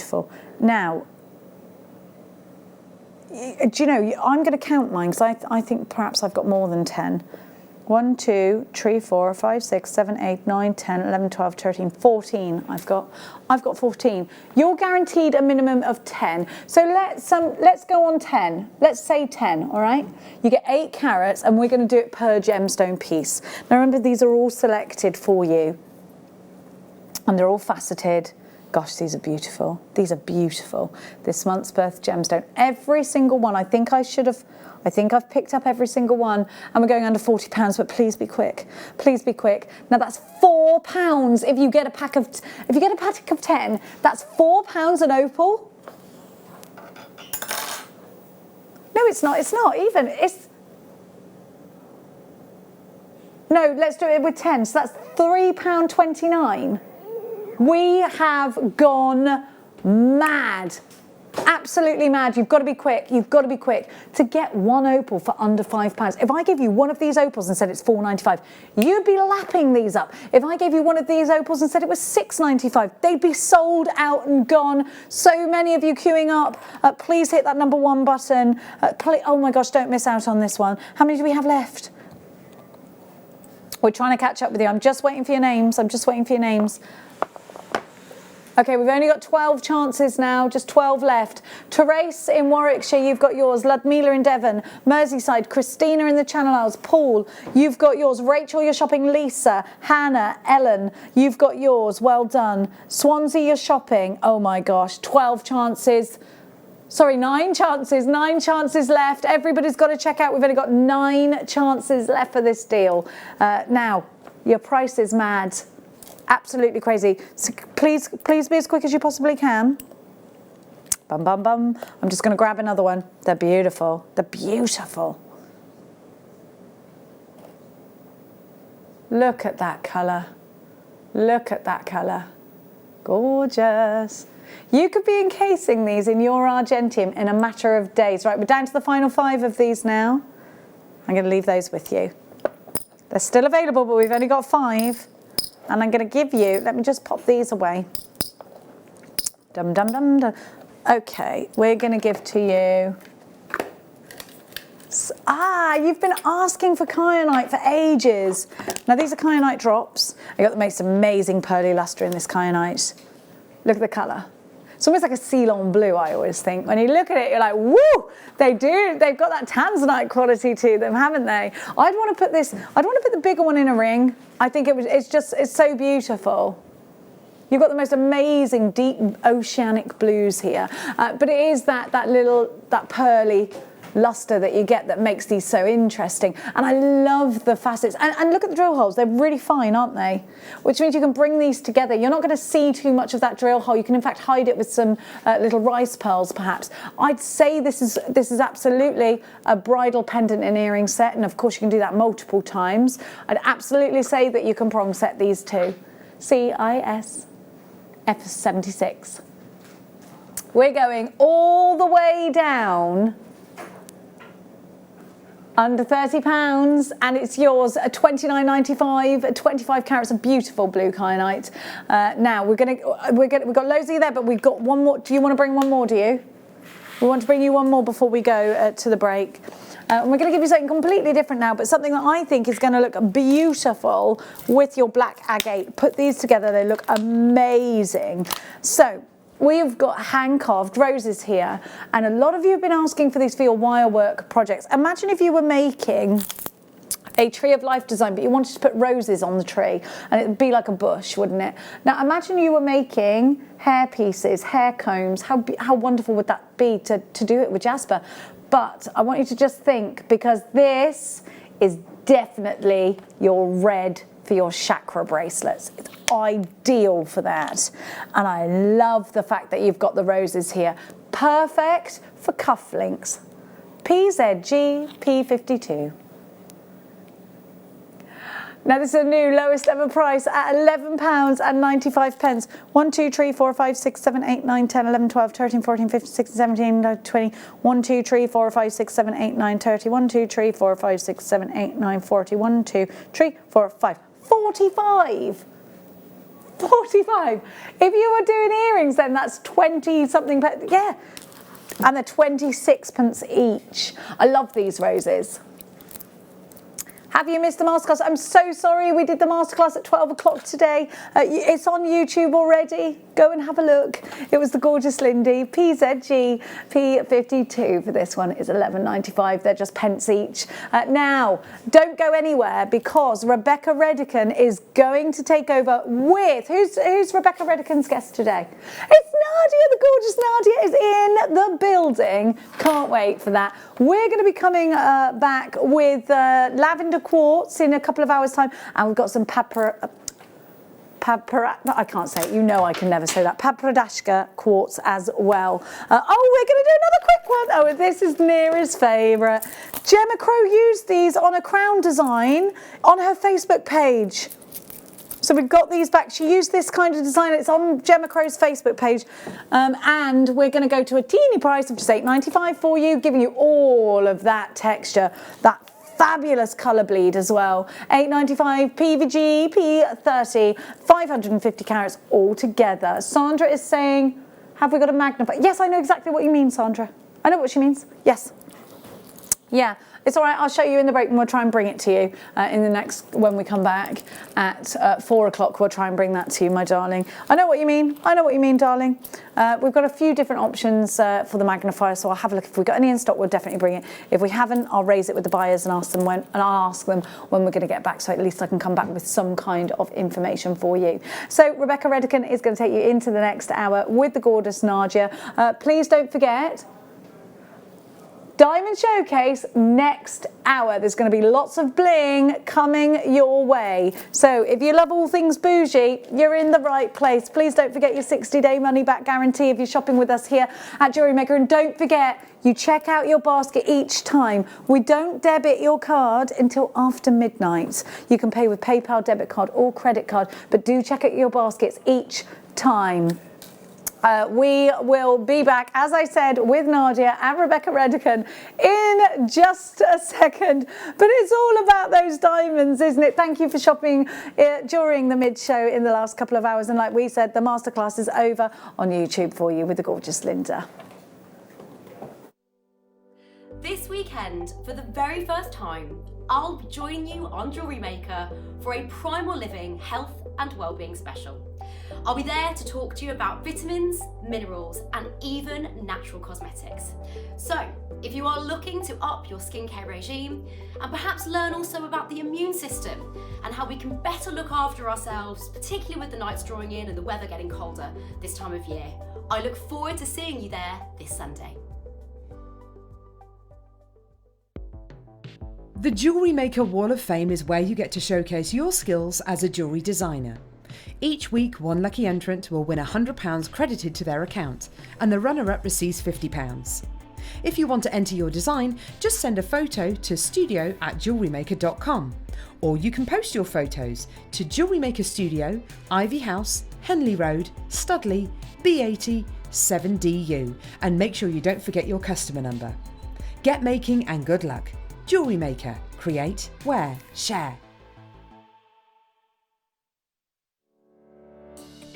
beautiful. Now, do you know, I'm going to count mine because I think perhaps I've got more than 10. 1, 2, 3, 4, 5, 6, 7, 8, 9, 10, 11, 12, 13, 14. I've got 14. You're guaranteed a minimum of 10. So let's go on 10. Let's say 10, all right? You get 8 carats and we're going to do it per gemstone piece. Now remember, these are all selected for you and they're all faceted. Gosh, these are beautiful. These are beautiful. This month's birth gemstone. Every single one. I think I've picked up every single one and we're going under £40, but please be quick. Please be quick. Now that's £4 if you get a pack of 10, that's £4 an opal. No, it's not even. No, let's do it with 10. So that's £3.29. We have gone mad. Absolutely mad. You've got to be quick. You've got to be quick to get one opal for under £5. If I gave you one of these opals and said it's £4.95, you'd be lapping these up. If I gave you one of these opals and said it was £6.95, they'd be sold out and gone. So many of you queuing up. Please hit that number 1 button. Oh my gosh, don't miss out on this one. How many do we have left? We're trying to catch up with you. I'm just waiting for your names. I'm just waiting for your names. Okay, we've only got 12 chances now, just 12 left. Therese in Warwickshire, you've got yours. Ludmila in Devon, Merseyside, Christina in the Channel Isles, Paul, you've got yours. Rachel, you're shopping. Lisa, Hannah, Ellen, you've got yours. Well done. Swansea, you're shopping. Oh my gosh, 12 chances. Sorry, 9 chances, 9 chances left. Everybody's got to check out. We've only got 9 chances left for this deal. Now, your price is mad. Absolutely crazy. So please be as quick as you possibly can. Bum, bum, bum. I'm just going to grab another one. They're beautiful. They're beautiful. Look at that colour. Look at that colour. Gorgeous. You could be encasing these in your Argentium in a matter of days. Right, we're down to the final 5 of these now. I'm going to leave those with you. They're still available, but we've only got 5. And I'm going to give you, let me just pop these away. Dum, dum, dum, dum. Okay, we're going to give to you. You've been asking for kyanite for ages. Now these are kyanite drops. I got the most amazing pearly luster in this kyanite. Look at the colour. It's almost like a Ceylon blue, I always think. When you look at it, you're like, woo! They do. They've got that tanzanite quality to them, haven't they? I'd want to put the bigger one in a ring. I think it's so beautiful. You've got the most amazing deep oceanic blues here. But it is that pearly luster that you get that makes these so interesting. And I love the facets. And look at the drill holes. They're really fine, aren't they? Which means you can bring these together. You're not going to see too much of that drill hole. You can in fact hide it with some little rice pearls perhaps. I'd say this is absolutely a bridal pendant and earring set, and of course you can do that multiple times. I'd absolutely say that you can prong set these too. CIS F76. We're going all the way down under £30, and it's yours at £29.95, at 25 carats of beautiful blue kyanite. Now we've got loads of you there, but we've got one more. Do you want to bring one more? Do you? We want to bring you one more before we go to the break. And we're going to give you something completely different now, but something that I think is going to look beautiful with your black agate. Put these together; they look amazing. So we've got hand-carved roses here, and a lot of you have been asking for these for your wire work projects. Imagine if you were making a tree of life design, but you wanted to put roses on the tree, and it'd be like a bush, wouldn't it? Now imagine you were making hair pieces, hair combs. How wonderful would that be to do it with Jasper? But I want you to just think, because this is definitely your red for your chakra bracelets. It's ideal for that. And I love the fact that you've got the roses here. Perfect for cufflinks. PZG P52. Now this is a new lowest ever price at £11.95. 1, 2, 3, 4, 5, 6, 7, 8, 9, 10, 11, 12, 13, 14, 15, 16, 17, 20. 1, 2, 3, 4, 5, 6, 7, 8, 9, 30. 1, 2, 3, 4, 5, 6, 7, 8, 9, 40. 1, 2, 3, 4, 5. 45. 45. If you were doing earrings, then that's 20 something, yeah. And they're 26p each. I love these roses. Have you missed the masterclass? I'm so sorry, we did the masterclass at 12 o'clock today. It's on YouTube already. Go and have a look. It was the gorgeous Lindy. PZG P52 for this one is £11.95. They're just pence each. Now, don't go anywhere because Rebecca Redican is going to take over with, who's Rebecca Redican's guest today? It's Nadia, the gorgeous Nadia is in the building. Can't wait for that. We're going to be coming back with lavender quartz in a couple of hours time, and we've got some I can't say it, you know I can never say that, Papradashka quartz as well. Oh, we're going to do another quick one. Oh, this is Neera's favourite. Gemma Crow used these on a crown design on her Facebook page. So we've got these back. She used this kind of design. It's on Gemma Crow's Facebook page. And we're going to go to a teeny price of just £8.95 for you, giving you all of that texture, that fabulous colour bleed as well. £8.95 PVG, P30, 550 carats all together. Sandra is saying, have we got a magnifier? Yes, I know exactly what you mean, Sandra. I know what she means. Yes. Yeah. It's all right, I'll show you in the break and we'll try and bring it to you in the next, when we come back at 4 o'clock, we'll try and bring that to you, my darling. I know what you mean, darling. We've got a few different options for the magnifier, so I'll have a look. If we've got any in stock, we'll definitely bring it. If we haven't, I'll raise it with the buyers and ask them when we're going to get back, so at least I can come back with some kind of information for you. So Rebecca Redican is going to take you into the next hour with the gorgeous Nadia. Please don't forget, Diamond Showcase next hour. There's going to be lots of bling coming your way. So if you love all things bougie, you're in the right place. Please don't forget your 60-day money-back guarantee if you're shopping with us here at Jewellery Maker. And don't forget, you check out your basket each time. We don't debit your card until after midnight. You can pay with PayPal, debit card or credit card, but do check out your baskets each time. We will be back, as I said, with Nadia and Rebecca Redican in just a second. But it's all about those diamonds, isn't it? Thank you for shopping during the mid-show in the last couple of hours. And like we said, the masterclass is over on YouTube for you with the gorgeous Linda. This weekend, for the very first time, I'll be joining you on Jewellery Maker for a Primal Living Health and Wellbeing special. I'll be there to talk to you about vitamins, minerals, and even natural cosmetics. So, if you are looking to up your skincare regime and perhaps learn also about the immune system and how we can better look after ourselves, particularly with the nights drawing in and the weather getting colder this time of year, I look forward to seeing you there this Sunday. The Jewellery Maker Wall of Fame is where you get to showcase your skills as a jewellery designer. Each week, one lucky entrant will win £100 credited to their account, and the runner-up receives £50. If you want to enter your design, just send a photo to studio@jewellerymaker.com, or you can post your photos to Jewellery Maker Studio, Ivy House, Henley Road, Studley, B80 7DU, and make sure you don't forget your customer number. Get making and good luck. Jewellery Maker. Create, wear, share.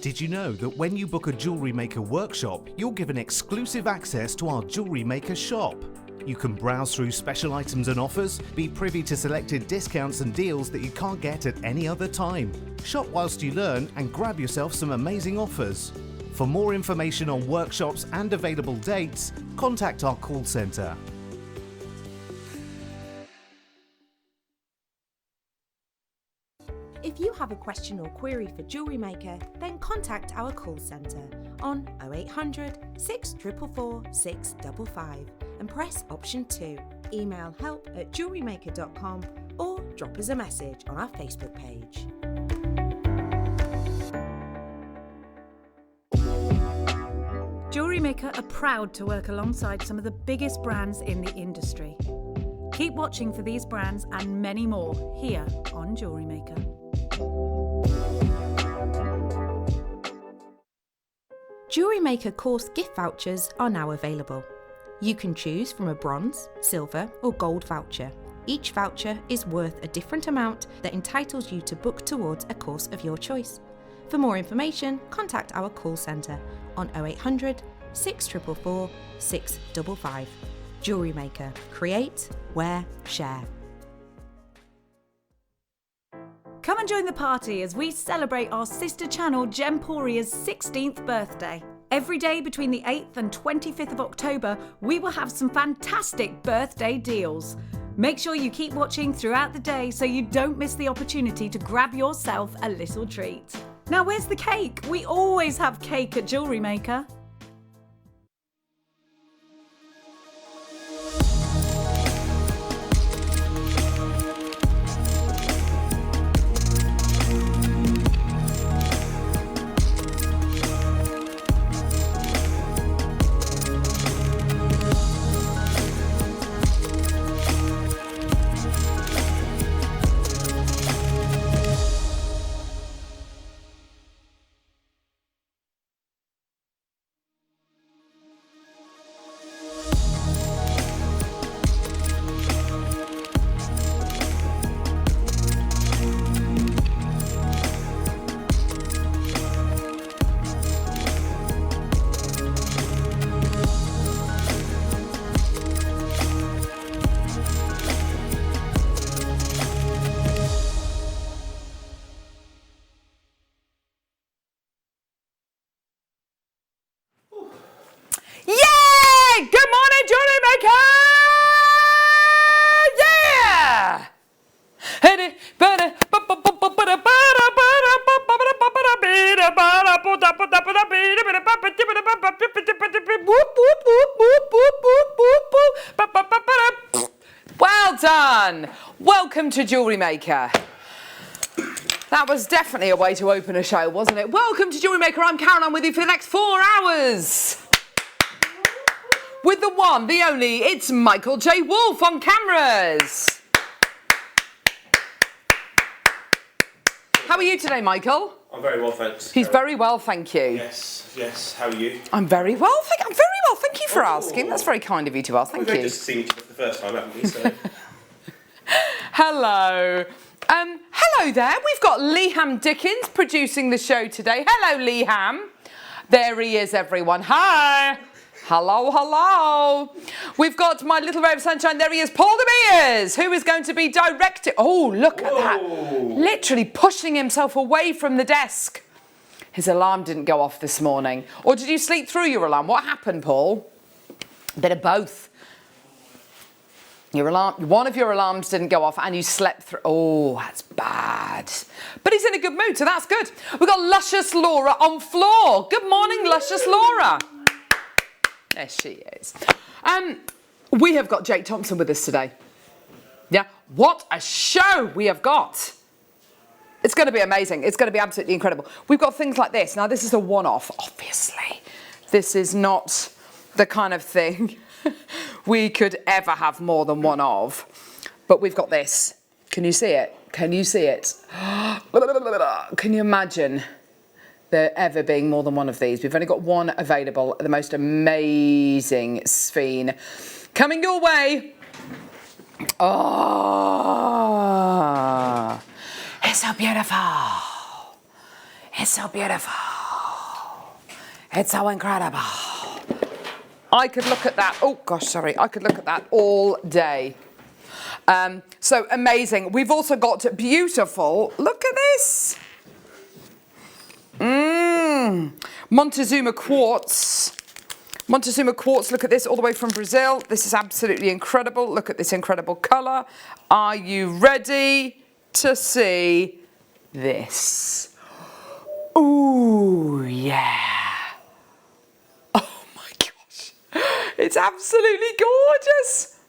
Did you know that when you book a Jewellery Maker workshop, you're given exclusive access to our Jewellery Maker shop? You can browse through special items and offers, be privy to selected discounts and deals that you can't get at any other time. Shop whilst you learn and grab yourself some amazing offers. For more information on workshops and available dates, contact our call centre. If you have a question or query for Jewellery Maker, then contact our call centre on 0800 644 655 and press option 2. Email help@jewellerymaker.com or drop us a message on our Facebook page. Jewellery Maker are proud to work alongside some of the biggest brands in the industry. Keep watching for these brands and many more here on Jewellery Maker. Jewellery Maker course gift vouchers are now available. You can choose from a bronze, silver or gold voucher. Each voucher is worth a different amount that entitles you to book towards a course of your choice. For more information, contact our call centre on 0800 644 655. Jewellery Maker. Create, wear, share. Come and join the party as we celebrate our sister channel Gemporia's 16th birthday. Every day between the 8th and 25th of October, we will have some fantastic birthday deals. Make sure you keep watching throughout the day so you don't miss the opportunity to grab yourself a little treat. Now where's the cake? We always have cake at Jewellery Maker. Yay! Good morning, Jewellery Maker! Yeah! Well done! Welcome to Jewellery Maker. That was definitely a way to open a show, wasn't it? Welcome to Jewellery Maker. I'm Karen. I'm with you for the next 4 hours. With the one, the only, it's Michael J. Wolf on cameras. How are you today, Michael? I'm very well, thanks. He's very well, thank you. Yes. How are you? I'm very well, thank you for asking. That's very kind of you to ask, thank you. We've just seen each other for the first time, haven't we? So. Hello. Hello there. We've got Leham Dickens producing the show today. Hello, Leham. There he is, everyone. Hi. Hello. We've got my little ray of sunshine. There he is, Paul De Beers, who is going to be directing. Oh, look at that. Literally pushing himself away from the desk. His alarm didn't go off this morning. Or did you sleep through your alarm? What happened, Paul? A bit of both. Your alarm, one of your alarms didn't go off and you slept through. Oh, that's bad. But he's in a good mood, so that's good. We've got Luscious Laura on floor. Good morning, Luscious Laura. There she is. We have got Jake Thompson with us today. Yeah, what a show we have got. It's going to be amazing. It's going to be absolutely incredible. We've got things like this. Now, this is a one-off, obviously. This is not the kind of thing we could ever have more than one of. But we've got this. Can you see it? Can you see it? Can you imagine there ever being more than one of these? We've only got one available. The most amazing sphene coming your way. Oh, it's so beautiful. It's so beautiful. It's so incredible. I could look at that. Oh gosh, sorry. I could look at that all day. So amazing. We've also got beautiful. Look at this. Montezuma quartz. Montezuma quartz, look at this, all the way from Brazil. This is absolutely incredible. Look at this incredible colour. Are you ready to see this? Ooh, yeah. Oh my gosh. It's absolutely gorgeous.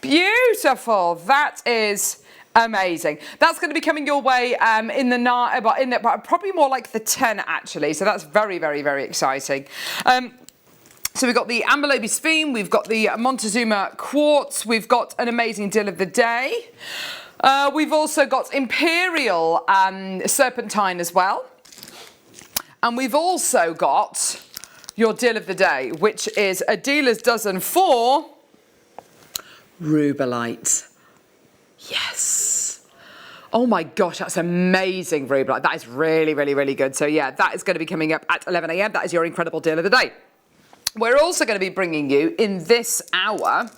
Beautiful. That is amazing. That's going to be coming your way in the night, but probably more like the 10 actually. So that's very, very, very exciting. So we've got the Amberlobe sphene, we've got the Montezuma quartz, we've got an amazing deal of the day. We've also got Imperial serpentine as well. And we've also got your deal of the day, which is a dealer's dozen for rubellite. Yes. Oh my gosh, that's amazing, Ruby. That is really, really, really good. So yeah, that is going to be coming up at 11 a.m. That is your incredible deal of the day. We're also going to be bringing you in this hour,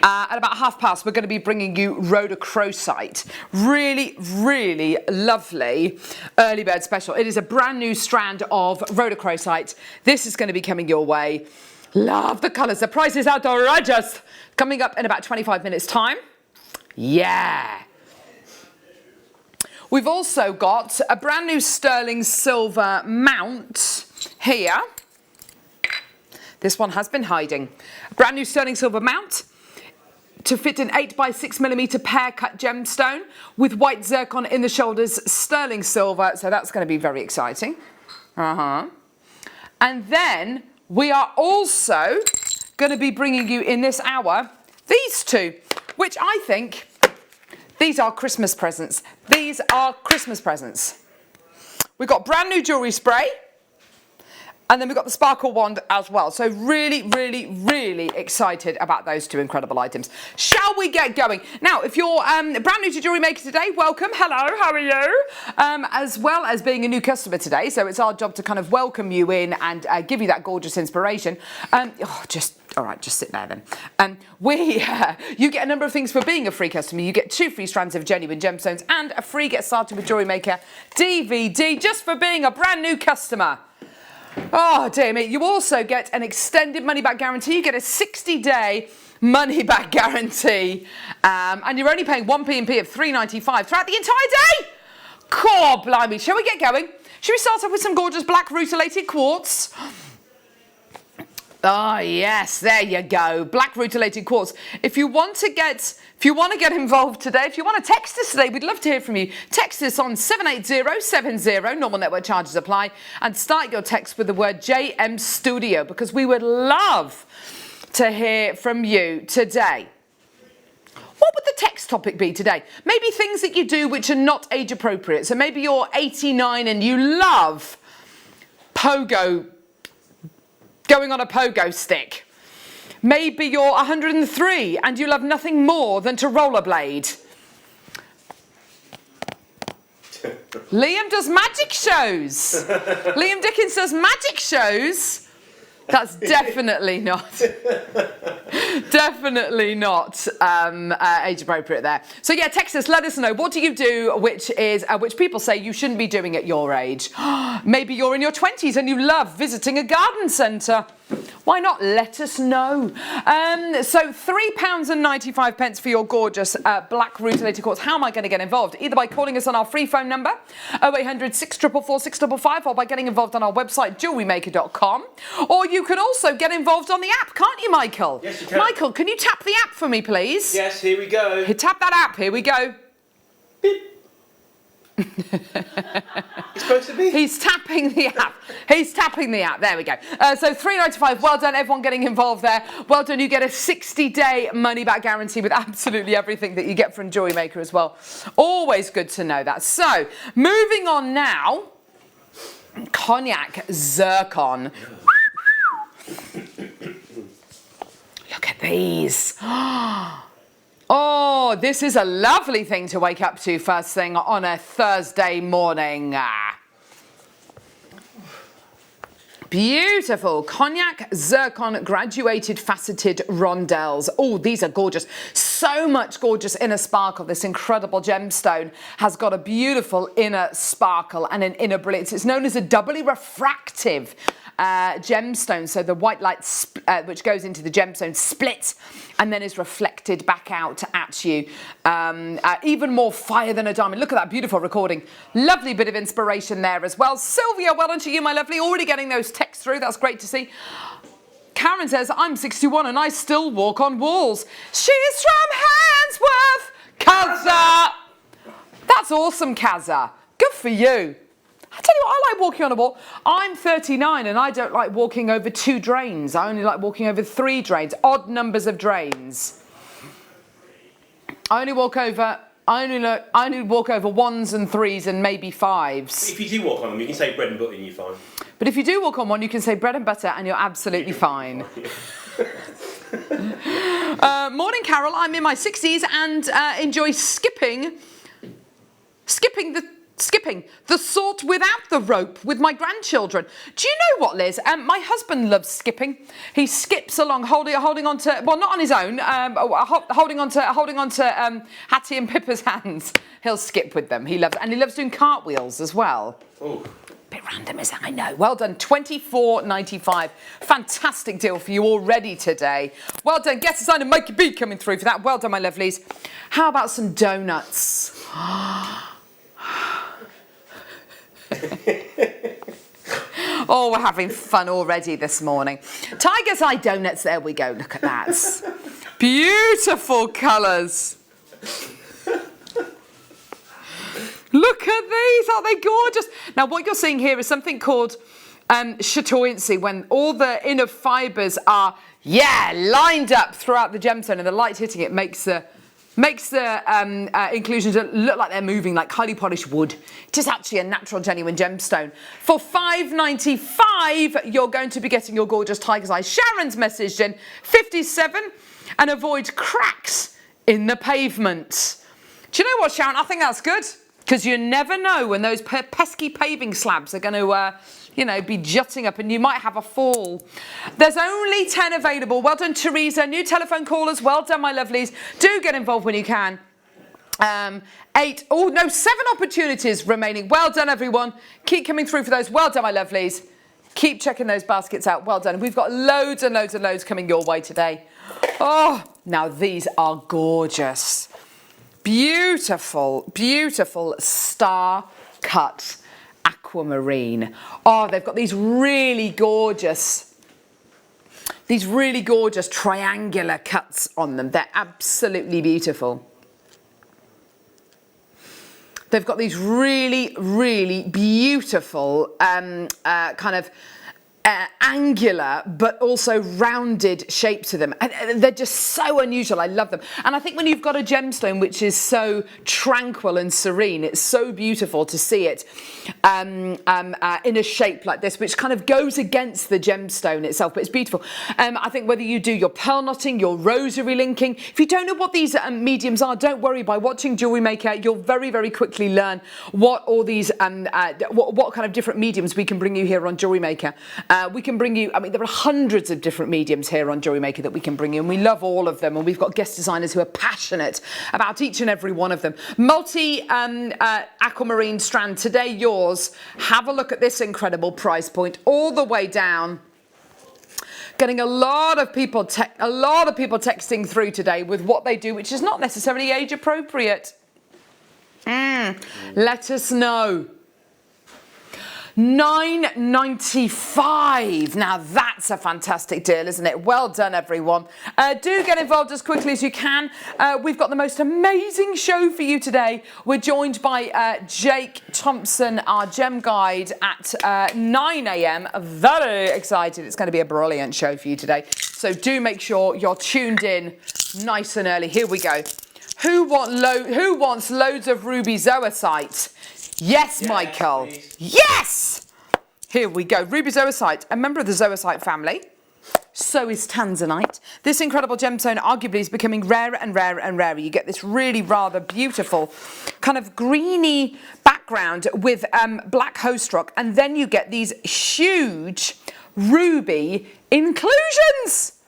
at about past, we're going to be bringing you rhodochrosite. Really, really lovely early bird special. It is a brand new strand of rhodochrosite. This is going to be coming your way. Love the colours. The price is outrageous. Coming up in about 25 minutes time. Yeah. We've also got a brand new sterling silver mount here. This one has been hiding. A brand new sterling silver mount to fit an 8x6mm pear cut gemstone with white zircon in the shoulders, sterling silver. So that's going to be very exciting. And then we are also going to be bringing you in this hour these two, which I think these are Christmas presents. These are Christmas presents. We've got brand new jewellery spray. And then we've got the sparkle wand as well. So really, really, really excited about those two incredible items. Shall we get going? Now, if you're brand new to Jewellery Maker today, welcome. Hello, how are you? As well as being a new customer today. So it's our job to kind of welcome you in and give you that gorgeous inspiration. All right, just sit there then. You get a number of things for being a free customer. You get 2 free strands of genuine gemstones and a free Get Started with Jewellery Maker DVD just for being a brand new customer. Oh, dear me. You also get an extended money-back guarantee. You get a 60-day money-back guarantee. And you're only paying 1p of $3.95 throughout the entire day. God, blimey. Shall we get going? Shall we start off with some gorgeous black rutilated quartz? Oh, yes. There you go. Black rutilated quartz. If you want to get involved today, if you want to text us today, we'd love to hear from you. Text us on 78070, normal network charges apply, and start your text with the word JM Studio, because we would love to hear from you today. What would the text topic be today? Maybe things that you do which are not age appropriate. So maybe you're 89 and you love going on a pogo stick. Maybe you're 103 and you love nothing more than to rollerblade. Liam does magic shows. Liam Dickens does magic shows. That's definitely not age appropriate there. So yeah, text us, let us know. What do you do which people say you shouldn't be doing at your age? Maybe you're in your 20s and you love visiting a garden centre. Why not? Let us know. So £3.95 for your gorgeous black rutilated quartz. How am I going to get involved? Either by calling us on our free phone number 0800 644 655, or by getting involved on our website JewelleryMaker.com, or you can also get involved on the app, can't you, Michael? Yes, you can. Michael, can you tap the app for me, please? Yes, here we go. Tap that app. Here we go. Beep. It's supposed to be. He's tapping the app. He's tapping the app. There we go. So £3.95. Well done, everyone getting involved there. Well done. You get a 60-day money-back guarantee with absolutely everything that you get from Jewellery Maker as well. Always good to know that. So moving on now. Cognac zircon. Look at these. Oh, this is a lovely thing to wake up to first thing on a Thursday morning. Beautiful cognac zircon graduated faceted rondelles. Oh, these are gorgeous. So much gorgeous inner sparkle. This incredible gemstone has got a beautiful inner sparkle and an inner brilliance. It's known as a doubly refractive gemstone. So the white light which goes into the gemstone splits and then is reflected back out at you. Even more fire than a diamond. Look at that beautiful recording. Lovely bit of inspiration there as well. Sylvia, well done to you, my lovely. Already getting those texts through. That's great to see. Karen says, I'm 61 and I still walk on walls. She's from Handsworth, Kaza. That's awesome, Kaza. Good for you. I tell you what, I like walking on a wall. I'm 39 and I don't like walking over 2 drains. I only like walking over 3 drains, odd numbers of drains. I only walk over 1s and 3s and maybe 5s. If you do walk on them, you can say bread and butter and you're fine. But if you do walk on one, you can say bread and butter and you're absolutely fine. Morning, Carol. I'm in my 60s and enjoy skipping skipping the sort without the rope with my grandchildren. Do you know what, Liz? My husband loves skipping. He skips along, holding on to, well, not on his own, holding on to Hattie and Pippa's hands. He'll skip with them. He loves doing cartwheels as well. Ooh. Bit random, isn't it? I know. Well done. $24.95. Fantastic deal for you already today. Well done. Guess designer Mikey B coming through for that. Well done, my lovelies. How about some donuts? Oh, we're having fun already this morning. Tiger's Eye donuts. There we go. Look at that. Beautiful colours. Look at these, aren't they gorgeous? Now, what you're seeing here is something called chatoyancy, when all the inner fibres are, lined up throughout the gemstone, and the light hitting it makes the inclusions look like they're moving, like highly polished wood. It is actually a natural, genuine gemstone. For $5.95, you're going to be getting your gorgeous Tiger's Eye. Sharon's messaged in 57, and avoid cracks in the pavement. Do you know what, Sharon? I think that's good. Because you never know when those pesky paving slabs are going to, be jutting up, and you might have a fall. There's only 10 available. Well done, Teresa. New telephone callers. Well done, my lovelies. Do get involved when you can. 7 opportunities remaining. Well done, everyone. Keep coming through for those. Well done, my lovelies. Keep checking those baskets out. Well done. We've got loads and loads and loads coming your way today. Oh, now these are gorgeous. Beautiful, beautiful star cut aquamarine. Oh, they've got these really gorgeous triangular cuts on them. They're absolutely beautiful. They've got these really, really beautiful kind of angular but also rounded shapes to them, and they're just so unusual. I love them, and I think when you've got a gemstone which is so tranquil and serene, it's so beautiful to see it in a shape like this, which kind of goes against the gemstone itself, but it's beautiful. I think whether you do your pearl knotting, your rosary linking, if you don't know what these mediums are, don't worry. By watching Jewellery Maker, you'll very, very quickly learn what all these what kind of different mediums we can bring you here on Jewellery Maker. We can bring you, there are hundreds of different mediums here on Jewellery Maker that we can bring you, and we love all of them, and we've got guest designers who are passionate about each and every one of them. Multi aquamarine strand, today yours. Have a look at this incredible price point, all the way down. Getting a lot of people texting through today with what they do, which is not necessarily age appropriate. Let us know. $9.95. Now that's a fantastic deal, isn't it? Well done, everyone. Do get involved as quickly as you can. We've got the most amazing show for you today. We're joined by Jake Thompson, our gem guide, at 9 a.m. Very excited. It's going to be a brilliant show for you today. So do make sure you're tuned in nice and early. Here we go. Who wants loads of ruby zoisite? Yes, Michael. Please. Yes! Here we go. Ruby zoisite, a member of the zoisite family. So is tanzanite. This incredible gemstone arguably is becoming rarer and rarer and rarer. You get this really rather beautiful kind of greeny background with black host rock, and then you get these huge ruby inclusions.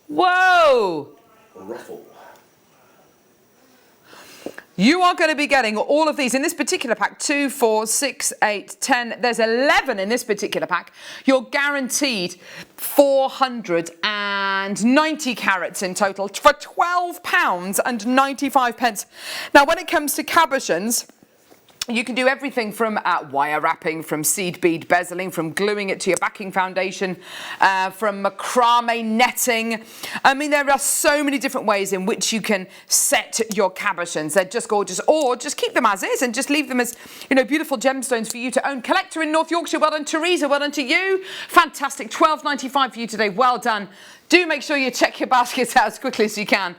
Whoa! Ruffle. You are going to be getting all of these in this particular pack. 2, 4, 6, 8, 10. There's 11 in this particular pack. You're guaranteed 490 carats in total for £12.95. Now, when it comes to cabochons, you can do everything from wire wrapping, from seed bead bezeling, from gluing it to your backing foundation, from macrame netting. There are so many different ways in which you can set your cabochons. They're just gorgeous. Or just keep them as is and just leave them as, beautiful gemstones for you to own. Collector in North Yorkshire, well done. Teresa, well done to you. Fantastic. £12.95 for you today. Well done. Do make sure you check your baskets out as quickly as you can.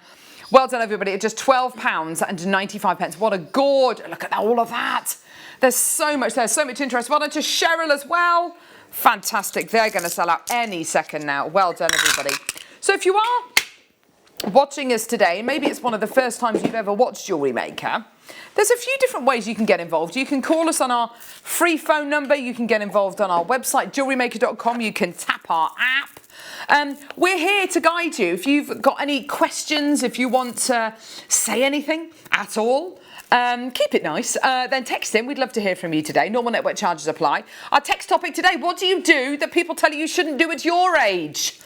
Well done, everybody. At just £12.95. What a gorge. Look at all of that. There's so much interest. Well done to Cheryl as well. Fantastic. They're going to sell out any second now. Well done, everybody. So if you are watching us today, maybe it's one of the first times you've ever watched Jewellery Maker, There's a few different ways you can get involved. You can call us on our free phone number. You can get involved on our website, JewelleryMaker.com. You can tap our app. We're here to guide you. If you've got any questions, if you want to say anything at all, keep it nice. Then text in. We'd love to hear from you today. Normal network charges apply. Our text topic today, what do you do that people tell you shouldn't do at your age?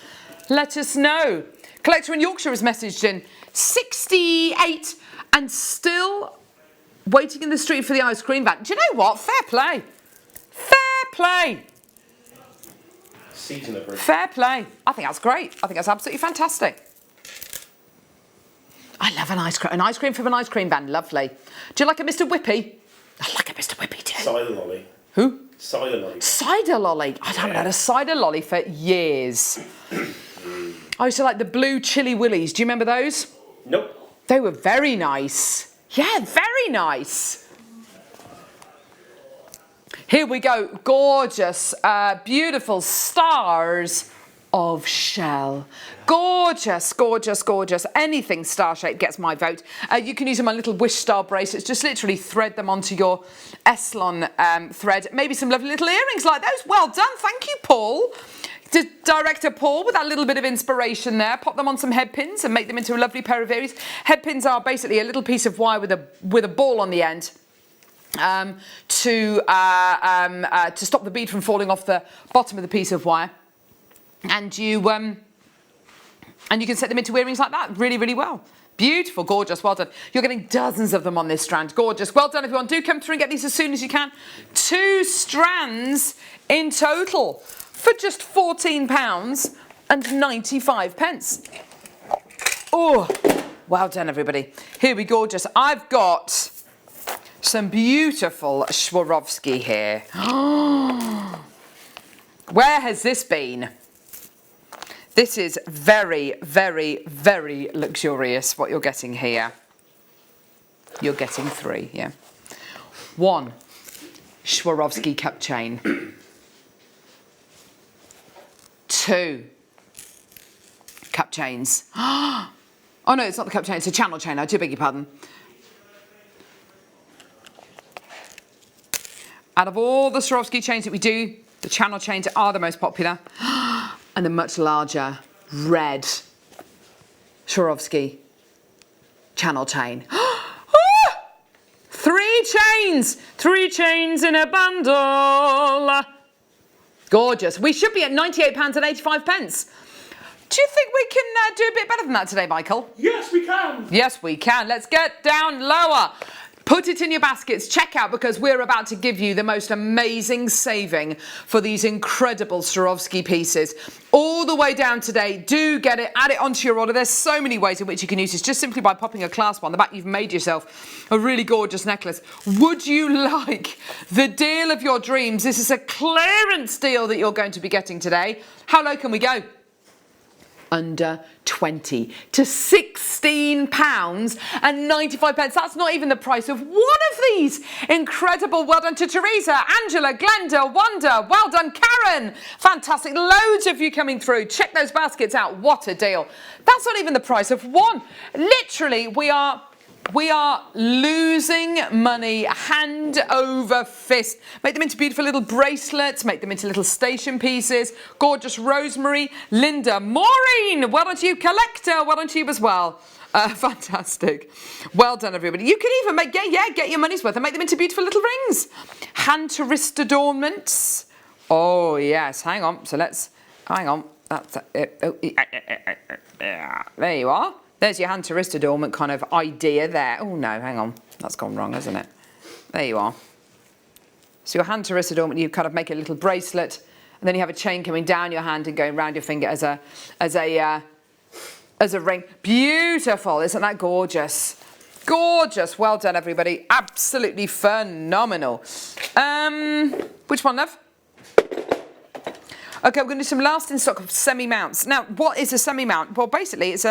Let us know. Collector in Yorkshire has messaged in 68 and still waiting in the street for the ice cream van. Do you know what? Fair play. Fair play. Season approved. Fair play. I think that's great. I think that's absolutely fantastic. I love an ice cream. An ice cream from an ice cream van. Lovely. Do you like a Mr. Whippy? I like a Mr. Whippy too. Cider lolly. Who? Cider lolly. Cider lolly. I haven't had a cider lolly for years. I used to like the blue chili willies. Do you remember those? Nope. They were very nice. Yeah, very nice. Here we go. Gorgeous, beautiful stars of shell. Gorgeous, gorgeous, gorgeous. Anything star shape gets my vote. You can use them on little wish star bracelets. Just literally thread them onto your Eslon thread. Maybe some lovely little earrings like those. Well done. Thank you, Paul. Director Paul, with that little bit of inspiration there, pop them on some head pins and make them into a lovely pair of earrings. Head pins are basically a little piece of wire with a ball on the end to stop the bead from falling off the bottom of the piece of wire, and you can set them into earrings like that really, really well. Beautiful, gorgeous, well done. You're getting dozens of them on this strand. Gorgeous, well done everyone. Do come through and get these as soon as you can. 2 strands in total for just £14.95. Oh, well done everybody. Here we go, just I've got some beautiful Swarovski here. Where has this been? This is very, very, very luxurious what you're getting here. You're getting 3, yeah. 1 Swarovski cup chain. 2 cup chains. Oh no, it's not the cup chain, it's a channel chain. I do beg your pardon. Out of all the Swarovski chains that we do, the channel chains are the most popular. And the much larger red Swarovski channel chain. 3 chains! 3 chains in a bundle. Gorgeous. We should be at £98.85. Do you think we can do a bit better than that today, Michael? Yes, we can. Yes, we can. Let's get down lower. Put it in your baskets, check out, because we're about to give you the most amazing saving for these incredible Swarovski pieces. All the way down today. Do get it, add it onto your order. There's so many ways in which you can use this. Just simply by popping a clasp on the back, you've made yourself a really gorgeous necklace. Would you like the deal of your dreams? This is a clearance deal that you're going to be getting today. How low can we go? Under 20 to £16.95. That's not even the price of one of these. Incredible. Well done to Teresa, Angela, Glenda, Wanda. Well done, Karen. Fantastic. Loads of you coming through. Check those baskets out. What a deal. That's not even the price of one. Literally, we are losing money hand over fist. Make them into beautiful little bracelets, make them into little station pieces. Gorgeous Rosemary, Linda, Maureen, well done to you. Collector, well done to you as well. Fantastic. Well done, everybody. You can even get your money's worth and make them into beautiful little rings. Hand to wrist adornments. Oh, yes. Hang on. So hang on. That's it. There you are. There's your hand to wrist adornment kind of idea there. Oh no, hang on. That's gone wrong, hasn't it? There you are. So your hand to wrist adornment, you kind of make a little bracelet, and then you have a chain coming down your hand and going round your finger as a ring. Beautiful, isn't that gorgeous? Gorgeous. Well done, everybody. Absolutely phenomenal. Which one, love? Okay, we're going to do some last in stock of semi-mounts. Now, what is a semi-mount? Well, basically, it's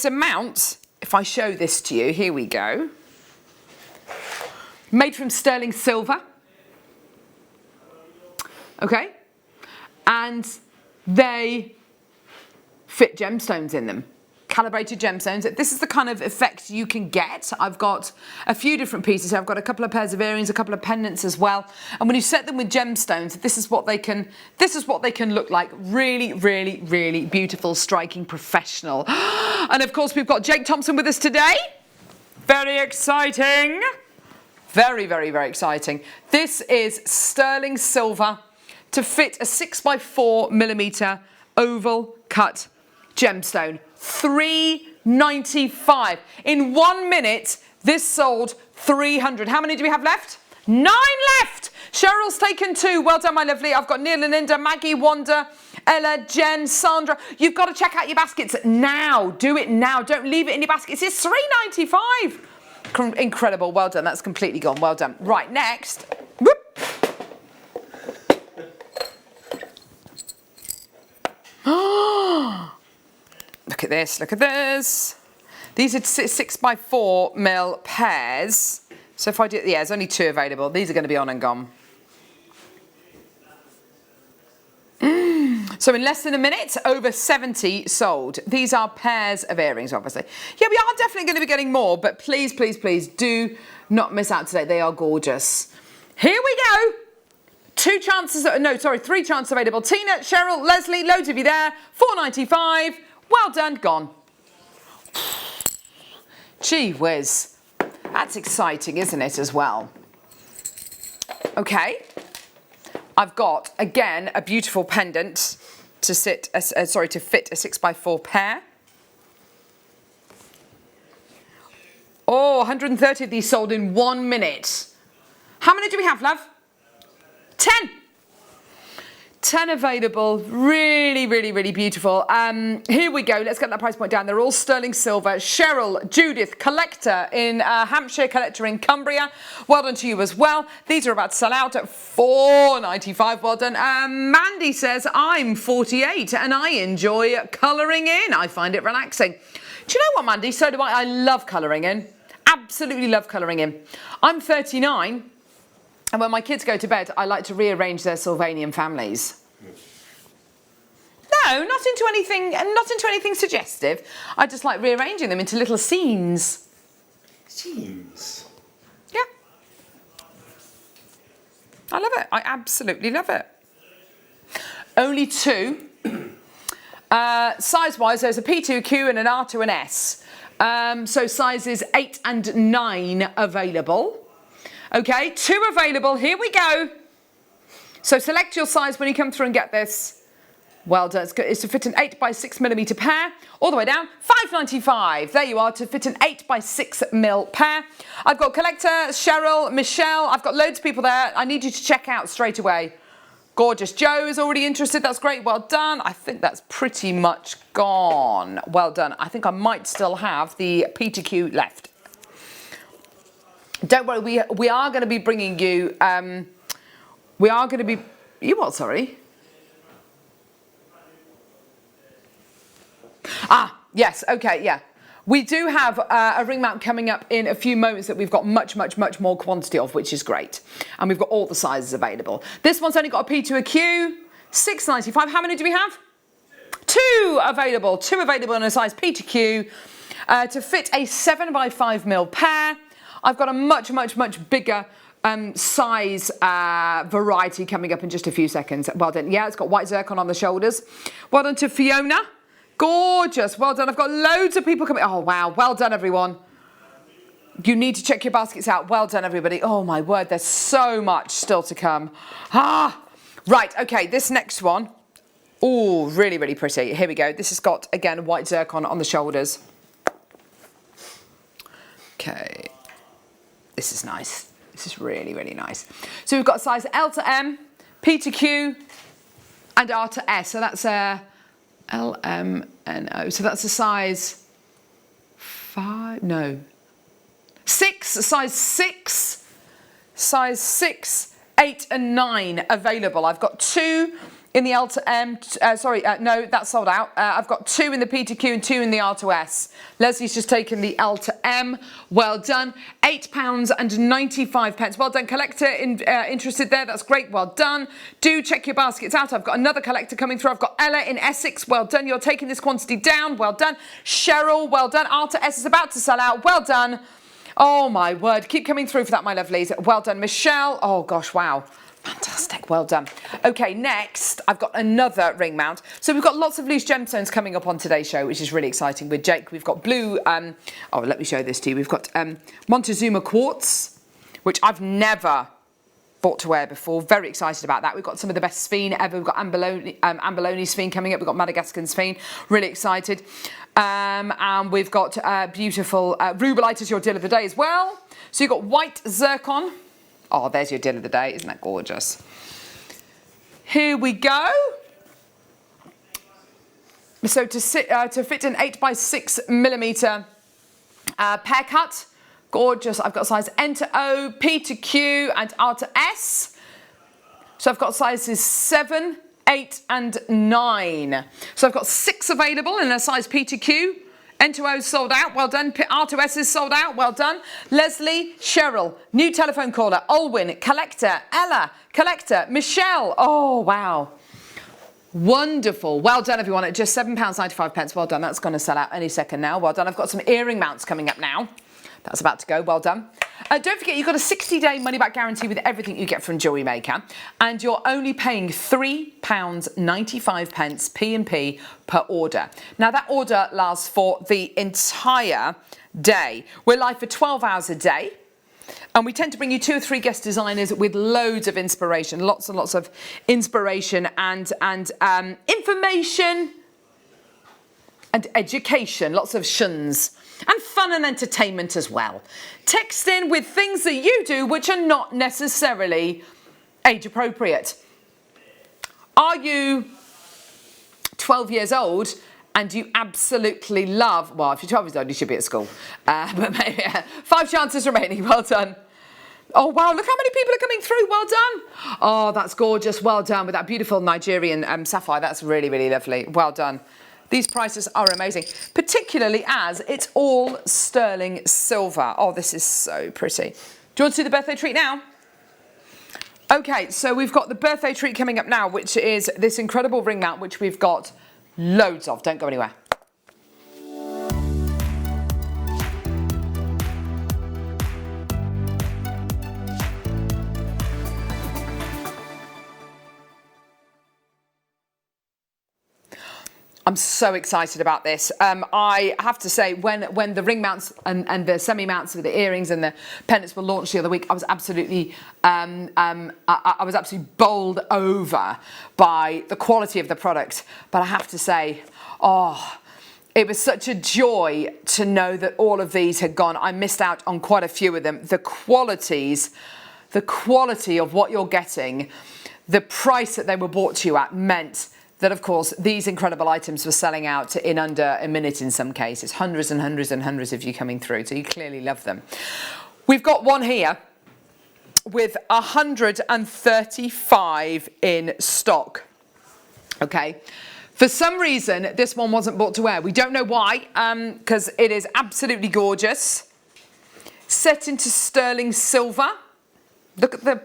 a mount. If I show this to you, here we go. Made from sterling silver. Okay. And they fit gemstones in them. calibrated gemstones. This is the kind of effect you can get. I've got a few different pieces. I've got a couple of pairs of earrings, a couple of pendants as well. And when you set them with gemstones, this is what they can look like. Really, really, really beautiful, striking, professional. And of course, we've got Jake Thompson with us today. Very exciting. Very, very, very exciting. This is sterling silver to fit a 6x4mm oval cut gemstone. $3.95. In 1 minute, this sold 300. How many do we have left? 9 left. Cheryl's taken 2. Well done, my lovely. I've got Neil and Linda, Maggie, Wanda, Ella, Jen, Sandra. You've got to check out your baskets now. Do it now. Don't leave it in your baskets. It's $3.95. Incredible. Well done. That's completely gone. Well done. Right, next. Whoop. Look at this. Look at this. These are 6x4mm pairs. So if I do, yeah, there's only 2 available. These are going to be on and gone. So in less than a minute, over 70 sold. These are pairs of earrings, obviously. Yeah, we are definitely going to be getting more, but please, please, please do not miss out today. They are gorgeous. Here we go. 3 chances available. Tina, Cheryl, Leslie, loads of you there. $4.95. Well done, gone. Gee whiz. That's exciting, isn't it, as well? Okay. I've got, again, a beautiful pendant to fit a 6x4 pair. Oh, 130 of these sold in 1 minute. How many do we have, love? 10. 10 available. Really, really, really beautiful. Here we go. Let's get that price point down. They're all sterling silver. Cheryl, Judith, Collector in Hampshire, Collector in Cumbria. Well done to you as well. These are about to sell out at $4.95. Well done. Mandy says, I'm 48 and I enjoy colouring in. I find it relaxing. Do you know what, Mandy? So do I. I love colouring in. Absolutely love colouring in. I'm 39. And when my kids go to bed, I like to rearrange their Sylvanian families. No, not into anything suggestive. I just like rearranging them into little scenes. Scenes? Yeah. I love it. I absolutely love it. Only 2. Size-wise, there's a P2, a Q and an R to an S. So sizes 8 and 9 available. Okay, 2 available. Here we go. So select your size when you come through and get this. Well done. It's to fit an 8x6mm pair. All the way down. $5.95. There you are, to fit an 8x6mm pair. I've got Collector, Cheryl, Michelle. I've got loads of people there. I need you to check out straight away. Gorgeous. Joe is already interested. That's great. Well done. I think that's pretty much gone. Well done. I think I might still have the P2Q left. Don't worry, we are going to be bringing you, you what, sorry? Ah, yes, okay, yeah. We do have a ring mount coming up in a few moments that we've got much, much, much more quantity of, which is great. And we've got all the sizes available. This one's only got a P to a Q, $6.95. How many do we have? 2 available. 2 available in a size P to Q to fit a 7x5mm pair. I've got a much, much, much bigger size variety coming up in just a few seconds. Well done. Yeah, it's got white zircon on the shoulders. Well done to Fiona. Gorgeous. Well done. I've got loads of people coming. Oh, wow. Well done, everyone. You need to check your baskets out. Well done, everybody. Oh, my word. There's so much still to come. Right. Okay. This next one. Oh, really, really pretty. Here we go. This has got, again, white zircon on the shoulders. Okay. This is nice. This is really, really nice. So we've got size L to M, P to Q, and R to S. So that's a L, M, N, O. So that's a size 5, no, 6, size 6, 8 and 9 available. I've got 2 in the L to M, no, that's sold out. I've got 2 in the P to Q and 2 in the R to S. Leslie's just taken the L to M. Well done. £8.95. Well done, collector. Interested there? That's great. Well done. Do check your baskets out. I've got another collector coming through. I've got Ella in Essex. Well done. You're taking this quantity down. Well done. Cheryl. Well done. R to S is about to sell out. Well done. Oh my word. Keep coming through for that, my lovelies. Well done, Michelle. Oh gosh, wow. Fantastic, well done. Okay, next I've got another ring mount. So we've got lots of loose gemstones coming up on today's show, which is really exciting with Jake. We've got blue, let me show this to you. We've got Montezuma quartz, which I've never bought to wear before. Very excited about that. We've got some of the best sphene ever. We've got Amboloni sphene coming up. We've got Madagascan sphene. Really excited. And we've got beautiful rubellite as your deal of the day as well. So you've got white zircon. Oh, there's your deal of the day. Isn't that gorgeous? Here we go. So to fit an 8x6mm pear cut, gorgeous. I've got size N to O, P to Q, and R to S. So I've got sizes 7, 8, and 9. So I've got 6 available in a size P to Q. N to O sold out, well done. R to S is sold out, well done. Leslie, Cheryl, new telephone caller, Olwyn, collector, Ella, collector, Michelle. Oh, wow. Wonderful. Well done, everyone, at just £7.95. Well done. That's going to sell out any second now. Well done. I've got some earring mounts coming up now. That's about to go. Well done. Don't forget, you've got a 60-day money-back guarantee with everything you get from Jewellery Maker, and you're only paying £3.95 P&P per order. Now, that order lasts for the entire day. We're live for 12 hours a day, and we tend to bring you 2 or 3 guest designers with loads of inspiration, lots and lots of inspiration and information and education, lots of shuns. And fun and entertainment as well. Text in with things that you do which are not necessarily age appropriate. Are you 12 years old and you absolutely love, well, if you're 12 years old, you should be at school. But maybe 5 chances remaining. Well done. Oh, wow, look how many people are coming through. Well done. Oh, that's gorgeous. Well done with that beautiful Nigerian sapphire. That's really, really lovely. Well done. These prices are amazing, particularly as it's all sterling silver. Oh, this is so pretty. Do you want to see the birthday treat now? Okay, so we've got the birthday treat coming up now, which is this incredible ring mount, which we've got loads of. Don't go anywhere. I'm so excited about this. I have to say, when the ring mounts and the semi mounts with the earrings and the pendants were launched the other week, I was absolutely bowled over by the quality of the product. But I have to say, oh, it was such a joy to know that all of these had gone. I missed out on quite a few of them. The quality of what you're getting, the price that they were bought to you at meant that, of course, these incredible items were selling out in under a minute in some cases. Hundreds and hundreds and hundreds of you coming through, so you clearly love them. We've got one here with 135 in stock. Okay. For some reason, this one wasn't bought to wear. We don't know why, because it is absolutely gorgeous. Set into sterling silver. Look at the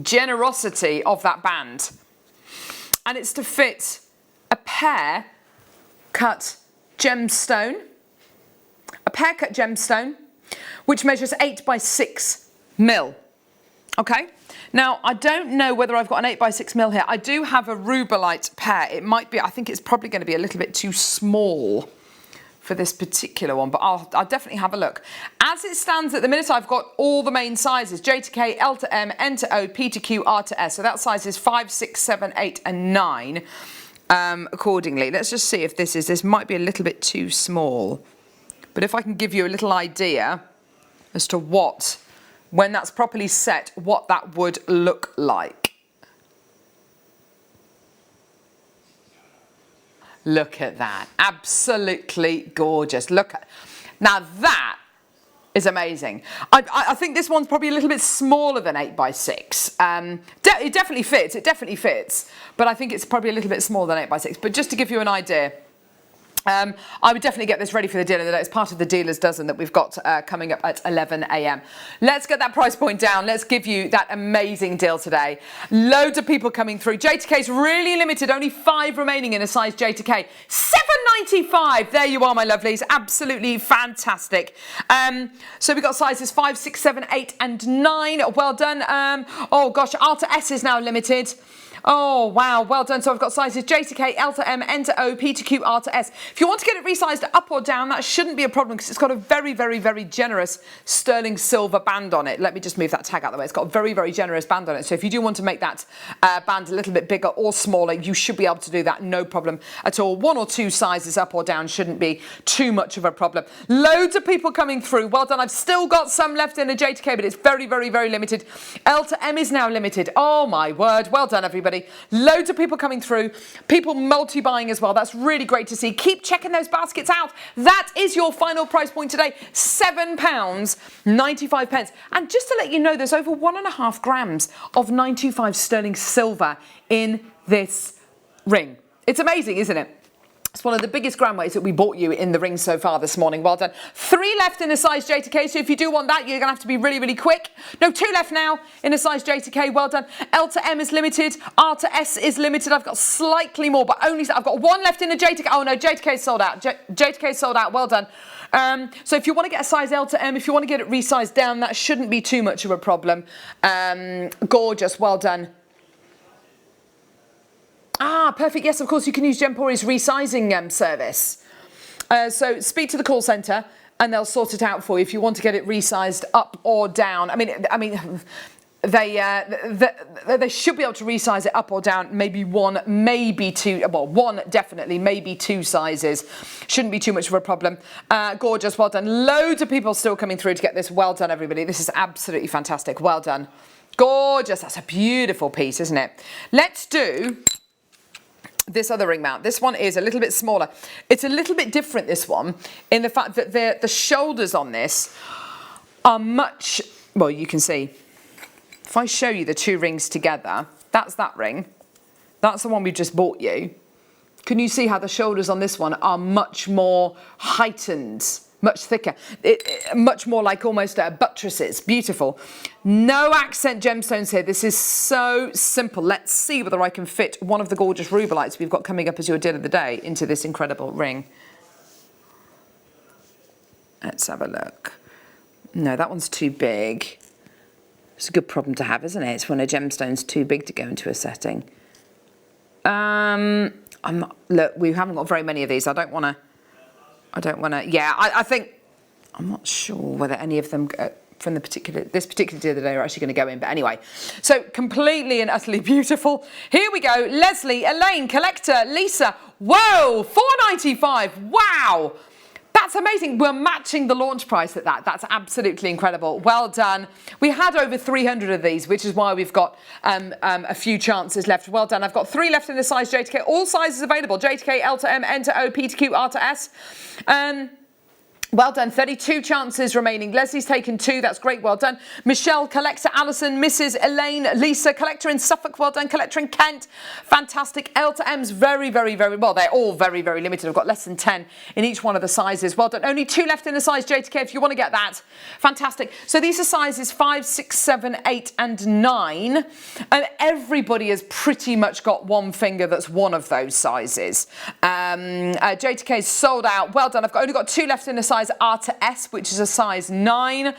generosity of that band. And it's to fit a pear cut gemstone, which measures 8 by 6 mil. Okay. Now, I don't know whether I've got an 8 by 6 mil here. I do have a rubellite pear. It might be, I think it's probably going to be a little bit too small for this particular one, but I'll definitely have a look. As it stands at the minute, I've got all the main sizes: J to K, L to M, N to O, P to Q, R to S. So that size is 5, 6, 7, 8, and 9 accordingly. Let's just see if this might be a little bit too small. But if I can give you a little idea as to what, when that's properly set, what that would look like. Look at that. Absolutely gorgeous. Look at, now that is amazing. I think this one's probably a little bit smaller than 8x6. It definitely fits, but I think it's probably a little bit smaller than 8x6. But just to give you an idea, I would definitely get this ready for the deal of the day. It's part of the dealer's dozen that we've got coming up at 11 a.m. Let's get that price point down. Let's give you that amazing deal today. Loads of people coming through. J to K is really limited. Only 5 remaining in a size J to K. $7.95. There you are, my lovelies. Absolutely fantastic. So we've got sizes 5, 6, 7, 8 and 9. Well done. Oh gosh, R to S is now limited. Oh, wow, well done. So I've got sizes J to K, L to M, N to O, P to Q, R to S. If you want to get it resized up or down, that shouldn't be a problem because it's got a very, very, very generous sterling silver band on it. Let me just move that tag out of the way. It's got a very, very generous band on it. So if you do want to make that band a little bit bigger or smaller, you should be able to do that, no problem at all. 1 or 2 sizes up or down shouldn't be too much of a problem. Loads of people coming through. Well done. I've still got some left in a J to K, but it's very, very, very limited. L to M is now limited. Oh, my word. Well done, everybody. Loads of people coming through, people multi-buying as well. That's really great to see. Keep checking those baskets out. That is your final price point today, £7.95. And just to let you know, there's over 1.5 grams of 925 sterling silver in this ring. It's amazing, isn't it? It's one of the biggest gram weights that we bought you in the ring so far this morning. Well done. 3 left in a size J to K, so if you do want that, you're going to have to be really, really quick. No, 2 left now in a size J to K. Well done. L to M is limited. R to S is limited. I've got slightly more, but only I've got 1 left in a J to K. Oh no, J to K is sold out. J to K is sold out. Well done. So if you want to get a size L to M, if you want to get it resized down, that shouldn't be too much of a problem. Gorgeous. Well done. Ah, perfect. Yes, of course, you can use Jewellery's resizing service. So speak to the call centre and they'll sort it out for you if you want to get it resized up or down. I mean, they should be able to resize it up or down, maybe 1, maybe 2, well, 1 definitely, maybe 2 sizes. Shouldn't be too much of a problem. Gorgeous, well done. Loads of people still coming through to get this. Well done, everybody. This is absolutely fantastic. Well done. Gorgeous. That's a beautiful piece, isn't it? Let's do this other ring mount. This one is a little bit smaller. It's a little bit different, this one, in the fact that the shoulders on this are much, well, you can see, if I show you the 2 rings together, that's that ring. That's the one we just bought you. Can you see how the shoulders on this one are much more heightened, much thicker, much more like almost buttresses. Beautiful. No accent gemstones here. This is so simple. Let's see whether I can fit one of the gorgeous rubelites we've got coming up as your deal of the day into this incredible ring. Let's have a look. No, that one's too big. It's a good problem to have, isn't it? It's when a gemstone's too big to go into a setting. Look, we haven't got very many of these. I don't want to, yeah, I think, I'm not sure whether any of them from this particular deal of the day are actually going to go in, but anyway. So completely and utterly beautiful. Here we go. Leslie, Elaine, Collector, Lisa. Whoa, $4.95. Wow. That's amazing. We're matching the launch price at that. That's absolutely incredible. Well done. We had over 300 of these, which is why we've got a few chances left. Well done. I've got 3 left in the size J to K. All sizes available. J to K, L to M, N to O, P to Q, R to S. Well done. 32 chances remaining. Leslie's taken 2. That's great. Well done. Michelle, Collector, Alison, Mrs. Elaine, Lisa, Collector in Suffolk. Well done. Collector in Kent. Fantastic. L to M's very, very, very well. They're all very, very limited. I've got less than 10 in each one of the sizes. Well done. Only 2 left in the size J to K if you want to get that. Fantastic. So these are sizes 5, 6, 7, 8 and 9. And everybody has pretty much got one finger that's one of those sizes. J to K is sold out. Well done. I've only got 2 left in the size R to S, which is a size 9.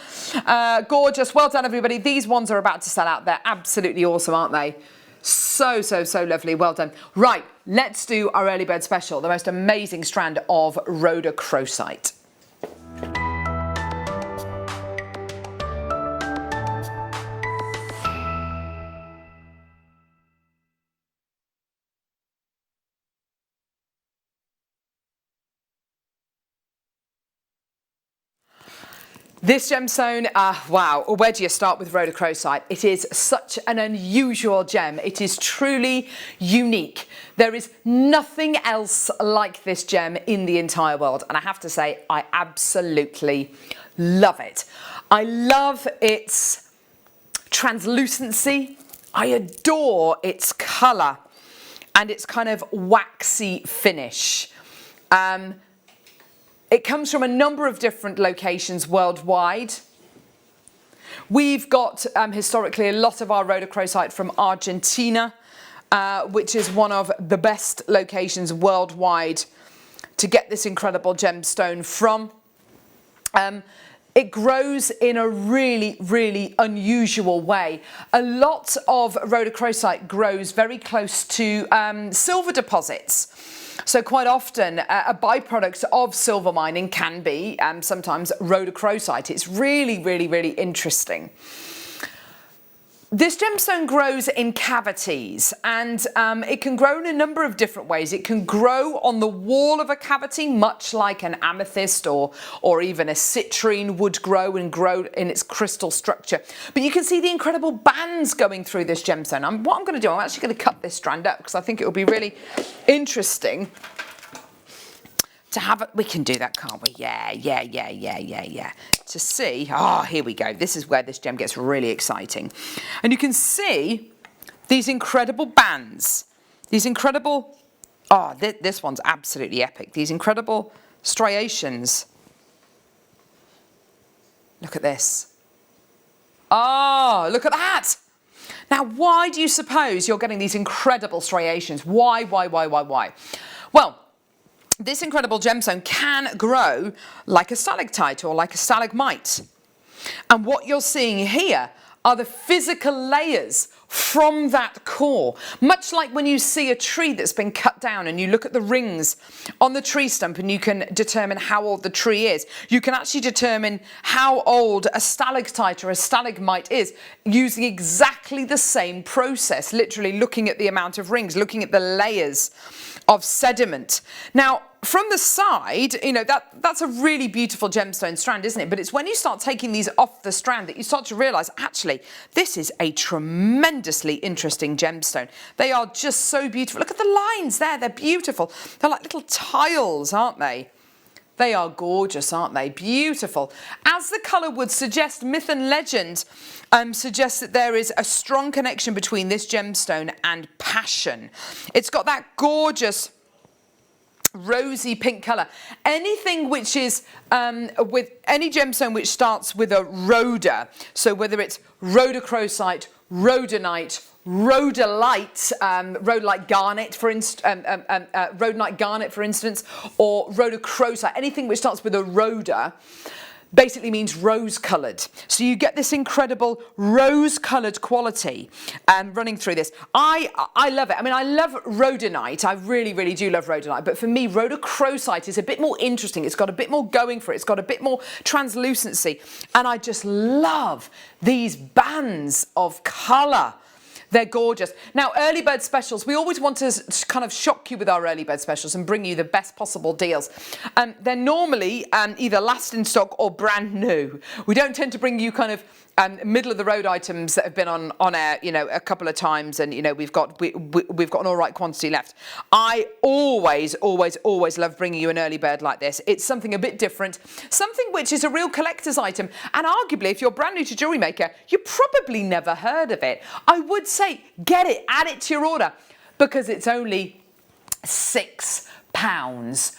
Gorgeous. Well done, everybody. These ones are about to sell out. They're absolutely awesome, aren't they? So, so, so lovely. Well done. Right, let's do our early bird special, the most amazing strand of rhodochrosite. This gemstone, wow, where do you start with rhodochrosite? It is such an unusual gem. It is truly unique. There is nothing else like this gem in the entire world. And I have to say, I absolutely love it. I love its translucency. I adore its colour and its kind of waxy finish. It comes from a number of different locations worldwide. We've got historically a lot of our rhodochrosite from Argentina, which is one of the best locations worldwide to get this incredible gemstone from. It grows in a really, really unusual way. A lot of rhodochrosite grows very close to silver deposits. So quite often a byproduct of silver mining can be sometimes rhodochrosite. It's really, really, really interesting. This gemstone grows in cavities, and it can grow in a number of different ways. It can grow on the wall of a cavity, much like an amethyst or even a citrine would grow in its crystal structure. But you can see the incredible bands going through this gemstone. What I'm going to do, I'm actually going to cut this strand up because I think it will be really interesting to have it. We can do that, can't we? Yeah. To see, here we go. This is where this gem gets really exciting. And you can see these incredible bands, these incredible, this one's absolutely epic. These incredible striations. Look at this. Oh, look at that. Now, why do you suppose you're getting these incredible striations? Why? Well, this incredible gemstone can grow like a stalactite or like a stalagmite. And what you're seeing here are the physical layers from that core. Much like when you see a tree that's been cut down and you look at the rings on the tree stump and you can determine how old the tree is. You can actually determine how old a stalactite or a stalagmite is using exactly the same process, literally looking at the amount of rings, looking at the layers of sediment. Now, from the side, you know, that's a really beautiful gemstone strand, isn't it? But it's when you start taking these off the strand that you start to realise, actually, this is a tremendously interesting gemstone. They are just so beautiful. Look at the lines there. They're beautiful. They're like little tiles, aren't they? They are gorgeous, aren't they? Beautiful. As the colour would suggest, myth and legend suggests that there is a strong connection between this gemstone and passion. It's got that gorgeous rosy pink colour. Anything which is with any gemstone which starts with a rhoda, so whether it's rhodochrosite, rhodonite, rhodolite, rhodolite garnet for instance, or rhodochrosite, anything which starts with a rhoda basically means rose-coloured. So you get this incredible rose-coloured quality running through this. I love it. I mean, I love rhodonite. I really, really do love rhodonite. But for me, rhodochrosite is a bit more interesting. It's got a bit more going for it. It's got a bit more translucency. And I just love these bands of colour. They're gorgeous. Now, early bird specials, we always want to kind of shock you with our early bird specials and bring you the best possible deals. They're normally either last in stock or brand new. We don't tend to bring you kind of middle of the road items that have been on air, you know, a couple of times, and you know we've got an all right quantity left. I always love bringing you an early bird like this. It's something a bit different, something which is a real collector's item, and arguably, if you're brand new to Jewellery Maker, you probably never heard of it. I would say get it, add it to your order, because it's only £6.95.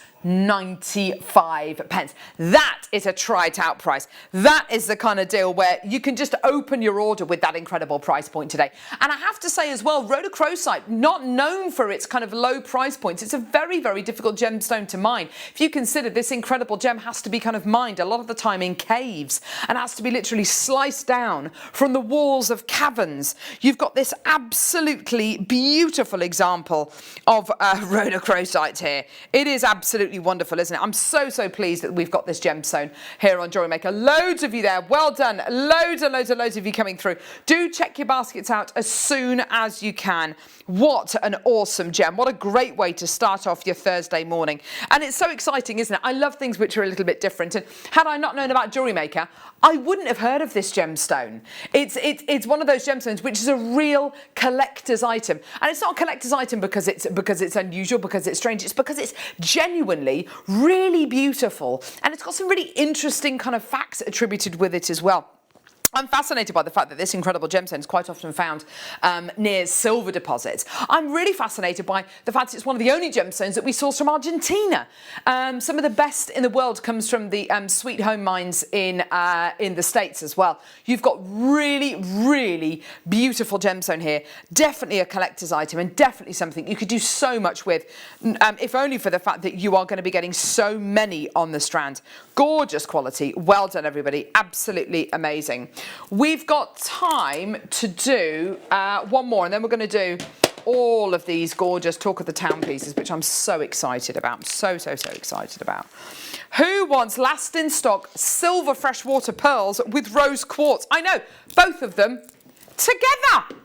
That is a try it out price. That is the kind of deal where you can just open your order with that incredible price point today. And I have to say as well, rhodochrosite, not known for its kind of low price points. It's a very, very difficult gemstone to mine. If you consider this incredible gem has to be kind of mined a lot of the time in caves and has to be literally sliced down from the walls of caverns. You've got this absolutely beautiful example of rhodochrosite here. It is absolutely absolutely wonderful, isn't it? I'm so, so pleased that we've got this gemstone here on Jewellery Maker. Loads of you there. Well done. Loads and loads and loads of you coming through. Do check your baskets out as soon as you can. What an awesome gem. What a great way to start off your Thursday morning. And it's so exciting, isn't it? I love things which are a little bit different. And had I not known about Jewellery Maker, I wouldn't have heard of this gemstone. It's one of those gemstones which is a real collector's item. And it's not a collector's item because it's unusual, because it's strange. It's because it's genuinely really beautiful. And it's got some really interesting kind of facts attributed with it as well. I'm fascinated by the fact that this incredible gemstone is quite often found near silver deposits. I'm really fascinated by the fact it's one of the only gemstones that we source from Argentina. Some of the best in the world comes from the Sweet Home mines in the States as well. You've got really, really beautiful gemstone here. Definitely a collector's item and definitely something you could do so much with, if only for the fact that you are going to be getting so many on the strand. Gorgeous quality. Well done, everybody. Absolutely amazing. We've got time to do one more, and then we're going to do all of these gorgeous Talk of the Town pieces, which I'm so excited about. So, so, so excited about. Who wants last in stock silver freshwater pearls with rose quartz? I know, both of them together.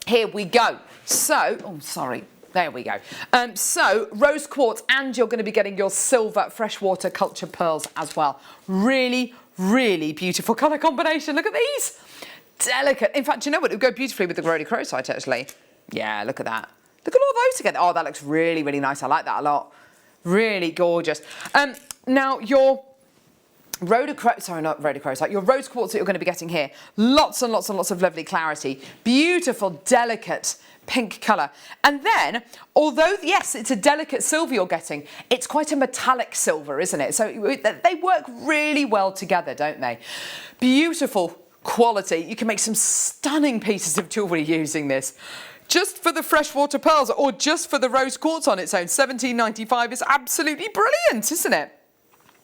Here we go. So, oh, sorry. There we go. So, rose quartz, and you're going to be getting your silver freshwater culture pearls as well. Really, really beautiful colour combination. Look at these. Delicate. In fact, you know what? It would go beautifully with the rhodochrosite, actually. Yeah, look at that. Look at all those together. Oh, that looks really, really nice. I like that a lot. Really gorgeous. Now, your rhodochrosite, your rose quartz that you're going to be getting here. Lots and lots and lots of lovely clarity. Beautiful, delicate pink colour. And then, although, yes, it's a delicate silver you're getting, it's quite a metallic silver, isn't it? So they work really well together, don't they? Beautiful quality. You can make some stunning pieces of jewellery using this. Just for the freshwater pearls or just for the rose quartz on its own, £17.95 is absolutely brilliant, isn't it?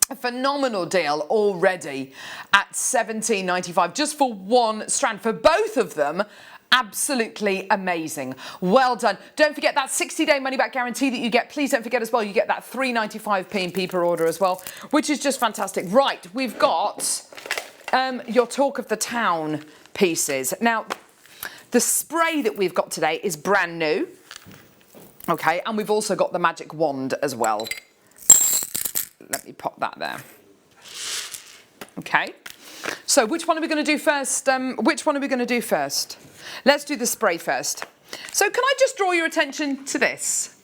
A phenomenal deal already at £17.95 just for one strand. For both of them, absolutely amazing. Well done. Don't forget that 60-day money-back guarantee that you get. Please don't forget as well, you get that £3.95 P&P per order as well, which is just fantastic. Right, we've got your Talk of the Town pieces. Now, the spray that we've got today is brand new. Okay, and we've also got the magic wand as well. Let me pop that there. Okay. So which one are we going to do first? Let's do the spray first. So can I just draw your attention to this?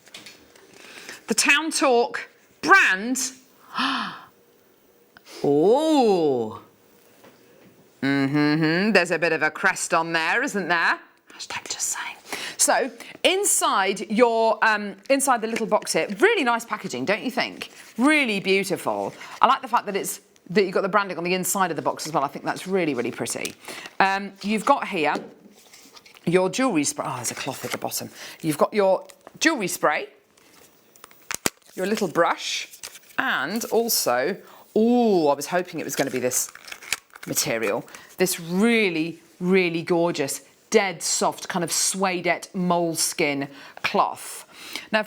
The Town Talk brand. Oh. There's a bit of a crest on there, isn't there? Hashtag just saying. So inside your inside the little box here, really nice packaging, don't you think? Really beautiful. I like the fact that you've got the branding on the inside of the box as well. I think that's really, really pretty. You've got here your jewellery spray. Oh, there's a cloth at the bottom. You've got your jewellery spray, your little brush, and also, oh, I was hoping it was going to be this material. This really, really gorgeous, dead soft kind of suedette moleskin cloth. Now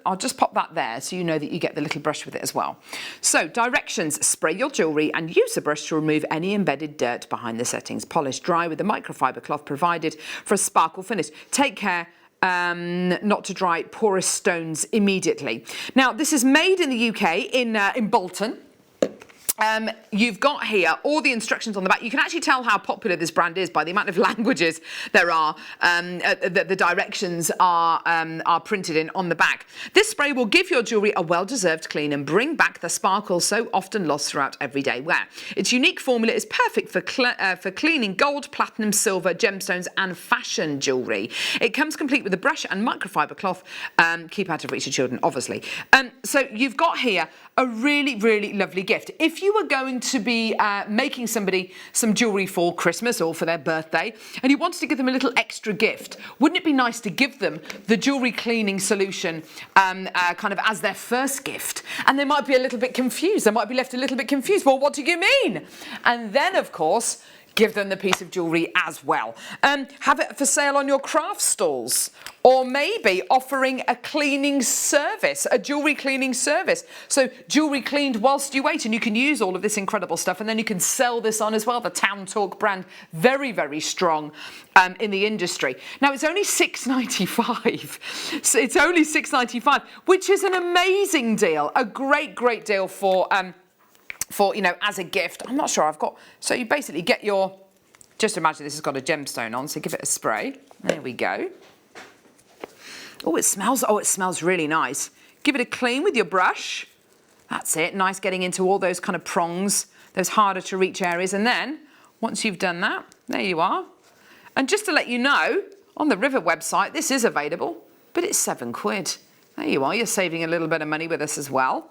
I'll just pop that there so you know that you get the little brush with it as well. So directions: spray your jewellery and use the brush to remove any embedded dirt behind the settings. Polish dry with the microfiber cloth provided for a sparkle finish. Take care not to dry porous stones immediately. Now this is made in the UK in Bolton. You've got here all the instructions on the back. You can actually tell how popular this brand is by the amount of languages there are that the directions are printed in on the back. This spray will give your jewellery a well-deserved clean and bring back the sparkle so often lost throughout everyday wear. Its unique formula is perfect for cleaning gold, platinum, silver, gemstones and fashion jewellery. It comes complete with a brush and microfiber cloth. Keep out of reach of children, obviously. So you've got here a really, really lovely gift. If you were going to be making somebody some jewellery for Christmas or for their birthday and you wanted to give them a little extra gift, wouldn't it be nice to give them the jewellery cleaning solution kind of as their first gift? And they might be a little bit confused. They might be left a little bit confused. Well, what do you mean? And then, of course, give them the piece of jewellery as well. Have it for sale on your craft stalls, or maybe offering a cleaning service, a jewellery cleaning service. So jewellery cleaned whilst you wait, and you can use all of this incredible stuff, and then you can sell this on as well. The Town Talk brand, very, very strong in the industry. Now it's only $6.95. So it's only $6.95, which is an amazing deal, a great, great deal for you know, as a gift. I'm not sure I've got, so you basically get your, just imagine this has got a gemstone on, so give it a spray. There we go. Oh, it smells really nice. Give it a clean with your brush. That's it, nice getting into all those kind of prongs, those harder to reach areas. And then, once you've done that, there you are. And just to let you know, on the River website, this is available, but it's £7. There you are, you're saving a little bit of money with us as well.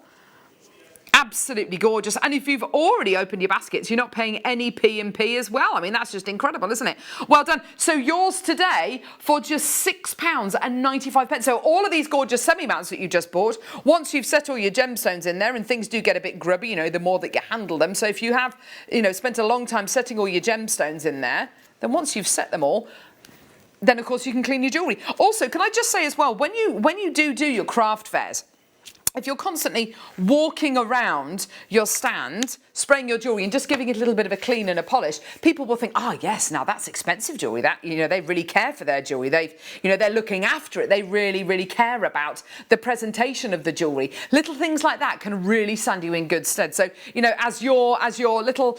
Absolutely gorgeous. And if you've already opened your baskets, you're not paying any P&P as well. I mean, that's just incredible, isn't it? Well done. So yours today for just £6.95. So all of these gorgeous semi-mounts that you just bought, once you've set all your gemstones in there, and things do get a bit grubby, you know, the more that you handle them. So if you have, you know, spent a long time setting all your gemstones in there, then once you've set them all, then of course you can clean your jewellery. Also, can I just say as well, when you do your craft fairs, if you're constantly walking around your stand, spraying your jewellery and just giving it a little bit of a clean and a polish, people will think, oh yes, now that's expensive jewellery. That, you know, they really care for their jewellery. They're looking after it. They really, really care about the presentation of the jewellery. Little things like that can really stand you in good stead. So, you know, as your little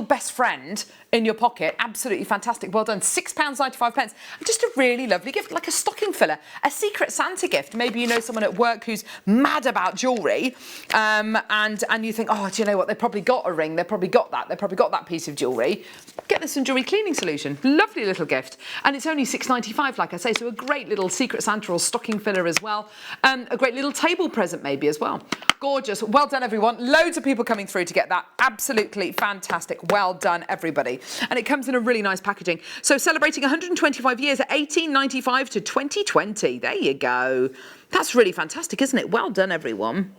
best friend in your pocket, absolutely fantastic. Well done. £6.95. And just a really lovely gift, like a stocking filler, a secret Santa gift. Maybe you know someone at work who's mad about jewellery, and you think, oh, do you know what? They probably got a ring. They probably got that. They probably got that piece of jewellery. Get them some jewellery cleaning solution. Lovely little gift, and it's only £6.95, like I say. So a great little secret Santa or stocking filler as well. A great little table present maybe as well. Gorgeous. Well done, everyone. Loads of people coming through to get that. Absolutely fantastic. Well done, everybody. And it comes in a really nice packaging. So celebrating 125 years at 1895 to 2020. There you go. That's really fantastic, isn't it? Well done, everyone.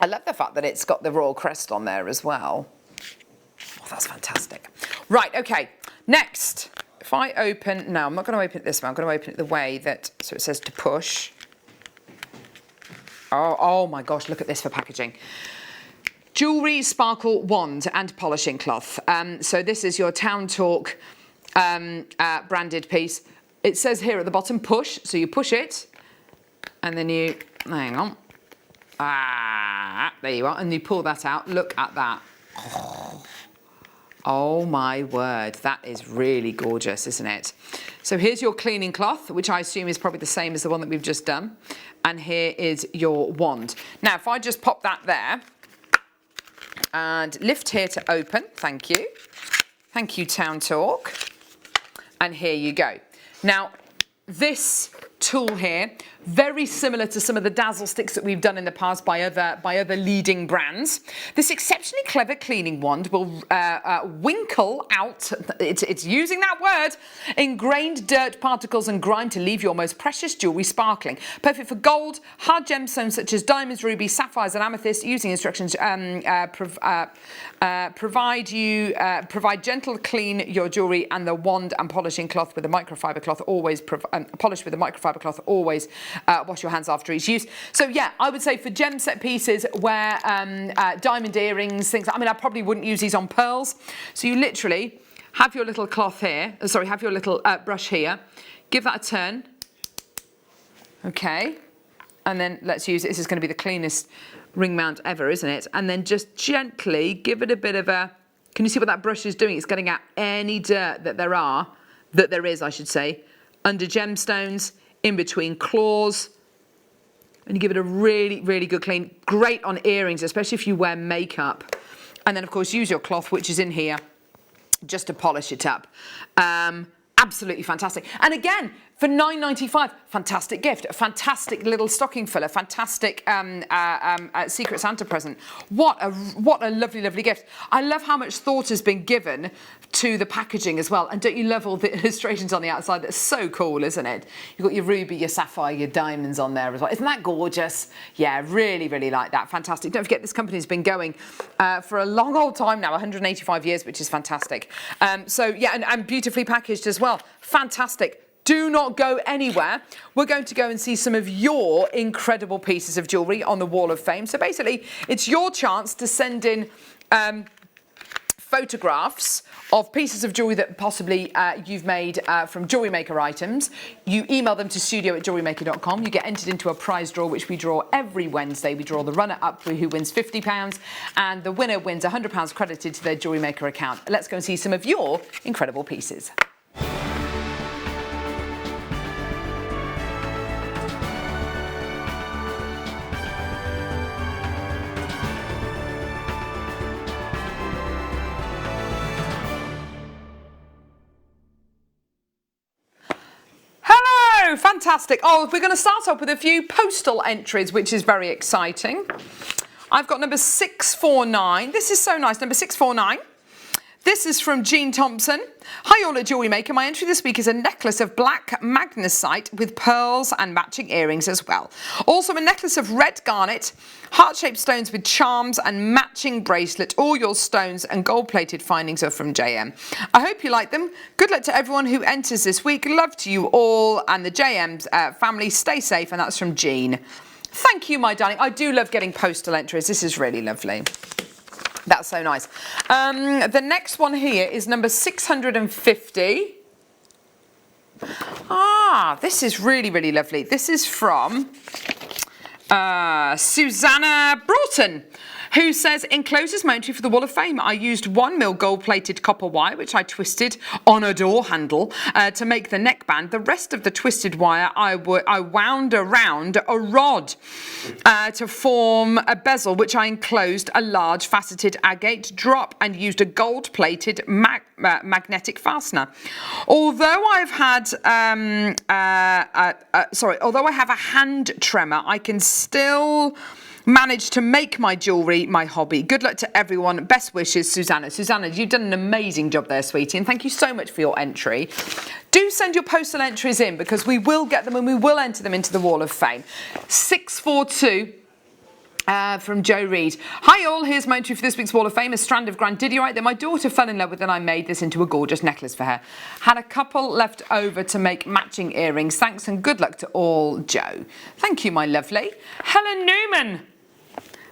I love the fact that it's got the royal crest on there as well. Oh, that's fantastic. Right, okay. Next, if I open, no, I'm not going to open it this way. I'm going to open it the way that, so it says to push. Oh my gosh, look at this for packaging. Jewellery Sparkle Wand and Polishing Cloth. So this is your Town Talk branded piece. It says here at the bottom, push. So you push it, and then you, hang on. There you are. And you pull that out. Look at that. Oh my word. That is really gorgeous, isn't it? So here's your cleaning cloth, which I assume is probably the same as the one that we've just done. And here is your wand. Now, if I just pop that there, and lift here to open, thank you. Thank you, Town Talk. And here you go. Now, this tool here, very similar to some of the dazzle sticks that we've done in the past by other leading brands. This exceptionally clever cleaning wand will winkle out, it's using that word, ingrained dirt particles and grime to leave your most precious jewellery sparkling. Perfect for gold, hard gemstones such as diamonds, rubies, sapphires and amethysts. Using instructions provide gentle clean your jewellery, and the wand and polishing cloth with a microfiber cloth always polish with a microfiber cloth always. Wash your hands after each use. So yeah, I would say for gem set pieces where diamond earrings, things, I mean, I probably wouldn't use these on pearls. So you literally have your little cloth here, have your little brush here, give that a turn. Okay. And then let's use, this is going to be the cleanest ring mount ever, isn't it? And then just gently give it a bit of a, can you see what that brush is doing? It's getting out any dirt that there is, I should say, under gemstones, in between claws, and you give it a really, really good clean. Great on earrings, especially if you wear makeup. And then, of course, use your cloth, which is in here, just to polish it up. Absolutely fantastic. And again, for £9.95. Fantastic gift, a fantastic little stocking filler, fantastic Secret Santa present. What a lovely, lovely gift. I love how much thought has been given to the packaging as well. And don't you love all the illustrations on the outside? That's so cool, isn't it? You've got your ruby, your sapphire, your diamonds on there as well. Isn't that gorgeous? Yeah, really, really like that. Fantastic. Don't forget, this company's been going for a long old time now, 185 years, which is fantastic. So yeah, and beautifully packaged as well. Fantastic. Do not go anywhere. We're going to go and see some of your incredible pieces of jewellery on the Wall of Fame. So basically, it's your chance to send in photographs of pieces of jewellery that possibly you've made from Jewellery Maker items. You email them to studio@jewellerymaker.com. You get entered into a prize draw, which we draw every Wednesday. We draw the runner-up who wins £50, and the winner wins £100 credited to their Jewellery Maker account. Let's go and see some of your incredible pieces. Fantastic. Oh, we're going to start off with a few postal entries, which is very exciting. I've got number 649. This is so nice. Number 649. This is from Jean Thompson. Hi all at Jewellery Maker. My entry this week is a necklace of black magnesite with pearls and matching earrings as well. Also a necklace of red garnet, heart-shaped stones with charms and matching bracelet. All your stones and gold-plated findings are from JM. I hope you like them. Good luck to everyone who enters this week. Love to you all and the JM family. Stay safe. And that's from Jean. Thank you, my darling. I do love getting postal entries. This is really lovely. That's so nice. The next one here is number 650. This is really, really lovely. This is from Susanna Broughton, who says, encloses my entry for the Wall of Fame. I used 1 mil gold-plated copper wire, which I twisted on a door handle to make the neckband. The rest of the twisted wire I wound around a rod to form a bezel, which I enclosed a large faceted agate drop and used a gold-plated magnetic fastener. Although I've had, although I have a hand tremor, I can still manage to make my jewellery my hobby. Good luck to everyone. Best wishes, Susanna. Susanna, you've done an amazing job there, sweetie, and thank you so much for your entry. Do send your postal entries in because we will get them and we will enter them into the Wall of Fame. 642. From Joe Reed. Hi all, here's my entry for this week's Wall of Fame, a strand of grandidierite that my daughter fell in love with and I made this into a gorgeous necklace for her. Had a couple left over to make matching earrings. Thanks and good luck to all, Joe. Thank you, my lovely. Helen Newman.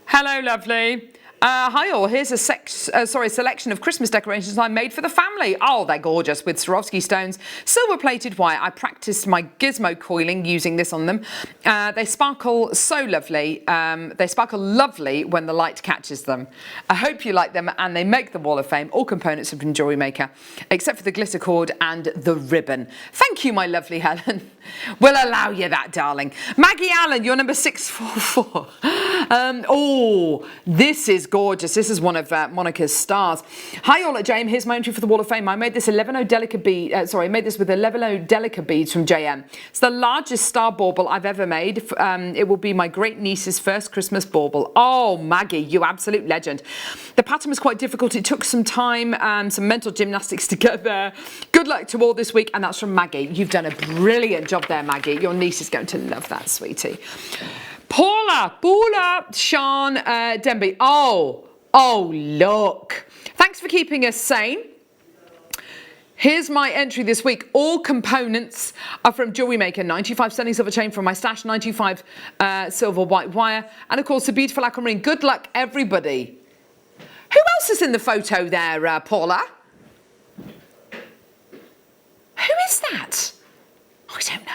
Hello, lovely. Hi all, here's a selection of Christmas decorations I made for the family. Oh, they're gorgeous with Swarovski stones, silver-plated wire. I practiced my gizmo coiling using this on them. They sparkle so lovely. They sparkle lovely when the light catches them. I hope you like them and they make the Wall of Fame. All components are from Jewellery Maker, except for the glitter cord and the ribbon. Thank you, my lovely Helen. We'll allow you that, darling. Maggie Allen, you're number 644. Oh, this is gorgeous. This is one of Monica's stars. Hi all at JM. Here's my entry for the Wall of Fame. I made this 11O Delica bead. I made this with 11O Delica beads from JM. It's the largest star bauble I've ever made. It will be my great niece's first Christmas bauble. Oh, Maggie, you absolute legend. The pattern was quite difficult. It took some time, some mental gymnastics to get there. Good luck to all this week, and that's from Maggie. You've done a brilliant job there, Maggie. Your niece is going to love that, sweetie. Paula, Sean Denby. Oh, look. Thanks for keeping us sane. Here's my entry this week. All components are from Jewellery Maker. 95 sterling silver chain from my stash, 95 silver white wire, and of course a beautiful aquamarine. Good luck, everybody. Who else is in the photo there, Paula? Who is that? I don't know.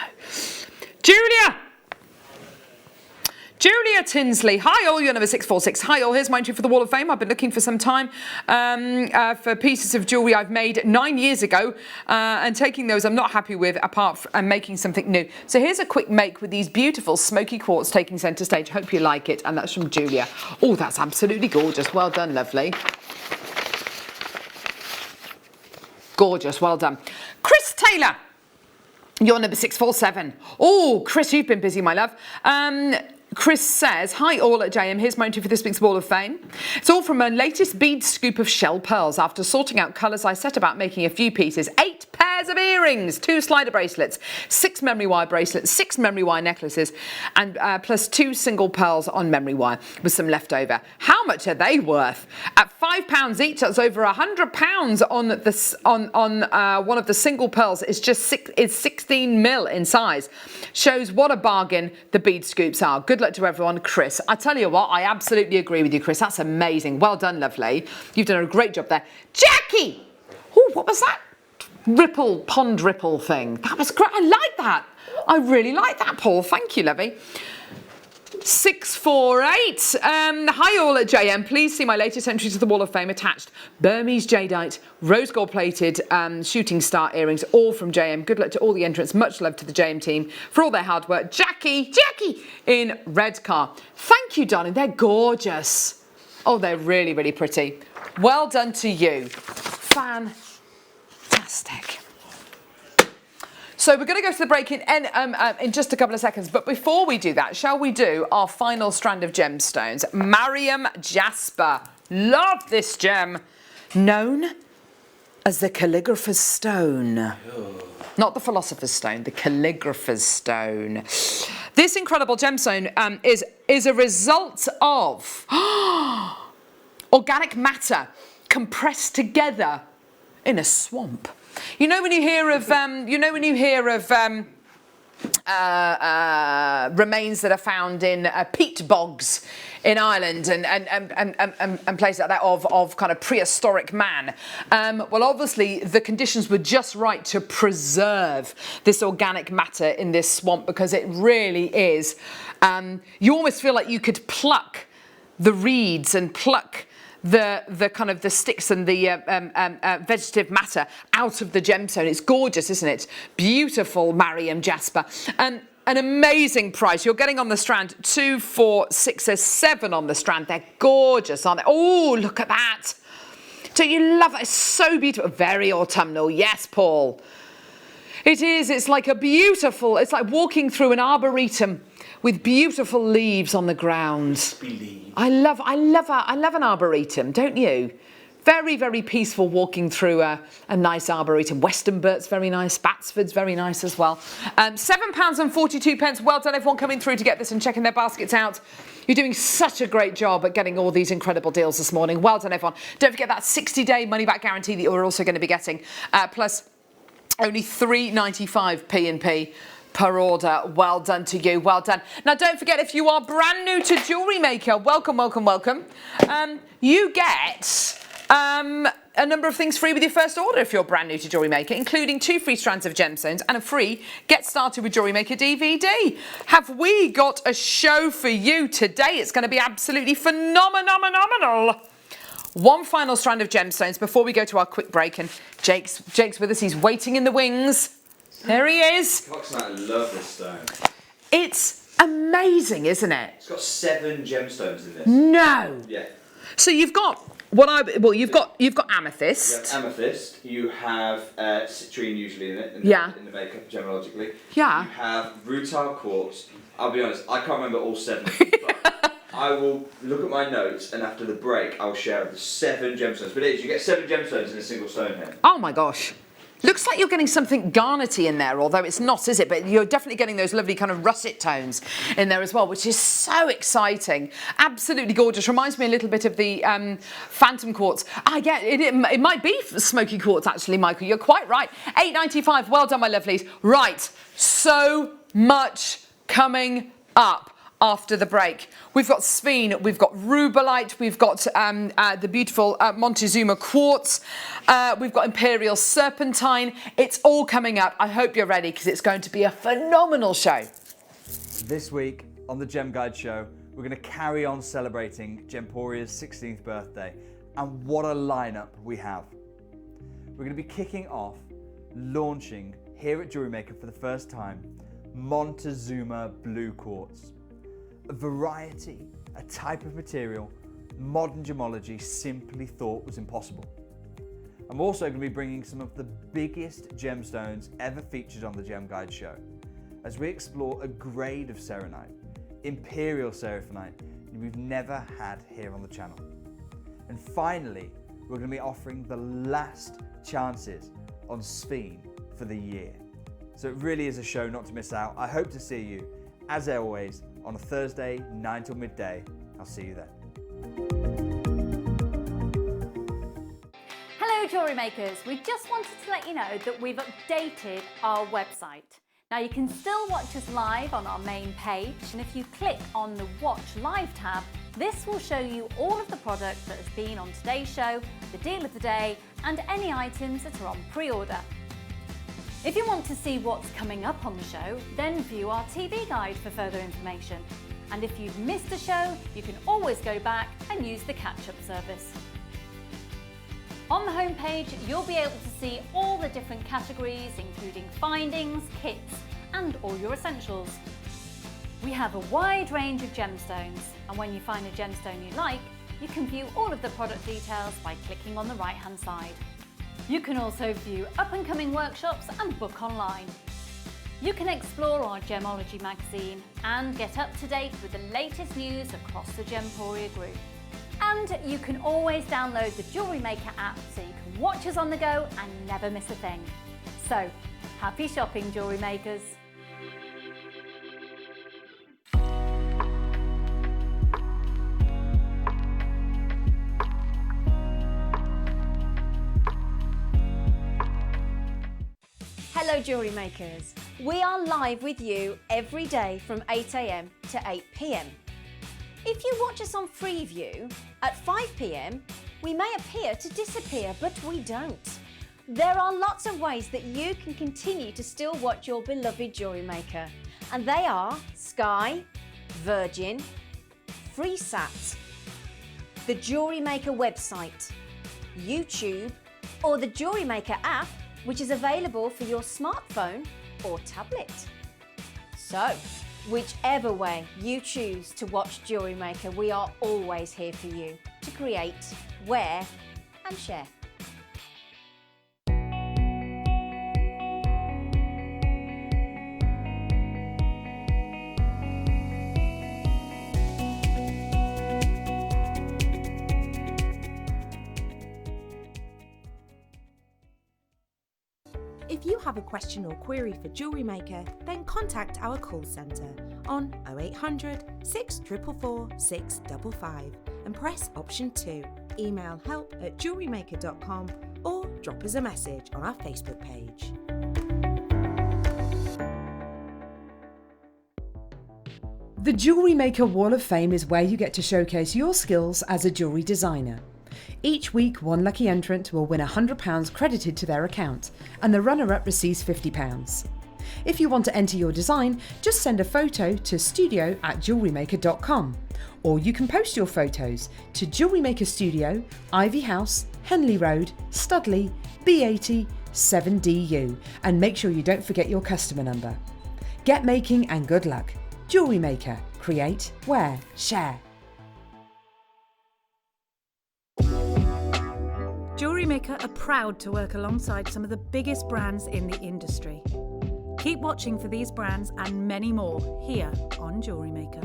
Julia Tinsley. Hi all, you're number 646. Hi all, here's my entry for the Wall of Fame. I've been looking for some time for pieces of jewellery I've made 9 years ago and taking those I'm not happy with apart from making something new. So here's a quick make with these beautiful smoky quartz taking centre stage. Hope you like it, and that's from Julia. Oh, that's absolutely gorgeous. Well done, lovely. Gorgeous, well done. Chris Taylor. You're number 647. Oh, Chris, you've been busy, my love. Chris says, hi all at JM, here's my entry for this week's Wall of Fame. It's all from my latest bead scoop of shell pearls. After sorting out colours, I set about making a few pieces. 8 pairs of earrings, 2 slider bracelets, 6 memory wire bracelets, 6 memory wire necklaces, and plus 2 single pearls on memory wire with some left over. How much are they worth? At £5 each, that's over £100 on one of the single pearls. It's 16mm in size. Shows what a bargain the bead scoops are. Good luck to everyone. Chris, I tell you what, I absolutely agree with you, Chris. That's amazing. Well done, lovely. You've done a great job there. Jackie! Oh, what was that? Pond ripple thing. That was great. I like that. I really like that, Paul. Thank you, lovey. 648. Hi all at JM. Please see my latest entry to the Wall of Fame attached. Burmese jadeite, rose gold plated shooting star earrings, all from JM. Good luck to all the entrants. Much love to the JM team for all their hard work. Jackie in red car. Thank you, darling. They're gorgeous. Oh, they're really, really pretty. Well done to you. Fantastic. So we're going to go to the break in just a couple of seconds. But before we do that, shall we do our final strand of gemstones? Mariam Jasper. Love this gem. Known as the calligrapher's stone. Oh. Not the philosopher's stone, the calligrapher's stone. This incredible gemstone is a result of organic matter compressed together in a swamp. You know when you hear of remains that are found in peat bogs in Ireland and places like that of kind of prehistoric man. Well, obviously the conditions were just right to preserve this organic matter in this swamp, because it really is. You almost feel like you could pluck the reeds and pluck the kind of the sticks and the vegetative matter out of the gemstone. It's gorgeous, isn't it? Beautiful, Mariam Jasper. An amazing price. You're getting on the strand 2, 4, 6, or 7 on the strand. They're gorgeous, aren't they? Oh, look at that. Don't you love it? It's so beautiful. Very autumnal. Yes, Paul. It is. It's like a beautiful, it's like walking through an arboretum with beautiful leaves on the ground. I love an arboretum, don't you? Very, very peaceful walking through a nice arboretum. Westonbirt's very nice, Batsford's very nice as well. £7.42. Well done, everyone coming through to get this and checking their baskets out. You're doing such a great job at getting all these incredible deals this morning. Well done, everyone. Don't forget that 60-day money-back guarantee that you're also going to be getting, plus only £3.95 P&P per order. Well done to you. Well done. Now, don't forget, if you are brand new to Jewellery Maker, welcome, welcome, welcome. You get a number of things free with your first order if you're brand new to Jewellery Maker, including 2 free strands of gemstones and a free Get Started with Jewellery Maker DVD. Have we got a show for you today? It's going to be absolutely phenomenal. One final strand of gemstones before we go to our quick break, and Jake's with us. He's waiting in the wings. There he is. Cox and I love this stone. It's amazing, isn't it? It's got 7 gemstones in this. No. Yeah. So you've got you've got amethyst. You have amethyst. You have citrine usually in it. In the makeup, gemologically. Yeah. You have rutile quartz. I'll be honest, I can't remember all 7 of them, but I will look at my notes, and after the break, I'll share the 7 gemstones. But it is, you get 7 gemstones in a single stone here. Oh my gosh. Looks like you're getting something garnety in there, although it's not, is it? But you're definitely getting those lovely kind of russet tones in there as well, which is so exciting. Absolutely gorgeous. Reminds me a little bit of the Phantom Quartz. It might be smoky quartz, actually, Michael. You're quite right. £8.95. Well done, my lovelies. Right. So much coming up after the break. We've got Sphene, we've got Rubellite, we've got the beautiful Montezuma Quartz, we've got Imperial Serpentine. It's all coming up. I hope you're ready, because it's going to be a phenomenal show. This week on the Gem Guide Show, we're going to carry on celebrating Gemporia's 16th birthday, and what a lineup we have. We're going to be kicking off, launching here at Jewellery Maker for the first time, Montezuma Blue Quartz. A variety, a type of material modern gemology simply thought was impossible. I'm also going to be bringing some of the biggest gemstones ever featured on the Gem Guide show, as we explore a grade of serenite, Imperial Seraphinite, we've never had here on the channel. And finally, we're going to be offering the last chances on Sphene for the year. So it really is a show not to miss out. I hope to see you, as always, on a Thursday, 9 till midday. I'll see you then. Hello Jewellery Makers, we just wanted to let you know that we've updated our website. Now you can still watch us live on our main page, and if you click on the Watch Live tab, this will show you all of the product that has been on today's show, the deal of the day, and any items that are on pre-order. If you want to see what's coming up on the show, then view our TV guide for further information. And if you've missed a show, you can always go back and use the catch-up service. On the homepage, you'll be able to see all the different categories, including findings, kits, and all your essentials. We have a wide range of gemstones, and when you find a gemstone you like, you can view all of the product details by clicking on the right-hand side. You can also view up-and-coming workshops and book online. You can explore our Gemology magazine and get up to date with the latest news across the Gemporia group. And you can always download the Jewellery Maker app so you can watch us on the go and never miss a thing. So, happy shopping, Jewellery Makers! Hello Jewellery Makers! We are live with you every day from 8 AM to 8 PM. If you watch us on Freeview at 5 PM, we may appear to disappear, but we don't. There are lots of ways that you can continue to still watch your beloved Jewellery Maker, and they are Sky, Virgin, FreeSat, the Jewellery Maker website, YouTube, or the Jewellery Maker app, which is available for your smartphone or tablet. So, whichever way you choose to watch Jewellery Maker, we are always here for you to create, wear and share. If you have a question or query for Jewellery Maker, then contact our call centre on 0800 644 655 and press option 2. Email help@jewellerymaker.com or drop us a message on our Facebook page. The Jewellery Maker Wall of Fame is where you get to showcase your skills as a jewellery designer. Each week, one lucky entrant will win £100 credited to their account, and the runner-up receives £50. If you want to enter your design, just send a photo to studio@jewellerymaker.com, or you can post your photos to Jewellery Maker Studio, Ivy House, Henley Road, Studley, B80 7DU, and make sure you don't forget your customer number. Get making and good luck. Jewellery Maker. Create, wear, share. Jewellery Maker are proud to work alongside some of the biggest brands in the industry. Keep watching for these brands and many more here on Jewellery Maker.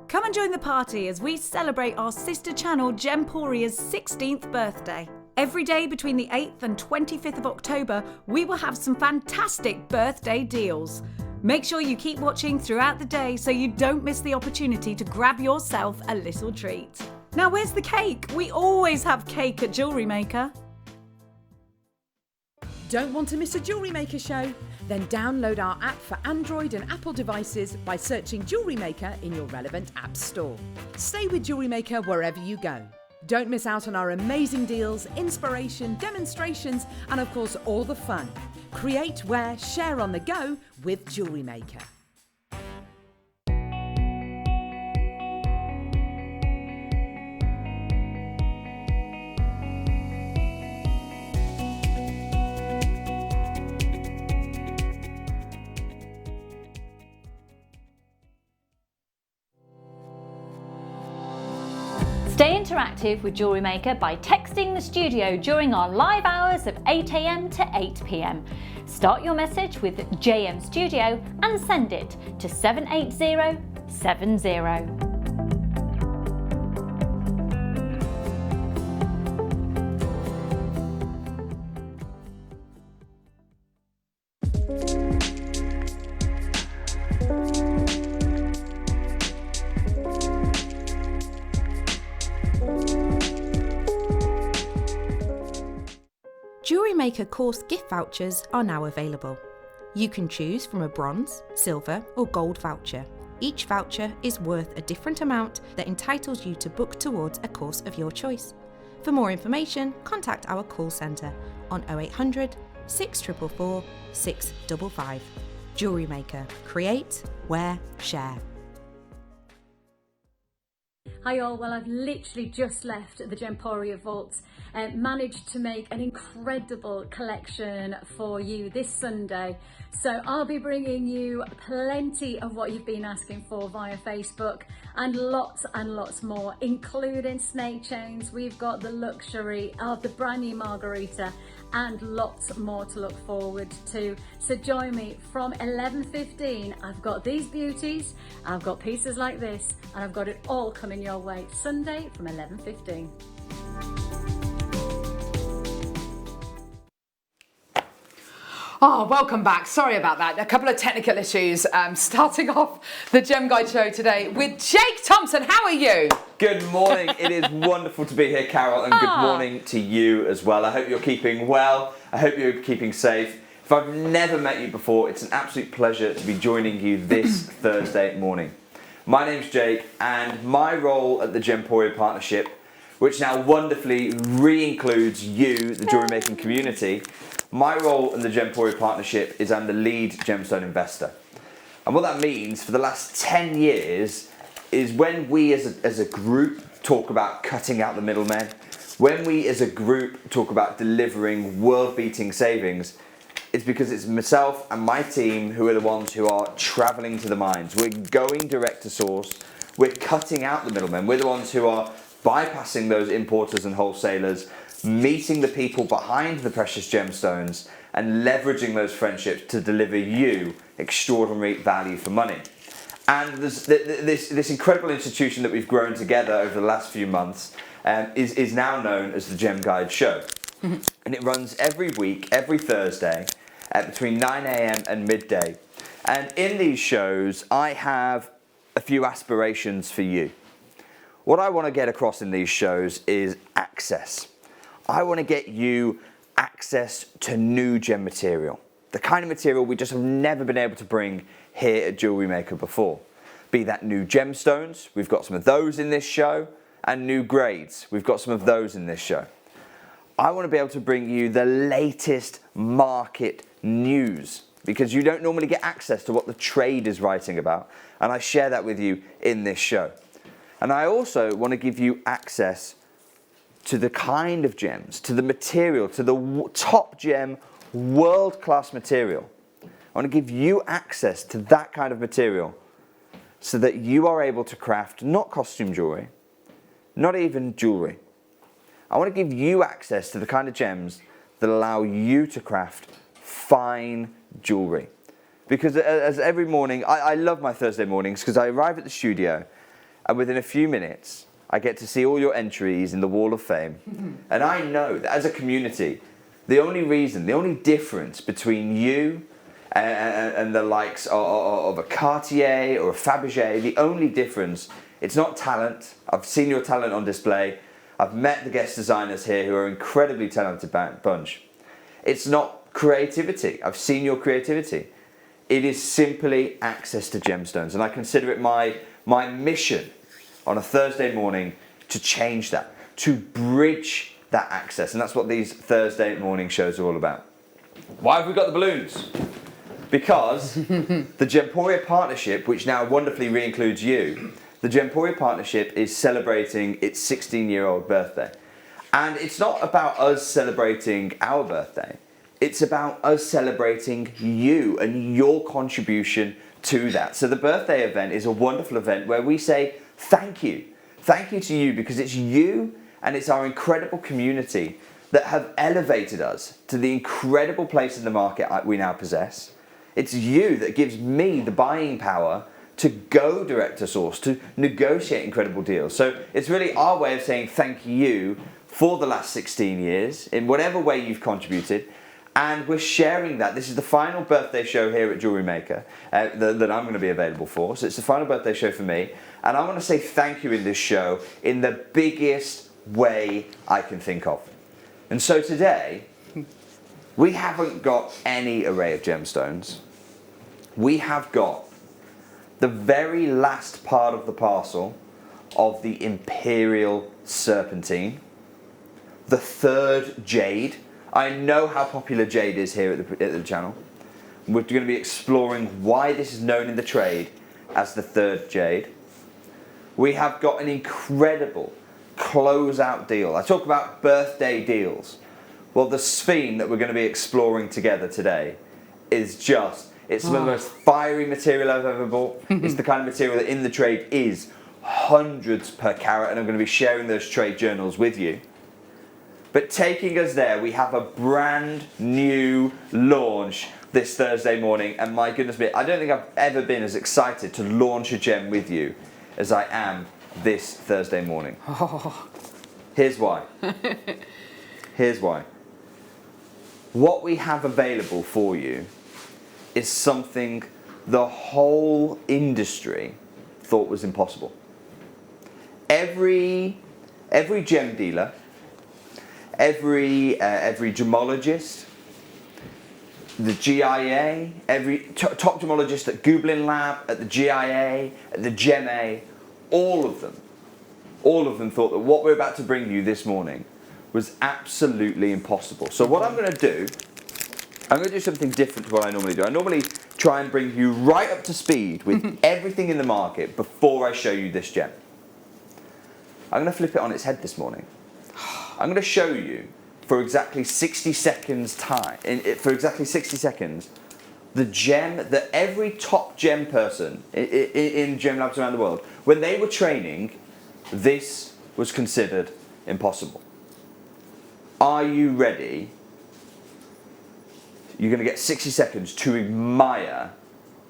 Come and join the party as we celebrate our sister channel Gemporia's 16th birthday. Every day between the 8th and 25th of October, we will have some fantastic birthday deals. Make sure you keep watching throughout the day so you don't miss the opportunity to grab yourself a little treat. Now where's the cake? We always have cake at Jewellery Maker. Don't want to miss a Jewellery Maker show? Then download our app for Android and Apple devices by searching Jewellery Maker in your relevant app store. Stay with Jewellery Maker wherever you go. Don't miss out on our amazing deals, inspiration, demonstrations, and of course all the fun. Create, wear, share on the go with Jewellery Maker. Stay interactive with Jewellery Maker by texting the studio during our live hours of 8 a.m. to 8 p.m. Start your message with JM Studio and send it to 78070. Jewellery Maker course gift vouchers are now available. You can choose from a bronze, silver or gold voucher. Each voucher is worth a different amount that entitles you to book towards a course of your choice. For more information, contact our call centre on 0800 644 655. Jewellery Maker. Create, wear, share. Hi all, well I've literally just left the Gemporia vault and managed to make an incredible collection for you this Sunday. So I'll be bringing you plenty of what you've been asking for via Facebook and lots more, including snake chains. We've got the luxury of the brand new margarita and lots more to look forward to. So join me from 11:15. I've got these beauties, I've got pieces like this, and I've got it all coming your way Sunday from 11:15. Oh, welcome back. Sorry about that. A couple of technical issues. Starting off the Gem Guide show today with Jake Thompson. How are you? Good morning. It is wonderful to be here, Carol, and good morning to you as well. I hope you're keeping well. I hope you're keeping safe. If I've never met you before, it's an absolute pleasure to be joining you this Thursday morning. My name's Jake, and my role at the Gemporia Partnership, which now wonderfully re-includes you, the jewellery making community, my role in the Gemporia Partnership is I'm the lead gemstone investor. And what that means for the last 10 years is when we as a group talk about cutting out the middlemen, when we as a group talk about delivering world-beating savings, it's because it's myself and my team who are the ones who are travelling to the mines. We're going direct to source, we're cutting out the middlemen, we're the ones who are bypassing those importers and wholesalers, meeting the people behind the precious gemstones and leveraging those friendships to deliver you extraordinary value for money. And this incredible institution that we've grown together over the last few months is now known as the Gem Guide Show. And it runs every week, every Thursday at between 9 a.m. and midday. And in these shows, I have a few aspirations for you. What I want to get across in these shows is access. I want to get you access to new gem material, the kind of material we just have never been able to bring here at Jewellery Maker before. Be that new gemstones, we've got some of those in this show, and new grades, we've got some of those in this show. I want to be able to bring you the latest market news because you don't normally get access to what the trade is writing about, and I share that with you in this show. And I also want to give you access to the kind of gems, to the material, to the top gem, world-class material. I want to give you access to that kind of material so that you are able to craft not costume jewellery, not even jewellery. I want to give you access to the kind of gems that allow you to craft fine jewellery. Because as every morning, I love my Thursday mornings because I arrive at the studio and within a few minutes, I get to see all your entries in the Wall of Fame. And I know that as a community, the only difference between you and the likes of a Cartier or a Fabergé, the only difference, it's not talent. I've seen your talent on display. I've met the guest designers here who are an incredibly talented bunch. It's not creativity. I've seen your creativity. It is simply access to gemstones. And I consider it my mission on a Thursday morning to change that, to bridge that access. And that's what these Thursday morning shows are all about. Why have we got the balloons? Because the Gemporia Partnership, which now wonderfully re-includes you, the Gemporia Partnership is celebrating its 16-year-old birthday. And it's not about us celebrating our birthday. It's about us celebrating you and your contribution to that. So the birthday event is a wonderful event where we say thank you. Thank you to you, because it's you and it's our incredible community that have elevated us to the incredible place in the market we now possess. It's you that gives me the buying power to go direct to source, to negotiate incredible deals. So it's really our way of saying thank you for the last 16 years, in whatever way you've contributed. And we're sharing that. This is the final birthday show here at Jewellery Maker that I'm going to be available for. So it's the final birthday show for me. And I want to say thank you in this show in the biggest way I can think of. And so today, we haven't got any array of gemstones. We have got the very last part of the parcel of the Imperial Serpentine, the third jade. I know how popular jade is here at the channel. We're going to be exploring why this is known in the trade as the third jade. We have got an incredible closeout deal. I talk about birthday deals. Well, the sphene that we're going to be exploring together today is just, it's some of the most fiery material I've ever bought. It's the kind of material that in the trade is hundreds per carat, and I'm going to be sharing those trade journals with you. But taking us there, we have a brand new launch this Thursday morning, and my goodness me, I don't think I've ever been as excited to launch a gem with you as I am this Thursday morning. Here's why. Here's why. What we have available for you is something the whole industry thought was impossible. Every gem dealer, every gemologist, the GIA, every top gemologist at Goblin Lab, at the GIA, at the GEMA, all of them thought that what we're about to bring you this morning was absolutely impossible. So what I'm going to do, I'm going to do something different to what I normally do. I normally try and bring you right up to speed with everything in the market before I show you this gem. I'm going to flip it on its head this morning. I'm going to show you for exactly 60 seconds the gem that every top gem person in gem labs around the world, when they were training, this was considered impossible. Are you ready? You're going to get 60 seconds to admire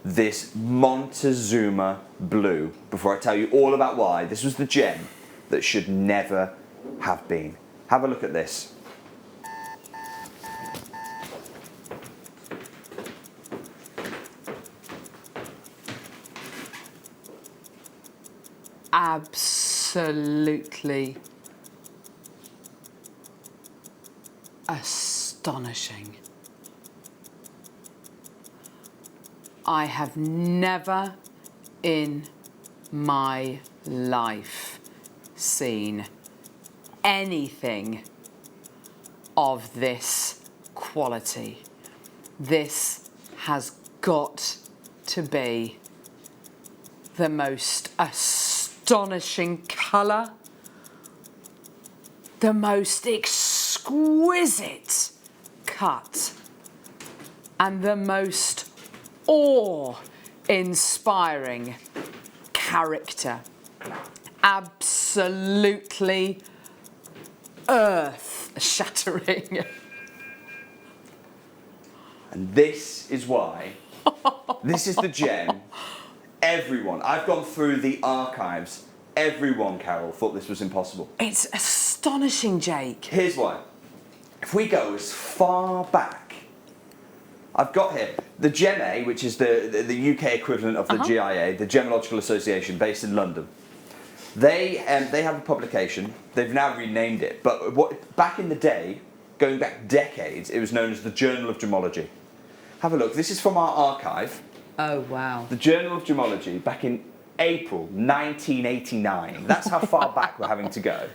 this Montezuma blue before I tell you all about why this was the gem that should never have been. Have a look at this. Absolutely astonishing. I have never in my life seen anything of this quality. This has got to be the most astonishing colour, the most exquisite cut, and the most awe-inspiring character. Absolutely earth-shattering. And this is why, this is the gem. Everyone, I've gone through the archives, everyone, Carol, thought this was impossible. It's astonishing, Jake. Here's why. If we go as far back, I've got here the GEMA, which is the UK equivalent of the GIA, the Gemological Association, based in London. They have a publication. They've now renamed it, but back in the day, going back decades, it was known as the Journal of Gemology. Have a look. This is from our archive. Oh, wow. The Journal of Gemology, back in April 1989. That's how far back we're having to go.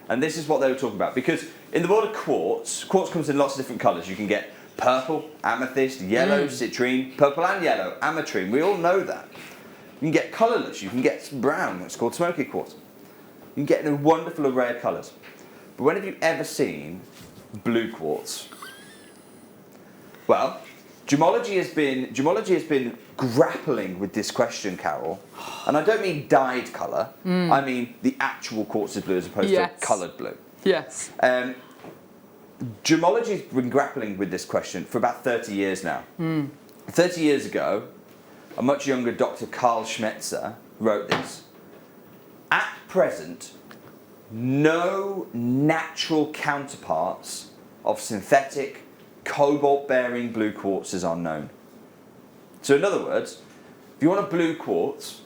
And this is what they were talking about. Because in the world of quartz comes in lots of different colours. You can get purple, amethyst, yellow, citrine, purple and yellow, ametrine. We all know that. You can get colourless. You can get brown, it's called smoky quartz. You can get a wonderful array of colours. But when have you ever seen blue quartz? Well, Gemology has been grappling with this question, Carol, and I don't mean dyed colour. I mean the actual quartz is blue as opposed to coloured blue. Yes. Gemology has been grappling with this question for about 30 years now. 30 years ago, a much younger Dr. Carl Schmetzer wrote this. At present, no natural counterparts of synthetic cobalt-bearing blue quartzes are known. So in other words, if you want a blue quartz,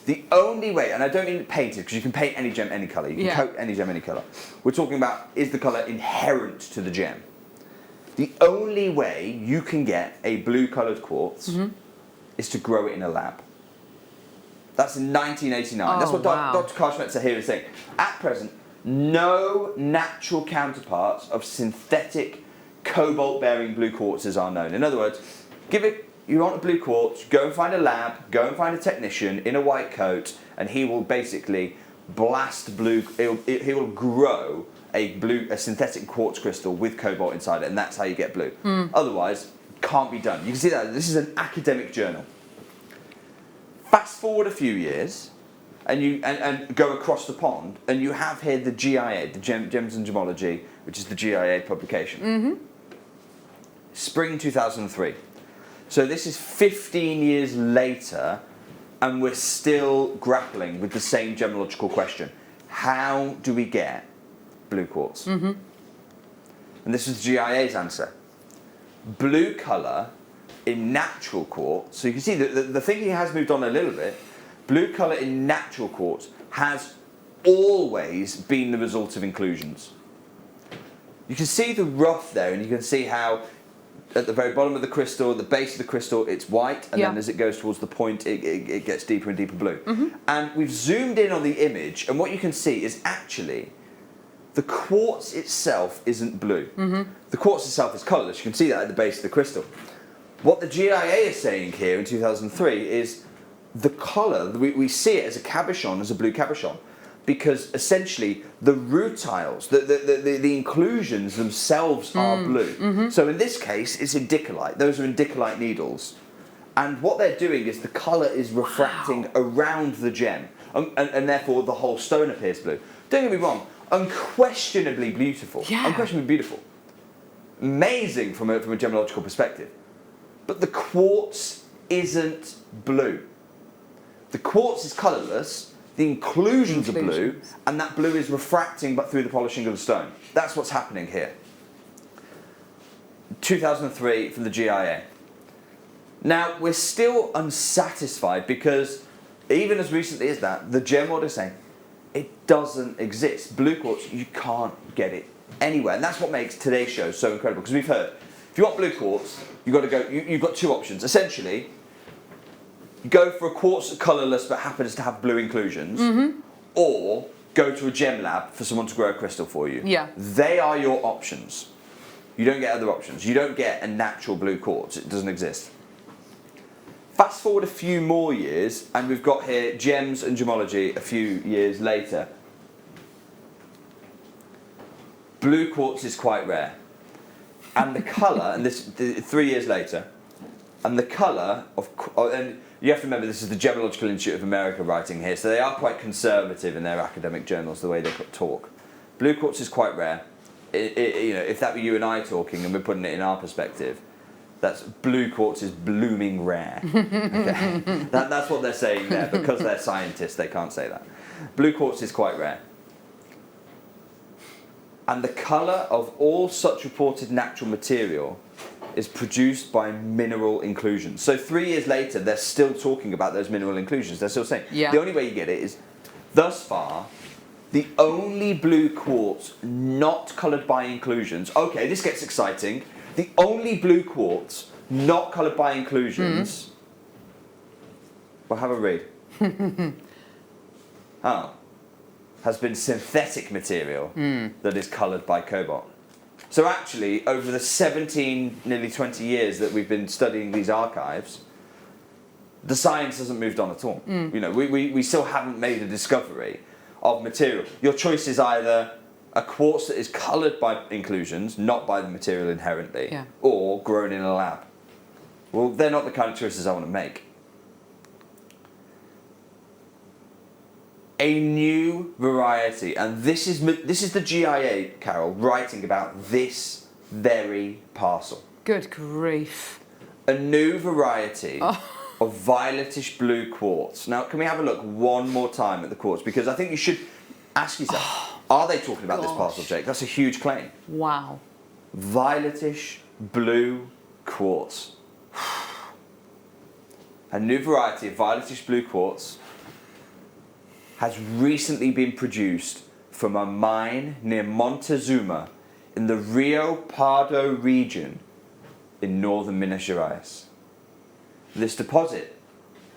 the only way, and I don't mean painted, because you can paint any gem any colour, you can coat any gem any colour. We're talking about, is the colour inherent to the gem? The only way you can get a blue coloured quartz is to grow it in a lab. That's in 1989. That's what Dr. Carl Schmetzer here is saying. At present, no natural counterparts of synthetic cobalt-bearing blue quartzes are known. In other words, you want a blue quartz, go and find a lab, go and find a technician in a white coat, and he will basically blast blue. He will grow a synthetic quartz crystal with cobalt inside it, and that's how you get blue. Otherwise, can't be done. You can see that this is an academic journal. Fast forward a few years, and go across the pond, and you have here the GIA, the Gems and Gemology, which is the GIA publication. Spring 2003. So this is 15 years later, and we're still grappling with the same gemological question. How do we get blue quartz? And this is GIA's answer. Blue colour in natural quartz, so you can see that the thinking has moved on a little bit. Blue colour in natural quartz has always been the result of inclusions. You can see the rough there, and you can see how at the very bottom of the crystal, at the base of the crystal, it's white, and then as it goes towards the point, it gets deeper and deeper blue. And we've zoomed in on the image, and what you can see is actually the quartz itself isn't blue. The quartz itself is colourless. You can see that at the base of the crystal. What the GIA is saying here in 2003 is the colour, we see it as a cabochon, as a blue cabochon, because essentially the rutiles, the inclusions themselves are blue. So in this case, it's indicolite. Those are indicolite needles. And what they're doing is the colour is refracting around the gem, and therefore the whole stone appears blue. Don't get me wrong, unquestionably beautiful. Unquestionably beautiful. Amazing from a gemological perspective. But the quartz isn't blue. The quartz is colourless, the inclusions are blue, and that blue is refracting but through the polishing of the stone. That's what's happening here. 2003 from the GIA. Now, we're still unsatisfied because even as recently as that, the gem world is saying it doesn't exist. Blue quartz, you can't get it anywhere. And that's what makes today's show so incredible, because we've heard, if you want blue quartz, you've got to go, you've got two options. Essentially, you go for a quartz that's colourless but happens to have blue inclusions, or go to a gem lab for someone to grow a crystal for you. They are your options. You don't get other options. You don't get a natural blue quartz. It doesn't exist. Fast forward a few more years, and we've got here Gems and Gemology a few years later. Blue quartz is quite rare. And the colour, and this 3 years later, and the colour of, and you have to remember this is the Gemological Institute of America writing here, so they are quite conservative in their academic journals, the way they talk. Blue quartz is quite rare. You know, if that were you and I talking and we're putting it in our perspective, that's blue quartz is blooming rare. Okay? That's what they're saying there. Because they're scientists, they can't say that. Blue quartz is quite rare. And the colour of all such reported natural material is produced by mineral inclusions. So 3 years later, they're still talking about those mineral inclusions. They're still saying the only way you get it is, thus far, the only blue quartz not coloured by inclusions. Okay, this gets exciting. The only blue quartz not coloured by inclusions. Well, have a read. Has been synthetic material that is coloured by cobalt. So actually, over the 17, nearly 20 years that we've been studying these archives, the science hasn't moved on at all. You know, we still haven't made a discovery of material. Your choice is either a quartz that is coloured by inclusions, not by the material inherently, or grown in a lab. Well, they're not the kind of choices I want to make. A new variety, and this is the GIA, Carol, writing about this very parcel. Good grief. A new variety of violetish blue quartz. Now, can we have a look one more time at the quartz? Because I think you should ask yourself, are they talking about this parcel, Jake? That's a huge claim. Wow. Violetish blue quartz. A new variety of violetish blue quartz has recently been produced from a mine near Montezuma in the Rio Pardo region in northern Minas Gerais. This deposit,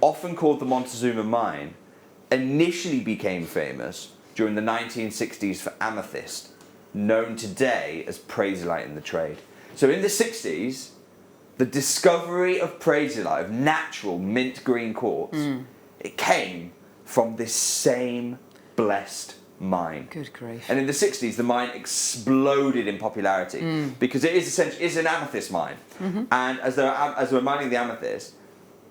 often called the Montezuma Mine, initially became famous during the 1960s for amethyst, known today as praisilite in the trade. So in the 60s, the discovery of praisilite, of natural mint green quartz, it came from this same blessed mine. Good grief. And in the 60s, the mine exploded in popularity because it is essentially an amethyst mine. And as they were mining the amethyst,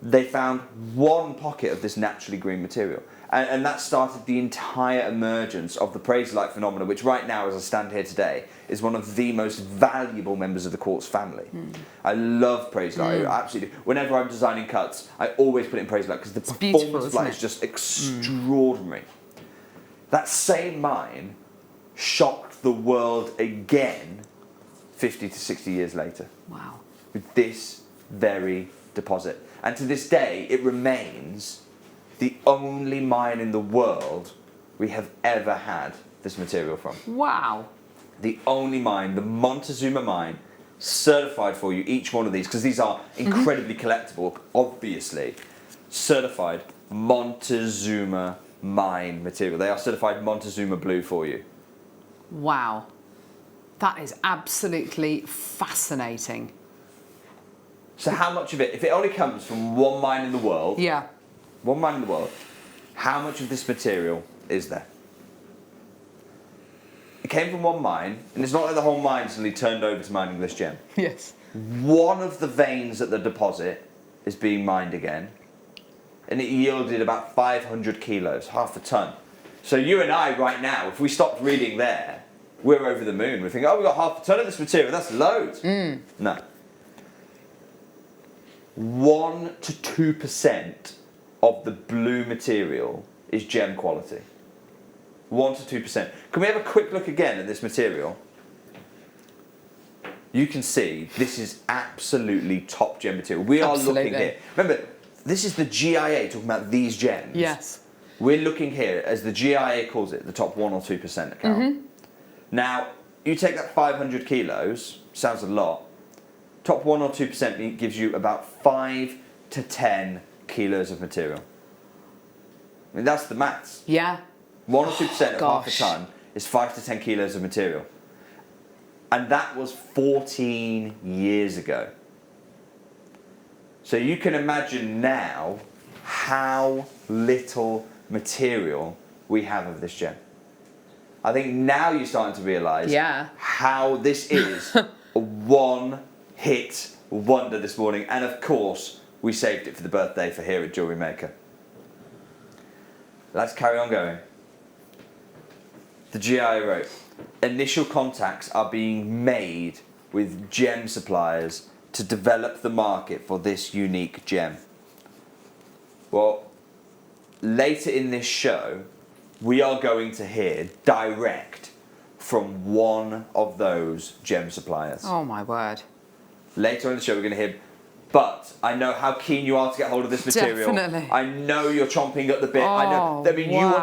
they found one pocket of this naturally green material. And that started the entire emergence of the praisilite phenomenon, which right now, as I stand here today, is one of the most valuable members of the quartz family. I love praisilite, absolutely. Whenever I'm designing cuts, I always put it in praisilite because the performance of it is just extraordinary. That same mine shocked the world again 50 to 60 years later. Wow. With this very deposit. And to this day, it remains the only mine in the world we have ever had this material from. Wow. The only mine, the Montezuma mine, certified for you, each one of these, because these are incredibly collectible, obviously, certified Montezuma mine material. They are certified Montezuma blue for you. Wow. That is absolutely fascinating. So how much of it, if it only comes from one mine in the world, one mine in the world, how much of this material is there? It came from one mine, and it's not like the whole mine suddenly turned over to mining this gem. Yes. One of the veins at the deposit is being mined again, and it yielded about 500 kilos, half a ton. So you and I right now, if we stopped reading there, we're over the moon. We're thinking, oh, we've got half a ton of this material, that's loads. No. 1 to 2% of the blue material is gem quality. 1 to 2%. Can we have a quick look again at this material? You can see this is absolutely top gem material. We are looking here. Remember, this is the GIA talking about these gems. Yes. We're looking here, as the GIA calls it, the top 1 or 2%, Carol. Now, you take that 500 kilos, sounds a lot. Top 1 or 2% gives you about 5 to 10 kilos of material. I mean, that's the maths. Yeah. 1 or 2% of half a ton is 5 to 10 kilos of material. And that was 14 years ago. So you can imagine now how little material we have of this gem. I think now you're starting to realise how this is a one-hit wonder this morning. And of course, we saved it for the birthday for here at Jewellery Maker. Let's carry on going. The GIA wrote, initial contacts are being made with gem suppliers to develop the market for this unique gem. Well, later in this show, we are going to hear direct from one of those gem suppliers. Oh my word. Later on in the show, we're going to hear, but I know how keen you are to get hold of this material. Definitely. I know you're chomping at the bit. You want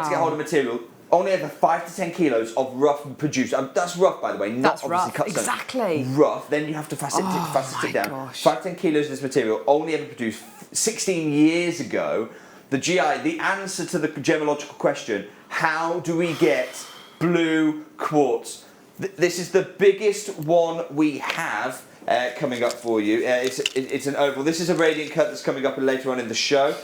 to get hold of material. Only over 5 to 10 kilos of rough produced. That's rough, by the way, not obviously cut stone. Exactly. Rough, then you have to fast it down. Gosh. 5 to 10 kilos of this material, only ever produced 16 years ago. The GI, the answer to the gemological question, how do we get blue quartz? This is the biggest one we have coming up for you. It's an oval. This is a radiant cut that's coming up later on in the show.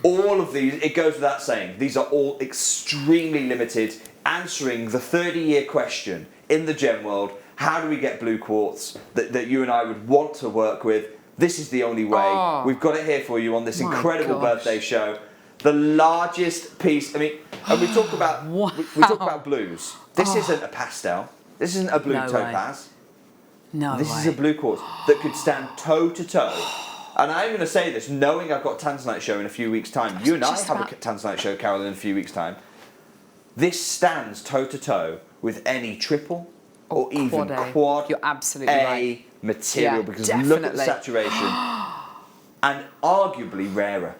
All of these, it goes without saying, these are all extremely limited, answering the 30-year question in the gem world, how do we get blue quartz that you and I would want to work with? This is the only way. Oh. We've got it here for you on this My incredible gosh. birthday show. The largest piece, I mean, and we talk about we talk about blues. This isn't a pastel. This isn't a blue No way. topaz. No This way. is a blue quartz that could stand toe to toe. And I'm going to say this, knowing I've got Tanzanite show in a few weeks' time. You and I just have about- a Tanzanite show, Carol, in a few weeks' time. This stands toe to toe with any triple or even quad You're absolutely A right. material, Yeah, because look at the definitely. saturation, and arguably rarer.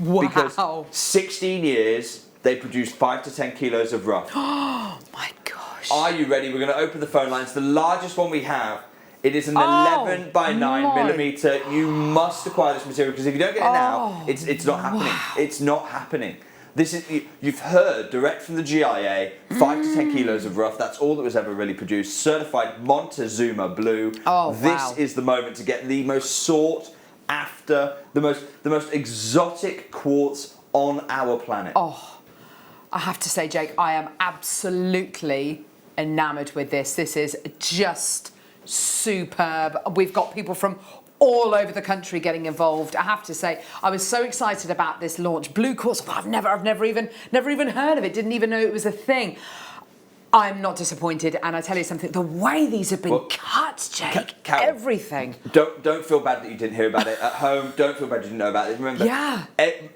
Wow. Because 16 years, they produced 5 to 10 kilos of rough. Oh my gosh. Are you ready? We're going to open the phone lines. The largest one we have, it is an Oh, 11 by 9 my. millimeter. You must acquire this material, because if you don't get it now, it's not happening. wow. It's not happening. This is, you've heard direct from the GIA, 5 to 10 kilos of rough. That's all that was ever really produced. Certified Montezuma blue. Oh, this wow. is the moment to get the most sought after, the most exotic quartz on our planet. Oh, I have to say, Jake, I am absolutely enamoured with this. This is just superb. We've got people from all over the country getting involved. I have to say, I was so excited about this launch. Blue quartz, I've never even heard of it. Didn't even know it was a thing. I'm not disappointed, and I tell you something, the way these have been cut, Jake, Carol, everything. Don't feel bad that you didn't hear about it at home. Don't feel bad you didn't know about it. Remember, Yeah.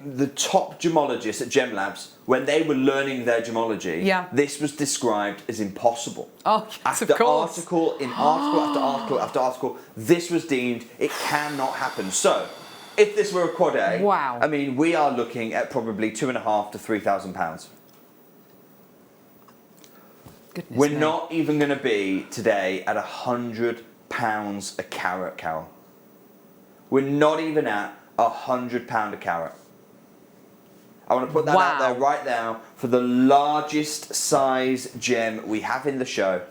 The top gemologists at Gem Labs, when they were learning their gemology, Yeah. this was described as impossible. Oh, yes, after of course. article in article after article after article, this was deemed it cannot happen. So, if this were a quad A, Wow. I mean, we are looking at probably £2,500 to £3,000. Goodness We're me. not even going to be today at £100 a carat, Carol. We're not even at £100 a carat. I want to put that out Wow. there right now for the largest size gem we have in the show.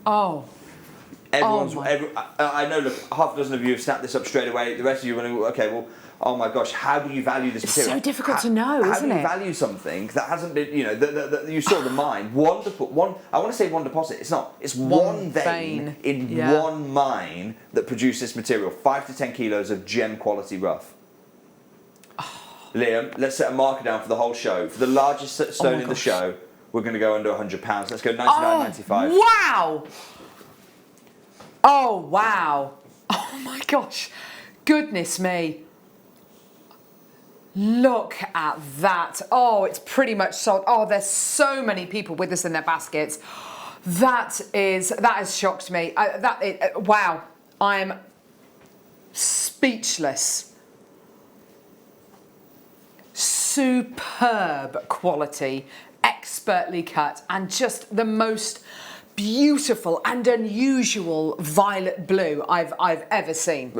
Oh. Everyone's. my. I know. Look, half a dozen of you have snapped this up straight away. The rest of you are going, okay, well, oh my gosh, how do you value this It's material? so difficult to know, how isn't do you it? value something that hasn't been, you know, you saw the mine. One. I want to say one deposit. It's not. It's one vein in Yeah. one mine that produced this material. 5 to 10 kilos of gem quality rough. Liam, let's set a marker down for the whole show. For the largest stone in the gosh. show, we're going to go under £100. Let's go 99.95. Wow! Oh, wow. Oh my gosh. Goodness me. Look at that. Oh, it's pretty much sold. Oh, there's so many people with this in their baskets. That has shocked me. Wow. I'm speechless. Superb quality, expertly cut, and just the most beautiful and unusual violet blue I've ever seen.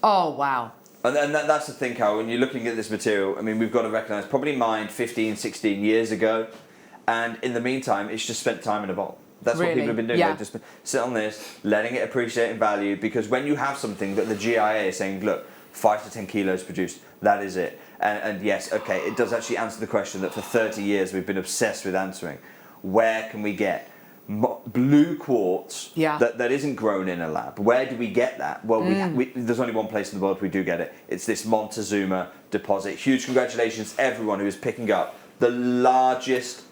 Oh, wow. And that's the thing, Carl, when you're looking at this material, I mean, we've got to recognise, probably mined 15, 16 years ago, and in the meantime, it's just spent time in a vault. That's what Really? people have been doing. Yeah. They've just been sit on this, letting it appreciate in value, because when you have something that the GIA is saying, look, 5 to 10 kilos produced, that is it. And yes, okay, it does actually answer the question that for 30 years we've been obsessed with answering. Where can we get blue quartz that isn't grown in a lab? Where do we get that? Well, there's only one place in the world we do get it. It's this Montezuma deposit. Huge congratulations everyone who is picking up the largest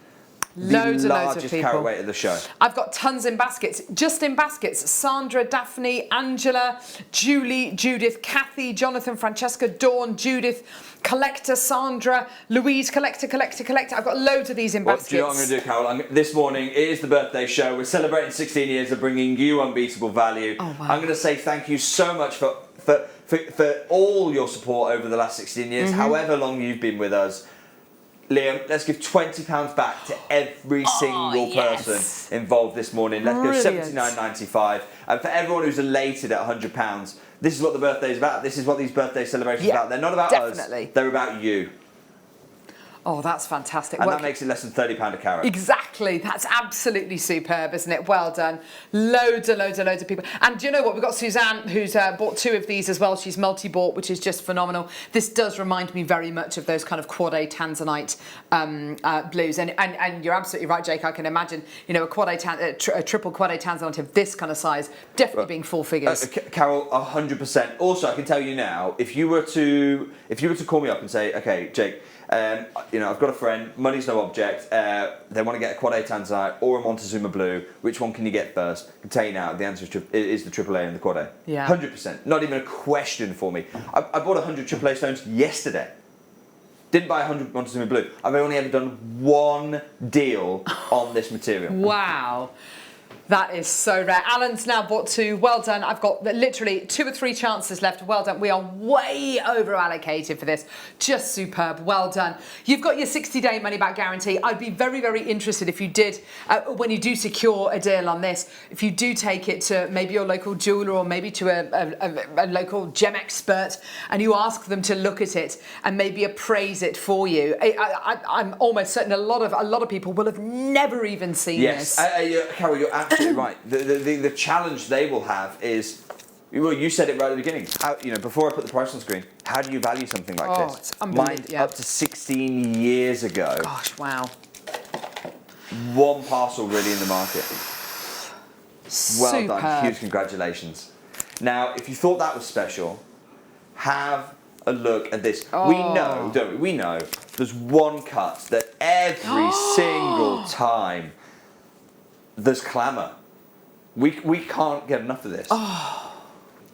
Loads of people. carat weight of the show. I've got tons in baskets, just in baskets. Sandra, Daphne, Angela, Julie, Judith, Kathy, Jonathan, Francesca, Dawn, Judith, Collector, Sandra, Louise, Collector. I've got loads of these in baskets. Do you know what I'm going to do, Carol? This morning, it is the birthday show. We're celebrating 16 years of bringing you unbeatable value. Oh, wow. I'm going to say thank you so much for all your support over the last 16 years, however long you've been with us. Liam, let's give £20 back to every single person involved this morning. Let's Brilliant. go £79.95. And for everyone who's elated at £100, this is what the birthday is about. This is what these birthday celebrations are about. They're not about us. They're about you. Oh, that's fantastic. And that makes it less than £30 a carat. Exactly. That's absolutely superb, isn't it? Well done. Loads of people. And do you know what? We've got Suzanne, who's bought 2 of these as well. She's multi-bought, which is just phenomenal. This does remind me very much of those kind of quad A tanzanite blues. And you're absolutely right, Jake. I can imagine, you know, a triple quad A tanzanite of this kind of size definitely being 4 figures. Carol, 100%. Also, I can tell you now, if you were to call me up and say, okay, Jake, you know, I've got a friend, money's no object, they want to get a quad A tanzanite or a Montezuma blue, which one can you get first? I can tell you now, the answer is the AAA and the quad A. Yeah. 100%. Not even a question for me. I bought 100 AAA stones yesterday. Didn't buy 100 Montezuma blue. I've only ever done 1 deal on this material. Wow. That is so rare. Alan's now bought 2. Well done. I've got literally 2 or 3 chances left. Well done. We are way over allocated for this. Just superb. Well done. You've got your 60-day money-back guarantee. I'd be very, very interested if you did, when you do secure a deal on this, if you do take it to maybe your local jeweller or maybe to a local gem expert and you ask them to look at it and maybe appraise it for you. I'm almost certain a lot of people will have never even seen this. Yes. Carol, you're absolutely right. The challenge they will have is, well, you said it right at the beginning. How, you know, before I put the price on screen, how do you value something like this? It's unbelievable. Mine up to 16 years ago. Gosh, wow. 1 parcel really in the market. Well done. Superb. Huge congratulations. Now, if you thought that was special, have a look at this. We know, don't we? We know there's 1 cut that every single time there's clamour. We can't get enough of this.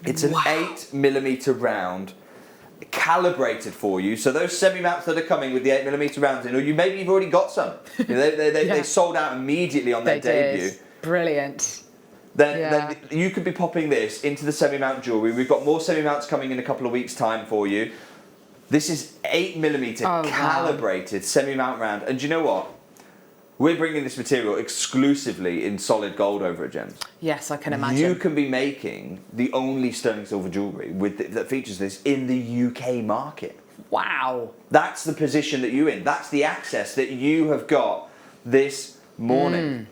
It's an 8mm round, calibrated for you. So those semi-mounts that are coming with the 8mm rounds in, or maybe you've already got some. You know, they sold out immediately on their debut. Brilliant. Then you could be popping this into the semi-mount jewellery. We've got more semi-mounts coming in a couple of weeks' time for you. This is 8mm calibrated semi-mount round. And do you know what? We're bringing this material exclusively in solid gold over at Gems. Yes, I can imagine. You can be making the only sterling silver jewellery that features this in the UK market. Wow. That's the position that you're in. That's the access that you have got this morning.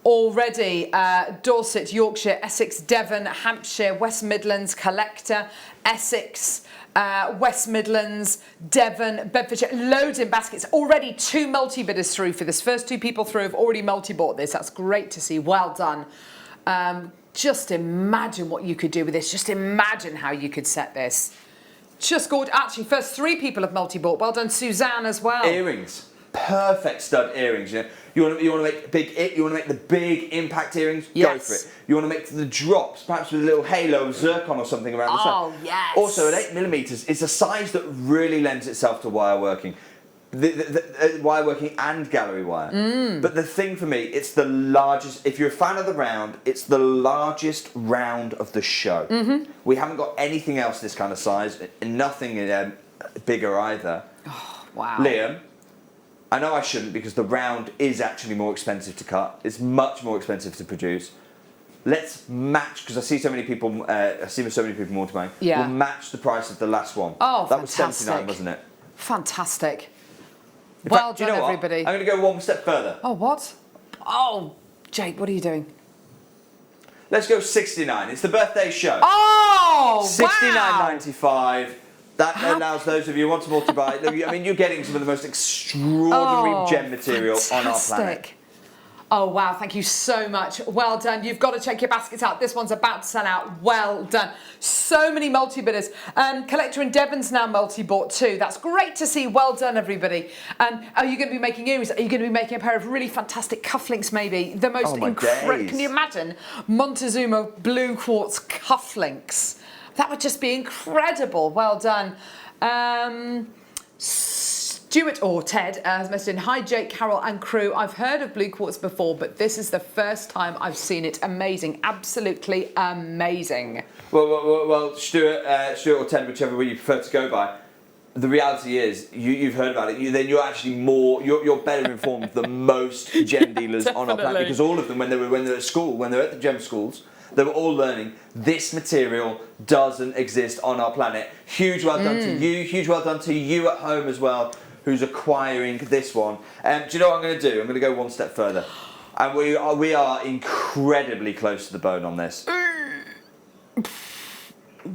Already, Dorset, Yorkshire, Essex, Devon, Hampshire, West Midlands, Collector, Essex, West Midlands, Devon, Bedfordshire, loads in baskets. Already 2 multi-bidders through for this. First 2 people through have already multi-bought this. That's great to see. Well done. Just imagine what you could do with this. Just imagine how you could set this. Just gorgeous. Actually, first 3 people have multi-bought. Well done, Suzanne as well. Earrings. Perfect stud earrings. You know, you want to make the big impact earrings. Go for it. You want to make the drops, perhaps with a little halo of zircon or something around the side. Oh yes. Also, at 8mm, it's a size that really lends itself to wire working, wire working and gallery wire. But the thing for me, it's the largest. If you're a fan of the round, it's the largest round of the show. We haven't got anything else this kind of size, and nothing bigger either. Oh, wow. Liam. I know I shouldn't because the round is actually more expensive to cut. It's much more expensive to produce. Let's match, because I see so many people multiplying. Yeah. We'll match the price of the last one. Oh, that was fantastic. 79, wasn't it? Fantastic. In Well fact, do done, you know what? everybody. I'm going to go 1 step further. Oh, what? Oh, Jake, what are you doing? Let's go 69. It's the birthday show. Oh, $69.95. That allows those of you who want to multi-buy. I mean, you're getting some of the most extraordinary gem material on our planet. Oh, wow. Thank you so much. Well done. You've got to check your baskets out. This one's about to sell out. Well done. So many multi-bidders. Collector in Devon's now multi-bought too. That's great to see. Well done, everybody. Are you going to be making earrings? Are you going to be making a pair of really fantastic cufflinks, maybe? The most incredible. Can you imagine? Montezuma blue quartz cufflinks. That would just be incredible. Well done. Stuart or Ted has messaged in, hi Jake, Carol and crew. I've heard of blue quartz before, but this is the first time I've seen it. Amazing. Absolutely amazing. Well, Stuart or Ted, whichever way you prefer to go by, the reality is you've heard about it. Then you're actually you're better informed than most gem dealers on our planet, because all of them, when they're at school, when they're at the gem schools, that we're all learning this material doesn't exist on our planet. Huge well done to you, huge well done to you at home as well, who's acquiring this one. Do you know what I'm going to do? I'm going to go one step further. And we are incredibly close to the bone on this.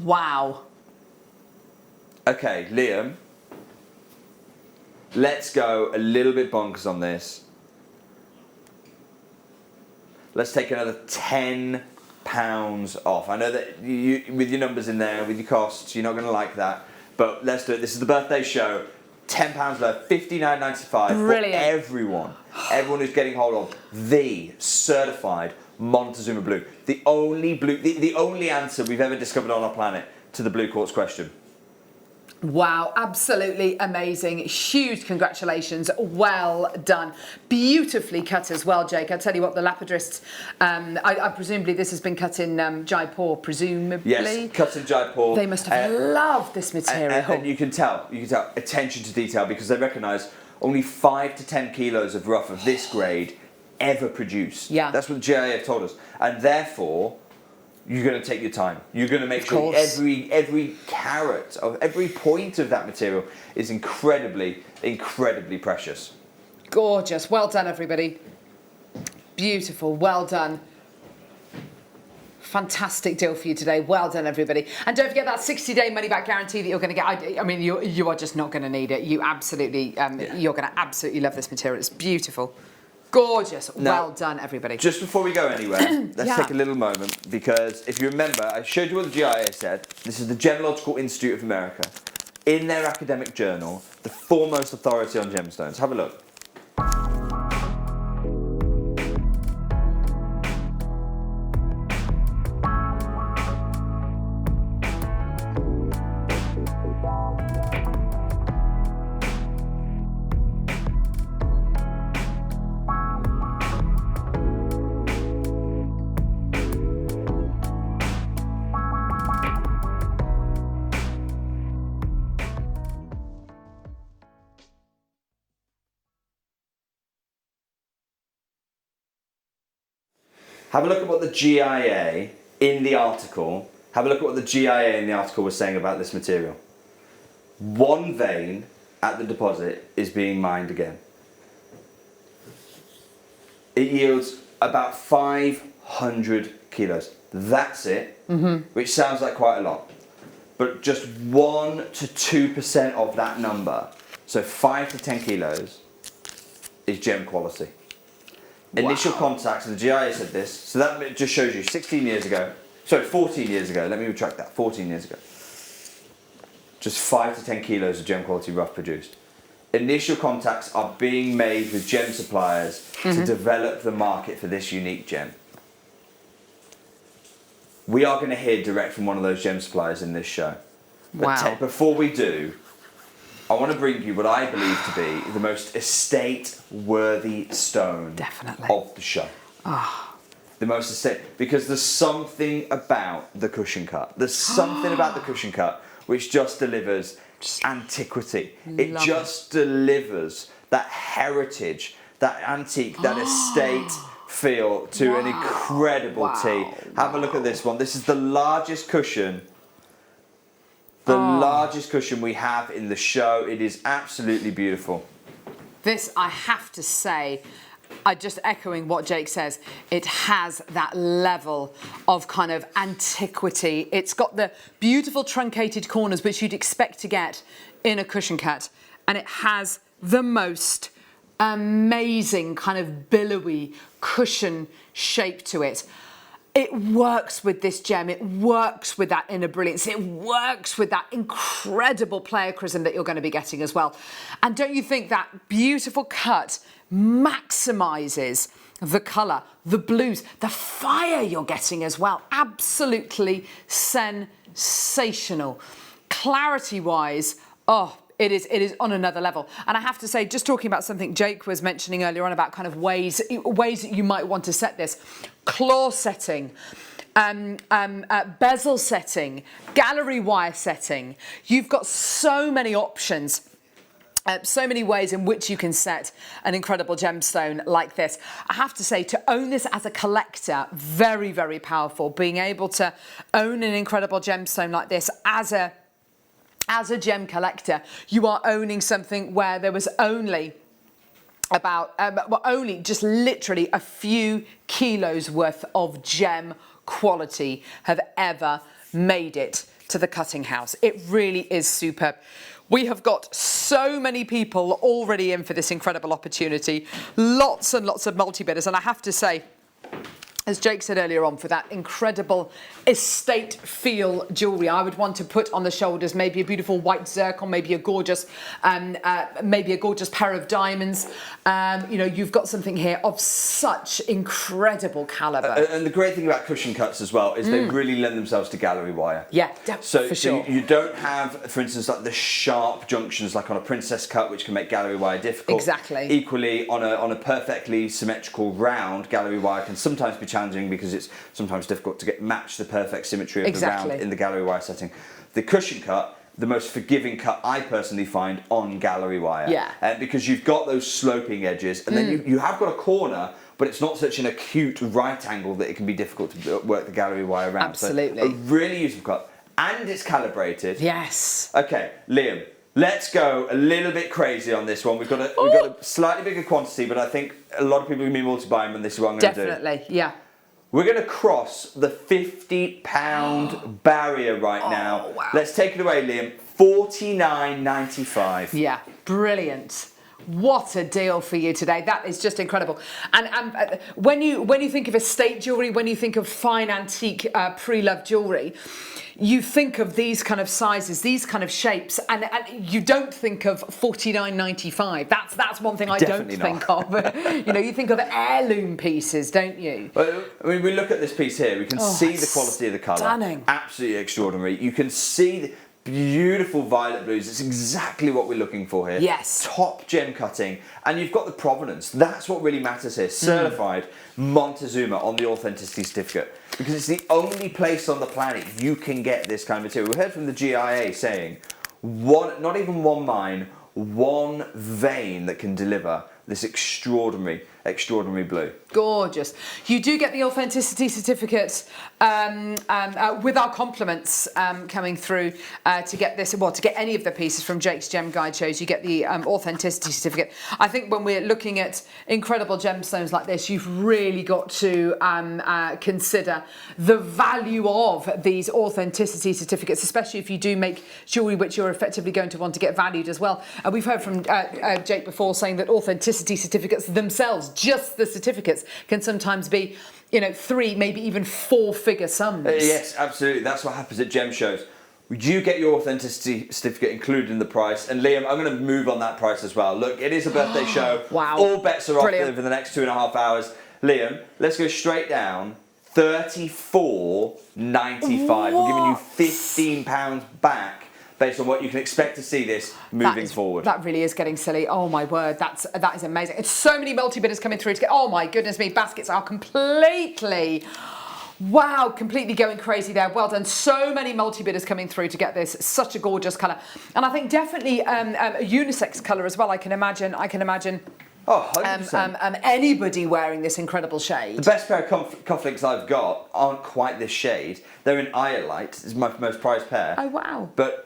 Wow. Okay, Liam, let's go a little bit bonkers on this. Let's take another £10 off. I know that you, with your numbers in there, with your costs, you're not going to like that. But let's do it. This is the birthday show. £10 left, $59.95 for everyone. Everyone who's getting hold of the certified Montezuma blue. The only answer we've ever discovered on our planet to the blue quartz question. Wow, absolutely amazing. Huge congratulations. Well done. Beautifully cut as well, Jake. I tell you what, the lapidarists, I presumably this has been cut in Jaipur, presumably. Yes, cut in Jaipur. They must have loved this material. And you can tell attention to detail, because they recognise only 5 to 10 kilos of rough of this grade ever produced. Yeah. That's what the GIA have told us. And therefore, you're going to take your time. You're going to make sure every carat of every point of that material is incredibly, incredibly precious. Gorgeous. Well done, everybody. Beautiful. Well done. Fantastic deal for you today. Well done, everybody. And don't forget that 60-day money-back guarantee that you're going to get. I mean, you are just not going to need it. You absolutely, you're going to absolutely love this material. It's beautiful. Gorgeous. Well done, everybody. Just before we go anywhere, let's take a little moment, because if you remember, I showed you what the GIA said. This is the Gemological Institute of America. In their academic journal, the foremost authority on gemstones. Have a look. Have a look at what the GIA in the article, have a look at what the GIA in the article was saying about this material. One vein at the deposit is being mined again. It yields about 500 kilos. That's it, which sounds like quite a lot. But just 1 to 2% of that number, so 5 to 10 kilos, is gem quality. Initial contacts, and the GIA said this, so that just shows you 14 years ago, let me retract that, 14 years ago. Just 5 to 10 kilos of gem quality rough produced. Initial contacts are being made with gem suppliers to develop the market for this unique gem. We are going to hear direct from one of those gem suppliers in this show. But before we do, I want to bring you what I believe to be the most estate-worthy stone of the show. The most estate, because there's something about the cushion cut. There's something about the cushion cut which just delivers antiquity. It just delivers that heritage, that antique, that estate feel to an incredible tea. Have a look at this one. This is the largest cushion. The largest cushion we have in the show. It is absolutely beautiful. This, I have to say, just echoing what Jake says, it has that level of kind of antiquity. It's got the beautiful truncated corners which you'd expect to get in a cushion cut, and it has the most amazing kind of billowy cushion shape to it. It works with this gem, it works with that inner brilliance, it works with that incredible pleochrysm that you're going to be getting as well. And don't you think that beautiful cut maximises the colour, the blues, the fire you're getting as well? Absolutely sensational. Clarity-wise, it is on another level. And I have to say, just talking about something Jake was mentioning earlier on about kind of ways that you might want to set this. Claw setting, bezel setting, gallery wire setting. You've got so many options So many ways in which you can set an incredible gemstone like this. I have to say, to own this as a collector, very, very powerful. Being able to own an incredible gemstone like this as a gem collector, you are owning something where there was only only just literally a few kilos worth of gem quality have ever made it to the cutting house. It really is superb. We have got so many people already in for this incredible opportunity. Lots and lots of multi-bidders. And I have to say, as Jake said earlier on, for that incredible estate feel jewellery, I would want to put on the shoulders maybe a beautiful white zircon, maybe a gorgeous pair of diamonds. You know, you've got something here of such incredible calibre. And the great thing about cushion cuts as well is they really lend themselves to gallery wire. Yeah, so, for sure. So you don't have, for instance, like the sharp junctions like on a princess cut, which can make gallery wire difficult. Exactly. Equally, on a perfectly symmetrical round, gallery wire can sometimes be challenging because it's sometimes difficult to match the perfect symmetry of the round in the gallery wire setting. The cushion cut, the most forgiving cut I personally find on gallery wire. Yeah. Because you've got those sloping edges, and then you have got a corner, but it's not such an acute right angle that it can be difficult to work the gallery wire around. Absolutely. So a really useful cut, and it's calibrated. Yes. Okay, Liam. Let's go a little bit crazy on this one. We've got a slightly bigger quantity, but I think a lot of people are going to be multi-buying, and this is what I'm going to do. Definitely, yeah. We're going to cross the £50 barrier right now. Wow. Let's take it away, Liam. $49.95. Yeah, brilliant. What a deal for you today. That is just incredible. And when you think of estate jewellery, when you think of fine antique pre-loved jewellery, you think of these kind of sizes, these kind of shapes, and you don't think of $49.95. That's one thing I Definitely don't think of. You know, you think of heirloom pieces, don't you? Well, I mean, we look at this piece here, we can see the quality of the colour. Stunning. Absolutely extraordinary. You can see the beautiful violet blues. It's exactly what we're looking for here. Yes. Top gem cutting. And you've got the provenance. That's what really matters here. Certified Montezuma on the authenticity certificate. Because it's the only place on the planet you can get this kind of material. We heard from the GIA saying, not even one mine, one vein that can deliver this extraordinary blue. Gorgeous. You do get the authenticity certificate with our compliments coming through to get this, to get any of the pieces from Jake's Gem Guide shows. You get the authenticity certificate. I think when we're looking at incredible gemstones like this, you've really got to consider the value of these authenticity certificates, especially if you do make jewellery which you're effectively going to want to get valued as well. We've heard from Jake before saying that authenticity certificates themselves, just the certificates, can sometimes be, you know, 3, maybe even 4-figure sums. Yes, absolutely. That's what happens at gem shows. You get your authenticity certificate included in the price. And Liam, I'm going to move on that price as well. Look, it is a birthday show. Wow. All bets are Brilliant. off over the next 2.5 hours. Liam, let's go straight down. $34.95. We're giving you £15 back based on what you can expect to see this moving forward. That really is getting silly. Oh my word, that is amazing. It's so many multi-bidders coming through to get, oh my goodness me, baskets are completely going crazy there. Well done. So many multi-bidders coming through to get this. Such a gorgeous colour. And I think definitely a unisex colour as well. I can imagine. Oh, 100%. Anybody wearing this incredible shade. The best pair of cufflinks I've got aren't quite this shade. They're in Iolite. It's my most prized pair. Oh, wow. But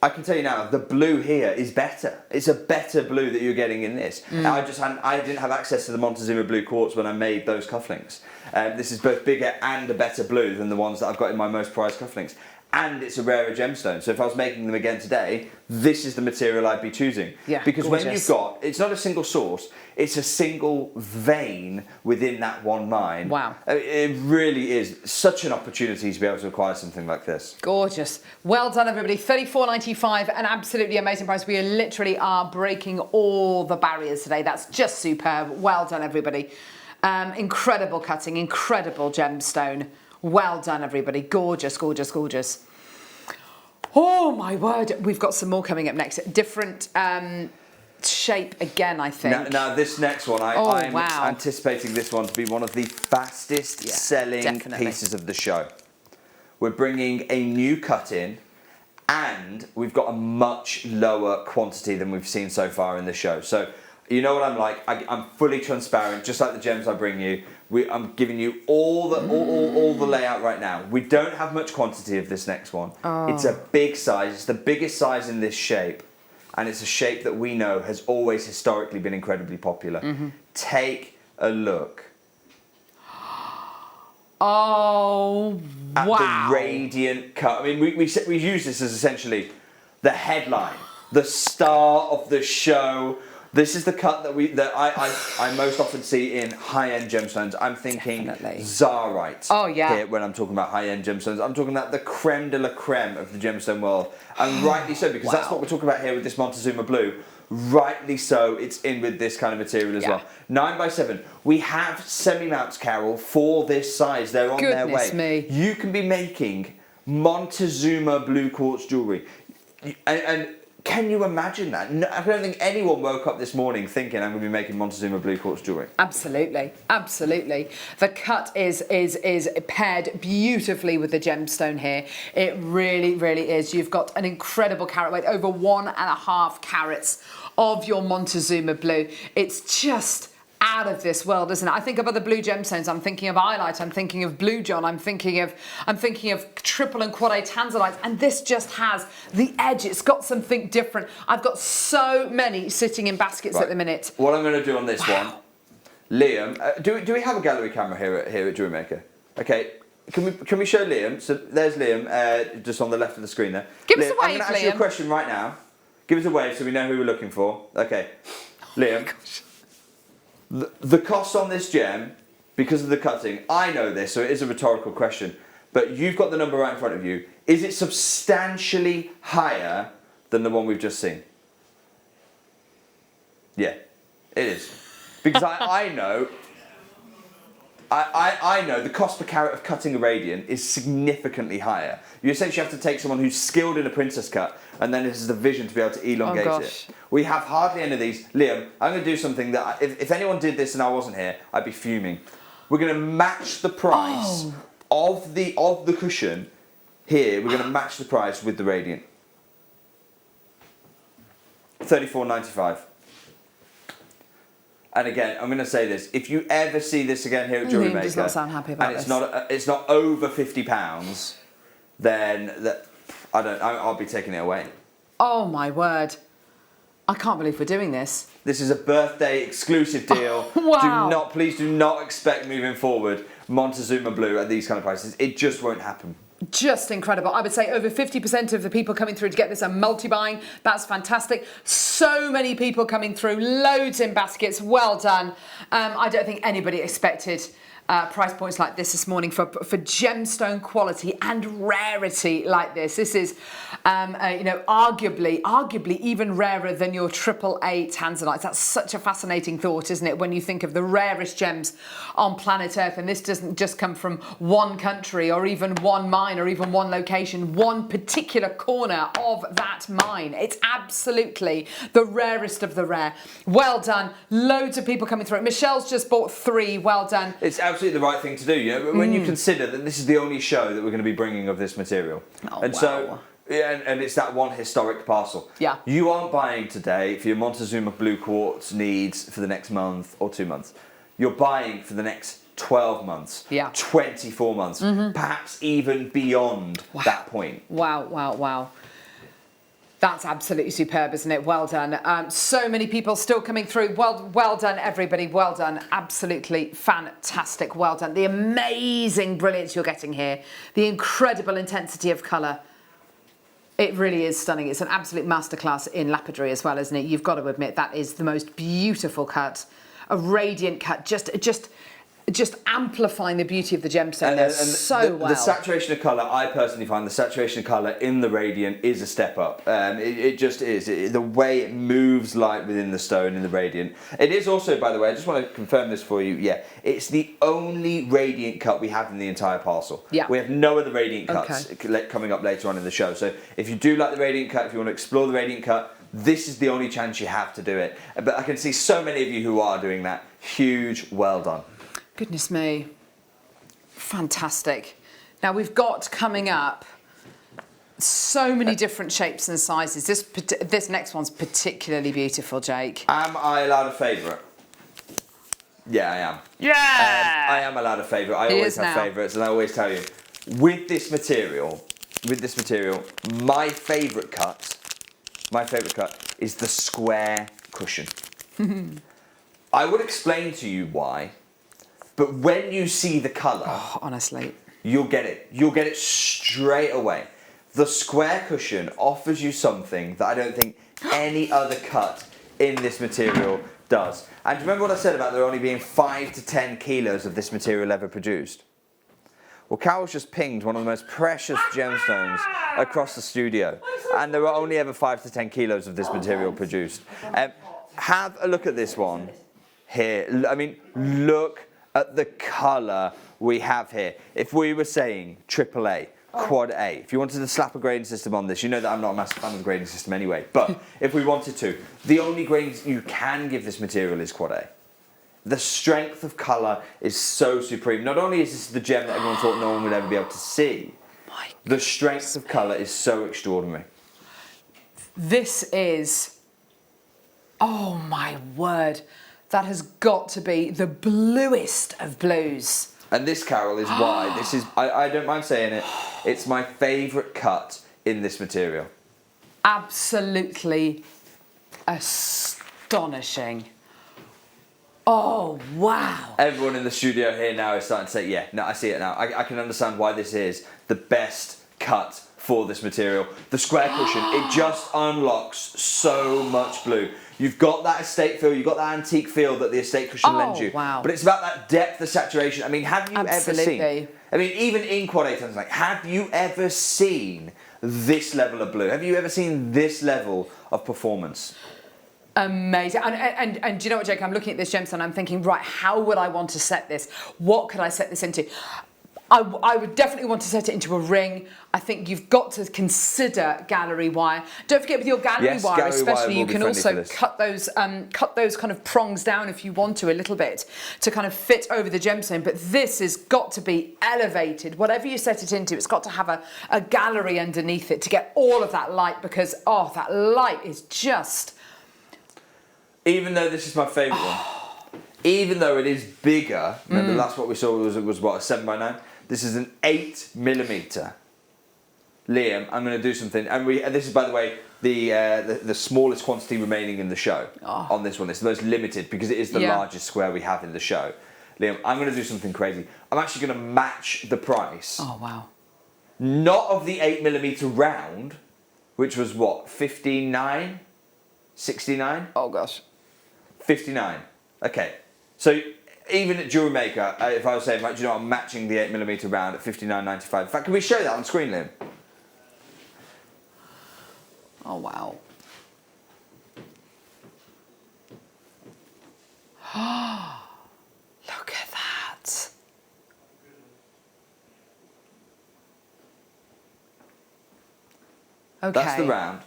I can tell you now, the blue here is better. It's a better blue that you're getting in this. I didn't have access to the Montezuma blue quartz when I made those cufflinks. This is both bigger and a better blue than the ones that I've got in my most prized cufflinks. And it's a rarer gemstone. So if I was making them again today, this is the material I'd be choosing. Yeah, because gorgeous. when you've got, it's not a single source, it's a single vein within that one mine. Wow. It really is such an opportunity to be able to acquire something like this. Gorgeous. Well done, everybody. $34.95, an absolutely amazing price. We literally are breaking all the barriers today. That's just superb. Well done, everybody. Incredible cutting, incredible gemstone. Well done, everybody. Gorgeous, gorgeous, gorgeous. Oh, my word. We've got some more coming up next. Different shape again, I think. Now this next one, I'm anticipating this one to be one of the fastest selling pieces of the show. We're bringing a new cut in, and we've got a much lower quantity than we've seen so far in the show. So you know what I'm like, I'm fully transparent, just like the gems I bring you. I'm giving you all the layout right now. We don't have much quantity of this next one. It's a big size, it's the biggest size in this shape, and it's a shape that we know has always historically been incredibly popular. Take a look. Oh, at wow. the radiant cut. I mean, we use this as essentially the headline, the star of the show. This is the cut that I most often see in high-end gemstones. I'm thinking Zarite. Oh, yeah. Here, when I'm talking about high-end gemstones, I'm talking about the creme de la creme of the gemstone world, and rightly so, because that's what we're talking about here with this Montezuma blue. Rightly so, it's in with this kind of material as well. 9x7. We have semi-mounts, Carol, for this size. They're on their way. Goodness me. You can be making Montezuma blue quartz jewellery. And can you imagine that? No, I don't think anyone woke up this morning thinking I'm going to be making Montezuma blue quartz jewellery. Absolutely, absolutely. The cut is paired beautifully with the gemstone here. It really, really is. You've got an incredible carat weight, over 1.5 carats of your Montezuma blue. It's just out of this world, isn't it? I think of other blue gemstones. I'm thinking of Iolite. I'm thinking of Blue John. I'm thinking of triple and quad A tanzanites, and this just has the edge. It's got something different. I've got so many sitting in baskets at the minute. What I'm going to do on this one, Liam, do we have a gallery camera here at Jewellery Maker? Okay. Can we show Liam? So there's Liam, just on the left of the screen there. Give us Liam, a wave, I'm going to ask you a question right now. Give us a wave so we know who we're looking for. Okay. Liam. The cost on this gem, because of the cutting, I know this, so it is a rhetorical question, but you've got the number right in front of you. Is it substantially higher than the one we've just seen? Yeah, it is. Because I know the cost per carat of cutting a radiant is significantly higher. You essentially have to take someone who's skilled in a princess cut, and then it has the vision to be able to elongate it. We have hardly any of these. Liam, I'm going to do something that, if anyone did this and I wasn't here, I'd be fuming. We're going to match the price of the cushion here. We're going to match the price with the radiant. $34.95. And again, I'm going to say this: if you ever see this again here at Jewellery Maker, does not sound happy about and this. it's not over £50, then I'll be taking it away. Oh my word! I can't believe we're doing this. This is a birthday exclusive deal. Wow! Please do not expect moving forward Montezuma blue at these kind of prices. It just won't happen. Just incredible. I would say over 50% of the people coming through to get this are multi-buying. That's fantastic. So many people coming through, loads in baskets. Well done. I don't think anybody expected price points like this morning for gemstone quality and rarity like this. This is, arguably even rarer than your triple A tanzanites. That's such a fascinating thought, isn't it? When you think of the rarest gems on planet Earth, and this doesn't just come from one country or even one mine or even one location, one particular corner of that mine. It's absolutely the rarest of the rare. Well done. Loads of people coming through. Michelle's just bought 3. Well done. It's absolutely the right thing to do, you know, when you consider that this is the only show that we're going to be bringing of this material. So, yeah, and it's that one historic parcel. Yeah. You aren't buying today for your Montezuma blue quartz needs for the next month or 2 months. You're buying for the next 12 months, 24 months, perhaps even beyond that point. Wow. That's absolutely superb, isn't it? Well done. So many people still coming through. Well done, everybody. Well done. Absolutely fantastic. Well done. The amazing brilliance you're getting here. The incredible intensity of colour. It really is stunning. It's an absolute masterclass in lapidary as well, isn't it? You've got to admit that is the most beautiful cut. A radiant cut. Just amplifying the beauty of the gemstone there so well. The saturation of colour, I personally find the saturation of colour in the radiant is a step up. It just is. The way it moves light within the stone in the radiant. It is also, by the way, I just want to confirm this for you. Yeah, it's the only radiant cut we have in the entire parcel. Yeah. We have no other radiant cuts coming up later on in the show. So if you do like the radiant cut, if you want to explore the radiant cut, this is the only chance you have to do it. But I can see so many of you who are doing that. Huge well done. Goodness me. Fantastic. Now we've got coming up So many different shapes and sizes. This next one's particularly beautiful, Jake. Am I allowed a favourite? Yeah, I am. Yeah! I am allowed a favourite. I always have favourites, and I always tell you, with this material, my favourite cut is the square cushion. I would explain to you why, but when you see the colour, honestly, you'll get it. You'll get it straight away. The square cushion offers you something that I don't think any other cut in this material does. And remember what I said about there only being 5 to 10 kilos of this material ever produced? Well, Carol's just pinged one of the most precious gemstones across the studio, and there are only ever 5 to 10 kilos of this material produced. Have a look at this one here. I mean, look at the colour we have here. If we were saying AAA, Quad A, if you wanted to slap a grading system on this, you know that I'm not a massive fan of the grading system anyway, but if we wanted to, the only grading you can give this material is Quad A. The strength of colour is so supreme. Not only is this the gem that everyone thought no one would ever be able to see, the strength of colour is so extraordinary. This is, oh my word, that has got to be the bluest of blues. And this, Carol, is why this is, I don't mind saying it, it's my favourite cut in this material. Absolutely astonishing. Oh, wow. Everyone in the studio here now is starting to say, yeah, no, I see it now. I can understand why this is the best cut for this material. The square cushion, it just unlocks so much blue. You've got that estate feel, you've got that antique feel that the estate cushion lends you. Wow. But it's about that depth of saturation. I mean, have you ever seen, I mean, even in Quad 8, like, have you ever seen this level of blue? Have you ever seen this level of performance? Amazing. And do you know what, Jake? I'm looking at this gemstone, I'm thinking, right, how would I want to set this? What could I set this into? I would definitely want to set it into a ring. I think you've got to consider gallery wire. Don't forget with your gallery wire, especially, you can also cut those kind of prongs down if you want to a little bit to kind of fit over the gemstone. But this has got to be elevated. Whatever you set it into, it's got to have a gallery underneath it to get all of that light, because that light is just. Even though this is my favourite one, even though it is bigger, remember the last what we saw was what, a 7x9? This is an 8mm. Liam, I'm going to do something, and this is, by the way, the smallest quantity remaining in the show on this one. It's the most limited because it is the largest square we have in the show. Liam, I'm going to do something crazy. I'm actually going to match the price. Oh, wow. Not of the 8mm round, which was what, 59? 69? Oh, gosh. 59. Okay. So even at Jewellery Maker, if I was saying, right, do you know, I'm matching the 8mm round at $59.95. In fact, can we show that on screen, Liam? Oh, wow. Look at that. Okay. That's the round,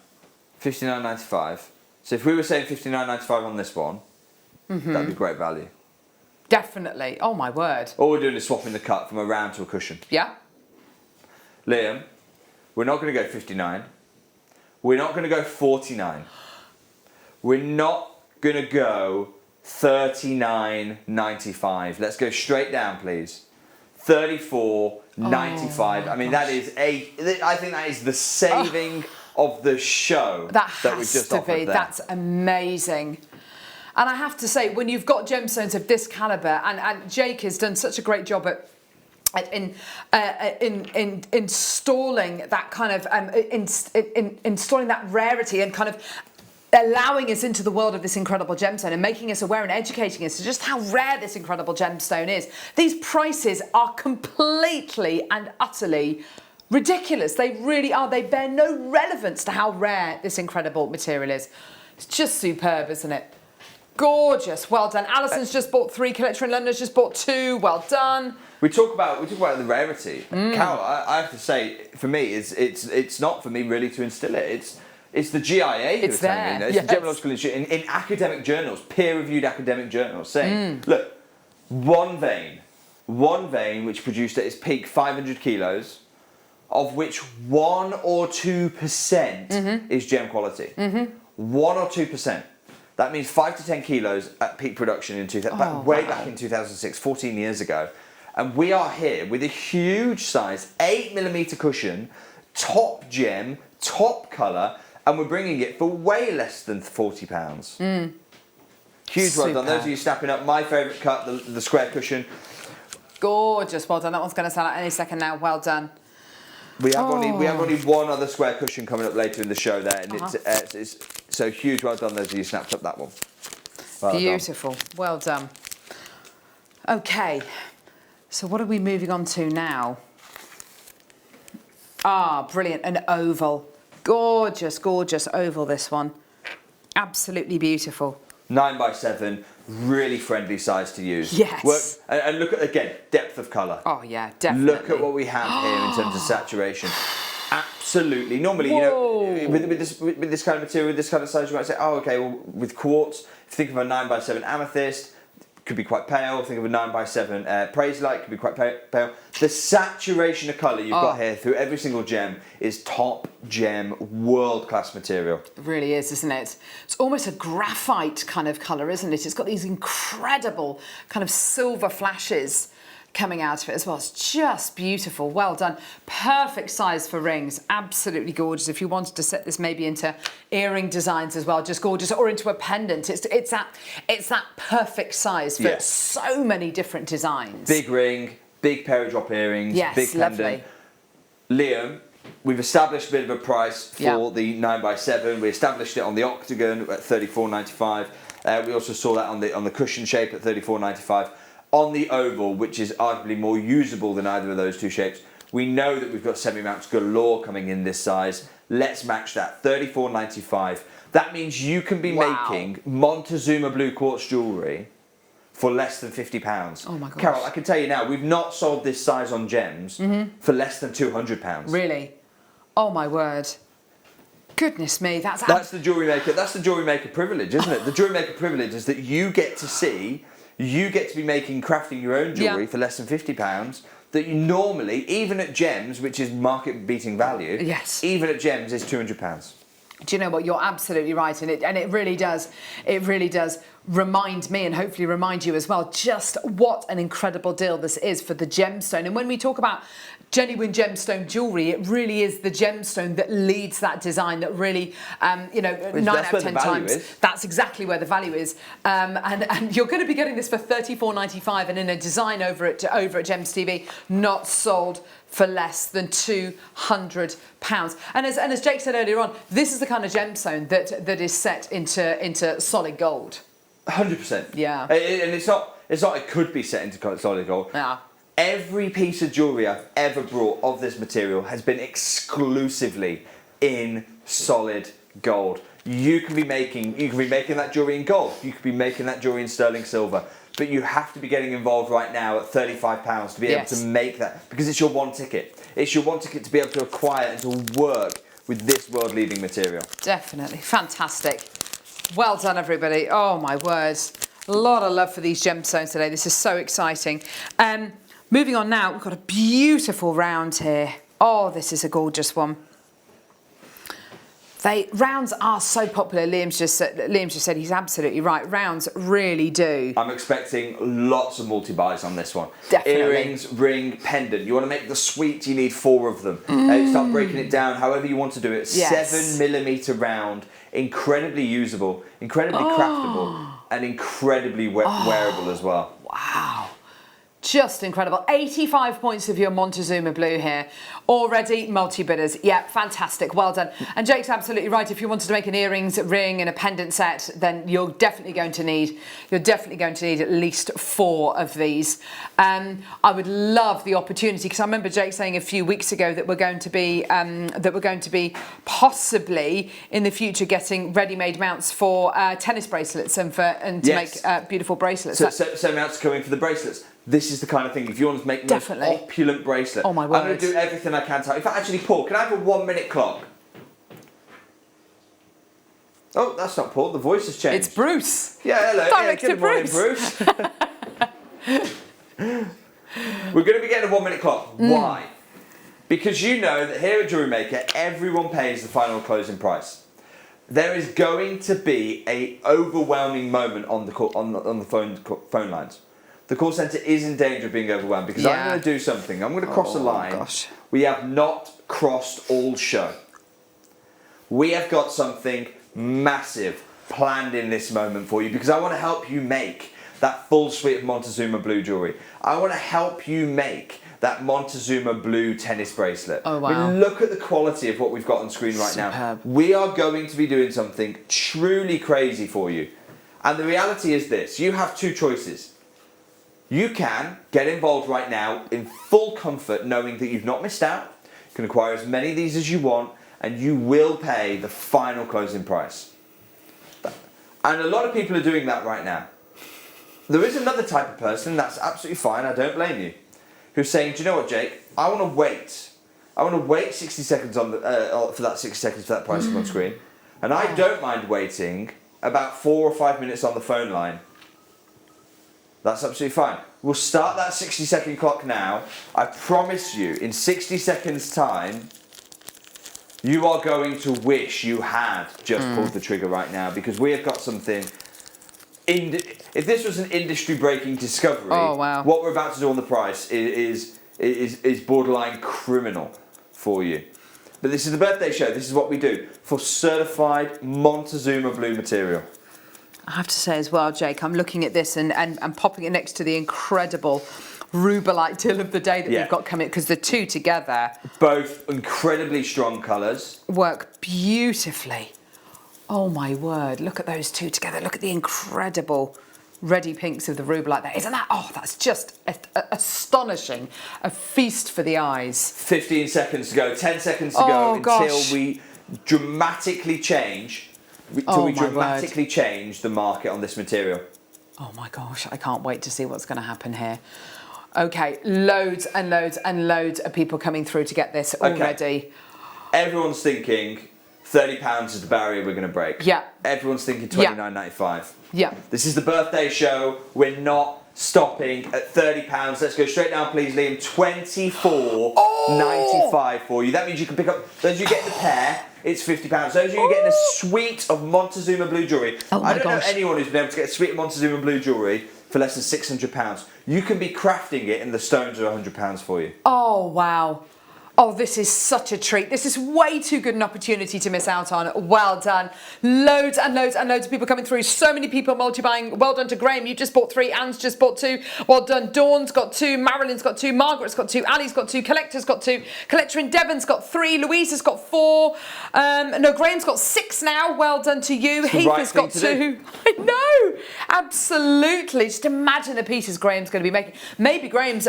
$59.95. So if we were saying $59.95 on this one, that'd be great value. Definitely. Oh, my word. All we're doing is swapping the cut from a round to a cushion. Yeah. Liam, we're not going to go 59. We're not going to go 49. We're not going to go $39.95. Let's go straight down, please. $34.95. I mean, that is I think that is the saving of the show that we've just offered there. That's amazing. And I have to say, when you've got gemstones of this calibre, and Jake has done such a great job at installing that kind of installing that rarity and kind of allowing us into the world of this incredible gemstone and making us aware and educating us to just how rare this incredible gemstone is. These prices are completely and utterly ridiculous. They really are. They bear no relevance to how rare this incredible material is. It's just superb, isn't it? Gorgeous. Well done. Alison's just bought 3. Collector in London's just bought 2. Well done. We talk about the rarity. Carol, I have to say, for me, it's not for me really to instill it. It's the GIA who it's there. It's the Gemological Institute in academic journals, peer-reviewed academic journals, saying, look, one vein which produced at its peak 500 kilos of which 1 or 2% is gem quality. 1 or 2%. That means 5 to 10 kilos at peak production in back in 2006, 14 years ago. And we are here with a huge size, 8mm cushion, top gem, top colour, and we're bringing it for way less than £40. Huge well done. Those of you snapping up, my favourite cut, the square cushion. Gorgeous, well done. That one's going to sell out any second now. Well done. We have only one other square cushion coming up later in the show there, and it's so huge. Well done, those of you snapped up that one. Well Beautiful. Done. Well done. Okay, so what are we moving on to now? Ah, brilliant, an oval. Gorgeous, gorgeous oval, this one. Absolutely beautiful. 9x7, really friendly size to use. Yes. And look at, again, depth of colour. Oh yeah, definitely. Look at what we have here in terms of saturation. Absolutely. Normally, you know, with this kind of material, with this kind of size, you might say, oh, okay, well, with quartz, if you think of a 9x7 amethyst, could be quite pale. Think of a 9x7 Praiselite, could be quite pale. The saturation of colour you've got here through every single gem is top gem, world-class material. It really is, isn't it? It's almost a graphite kind of colour, isn't it? It's got these incredible kind of silver flashes coming out of it as well. It's just beautiful. Well done. Perfect size for rings. Absolutely gorgeous. If you wanted to set this maybe into earring designs as well, just gorgeous, or into a pendant. It's that perfect size for so many different designs. Big ring, big pair of drop earrings, big pendant. Lovely. Liam, we've established a bit of a price for the 9x7. We established it on the octagon at $34.95. We also saw that on the cushion shape at $34.95. On the oval, which is arguably more usable than either of those two shapes, we know that we've got semi-mounts galore coming in this size. Let's match that, $34.95. That means you can be making Montezuma blue quartz jewellery for less than £50. Oh my gosh. Carol, I can tell you now, we've not sold this size on gems for less than £200. Really? Oh my word. Goodness me, that's the Jewellery Maker. That's the Jewellery Maker privilege, isn't it? The Jewellery Maker privilege is that you get to see. You get to be crafting your own jewellery for less than £50 that you normally, even at gems, which is market-beating value, even at gems is £200. Do you know what? You're absolutely right, and it really does remind me, and hopefully remind you as well, just what an incredible deal this is for the gemstone. And when we talk about genuine gemstone jewellery, it really is the gemstone that leads that design, that really, 9 out of 10 times, that's exactly where the value is. And you're going to be getting this for $34.95, and in a design over at Gems TV, not sold for less than £200. And as Jake said earlier on, this is the kind of gemstone that is set into solid gold. 100%. Yeah. And it's not it could be set into solid gold. Yeah. Every piece of jewellery I've ever brought of this material has been exclusively in solid gold. You can be making that jewellery in gold. You could be making that jewellery in sterling silver. But you have to be getting involved right now at £35 to be able to make that, because it's your one ticket. It's your one ticket to be able to acquire and to work with this world-leading material. Definitely. Fantastic. Well done, everybody. Oh, my words. A lot of love for these gemstones today. This is so exciting. Moving on now, we've got a beautiful round here. Oh, this is a gorgeous one. Rounds are so popular. Liam's just said he's absolutely right. Rounds really do. I'm expecting lots of multi-buys on this one. Definitely. Earrings, ring, pendant. You want to make the suite, you need 4 of them. Start breaking it down however you want to do it. 7mm round, incredibly usable, incredibly craftable, and incredibly wearable as well. Wow. Just incredible. 85 points of your Montezuma blue here. Already multi-bidders. Yeah, fantastic. Well done. And Jake's absolutely right. If you wanted to make an earrings, ring and a pendant set, then you're definitely going to need at least 4 of these. I would love the opportunity, because I remember Jake saying a few weeks ago that we're going to be possibly in the future getting ready-made mounts for tennis bracelets and to make beautiful bracelets. So mounts coming for the bracelets. This is the kind of thing, if you want to make the most opulent bracelet. Oh my word. I'm going to do everything I can to. In fact, actually, Paul, can I have a 1-minute clock? Oh, that's not Paul, the voice has changed. It's Bruce. Yeah, hello. Director Good morning, Bruce. We're going to be getting a 1-minute clock. Why? Because you know that here at Jewellery Maker, everyone pays the final closing price. There is going to be a overwhelming moment on the phone lines. The call centre is in danger of being overwhelmed because I'm going to do something. I'm going to cross a line. Gosh. We have not crossed all show. We have got something massive planned in this moment for you because I want to help you make that full suite of Montezuma blue jewellery. I want to help you make that Montezuma blue tennis bracelet. Oh, wow. I mean, look at the quality of what we've got on screen right now. We are going to be doing something truly crazy for you. And the reality is this, you have two choices. You can get involved right now in full comfort knowing that you've not missed out. You can acquire as many of these as you want and you will pay the final closing price. And a lot of people are doing that right now. There is another type of person, that's absolutely fine, I don't blame you, who's saying, do you know what, Jake? I want to wait. I want to wait 60 seconds on the, for that 60 seconds for that pricing on screen. And I don't mind waiting about 4 or 5 minutes on the phone line. That's absolutely fine. We'll start that 60-second clock now. I promise you, in 60 seconds' time, you are going to wish you had just pulled the trigger right now because we have got something. If this was an industry-breaking discovery, what we're about to do on the price is borderline criminal for you. But this is the birthday show. This is what we do for certified Montezuma blue material. I have to say as well, Jake, I'm looking at this and popping it next to the incredible Rubelite deal of the day that we've got coming, because the two together, both incredibly strong colours, work beautifully. Oh my word, look at those two together. Look at the incredible reddy pinks of the Rubelite there. Isn't that, that's just astonishing. A feast for the eyes. 15 seconds to go, 10 seconds to go until we dramatically change. Change the market on this material. Oh my gosh, I can't wait to see what's going to happen here. Okay, loads and loads and loads of people coming through to get this already. Everyone's thinking £30 is the barrier we're going to break. Yeah. Everyone's thinking $29.95. Yeah. This is the birthday show. We're not stopping at £30. Let's go straight down, please, Liam. $24.95 for you. That means you can pick up, those of you getting the pair, it's £50. Those of you getting a suite of Montezuma blue jewellery. I don't know anyone who's been able to get a suite of Montezuma blue jewellery for less than £600. You can be crafting it and the stones are £100 for you. Oh, wow. Oh, this is such a treat. This is way too good an opportunity to miss out on. Well done. Loads and loads and loads of people coming through. So many people multi-buying. Well done to Graham. You just bought 3. Anne's just bought 2. Well done. Dawn's got 2. Marilyn's got 2. Margaret's got 2. Ali's got 2. Collector's got 2. Collector in Devon's got 3. Louisa's got 4. No, Graham's got 6 now. Well done to you. Heath has got 2. I know. Absolutely. Just imagine the pieces Graham's going to be making. Maybe Graham's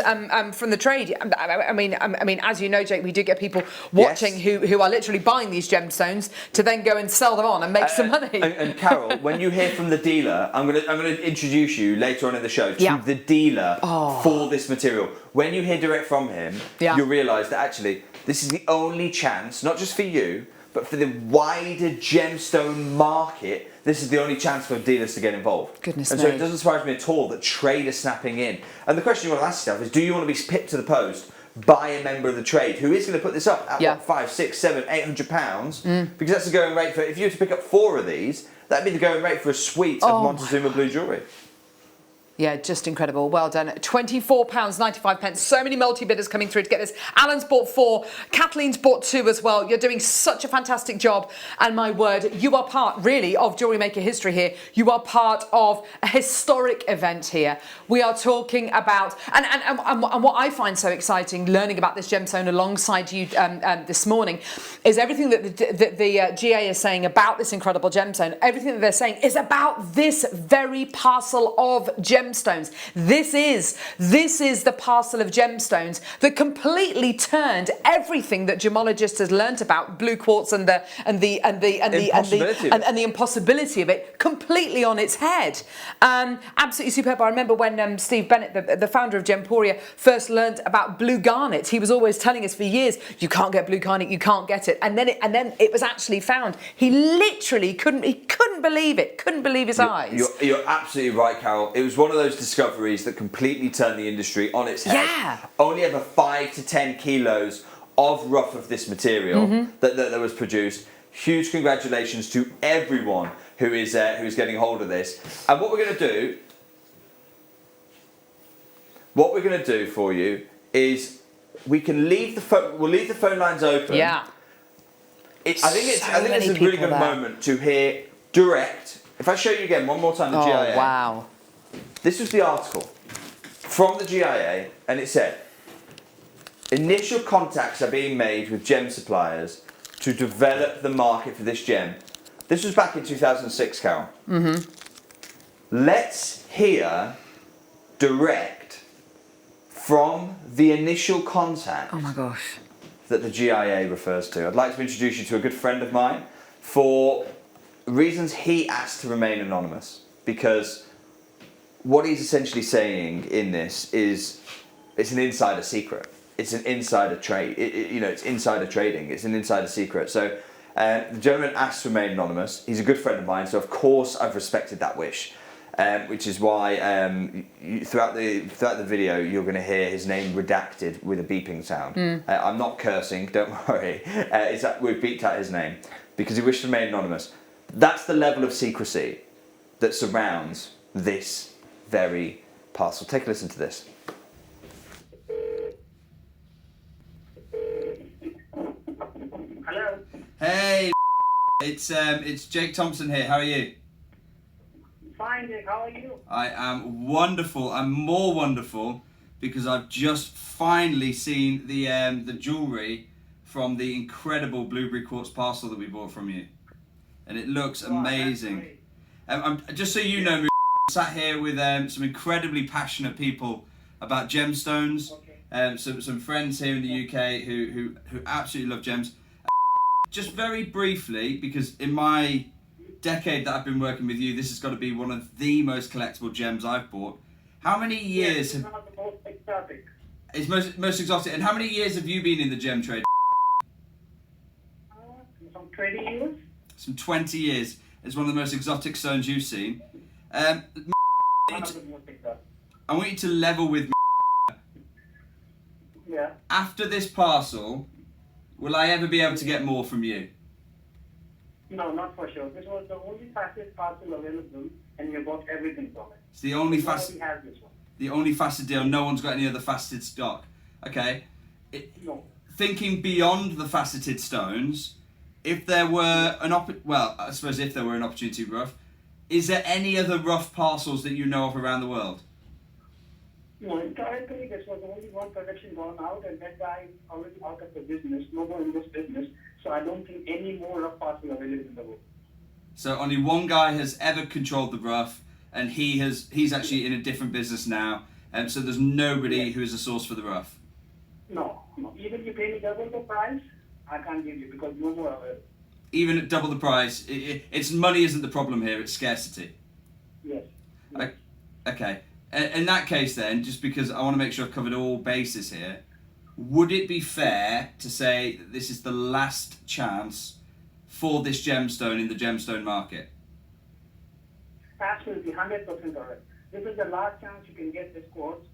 from the trade. I mean, as you know, Jake, we do get people watching who are literally buying these gemstones to then go and sell them on and make some money. And Carol, when you hear from the dealer, I'm gonna introduce you later on in the show to the dealer for this material. When you hear direct from him, you'll realise that actually this is the only chance, not just for you, but for the wider gemstone market. This is the only chance for dealers to get involved. Goodness me. So it doesn't surprise me at all that trade is snapping in. And the question you want to ask yourself is, do you want to be pipped to the post by a member of the trade who is going to put this up at what, £500, £600, £800? Because that's the going rate for, if you were to pick up 4 of these, that'd be the going rate for a suite of Montezuma blue jewellery. Yeah, just incredible. Well done. £24.95. So many multi-bidders coming through to get this. Alan's bought 4. Kathleen's bought 2 as well. You're doing such a fantastic job. And my word, you are part, really, of Jewellery Maker history here. You are part of a historic event here. We are talking about, and what I find so exciting, learning about this gemstone alongside you this morning, is everything that the GA is saying about this incredible gemstone. Everything that they're saying is about this very parcel of gemstones. This is the parcel of gemstones that completely turned everything that gemologist has learnt about blue quartz and the impossibility of it completely on its head. Absolutely superb. I remember when Steve Bennett, the founder of Gemporia, first learnt about blue garnet. He was always telling us for years, you can't get blue garnet, you can't get it. And then it was actually found. He literally couldn't believe it. Couldn't believe his eyes. You're absolutely right, Carol. It was one of those discoveries that completely turned the industry on its head. Yeah. Only ever 5 to 10 kilos of rough of this material that was produced. Huge congratulations to everyone who is getting hold of this. And what we're going to do for you is we can leave the phone. We'll leave the phone lines open. Yeah. I think it's a really good moment to hear direct. If I show you again one more time the GIA. Oh, wow. This was the article from the GIA, and it said, initial contacts are being made with gem suppliers to develop the market for this gem. This was back in 2006, Carol. Let's hear direct from the initial contact. Oh my gosh. That the GIA refers to. I'd like to introduce you to a good friend of mine for reasons he asked to remain anonymous, because what he's essentially saying in this is it's an insider secret. It's an insider trade. It's insider trading. It's an insider secret. So the gentleman asked to remain anonymous. He's a good friend of mine, so of course I've respected that wish. Which is why throughout the video you're going to hear his name redacted with a beeping sound. I'm not cursing, don't worry. We've beeped out his name because he wished to remain anonymous. That's the level of secrecy that surrounds this very parcel. Take a listen to this. Hello. Hey, it's Jake Thompson here. How are you? Fine, Jake. How are you? I am wonderful. I'm more wonderful because I've just finally seen the jewellery from the incredible blueberry quartz parcel that we bought from you, and it looks amazing. I'm just so you know, I'm sat here with some incredibly passionate people about gemstones. Some friends here in the UK who absolutely love gems. Just very briefly, because in my decade that I've been working with you, this has got to be one of the most collectible gems I've bought. How many years It's one of the most exotic. It's most exotic. And how many years have you been in the gem trade? Some 20 years. Some 20 years. It's one of the most exotic stones you've seen. One of the most exotic. I want you to level with me. Yeah. After this parcel, will I ever be able to get more from you? No, not for sure. This was the only faceted parcel available, and we bought everything from it. It's the only Nobody has this one. The only faceted deal. No one's got any other faceted stock. Okay. No. Thinking beyond the faceted stones, if there were I suppose if there were an opportunity rough, is there any other rough parcels that you know of around the world? No, historically, this was only one production gone out, and that guy is already out of the business, no more in this business, so I don't think any more rough parcel available in the world. So only one guy has ever controlled the rough, and he's actually in a different business now, and so there's nobody who is a source for the rough. No. Even if you pay me double the price, I can't give you because no more available. Even at double the price, it's money isn't the problem here, it's scarcity. Yes. Okay. In that case then, just because I want to make sure I've covered all bases here, would it be fair to say that this is the last chance for this gemstone in the gemstone market? Absolutely, 100% correct. This is the last chance you can get this quartz.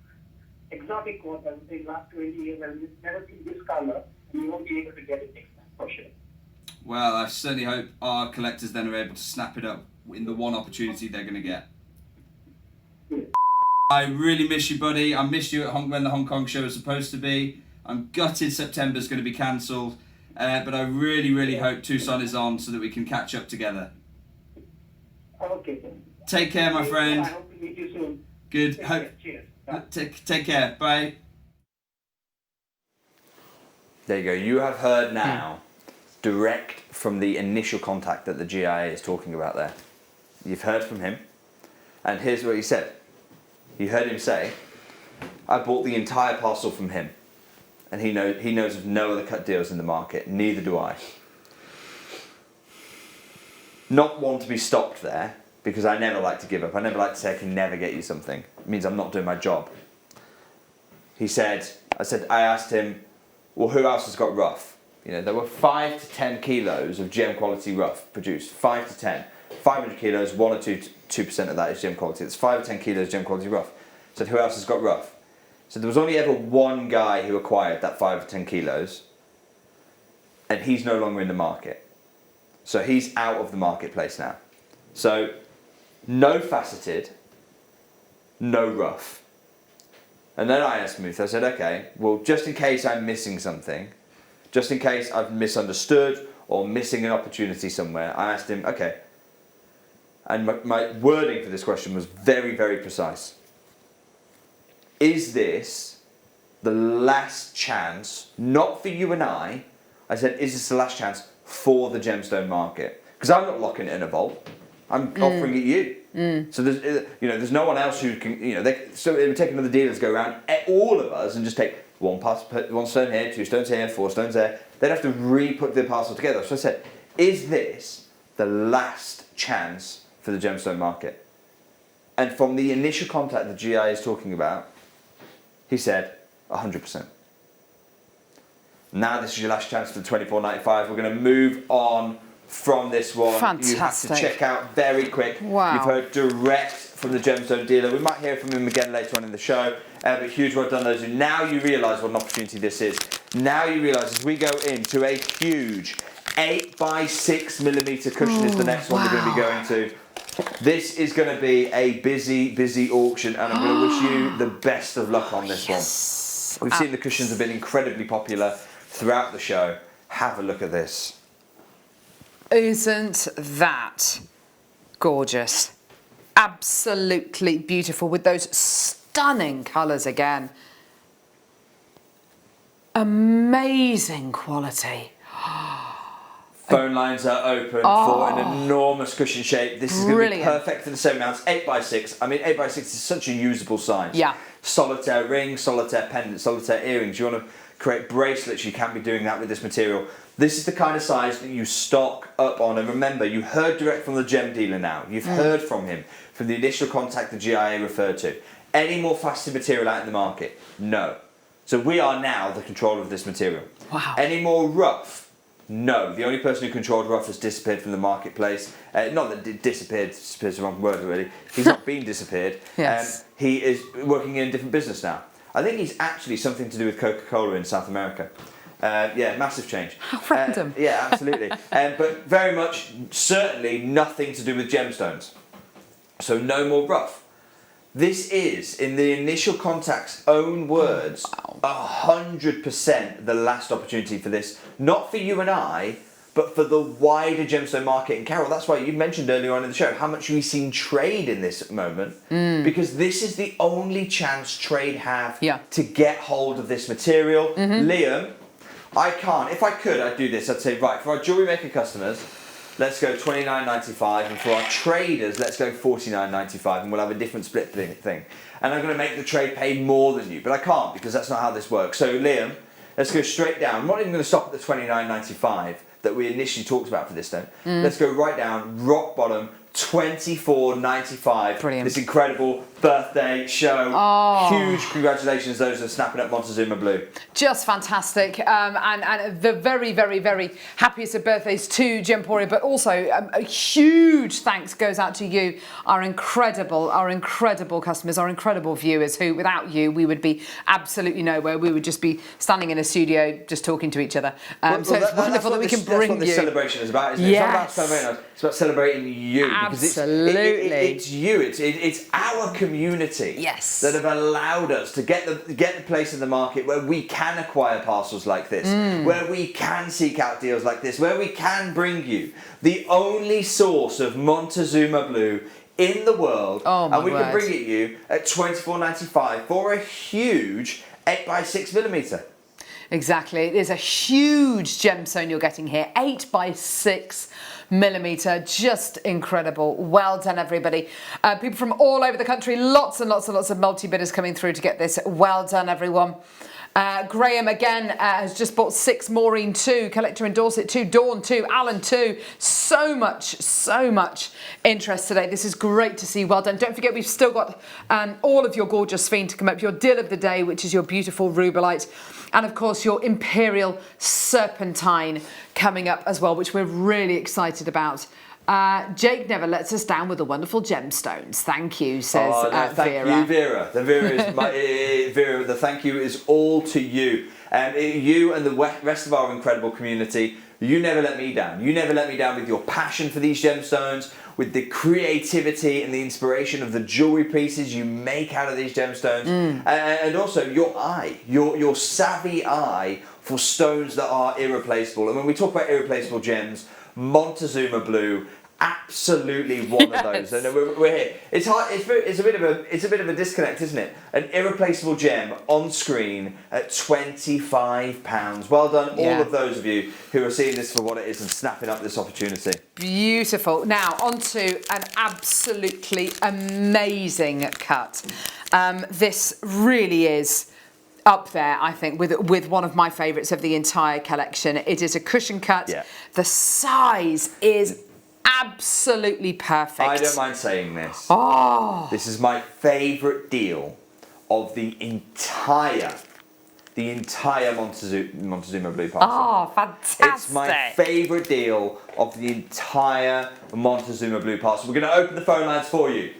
Exotic quartz, I would say, last 20 years, I've never seen this color, and you won't be able to get it next time, for sure. Well, I certainly hope our collectors then are able to snap it up in the one opportunity they're going to get. I really miss you, buddy. I missed you at when the Hong Kong show was supposed to be. I'm gutted September's going to be cancelled, but I really, really hope Tucson is on so that we can catch up together. Okay. Take care, my friend. I hope to meet you soon. Good. Cheers. Take care. Bye. There you go. You have heard now, direct from the initial contact that the GIA is talking about there. You've heard from him, and here's what he said. You heard him say, I bought the entire parcel from him, and he knows of no other cut deals in the market, neither do I. Not one to be stopped there, because I never like to give up. I never like to say I can never get you something. It means I'm not doing my job. I asked him, well, who else has got rough? You know, there were 5 to 10 kilos of gem quality rough produced, 5 to 10. 500 kilos, 1 or 2% of that is gem quality. It's 5 or 10 kilos gem quality rough. So who else has got rough? So there was only ever one guy who acquired that 5 or 10 kilos, and he's no longer in the market. So he's out of the marketplace now. So no faceted, no rough. And then I asked Muth, I said, okay, well, just in case I'm missing something, just in case I've misunderstood or missing an opportunity somewhere, I asked him, okay. And my wording for this question was very, very precise. Is this the last chance, not for you and I said, is this the last chance for the gemstone market? Because I'm not locking it in a vault. I'm offering it you. So there's no one else who can, so it would take another dealer to go around, all of us, and just take one stone here, 2 stones here, 4 stones there. They'd have to re-put the parcel together. So I said, is this the last chance for the gemstone market? And from the initial contact that GI is talking about, he said 100%. Now this is your last chance for the $24.95. We're going to move on from this one. Fantastic. You have to check out very quick. Wow. You've heard direct from the gemstone dealer. We might hear from him again later on in the show. But huge well done those who now you realise what an opportunity this is. Now you realise as we go into a huge 8x6mm cushion is the next one we're going to be going to. This is going to be a busy, busy auction, and I'm going to wish you the best of luck on this one. We've seen the cushions have been incredibly popular throughout the show. Have a look at this. Isn't that gorgeous? Absolutely beautiful with those stunning colours again. Amazing quality. Phone lines are open for an enormous cushion shape. This is going to be perfect for the same amounts. 8x6. I mean, 8x6 is such a usable size. Yeah. Solitaire rings, solitaire pendants, solitaire earrings. You want to create bracelets, you can be doing that with this material. This is the kind of size that you stock up on. And remember, you heard direct from the gem dealer now. You've heard from him, from the initial contact the GIA referred to. Any more faceted material out in the market? No. So we are now the controller of this material. Wow. Any more rough? No. The only person who controlled rough has disappeared from the marketplace. Not that it disappeared is the wrong word really. He's not been disappeared. Yes. He is working in a different business now. I think he's actually something to do with Coca-Cola in South America. Yeah, massive change. How random. Yeah, absolutely. But very much, certainly nothing to do with gemstones. So no more rough. This is, in the initial contact's own words, 100% the last opportunity for this. Not for you and I, but for the wider gemstone market. And Carol, that's why you mentioned earlier on in the show how much we've seen trade in this moment. Because this is the only chance trade have to get hold of this material. Liam, I can't. If I could, I'd do this. I'd say, right, for our Jewellery Maker customers, let's go $29.95, and for our traders, let's go $49.95, and we'll have a different split thing. And I'm going to make the trade pay more than you, but I can't because that's not how this works. So Liam, let's go straight down. I'm not even going to stop at the $29.95 that we initially talked about for this stone. Let's go right down, rock bottom, $24.95. Brilliant. This incredible birthday show. Huge congratulations those who are snapping up Montezuma Blue. Just fantastic. And the very, very, very happiest of birthdays to Gemporia, but also a huge thanks goes out to you, our incredible customers, our incredible viewers, who without you we would be absolutely nowhere. We would just be standing in a studio just talking to each other. So it's wonderful that we can bring you. That's what this celebration is about, isn't it? Yes. It's not about celebrating us, it's about celebrating you. Absolutely. It's you. It's our community that have allowed us to get the place in the market where we can acquire parcels like this, where we can seek out deals like this, where we can bring you the only source of Montezuma Blue in the world, and we can bring it you at $24.95 for a huge 8x6mm. Exactly, it is a huge gemstone you're getting here, 8x6mm, just incredible. Well done, everybody. People from all over the country, lots and lots and lots of multi-bidders coming through to get this. Well done, everyone. Graham again has just bought 6, Maureen 2, Collector in Dorset 2, Dawn 2, Alan 2. So much interest today. This is great to see. Well done. Don't forget, we've still got all of your gorgeous Sphene to come up, your deal of the day, which is your beautiful Rubellite, and of course your Imperial Serpentine coming up as well, which we're really excited about. Jake never lets us down with the wonderful gemstones. Thank you, says thank Vera. you, Vera. The Vera is Vera. The thank you is all to you. You and the rest of our incredible community, you never let me down. You never let me down with your passion for these gemstones, with the creativity and the inspiration of the jewellery pieces you make out of these gemstones, and also your eye, your savvy eye for stones that are irreplaceable. And when we talk about irreplaceable gems, Montezuma Blue, absolutely one of those. And we're here. It's hard. It's a bit of a disconnect, isn't it? An irreplaceable gem on screen at £25. Well done, all of those of you who are seeing this for what it is and snapping up this opportunity. Beautiful. Now on to an absolutely amazing cut. This really is up there, I think, with one of my favourites of the entire collection. It is a cushion cut. Yeah. The size is absolutely perfect. I don't mind saying this. Oh, this is my favourite deal of the entire Montezuma Blue parcel. Oh, fantastic! It's my favourite deal of the entire Montezuma Blue parcel. We're going to open the phone lines for you.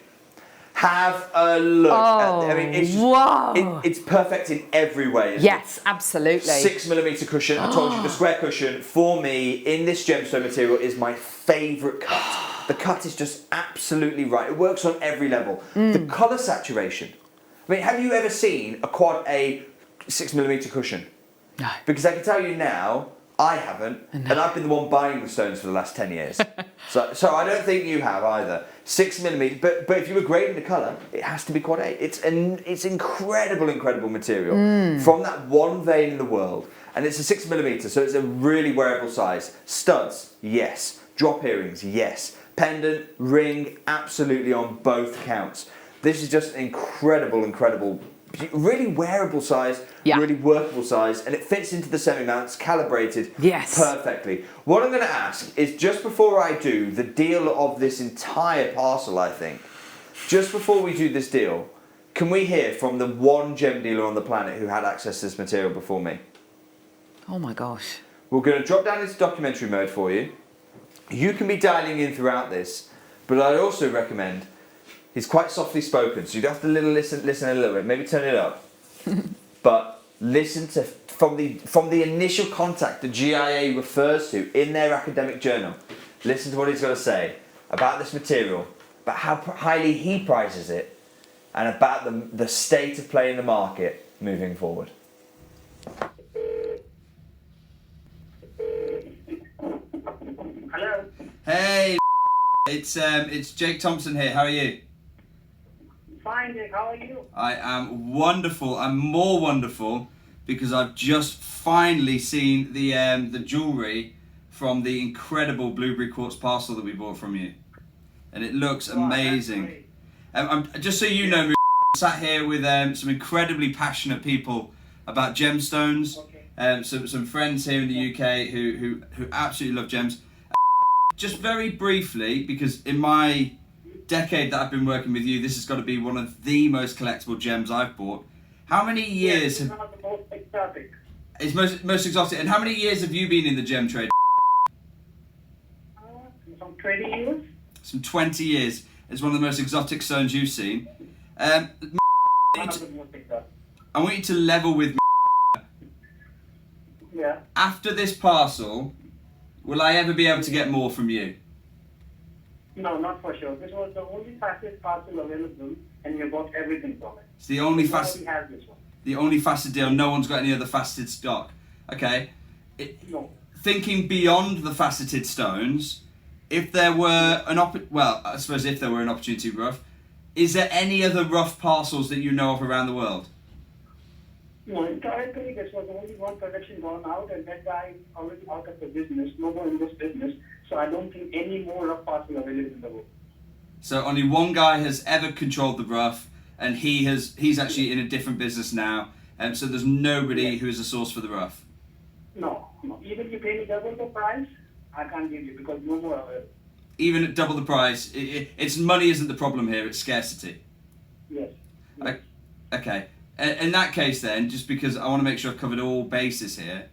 Have a look. I mean, it's just, it's perfect in every way. Yes, absolutely. 6mm cushion. I told you the square cushion for me in this gemstone material is my favourite cut. The cut is just absolutely right. It works on every level. The colour saturation. I mean, have you ever seen a quad A 6mm cushion? No. Because I can tell you now, I haven't, and I've been the one buying the stones for the last 10 years. so I don't think you have either. 6mm, but if you were grading the colour, it has to be quad A. It's incredible material from that one vein in the world, and it's a 6mm, so it's a really wearable size. Studs, yes. Drop earrings, yes. Pendant, ring, absolutely on both counts. This is just an incredible, really wearable size, really workable size, and it fits into the semi-mounts, calibrated perfectly. What I'm going to ask is, just before I do the deal of this entire parcel, I think, just before we do this deal, can we hear from the one gem dealer on the planet who had access to this material before me? Oh my gosh. We're going to drop down into documentary mode for you. You can be dialing in throughout this, but I'd also recommend, he's quite softly spoken, so you'd have to listen a little bit, maybe turn it up. But listen to, from the initial contact the GIA refers to in their academic journal, listen to what he's got to say about this material, about how highly he prizes it, and about the state of play in the market moving forward. Hello. Hey, it's Jake Thompson here. How are you? Fine, Jake. How are you? I am wonderful. I'm more wonderful because I've just finally seen the jewellery from the incredible blueberry quartz parcel that we bought from you, and it looks amazing. I'm just so you know, I'm sat here with some incredibly passionate people about gemstones. Some friends here in the UK who absolutely love gems. Just very briefly, because in my decade that I've been working with you, this has got to be one of the most collectible gems I've bought. How many years it's one of the most exotic. It's most exotic. And how many years have you been in the gem trade? Some 20 years. Some 20 years. It's one of the most exotic stones you've seen. I want you to level with me. Yeah. After this parcel, will I ever be able to get more from you? No, not for sure. This was the only fastest parcel available, and you bought everything from it. It's the only Nobody has this one. The only faceted deal. No one's got any other faceted stock. Okay. No. Thinking beyond the faceted stones, if there were I suppose if there were an opportunity rough, is there any other rough parcels that you know of around the world? No, historically, this was only one production gone out, and that guy already out of the business, no more in this business. So I don't think any more rough parcel available in the world. So only one guy has ever controlled the rough, and he's actually in a different business now, and so there's nobody who is a source for the rough. No. Even if you pay me double the price, I can't give you because no more available. Even at double the price, it's money isn't the problem here; it's scarcity. Yes. Okay. In that case, then, just because I want to make sure I've covered all bases here,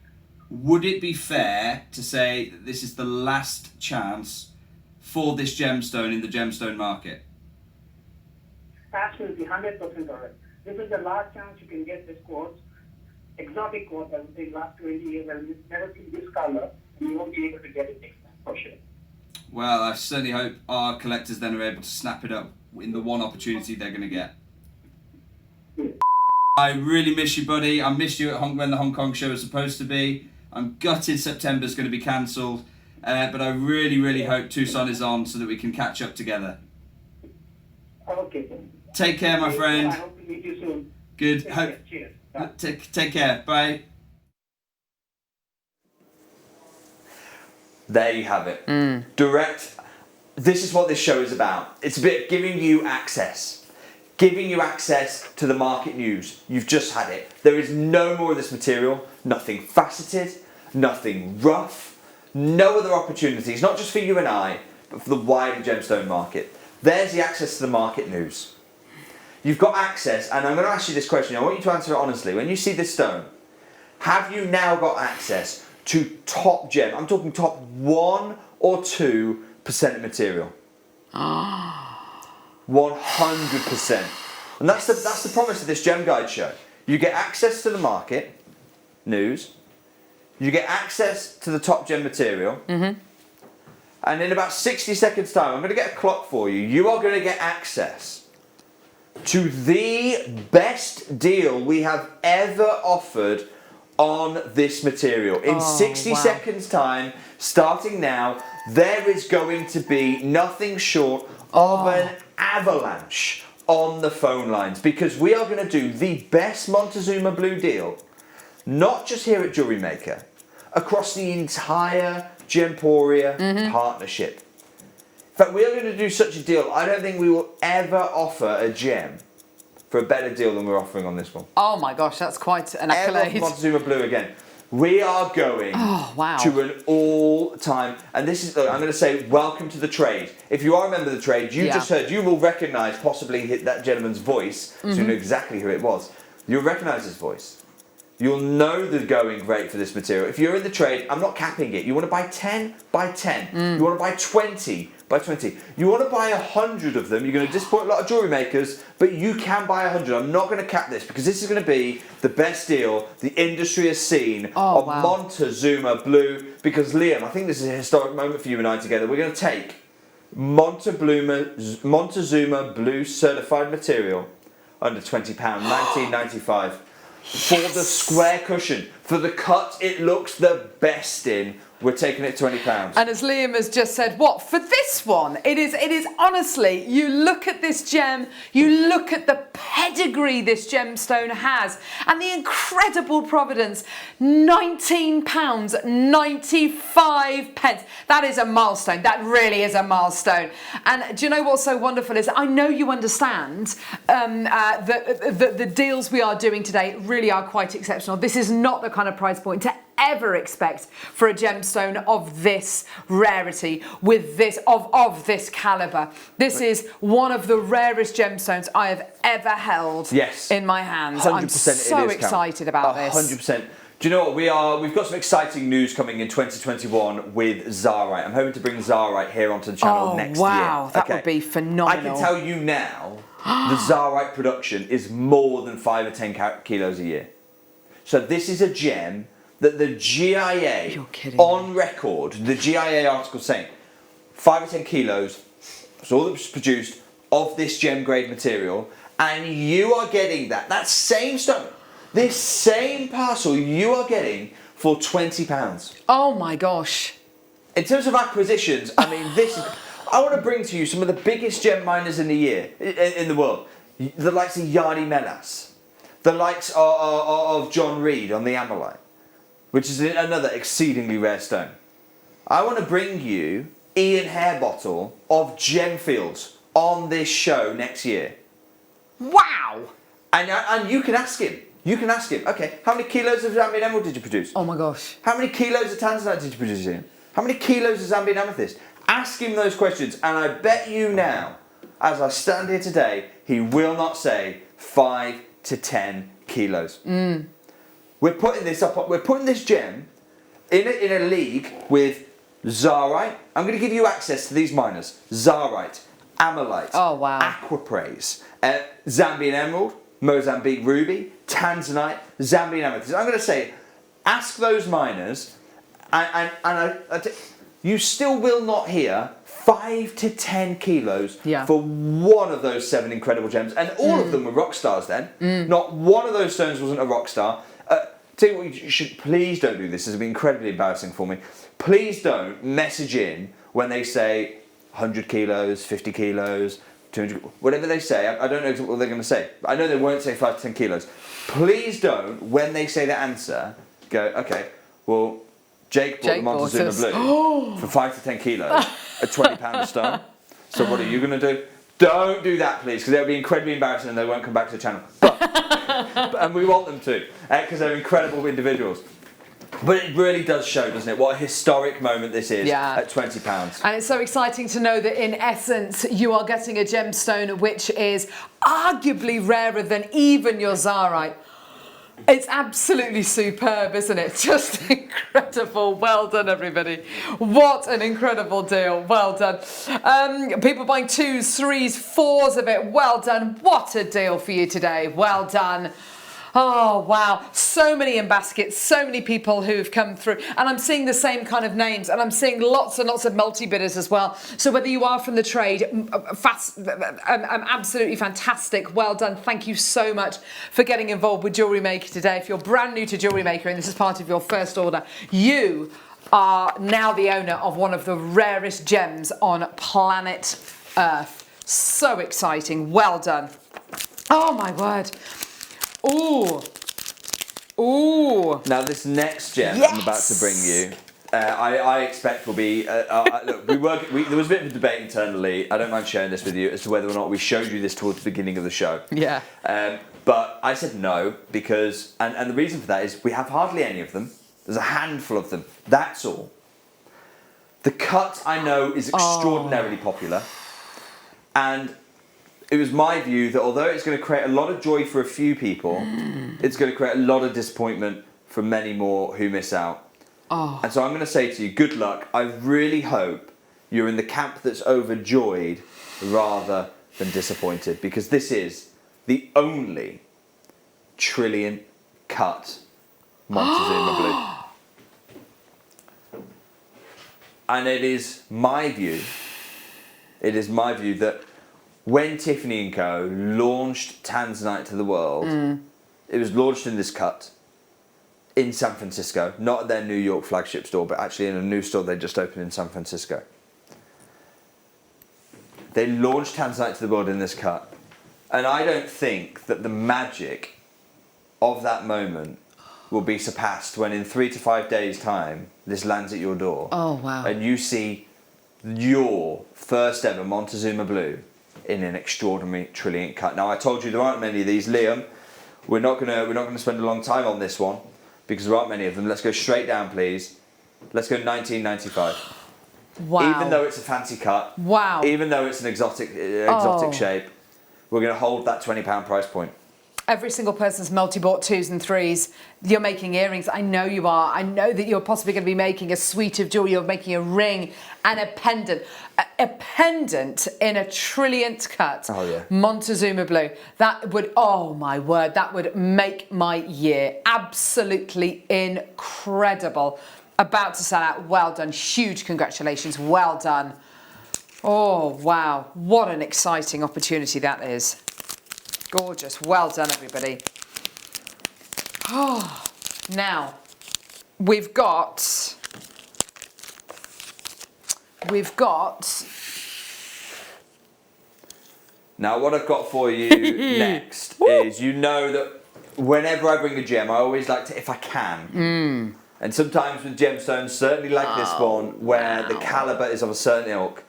would it be fair to say that this is the last chance for this gemstone in the gemstone market? Absolutely, 100% correct. This is the last chance you can get this quartz exotic quartz, I would say last 20 years, I've never seen this color, and you won't be able to get it next time, for sure. Well, I certainly hope our collectors then are able to snap it up in the one opportunity they're going to get. I really miss you, buddy. I missed you at when the Hong Kong show was supposed to be. I'm gutted September's going to be cancelled, but I really, really hope Tucson is on so that we can catch up together. Okay. Take care, my friend. I hope to meet you soon. Good. Cheers. Take care. Bye. There you have it. Direct. This is what this show is about. It's a bit giving you access. Giving you access to the market news. You've just had it. There is no more of this material. Nothing faceted. Nothing rough. No other opportunities. Not just for you and I, but for the wider gemstone market. There's the access to the market news. You've got access, and I'm going to ask you this question. I want you to answer it honestly. When you see this stone, have you now got access to top gem? I'm talking top 1 or 2% of material. 100%. And that's the promise of this Gem Guide show. You get access to the market news. You get access to the top gem material. And in about 60 seconds time, I'm going to get a clock for you. You are going to get access to the best deal we have ever offered on this material. In 60 seconds time, starting now, there is going to be nothing short of an avalanche on the phone lines, because we are going to do the best Montezuma Blue deal, not just here at Jewellery Maker, across the entire Gemporia partnership. In fact, we are going to do such a deal, I don't think we will ever offer a gem for a better deal than we're offering on this one. Oh my gosh, that's quite an accolade. Montezuma Blue again. We are going to an all-time, and this is, I'm going to say, welcome to the trade. If you are a member of the trade, you just heard, you will recognise possibly that gentleman's voice, so you know exactly who it was. You'll recognise his voice. You'll know the going rate for this material. If you're in the trade, I'm not capping it. You want to buy 10, buy 10. You want to buy 20, buy 20. You want to buy 100 of them. You're going to disappoint a lot of jewellery makers, but you can buy 100. I'm not going to cap this, because this is going to be the best deal the industry has seen of Montezuma Blue. Because Liam, I think this is a historic moment for you and I together. We're going to take Montezuma Blue certified material under £20, £19.95. For the square cushion, for the cut it looks the best in, we're taking it £20. And as Liam has just said, what, for this one, it is honestly, you look at this gem, you look at the pedigree this gemstone has, and the incredible provenance, £19.95. That is a milestone. That really is a milestone. And do you know what's so wonderful is, I know you understand the deals we are doing today really are quite exceptional. This is not the kind of price point to ever expect for a gemstone of this rarity, with this of this caliber. This is one of the rarest gemstones I have ever held in my hands. 100% I'm so excited about this. 100%. Do you know what we've got some exciting news coming in 2021 with Zarite. I'm hoping to bring Zarite here onto the channel next year. Wow, that would be phenomenal. I can tell you now, the Zarite production is more than 5 or 10 kilos a year. So this is a gem that the GIA on record, the GIA article saying 5 or 10 kilos is all that was produced of this gem grade material, and you are getting that same stone, this same parcel you are getting for £20. Oh my gosh. In terms of acquisitions, I mean, this is, I want to bring to you some of the biggest gem miners in the world. The likes of Yardi Melas, the likes of John Reed on the Amalite, which is another exceedingly rare stone. I want to bring you Ian Hairbottle of Gemfields on this show next year. Wow! And you can ask him. You can ask him, okay, how many kilos of Zambian emerald did you produce? Oh my gosh. How many kilos of tanzanite did you produce in? How many kilos of Zambian amethyst? Ask him those questions, and I bet you now, as I stand here today, he will not say 5 to 10 kilos. We're putting this up. We're putting this gem in a league with Zarite. I'm going to give you access to these miners: Zarite, Amalite, Aquapraise, Zambian Emerald, Mozambique Ruby, tanzanite, Zambian amethyst. I'm going to say, ask those miners, you still will not hear 5 to 10 kilos for one of those 7 incredible gems. And all of them were rock stars then. Not one of those stones wasn't a rock star. Tell you what, you should, please don't do this. This has been incredibly embarrassing for me. Please don't message in when they say 100 kilos, 50 kilos, 200, whatever they say. I don't know what they're going to say. I know they won't say 5 to 10 kilos. Please don't, when they say the answer, go, okay, well, Jake bought the Montezuma Blue for 5 to 10 kilos at £20 a stone. So what are you going to do? Don't do that, please, because they'll be incredibly embarrassing and they won't come back to the channel. But, and we want them to, because they're incredible individuals. But it really does show, doesn't it, what a historic moment this is at £20. And it's so exciting to know that in essence you are getting a gemstone which is arguably rarer than even your Zarite. It's absolutely superb, isn't it? Just incredible. Well done, everybody. What an incredible deal. Well done. People buying 2s, 3s, 4s of it. Well done. What a deal for you today. Well done. Oh, wow. So many in baskets, so many people who've come through. And I'm seeing the same kind of names, and I'm seeing lots and lots of multi-bidders as well. So whether you are from the trade, absolutely fantastic. Well done. Thank you so much for getting involved with Jewellery Maker today. If you're brand new to Jewellery Maker and this is part of your first order, you are now the owner of one of the rarest gems on planet Earth. So exciting. Well done. Oh, my word. Ooh. Ooh. Now this next gem I'm about to bring you, I expect will be, look, there was a bit of a debate internally, I don't mind sharing this with you, as to whether or not we showed you this towards the beginning of the show. Yeah. But I said no, because, and the reason for that is we have hardly any of them. There's a handful of them, that's all. The cut, I know, is extraordinarily popular, and it was my view that although it's going to create a lot of joy for a few people, it's going to create a lot of disappointment for many more who miss out. And so I'm going to say to you, good luck. I really hope you're in the camp that's overjoyed rather than disappointed, because this is the only trillion cut Montezuma Blue. And it is my view that when Tiffany & Co. launched Tanzanite to the world, it was launched in this cut in San Francisco, not at their New York flagship store, but actually in a new store they just opened in San Francisco. They launched Tanzanite to the world in this cut, and I don't think that the magic of that moment will be surpassed when in 3 to 5 days' time this lands at your door. Oh, wow. And you see your first ever Montezuma Blue in an extraordinary trillion cut. Now I told you there aren't many of these, Liam. We're not gonna spend a long time on this one because there aren't many of them. Let's go straight down, please. Let's go 1995. Wow. Even though it's a fancy cut. Wow. Even though it's an exotic shape, we're gonna hold that £20 price point. Every single person's multi-bought 2s and 3s. You're making earrings. I know you are. I know that you're possibly going to be making a suite of jewelry. You're making a ring and a pendant. A pendant in a trillionth cut. Oh, yeah. Montezuma Blue. That would, oh my word, that would make my year. Absolutely incredible. About to sell out. Well done. Huge congratulations. Well done. Oh, wow. What an exciting opportunity that is. Gorgeous. Well done, everybody. Oh, now we've got Now what I've got for you next is, you know that whenever I bring a gem, I always like to, if I can, and sometimes with gemstones, certainly like this one, where the caliber is of a certain ilk,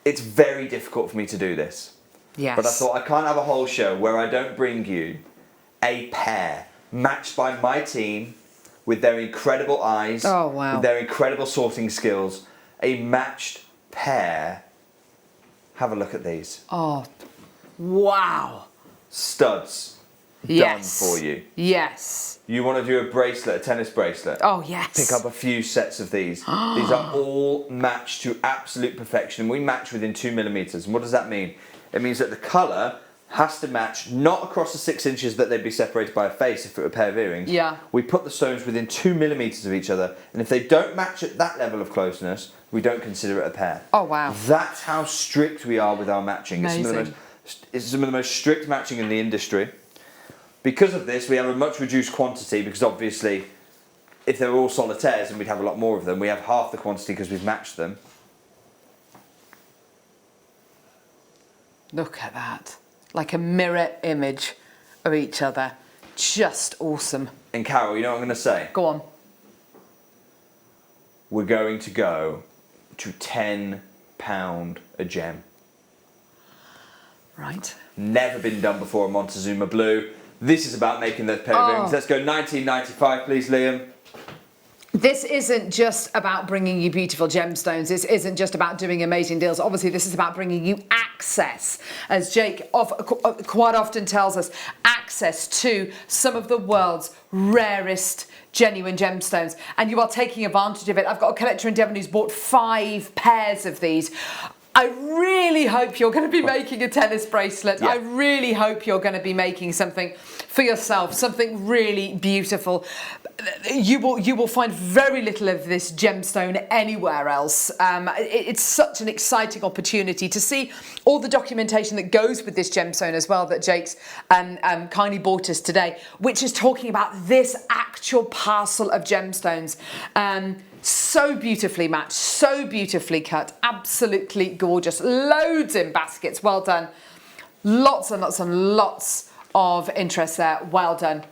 it's very difficult for me to do this. Yes. But I thought I can't have a whole show where I don't bring you a pair matched by my team with their incredible eyes, with their incredible sorting skills, a matched pair. Have a look at these. Oh, wow. Studs. Yes. Done for you. Yes. You want to do a bracelet, a tennis bracelet? Oh, yes. Pick up a few sets of these. These are all matched to absolute perfection. We match within 2 millimeters. And what does that mean? It means that the colour has to match, not across the 6 inches that they'd be separated by a face if it were a pair of earrings. Yeah. We put the stones within 2 millimeters of each other, and if they don't match at that level of closeness, we don't consider it a pair. Oh, wow. That's how strict we are with our matching. Amazing. It's some of the most strict matching in the industry. Because of this, we have a much reduced quantity, because obviously, if they were all solitaires and we'd have a lot more of them, we have half the quantity because we've matched them. Look at that. Like a mirror image of each other. Just awesome. And Carol, you know what I'm going to say? Go on. We're going to go to £10 a gem. Right. Never been done before in Montezuma Blue. This is about making those pair of earrings. Let's go 1995, please, Liam. This isn't just about bringing you beautiful gemstones. This isn't just about doing amazing deals. Obviously, this is about bringing you access, as Jake quite often tells us, access to some of the world's rarest genuine gemstones. And you are taking advantage of it. I've got a collector in Devon who's bought 5 pairs of these. I really hope you're going to be making a tennis bracelet. Yeah. I really hope you're going to be making something for yourself, something really beautiful. You will find very little of this gemstone anywhere else. It's such an exciting opportunity to see all the documentation that goes with this gemstone as well that Jake's kindly bought us today, which is talking about this actual parcel of gemstones. So beautifully matched, so beautifully cut, absolutely gorgeous. Loads in baskets, well done. Lots and lots and lots of interest there, well done.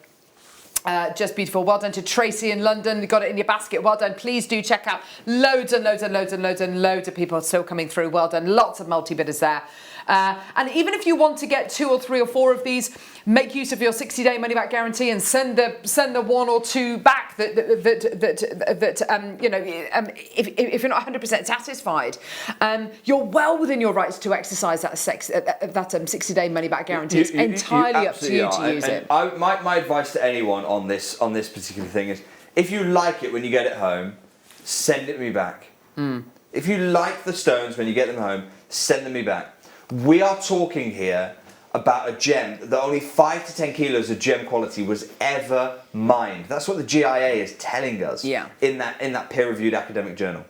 Just beautiful. Well done to Tracy in London. You got it in your basket. Well done. Please do check out loads and loads and loads and loads and loads of people still coming through. Well done. Lots of multi-bidders there. And even if you want to get 2 or 3 or 4 of these, make use of your 60-day money-back guarantee and send the 1 or 2 back. If you're not 100% satisfied, you're well within your rights to exercise that 60-day money-back guarantee. It's entirely up to you to use it. My advice to anyone on this particular thing is, if you like it when you get it home, send it me back. If you like the stones when you get them home, send them me back. We are talking here about a gem that only 5 to 10 kilos of gem quality was ever mined. That's what the GIA is telling us in that peer-reviewed academic journal.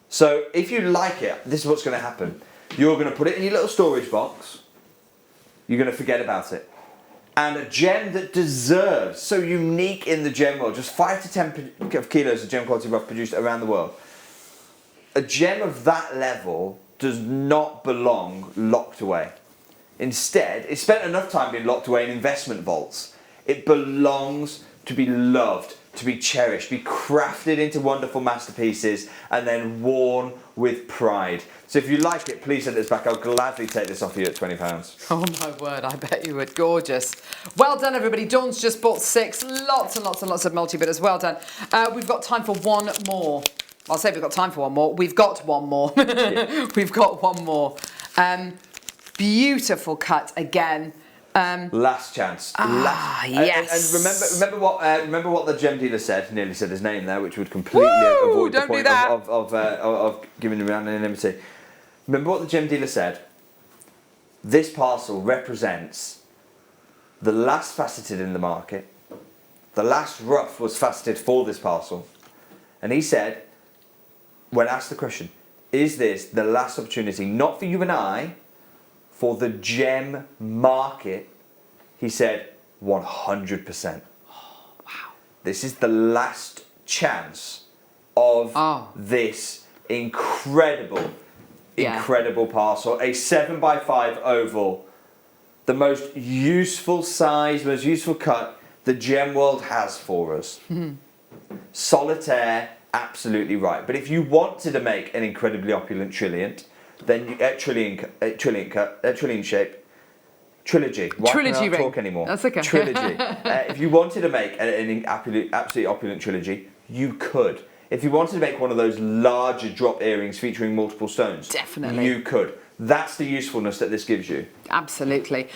So if you like it, this is what's going to happen. You're going to put it in your little storage box. You're going to forget about it. And a gem that deserves, so unique in the gem world, just 5 to 10 kilos of gem quality rough produced around the world. A gem of that level does not belong locked away. Instead, it spent enough time being locked away in investment vaults. It belongs to be loved, to be cherished, be crafted into wonderful masterpieces, and then worn with pride. So if you like it, please send it back. I'll gladly take this off you at £20. Oh my word, I bet you would. Gorgeous. Well done, everybody. Dawn's just bought 6. Lots and lots and lots of multi-bidders. Well done. We've got time for one more. I'll say we've got time for one more. We've got one more. We've got one more. Beautiful cut again. Last chance. Yes. And remember what the gem dealer said. Nearly said his name there, which would completely avoid the point of giving him anonymity. Remember what the gem dealer said. This parcel represents the last faceted in the market. The last rough was faceted for this parcel, and he said, when asked the question, is this the last opportunity, not for you and I, for the gem market? He said 100%. Oh, wow. This is the last chance of this incredible parcel. A 7x5 oval. The most useful size, most useful cut the gem world has for us. Solitaire, absolutely right. But if you wanted to make an incredibly opulent trilliant, then trillion shape, trilogy. Why trilogy can't I ring. Talk anymore? That's okay. Trilogy. If you wanted to make an absolutely opulent trilogy, you could. If you wanted to make one of those larger drop earrings featuring multiple stones, definitely, you could. That's the usefulness that this gives you. Absolutely.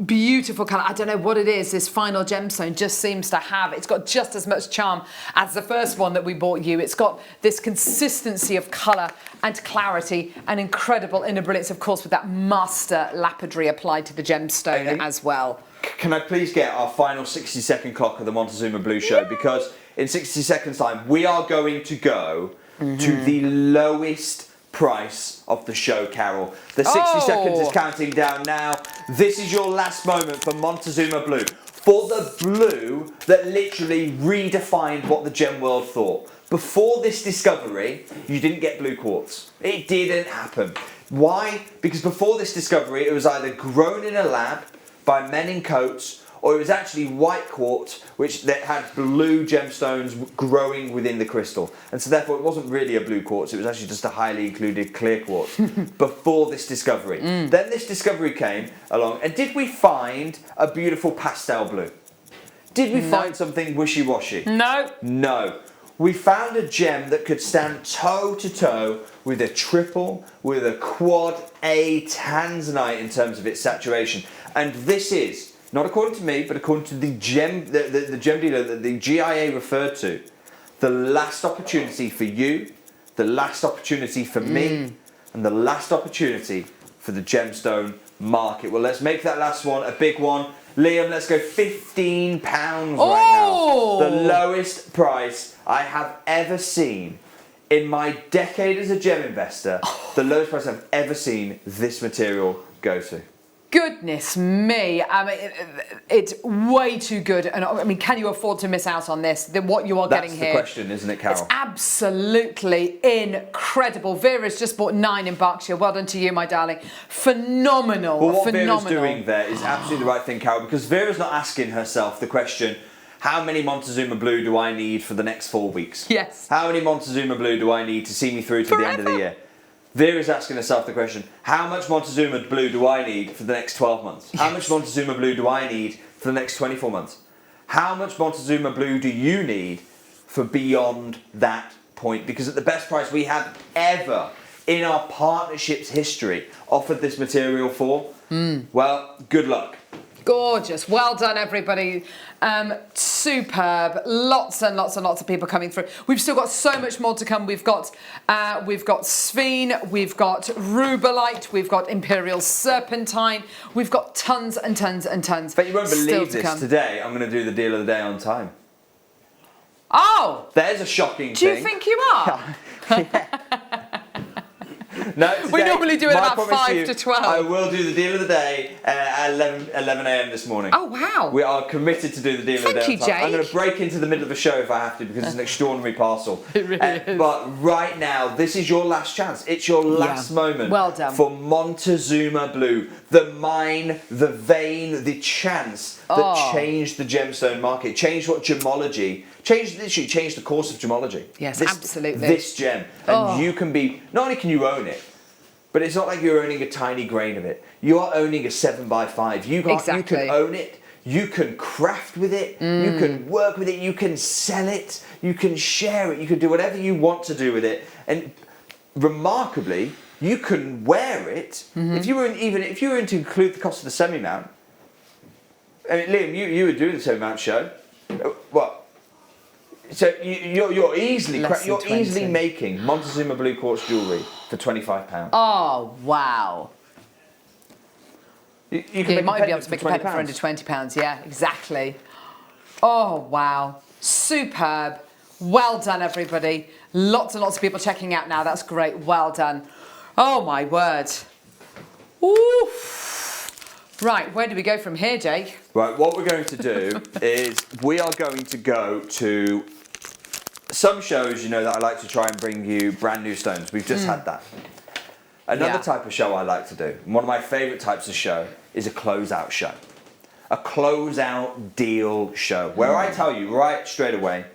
Beautiful colour. I don't know what it is. This final gemstone just seems to have, it's got just as much charm as the first one that we bought you. It's got this consistency of colour and clarity and incredible inner brilliance, of course, with that master lapidary applied to the gemstone as well. Can I please get our final 60-second clock of the Montezuma Blue show? Because in 60 seconds time, we are going to go to the lowest price of the show, Carol. The 60 seconds is counting down now. This is your last moment for Montezuma Blue. For the blue that literally redefined what the gem world thought. Before this discovery, you didn't get blue quartz. It didn't happen. Why? Because before this discovery, it was either grown in a lab by men in coats, or it was actually white quartz, which had blue gemstones growing within the crystal. And so therefore it wasn't really a blue quartz, it was actually just a highly included clear quartz before this discovery. Then this discovery came along, and did we find a beautiful pastel blue? Did we find something wishy-washy? No. No. We found a gem that could stand toe to toe with a triple, with a quad A tanzanite in terms of its saturation. And this is, not according to me, but according to the gem dealer that the GIA referred to, the last opportunity for you, the last opportunity for me, and the last opportunity for the gemstone market. Well, let's make that last one a big one. Liam, let's go £15 right now. The lowest price I have ever seen in my decade as a gem investor. The lowest price I've ever seen this material go to. Goodness me, I mean, it's way too good. And I mean, can you afford to miss out on this? What you are getting here. That's the question, isn't it, Carol? It's absolutely incredible. Vera's just bought 9 in Berkshire. Well done to you, my darling. Phenomenal. Well, what phenomenal. Vera's doing there is absolutely the right thing, Carol, because Vera's not asking herself the question, how many Montezuma Blue do I need for the next 4 weeks? Yes. How many Montezuma Blue do I need to see me through to the end of the year? Vera's asking herself the question, how much Montezuma Blue do I need for the next 12 months? How much Montezuma Blue do I need for the next 24 months? How much Montezuma Blue do you need for beyond that point? Because at the best price we have ever in our partnership's history offered this material for, well, good luck. Gorgeous. Well done, everybody. Superb. Lots and lots and lots of people coming through. We've still got so much more to come. We've got Sphene, we've got Rubellite, we've got Imperial Serpentine, we've got tons and tons and tons. But you won't believe this. Today, I'm going to do the deal of the day on time. Oh! There's a shocking thing. Do you think you are? No, today, we normally do it I about 5 to 12. I will do the deal of the day at 11 a.m. this morning. Oh, wow. We are committed to do the deal of the day. Thank you, Jake. I'm going to break into the middle of the show if I have to, because it's an extraordinary parcel. It really is. But right now, this is your last chance. It's your last moment. Well done. For Montezuma Blue. The mine, the vein, the chance that changed the gemstone market, changed what gemology, literally changed the course of gemology. Yes, absolutely. This gem. And you can be, not only can you own it, but it's not like you're owning a tiny grain of it. You are owning a 7x5. You can own it, you can craft with it, you can work with it, you can sell it, you can share it, you can do whatever you want to do with it. And remarkably, you can wear it. If you were to include the cost of the semi-mount, I mean, Liam, you were doing the semi-mount show. What? So you're easily making Montezuma Blue Quartz jewellery for £25. Oh, wow. You might be able to make a pendant for under £20, yeah, exactly. Oh, wow. Superb. Well done, everybody. Lots and lots of people checking out now. That's great. Well done. Oh, my word. Oof. Right, where do we go from here, Jake? Right, what we're going to do is we are going to go to some shows, you know, that I like to try and bring you brand new stones. We've just had that. Another type of show I like to do, and one of my favourite types of show, is a closeout show. A closeout deal show, where I tell you right straight away,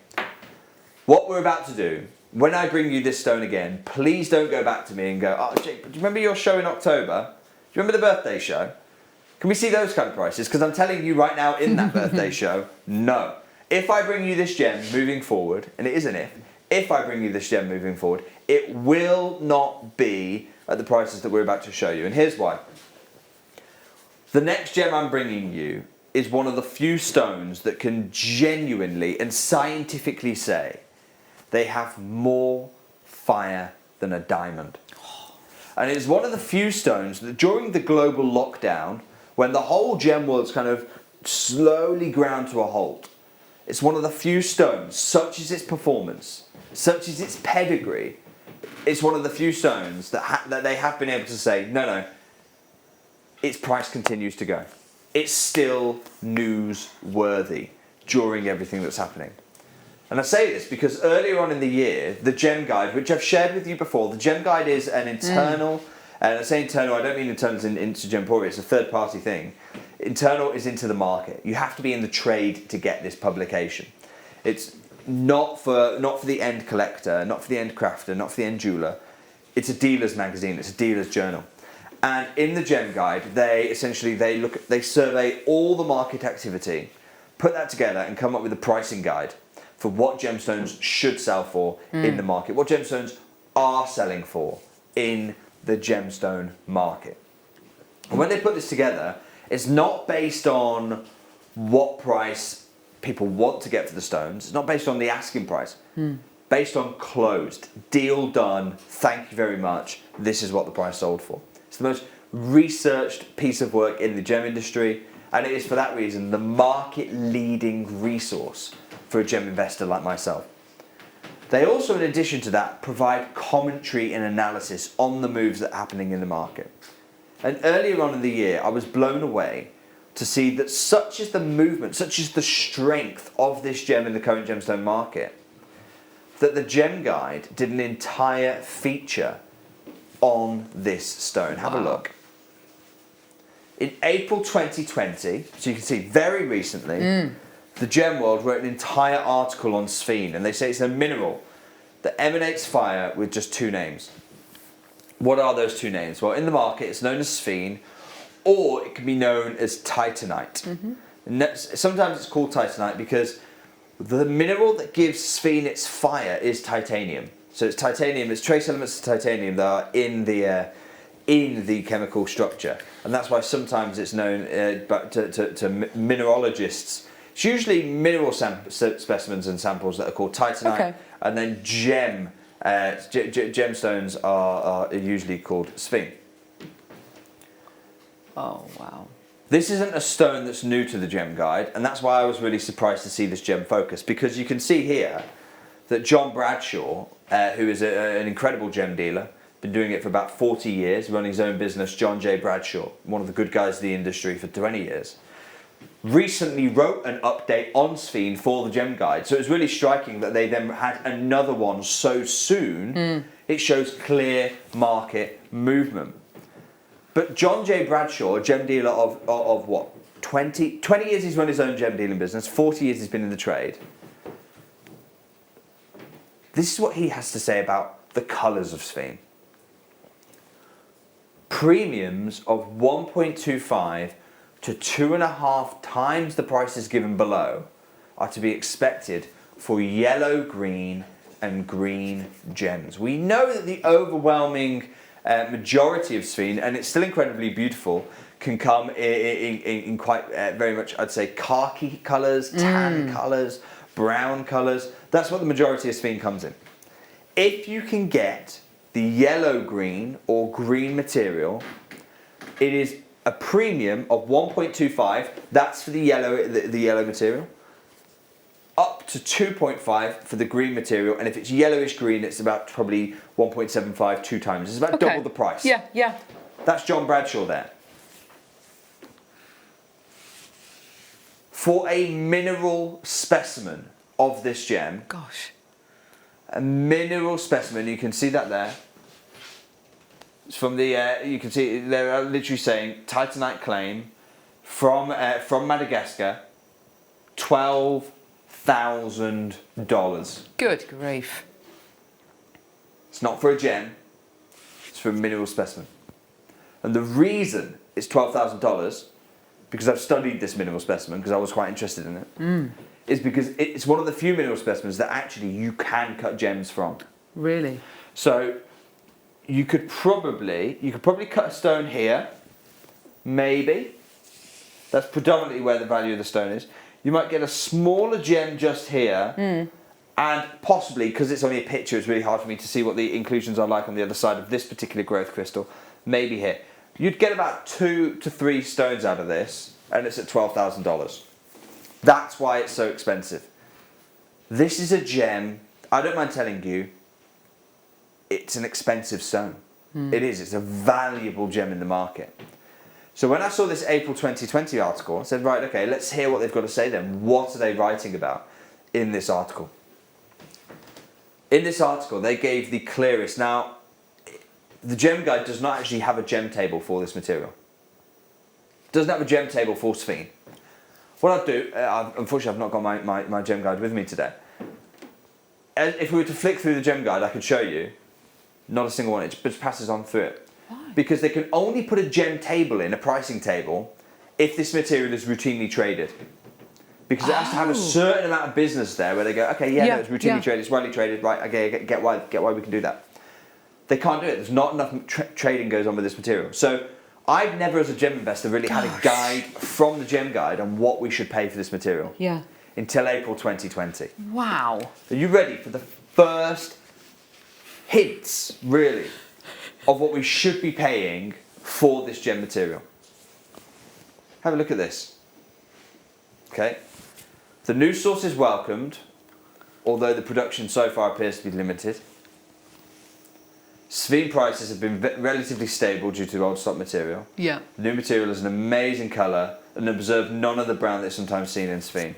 what we're about to do, when I bring you this stone again, please don't go back to me and go, oh, Jake, do you remember your show in October? Do you remember the birthday show? Can we see those kind of prices? Because I'm telling you right now in that birthday show, no. If I bring you this gem moving forward, and it is an if I bring you this gem moving forward, it will not be at the prices that we're about to show you, and here's why. The next gem I'm bringing you is one of the few stones that can genuinely and scientifically say they have more fire than a diamond. And it's one of the few stones that during the global lockdown, when the whole gem world's kind of slowly ground to a halt, it's one of the few stones, such as its performance, such as its pedigree, it's one of the few stones that they have been able to say, no, its price continues to go. It's still newsworthy during everything that's happening. And I say this because earlier on in the year, the Gem Guide, which I've shared with you before, the Gem Guide is an internal, and I say internal, I don't mean internal into Gemporia, it's a third-party thing. Internal is into the market. You have to be in the trade to get this publication. It's not for the end collector, not for the end crafter, not for the end jeweler. It's a dealer's magazine, it's a dealer's journal. And in the Gem Guide, they survey all the market activity, put that together and come up with a pricing guide for what gemstones should sell for in the market, what gemstones are selling for in the gemstone market. And when they put this together, it's not based on what price people want to get for the stones. It's not based on the asking price. Based on closed, deal done, thank you very much, this is what the price sold for. It's the most researched piece of work in the gem industry, and it is for that reason the market leading resource for a gem investor like myself. They also, in addition to that, provide commentary and analysis on the moves that are happening in the market. And earlier on in the year, I was blown away to see that such is the movement, such is the strength of this gem in the current gemstone market, that the Gem Guide did an entire feature on this stone. Have a look. In April 2020, so you can see very recently, the Gem World wrote an entire article on sphene, and they say it's a mineral that emanates fire with just two names. What are those two names? Well, in the market, it's known as sphene, or it can be known as titanite. Sometimes it's called titanite because the mineral that gives sphene its fire is titanium. So it's titanium, it's trace elements of titanium that are in the chemical structure. And that's why sometimes it's known to mineralogists. It's usually mineral specimens and samples that are called titanite, and then gemstones are usually called sphene. Oh, wow. This isn't a stone that's new to the Gem Guide, and that's why I was really surprised to see this gem focus, because you can see here that John Bradshaw, who is an incredible gem dealer, been doing it for about 40 years, running his own business, John J. Bradshaw, one of the good guys of the industry for 20 years, recently wrote an update on sphene for the Gem Guide. So it's really striking that they then had another one so soon. It shows clear market movement. But John J. Bradshaw, a gem dealer of what, 20 years he's run his own gem dealing business, 40 years he's been in the trade. This is what he has to say about the colours of sphene. Premiums of 1.25 to 2.5 times the prices given below are to be expected for yellow, green and green gems. We know that the overwhelming majority of sphene, and it's still incredibly beautiful, can come in quite very much, I'd say, khaki colours, tan colours, brown colours. That's what the majority of sphene comes in. If you can get the yellow green or green material, it is a premium of 1.25, that's for the yellow material, up to 2.5 for the green material, and if it's yellowish green, it's about probably 1.75, 2 times. It's about double the price. Yeah. That's John Bradshaw there. For a mineral specimen of this gem, a mineral specimen, you can see that there. It's from the, you can see they're literally saying titanite claim from Madagascar, $12,000. Good grief. It's not for a gem, it's for a mineral specimen. And the reason it's $12,000, because I've studied this mineral specimen, because I was quite interested in it, is because it's one of the few mineral specimens that actually you can cut gems from. Really? So you could probably cut a stone here, maybe. That's predominantly where the value of the stone is. You might get a smaller gem just here, and possibly, because it's only a picture, it's really hard for me to see what the inclusions are like on the other side of this particular growth crystal, maybe here. You'd get about 2 to 3 stones out of this, and it's at $12,000. That's why it's so expensive. This is a gem, I don't mind telling you, it's an expensive stone. It is, it's a valuable gem in the market. So when I saw this April 2020 article, I said, right, okay, let's hear what they've got to say then. What are they writing about in this article? In this article, they gave the clearest. Now, the gem guide does not actually have a gem table for this material. It doesn't have a gem table for sphene. What I'll do, unfortunately I've not got my gem guide with me today. If we were to flick through the gem guide, I could show you, not a single one, it just passes on through it. Why? Because they can only put a gem table in, a pricing table, if this material is routinely traded. Because it has to have a certain amount of business there where they go, okay, no, it's routinely traded, it's widely traded, right, okay, get why we can do that. They can't do it, there's not enough trading goes on with this material. So I've never as a gem investor really had a guide from the gem guide on what we should pay for this material. Yeah. Until April 2020. Wow. Are you ready for the first hints, really, of what we should be paying for this gem material? Have a look at this. Okay. The new source is welcomed, although the production so far appears to be limited. Sphene prices have been relatively stable due to old stock material. Yeah. The new material is an amazing colour and observe none of the brown that's sometimes seen in sphene.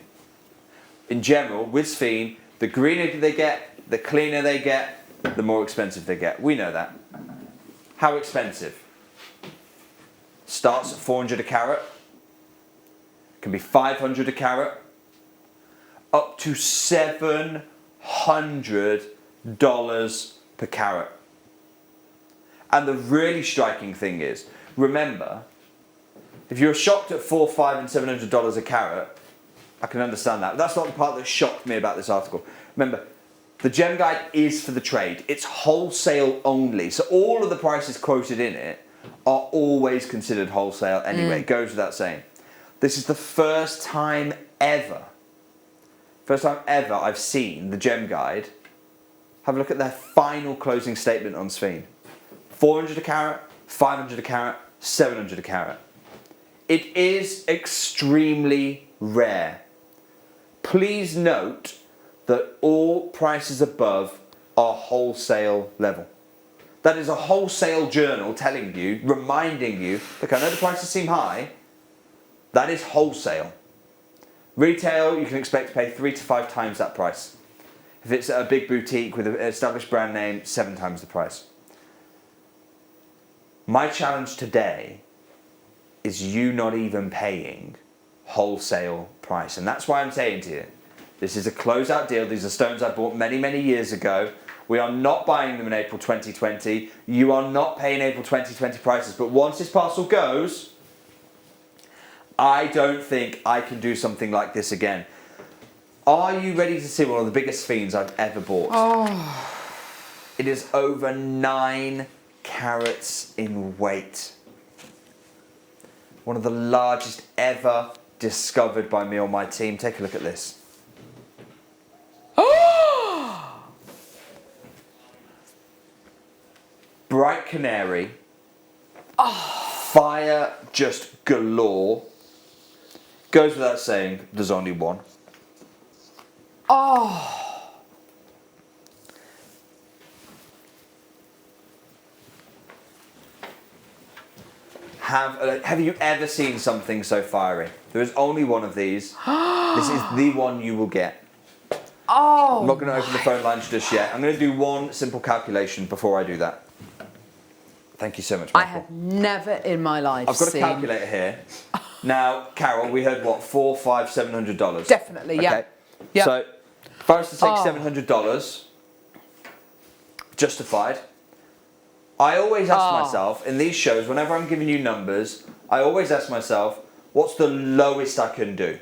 In general, with sphene, the greener they get, the cleaner they get, the more expensive they get. We know that. How expensive? Starts at 400 a carat, can be 500 a carat, up to $700 per carat. And the really striking thing is, remember, if you're shocked at $400, $500 and $700 a carat, I can understand that. That's not the part that shocked me about this article. Remember, the gem guide is for the trade. It's wholesale only. So all of the prices quoted in it are always considered wholesale anyway. It goes without saying. This is the first time ever I've seen the gem guide. Have a look at their final closing statement on sphene. 400 a carat, 500 a carat, 700 a carat. It is extremely rare. Please note that all prices above are wholesale level. That is a wholesale journal telling you, reminding you, look, I know the prices seem high, that is wholesale. Retail, you can expect to pay 3 to 5 times that price. If it's a big boutique with an established brand name, 7 times the price. My challenge today is you not even paying wholesale price. And that's why I'm saying to you, this is a closeout deal. These are stones I bought many, many years ago. We are not buying them in April 2020. You are not paying April 2020 prices. But once this parcel goes, I don't think I can do something like this again. Are you ready to see one of the biggest sphenes I've ever bought? Oh. It is over 9 carats in weight. One of the largest ever discovered by me or my team. Take a look at this. Bright canary. Fire just galore. Goes without saying, there's only one. Oh. Have you ever seen something so fiery? There is only one of these. This is the one you will get. Oh. I'm not going to open the phone lines just yet. I'm going to do one simple calculation before I do that. Thank you so much, Michael. I have never in my life I've got seen... a calculator here. Now, Carol, we heard what? $400, $500, $700. Definitely, yeah. Okay. Yeah. So, if I was to take $700, justified. I always ask myself, in these shows, whenever I'm giving you numbers, I always ask myself, what's the lowest I can do?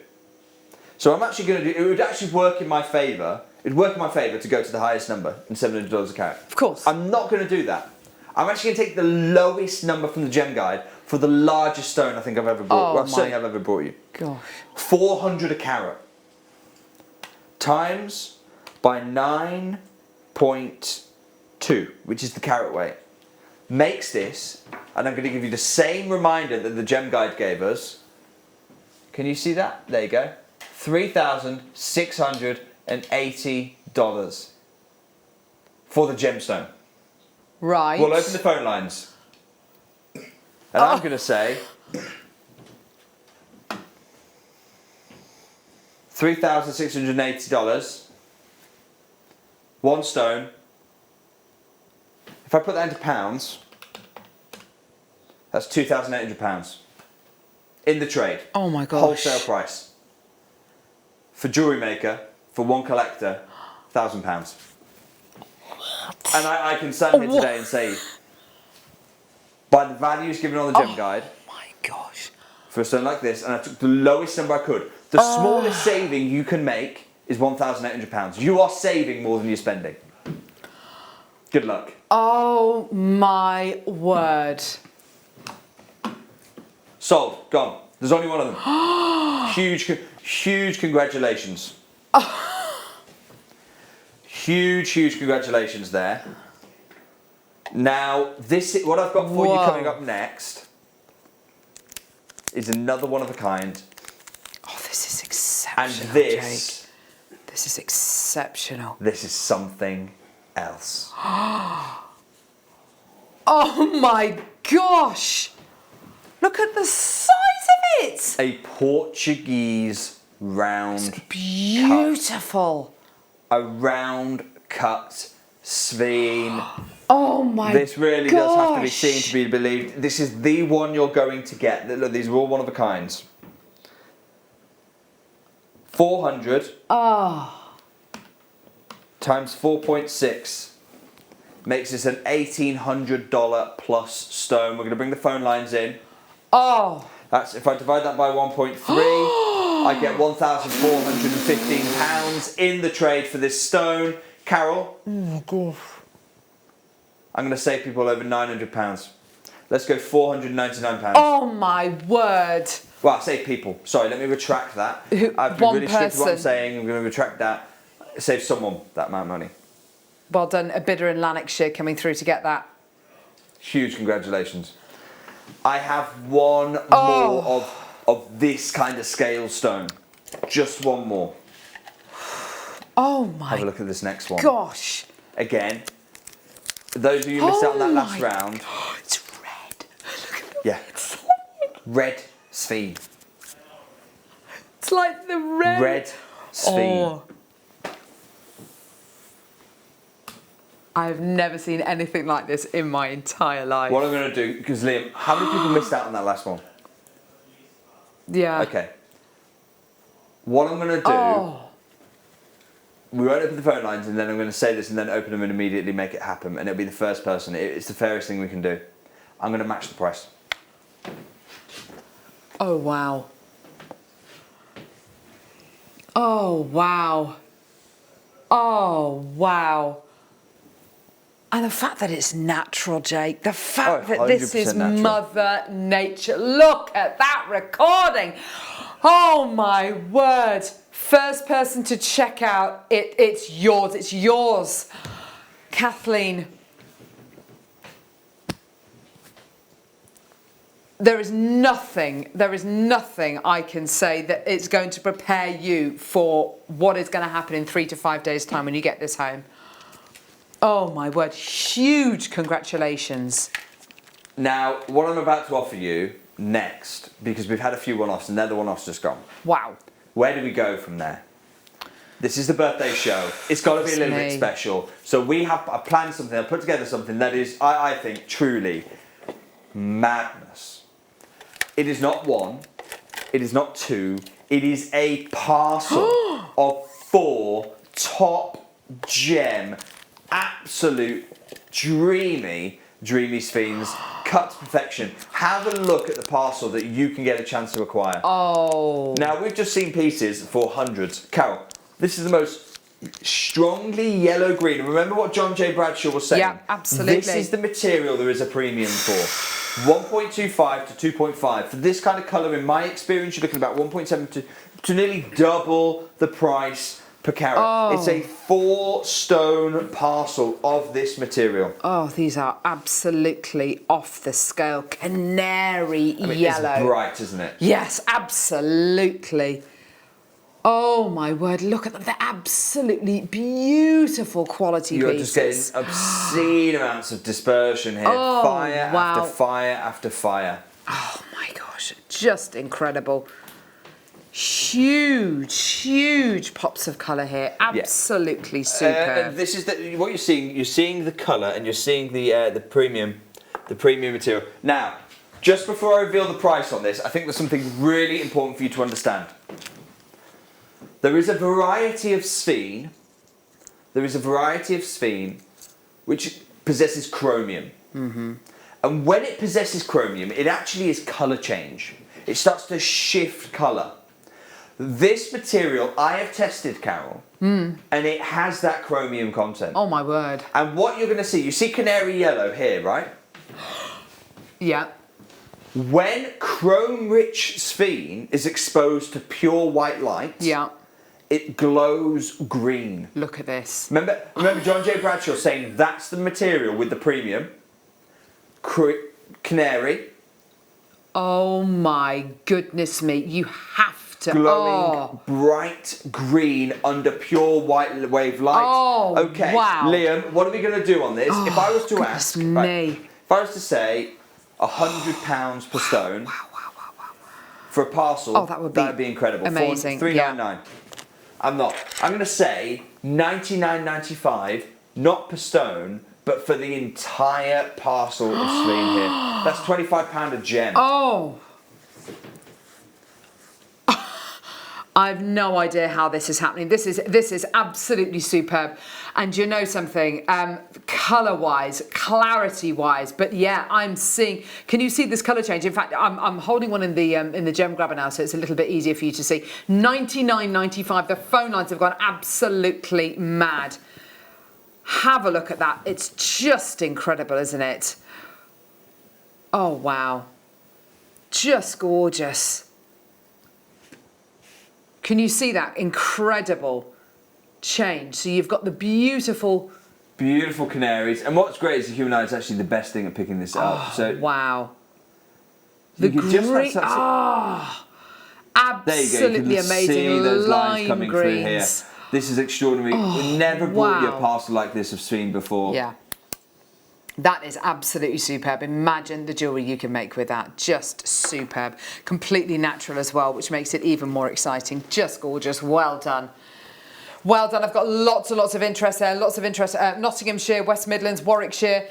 So I'm actually going to do, it would actually work in my favour, it would work in my favour to go to the highest number, and $700 a carat. Of course. I'm not going to do that. I'm actually going to take the lowest number from the gem guide for the largest stone I think I've ever brought. Well, certainly I've ever brought you. Gosh. 400 a carat. Times by 9.2, which is the carat weight, makes this, and I'm going to give you the same reminder that the gem guide gave us. Can you see that? There you go. $3,680 for the gemstone. Right. We'll open the phone lines. And I'm going to say $3,680. One stone. If I put that into pounds, that's £2,800 in the trade. Oh my gosh. Wholesale price. For Jewellery Maker, for one collector, £1,000. And I can stand here today and say, by the values given on the gem guide, my gosh, for a stone like this, and I took the lowest number I could. The smallest saving you can make is £1,800. You are saving more than you're spending. Good luck. Oh my word. Sold. Gone. There's only one of them. Huge congratulations. Huge congratulations there. Now, what I've got for you coming up next is another one of a kind. Oh, this is exceptional, And this, Jake. This is exceptional. This is something else. Oh my gosh! Look at the size of it! A Portuguese round Beautiful. A round cut Sveen. Oh my This really does have to be gosh. seen to be believed. This is the one you're going to get. Look, these are all one of a kinds. 400 times 4.6 makes this an $1,800 plus stone. We're going to bring the phone lines in. That's, if I divide that by 1.3, I get £1,415 in the trade for this stone. Carol? Oh my gosh. I'm going to save people over £900. Let's go £499. Oh my word. Well, I say people. Sorry, let me retract that. I've been One really strict with what I'm person. saying. I'm going to retract that. Save someone that amount of money. Well done, a bidder in Lanarkshire coming through to get that. Huge congratulations. I have one more of this kind of scale stone. Just one more. Oh my Have a look at this next one. gosh. Again, those of you who missed out on that last round. It's red. Look at that. Yeah. Red Sveen. It's like the red. Red Sveen. I've never seen anything like this in my entire life. What I'm going to do, because Liam, how many people missed out on that last one? Yeah. Okay. What I'm going to do, we won't open the phone lines, and then I'm going to say this and then open them and immediately make it happen, and it'll be the first person. It's the fairest thing we can do. I'm going to match the price. Oh wow. Oh wow. Oh wow. And the fact that it's natural, Jake. The fact that this is 100% natural. Mother Nature. Look at that recording. Oh my word. First person to check out. It's yours. It's yours. Kathleen. There is nothing I can say that it's going to prepare you for what is going to happen in 3 to 5 days' time when you get this home. Oh my word, huge congratulations. Now, what I'm about to offer you next, because we've had a few one-offs and they're the one-offs just gone. Wow. Where do we go from there? This is the birthday show. It's got to be a little bit special. So I planned something, I put together something that is, I think, truly madness. It is not one, it is not two, it is a parcel of 4 top gem, absolute dreamy Sphens, cut to perfection. Have a look at the parcel that you can get a chance to acquire. Oh. Now, we've just seen pieces for hundreds. Carol, this is the most strongly yellow green. Remember what John J. Bradshaw was saying? Yeah, absolutely. This is the material there is a premium for. 1.25 to 2.5. For this kind of colour, in my experience, you're looking at about 1.7 to nearly double the price per carat. Oh. It's a 4-stone parcel of this material. Oh, these are absolutely off the scale. Canary yellow. It's bright, isn't it? Yes, absolutely. Oh my word, look at them. They're absolutely beautiful quality You're pieces. just getting obscene amounts of dispersion here. Oh, fire wow. after fire after fire. Oh my gosh, just incredible. Huge pops of colour here. Absolutely superb. This is what you're seeing. You're seeing the colour and you're seeing the premium material. Now, just before I reveal the price on this, I think there's something really important for you to understand. There is a variety of sphene. There is a variety of sphene which possesses chromium. Mm-hmm. And when it possesses chromium, it actually is colour change. It starts to shift colour. This material I have tested, Carol, and it has that chromium content. Oh my word. And what you're going to see, you see canary yellow here, right? Yeah. When chrome-rich sphene is exposed to pure white light, yeah, it glows green. Look at this. Remember John J. Bradshaw saying that's the material with the premium. Canary. Oh my goodness me. You have to. Glowing bright green under pure white wave light. Oh, okay, wow. Liam, what are we going to do on this? Oh, if I was to ask, me. If I was to say £100 per stone for a parcel, that would be incredible. amazing. $399. I'm not. I'm going to say $99.95, not per stone, but for the entire parcel of sphene here. That's £25 a gem. Oh. I have no idea how this is happening. This is absolutely superb. And you know something, colour-wise, clarity-wise, but yeah, I'm seeing. Can you see this colour change? In fact, I'm holding one in the gem grabber now, so it's a little bit easier for you to see. $99.95. The phone lines have gone absolutely mad. Have a look at that. It's just incredible, isn't it? Oh wow, just gorgeous. Can you see that incredible change? So you've got the beautiful canaries, and what's great is the human eye is actually the best thing at picking this up. So wow, the green, absolutely amazing. See those lines lime coming greens. through here. This is extraordinary. We've never brought you a parcel like this of sphene before. Yeah. That is absolutely superb. Imagine the jewellery you can make with that. Just superb. Completely natural as well, which makes it even more exciting. Just gorgeous. Well done. Well done. I've got lots and lots of interest there. Lots of interest. Nottinghamshire, West Midlands, Warwickshire,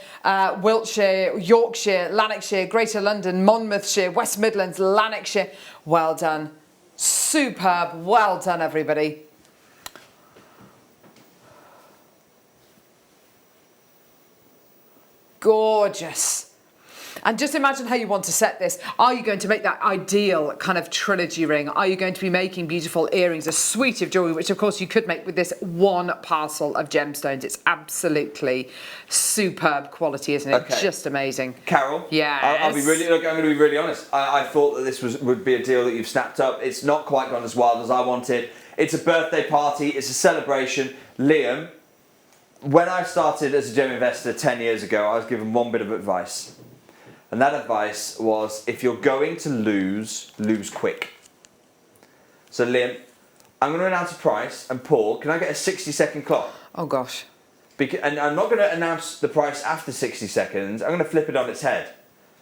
Wiltshire, Yorkshire, Lanarkshire, Greater London, Monmouthshire, West Midlands, Lanarkshire. Well done. Superb. Well done, everybody. Gorgeous. And just imagine how you want to set this. Are you going to make that ideal kind of trilogy ring? Are you going to be making beautiful earrings, a suite of jewellery, which of course you could make with this one parcel of gemstones? It's absolutely superb quality, isn't it? Okay. Just amazing. Carol, yes. I'm going to be really honest. I thought that this would be a deal that you've snapped up. It's not quite gone as wild as I wanted. It's a birthday party. It's a celebration. Liam, when I started as a gem investor 10 years ago, I was given one bit of advice. And that advice was, if you're going to lose quick. So Liam, I'm going to announce a price, and Paul, can I get a 60-second clock? Oh gosh. And I'm not going to announce the price after 60 seconds, I'm going to flip it on its head.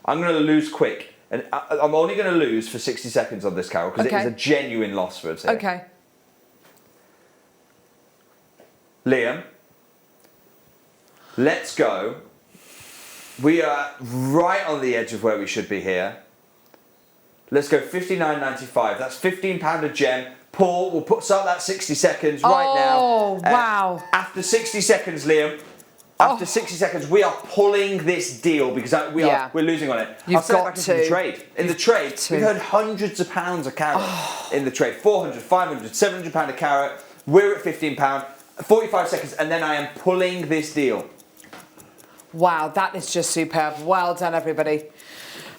I'm going to lose quick. And I'm only going to lose for 60 seconds on this, Carol, because it is a genuine loss for us here. Okay. Liam, let's go. We are right on the edge of where we should be here. Let's go $59.95. That's £15 a gem. Paul, we'll start that 60 seconds right now. Oh, wow. After 60 seconds, Liam, after 60 seconds, we are pulling this deal because we're losing on it. You've I'll send it got back into the trade. In the trade, we've heard hundreds of pounds a carat in the trade. 400, 500, £700 a carat. We're at £15. 45 seconds, and then I am pulling this deal. Wow, that is just superb. Well done, everybody.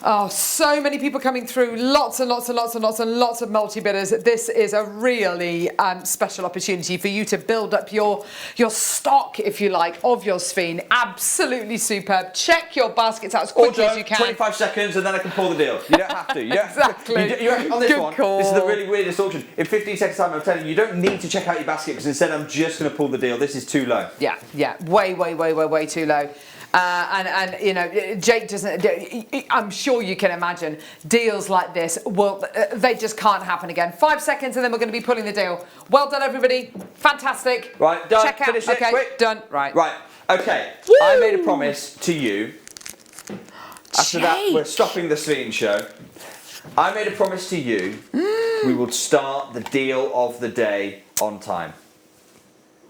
Oh, so many people coming through. Lots and lots and lots and lots and lots of multi-bidders. This is a really special opportunity for you to build up your stock, if you like, of your sphene. Absolutely superb. Check your baskets out as quickly as you can. 25 seconds and then I can pull the deal. You don't have to. You don't Exactly. On this Good one, call. this is the really weirdest auction. In 15 seconds time, I'm telling you, you don't need to check out your basket because instead I'm just going to pull the deal. This is too low. Yeah, way too low. And you know, Jake doesn't. I'm sure you can imagine deals like this. Well, they just can't happen again. 5 seconds, and then we're going to be pulling the deal. Well done, everybody. Fantastic. Right, done. Check out. Finish it. Okay, Quick. done. Right. Right. Okay. Woo! I made a promise to you. After that, Jake. we're stopping the sphene show. I made a promise to you. We will start the deal of the day on time.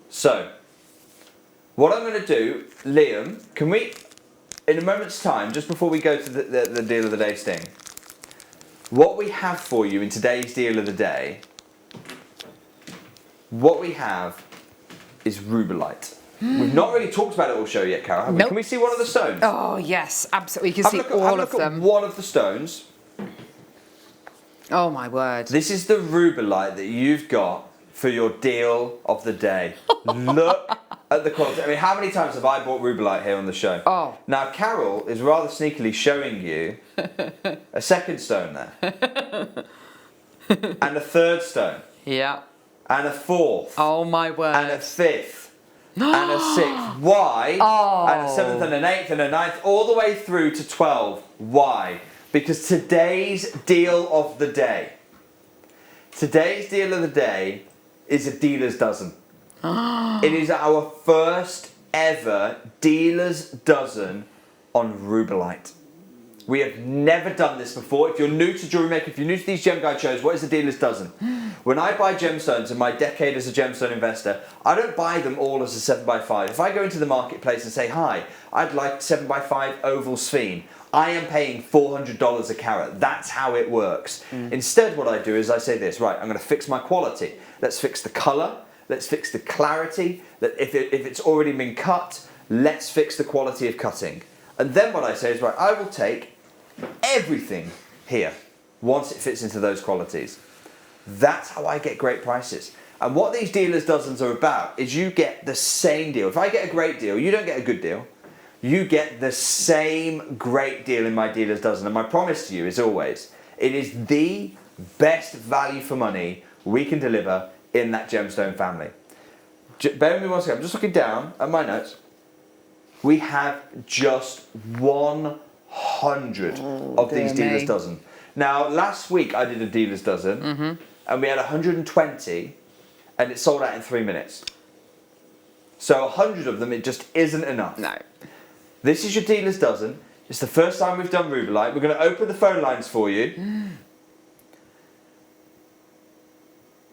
So, what I'm going to do, Liam, can we, in a moment's time, just before we go to the deal of the day sting, what we have for you in today's deal of the day, what we have is rubellite. We've not really talked about it all show yet, Carol, have we? Nope. Can we see one of the stones? Oh yes, absolutely. You can see have all a of look at them. one of the stones. Oh my word. This is the rubellite that you've got for your deal of the day. Look at the quality. I mean, how many times have I bought rubellite here on the show? Oh. Now, Carol is rather sneakily showing you a second stone there. And a third stone. Yeah. And a fourth. Oh my word. And a fifth. And a sixth. Why? Oh. And a seventh and an eighth and a ninth, all the way through to 12. Why? Because today's deal of the day. Today's deal of the day is a dealer's dozen. It is our first ever dealer's dozen on rubellite. We have never done this before. If you're new to Jewellery Maker, if you're new to these gem guide shows, what is a dealer's dozen? When I buy gemstones in my decade as a gemstone investor, I don't buy them all as a 7x5. If I go into the marketplace and say, hi, I'd like 7x5 oval sphene, I am paying $400 a carat. That's how it works. Instead, what I do is I say this, right, I'm going to fix my quality. Let's fix the colour. Let's fix the clarity. If it's already been cut, let's fix the quality of cutting. And then what I say is, right, I will take everything here once it fits into those qualities. That's how I get great prices. And what these dealers' dozens are about is you get the same deal. If I get a great deal, you don't get a good deal. You get the same great deal in my dealer's dozen. And my promise to you is always, it is the best value for money we can deliver in that gemstone family. Bear with me one second, I'm just looking down at my notes. We have just 100 of these dealer's dozen. Now, last week I did a dealer's dozen, and we had 120, and it sold out in 3 minutes. So 100 of them, it just isn't enough. No. This is your dealer's dozen. It's the first time we've done rubellite. We're going to open the phone lines for you.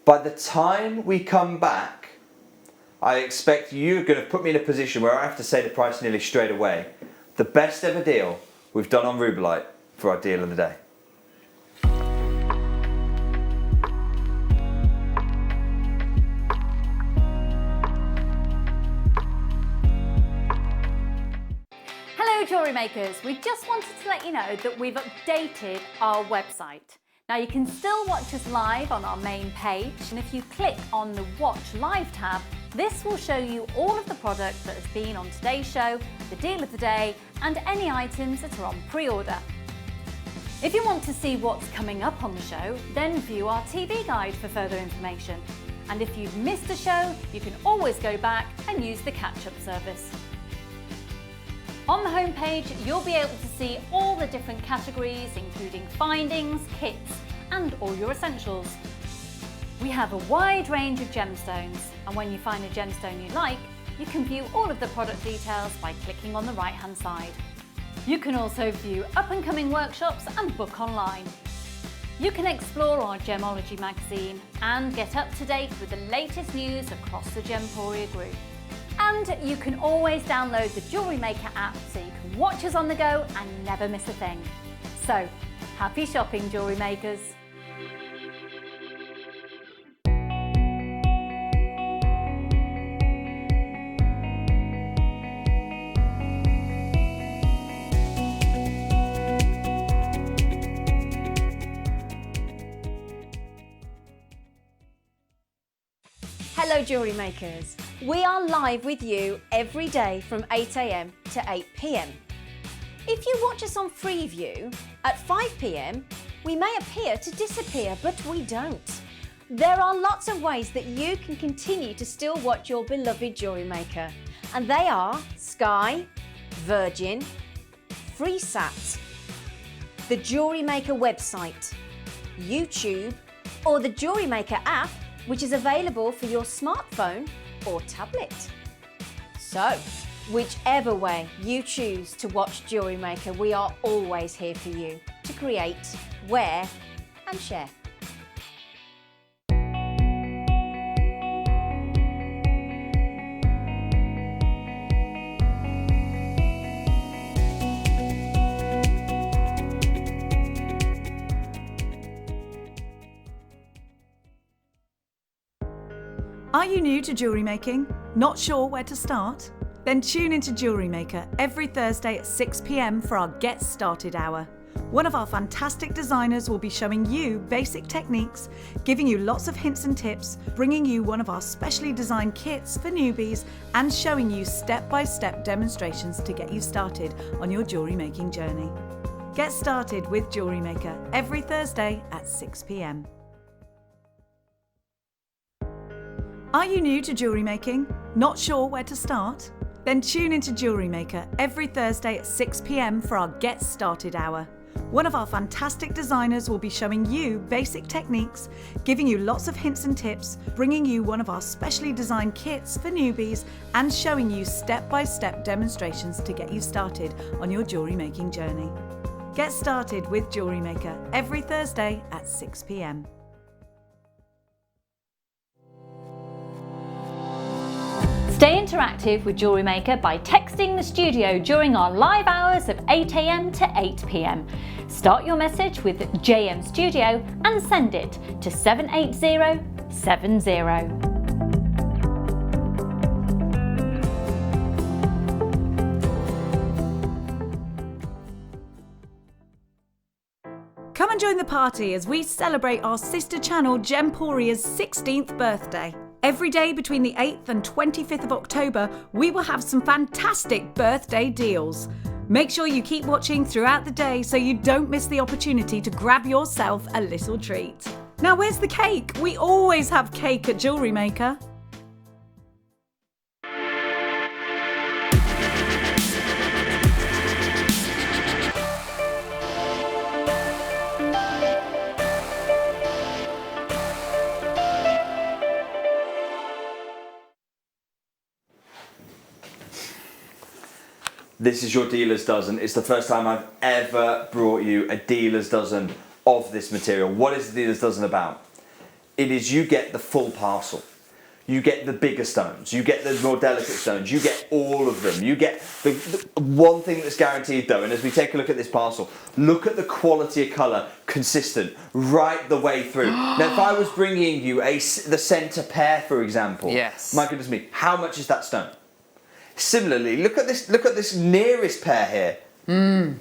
By the time we come back, I expect you're going to put me in a position where I have to say the price nearly straight away. The best ever deal we've done on rubellite for our deal of the day. Hello Jewellery Makers, we just wanted to let you know that we've updated our website. Now you can still watch us live on our main page, and if you click on the Watch Live tab, this will show you all of the product that has been on today's show, the deal of the day, and any items that are on pre-order. If you want to see what's coming up on the show, then view our TV guide for further information. And if you've missed a show, you can always go back and use the catch-up service. On the homepage, you'll be able to see all the different categories, including findings, kits, and all your essentials. We have a wide range of gemstones, and when you find a gemstone you like, you can view all of the product details by clicking on the right-hand side. You can also view up-and-coming workshops and book online. You can explore our Gemology magazine and get up to date with the latest news across the Gemporia group. And you can always download the Jewellery Maker app so you can watch us on the go and never miss a thing. So, happy shopping, Jewellery Makers! Hello Jewellery Makers. We are live with you every day from 8 a.m. to 8 p.m. If you watch us on Freeview at 5 p.m, we may appear to disappear, but we don't. There are lots of ways that you can continue to still watch your beloved Jewellery Maker, and they are Sky, Virgin, FreeSat, the Jewellery Maker website, YouTube, or the Jewellery Maker app, which is available for your smartphone or tablet. So, whichever way you choose to watch Jewellery Maker, we are always here for you to create, wear, and share. Are you new to jewellery making? Not sure where to start? Then tune into Jewellery Maker every Thursday at 6 p.m. for our Get Started Hour. One of our fantastic designers will be showing you basic techniques, giving you lots of hints and tips, bringing you one of our specially designed kits for newbies, and showing you step-by-step demonstrations to get you started on your jewellery making journey. Get started with Jewellery Maker every Thursday at 6 p.m. Are you new to jewellery making? Not sure where to start? Then tune into Jewellery Maker every Thursday at 6 p.m. for our Get Started Hour. One of our fantastic designers will be showing you basic techniques, giving you lots of hints and tips, bringing you one of our specially designed kits for newbies, and showing you step-by-step demonstrations to get you started on your jewellery making journey. Get started with Jewellery Maker every Thursday at 6 p.m. Stay interactive with Jewellery Maker by texting the studio during our live hours of 8 a.m. to 8 p.m. Start your message with JM Studio and send it to 78070. Come and join the party as we celebrate our sister channel Jemporia's 16th birthday. Every day between the 8th and 25th of October, we will have some fantastic birthday deals. Make sure you keep watching throughout the day so you don't miss the opportunity to grab yourself a little treat. Now, where's the cake? We always have cake at Jewellery Maker. This is your dealer's dozen. It's the first time I've ever brought you a dealer's dozen of this material. What is the dealer's dozen about? It is you get the full parcel. You get the bigger stones. You get the more delicate stones. You get all of them. You get the one thing that's guaranteed though, and as we take a look at this parcel, look at the quality of colour, consistent, right the way through. Now if I was bringing you the centre pair, for example, yes. My goodness me, how much is that stone? Similarly, look at this nearest pair here. I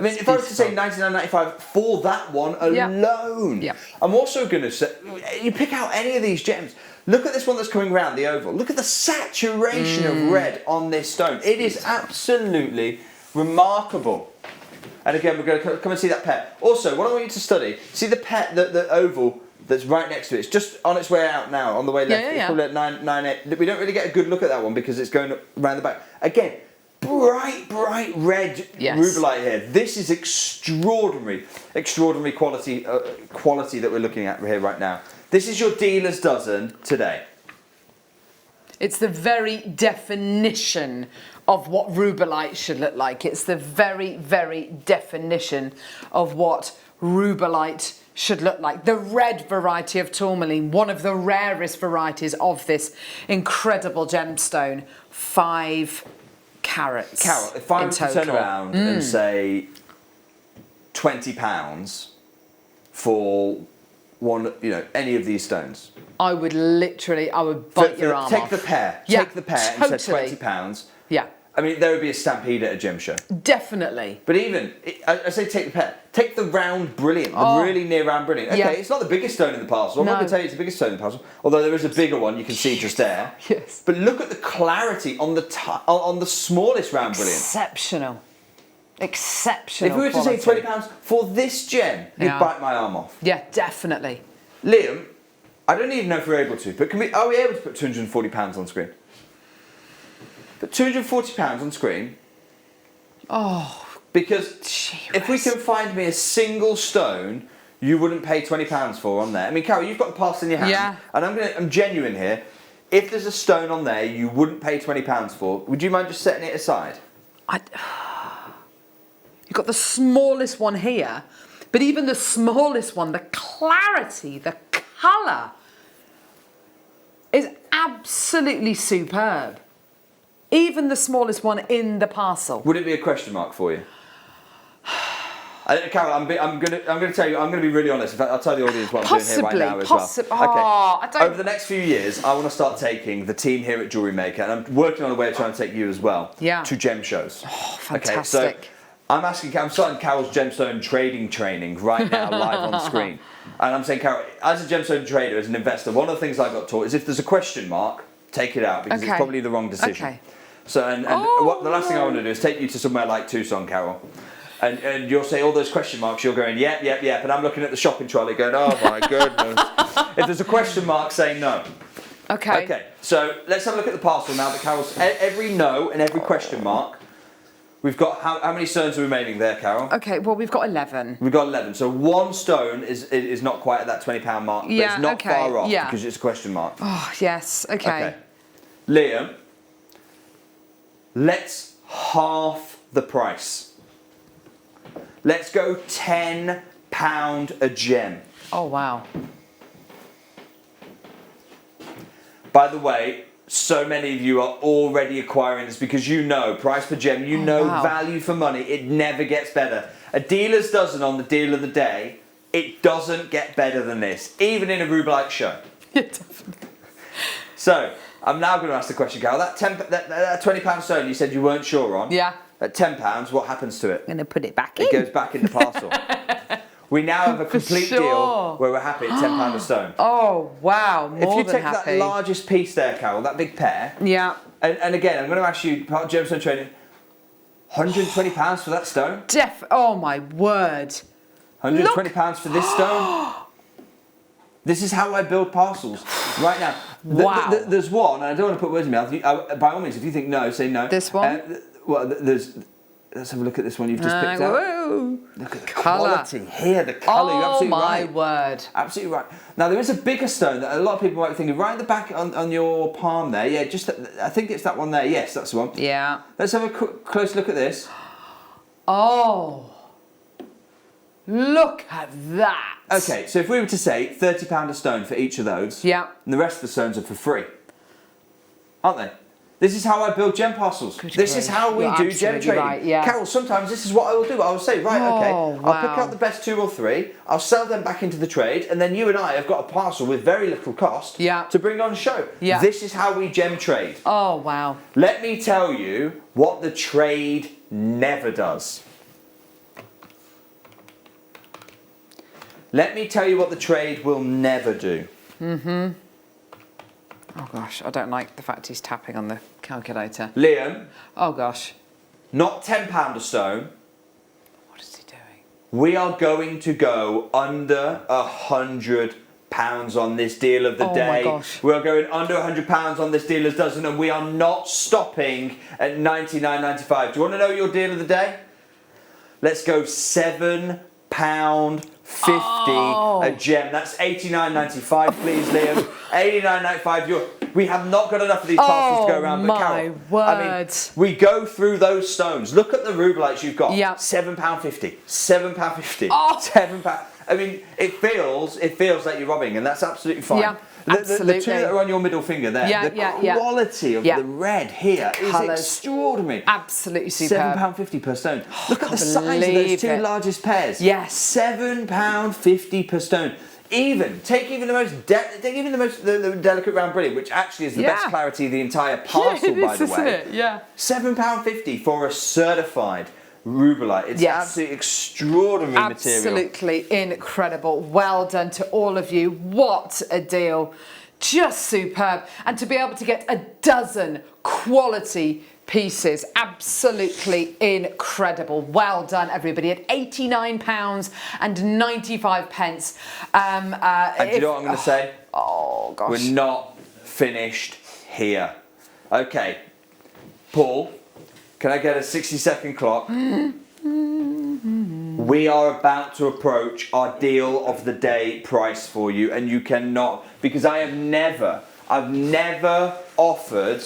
mean, if I was to say £99.95 for that one alone, I'm also going to say, you pick out any of these gems. Look at this one that's coming round the oval. Look at the saturation of red on this stone. It is absolutely remarkable. And again, we're going to come and see that pair. Also, what I want you to study, see the pair, the oval that's right next to it. It's just on its way out now, on the way left. It's probably at 9.8. We don't really get a good look at that one because it's going around the back. Again, bright red rubellite here. This is extraordinary quality that we're looking at here right now. This is your dealer's dozen today. It's the very definition of what rubellite should look like. It's the very, very definition of what rubellite should look like. The red variety of tourmaline, one of the rarest varieties of this incredible gemstone, 5 carats. Carol, if I was to turn around and say £20 for one, any of these stones, I would bite your arm off. Take the pair. Take the pair and say £20. Yeah. I mean, there would be a stampede at a gem show. Definitely. But even, I say take the pair. Take the round brilliant, the really near round brilliant. Okay, it's not the biggest stone in the parcel. I'm not going to tell you it's the biggest stone in the parcel, although there is a bigger one you can see just there. Yes. But look at the clarity on the smallest round brilliant. Exceptional. Exceptional. If we were to say £20 for this gem, you'd bite my arm off. Yeah, definitely. Liam, I don't even know if we're able to, but are we able to put £240 on screen? But £240 on screen. Oh, because if we can find me a single stone you wouldn't pay £20 for on there. I mean, Carol, you've got the parcel in your hand, and I'm genuine here. If there's a stone on there you wouldn't pay £20 for, would you mind just setting it aside? You've got the smallest one here, but even the smallest one, the clarity, the colour is absolutely superb. Even the smallest one in the parcel. Would it be a question mark for you? Carol, I'm going to tell you. I'm going to be really honest. In fact, I'll tell the audience what I'm doing here right now as well. Okay. Over the next few years, I want to start taking the team here at Jewellery Maker, and I'm working on a way of trying to take you as well to gem shows. Oh, fantastic! Okay, so I'm starting Carol's gemstone trading training right now, live on screen, and I'm saying, Carol, as a gemstone trader, as an investor, one of the things I got taught is if there's a question mark, take it out because it's probably the wrong decision. Okay. So, and the last thing I want to do is take you to somewhere like Tucson, Carol. And you'll say all those question marks, you're going, yep. And I'm looking at the shopping trolley going, oh my goodness. If there's a question mark, say no. Okay. Okay, so let's have a look at the parcel now that Carol's, every no and every question mark, we've got, how many stones are remaining there, Carol? Okay, well, we've got 11. We've got 11. So one stone is not quite at that £20 mark, but it's not far off because it's a question mark. Oh, yes, okay. Liam, let's half the price. Let's go £10 a gem. Oh, wow. By the way, so many of you are already acquiring this because you know, price per gem, you know value for money, it never gets better. A dealer's dozen on the deal of the day, it doesn't get better than this, even in a Rubelite show. Yeah, definitely. So, I'm now going to ask the question, Carol, that £20 stone you said you weren't sure on. Yeah. At £10, what happens to it? I'm going to put it back in. It goes back in the parcel. We now have a complete deal where we're happy at £10 a stone. Oh, wow. More if you than take happy. that largest piece there, Carol, that big pair. Yeah. And again, I'm going to ask you, part of gemstone trading, £120 for that stone? Oh, my word. £120 for this stone? This is how I build parcels right now. Wow. There's one, and I don't want to put words in your mouth. By all means, if you think no, say no. This one? Let's have a look at this one you've just picked out. Whoa. Look at the quality here, the colour. You're absolutely right. Oh my word! Absolutely right. Now there is a bigger stone that a lot of people might be thinking right at the back on your palm there. Yeah, I think it's that one there. Yes, that's the one. Yeah. Let's have a close look at this. Oh, look at that! Okay, so if we were to say £30 a stone for each of those, and the rest of the stones are for free, aren't they? This is how I build gem parcels. This is how we do gem trading. Right, yeah. Carol, sometimes this is what I will do. I will say, right, okay, I'll pick out the best 2 or 3, I'll sell them back into the trade, and then you and I have got a parcel with very little cost to bring on show. Yeah. This is how we gem trade. Oh, wow. Let me tell you what the trade never does. Let me tell you what the trade will never do. Mm-hmm. Oh gosh, I don't like the fact he's tapping on the calculator. Liam. Oh gosh. Not £10 a stone. What is he doing? We are going to go under £100 on this deal of the day. Oh my gosh. We are going under £100 on this dealer's dozen, and we are not stopping at $99.95. Do you want to know your deal of the day? Let's go £7.50 a gem. That's $89.95, please, Liam. $89.95. We have not got enough of these parcels to go around. But Carol, word. I mean, we go through those stones. Look at the Rubelites you've got. Yeah. £7.50. £7.50. Oh. £7. I mean, it feels like you're robbing, and that's absolutely fine. Yeah. The 2 that are on your middle finger there, the quality of the red here is extraordinary. Absolutely superb. £7.50 per stone. Look at the size of those 2 largest pairs. Yes. £7.50 per stone. Take even the most the delicate round brilliant, which actually is the best clarity of the entire parcel, by the way. Yeah. £7.50 for a certified rubellite. It's absolutely extraordinary material. Absolutely incredible. Well done to all of you. What a deal. Just superb. And to be able to get a dozen quality pieces, absolutely incredible. Well done, everybody, at £89.95. And do you know what I'm going to say? Oh, gosh. We're not finished here. Okay, Paul, can I get a 60-second clock? We are about to approach our deal of the day price for you, and you cannot, because I've never offered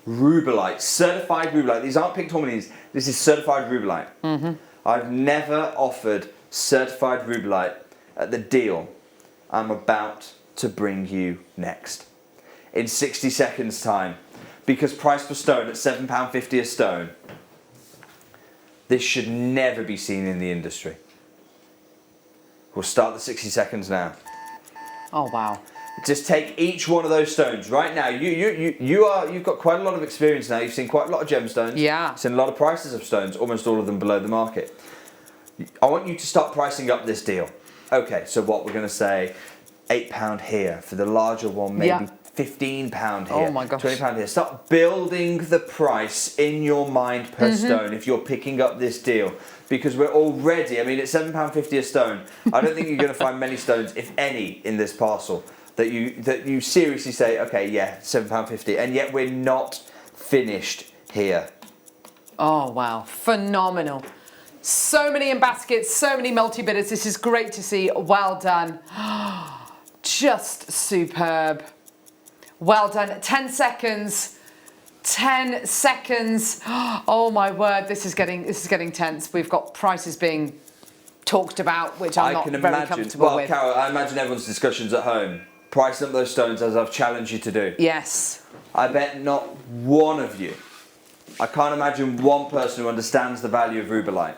rubellite, certified rubellite. These aren't picked tourmalines, this is certified rubellite. I've never offered certified rubellite at the deal I'm about to bring you next. In 60 seconds time. Because price per stone at £7.50 a stone, this should never be seen in the industry. We'll start the 60 seconds now. Oh, wow. Just take each one of those stones right now. You've got quite a lot of experience now. You've seen quite a lot of gemstones. Yeah. You've seen a lot of prices of stones, almost all of them below the market. I want you to start pricing up this deal. Okay, so what we're going to say, £8 here for the larger one, maybe £15 here. Oh my gosh. £20 here. Start building the price in your mind per stone if you're picking up this deal. Because we're already, I mean, it's £7.50 a stone. I don't think you're going to find many stones, if any, in this parcel that you seriously say, okay, yeah, £7.50, and yet we're not finished here. Oh wow, phenomenal. So many in baskets, so many multi-bidders. This is great to see. Well done. Just superb. Well done. 10 seconds. 10 seconds. Oh my word, this is getting tense. We've got prices being talked about, which I'm not very comfortable with. Carol, I imagine everyone's discussions at home. Price up those stones as I've challenged you to do. Yes. I bet not one of you, I can't imagine one person who understands the value of rubellite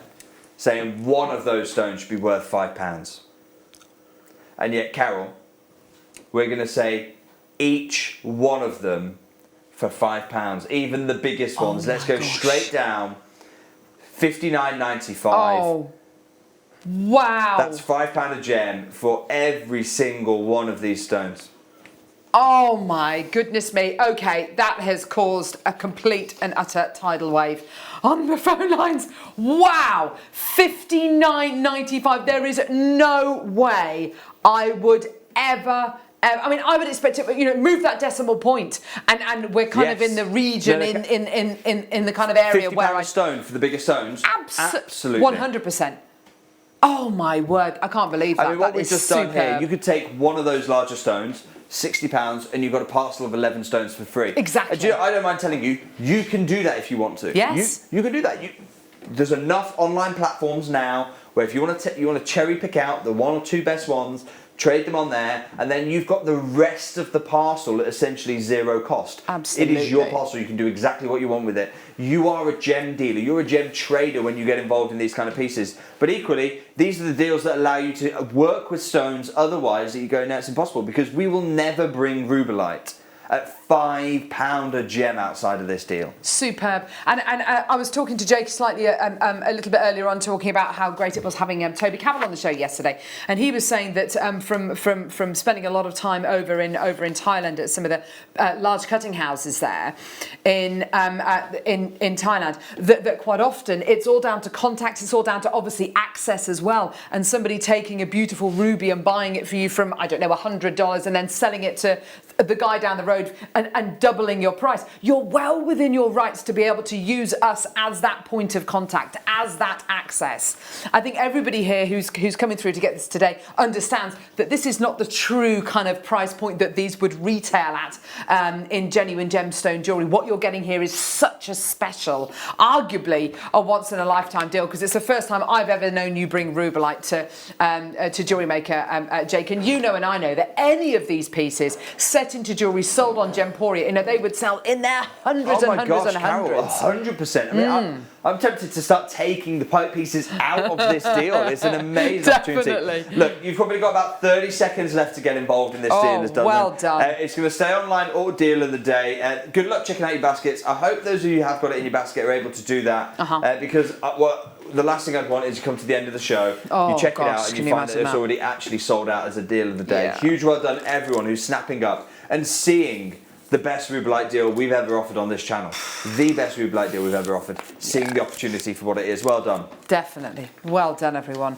saying one of those stones should be worth £5. And yet, Carol, we're going to say each one of them for £5. Even the biggest ones. Let's go straight down. £59.95. Oh. Wow. That's £5 a gem for every single one of these stones. Oh my goodness me. Okay, that has caused a complete and utter tidal wave on the phone lines. Wow, £59.95. There is no way I would ever, I mean, I would expect it, you know, move that decimal point, and we're kind of in the region, in the kind of area where £50 a stone for the bigger stones. Absolutely. 100%. Oh my word, I can't believe that. I mean, what we've just done here, you could take one of those larger stones, £60, and you've got a parcel of 11 stones for free. Exactly. I don't mind telling you, you can do that if you want to. Yes. You can do that. There's enough online platforms now where if you want to cherry pick out the one or two best ones, trade them on there, and then you've got the rest of the parcel at essentially zero cost. Absolutely. It is your parcel. You can do exactly what you want with it. You are a gem dealer. You're a gem trader when you get involved in these kind of pieces. But equally, these are the deals that allow you to work with stones otherwise that you go, no, it's impossible, because we will never bring rubellite at £5 a gem outside of this deal. Superb. And I was talking to Jake slightly a little bit earlier on, talking about how great it was having Toby Campbell on the show yesterday, and he was saying that from spending a lot of time over in Thailand at some of the large cutting houses there in Thailand, that quite often it's all down to contacts, it's all down to obviously access as well, and somebody taking a beautiful ruby and buying it for you from, I don't know, $100 and then selling it to the guy down the road and doubling your price. You're well within your rights to be able to use us as that point of contact, as that access. I think everybody here who's coming through to get this today understands that this is not the true kind of price point that these would retail at in genuine gemstone jewellery. What you're getting here is such a special, arguably a once in a lifetime deal, because it's the first time I've ever known you bring rubellite to Jewellery Maker, Jake, and you know and I know that any of these pieces set into jewellery sold on Gemporia, you know, they would sell in their hundreds and hundreds and hundreds. Carol, 100%. I mean, I'm tempted to start taking the pipe pieces out of this deal. It's an amazing opportunity. Look, you've probably got about 30 seconds left to get involved in this deal. Well done. It's going to stay online all deal of the day. Good luck checking out your baskets. I hope those of you who have got it in your basket are able to do that because the last thing I'd want is you come to the end of the show, you check it out and you find that it's already actually sold out as a deal of the day. Yeah. Huge well done everyone who's snapping up and seeing the best Rubelite deal we've ever offered on this channel. The best Rubelite deal we've ever offered. Seeing the opportunity for what it is. Well done. Definitely. Well done, everyone.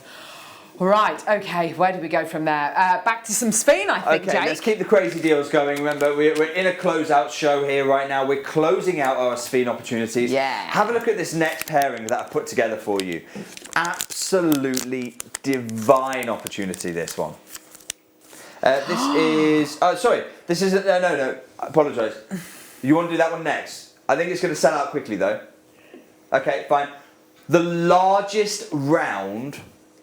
Right, okay, where do we go from there? Back to some Sphene, I think, Okay, Jake. let's keep the crazy deals going. Remember, we're in a closeout show here right now. We're closing out our Sphene opportunities. Yeah. Have a look at this next pairing that I've put together for you. Absolutely divine opportunity, this one. This is... Oh, sorry. This is... No. I apologise. You want to do that one next? I think it's going to sell out quickly, though. Okay, fine. The largest round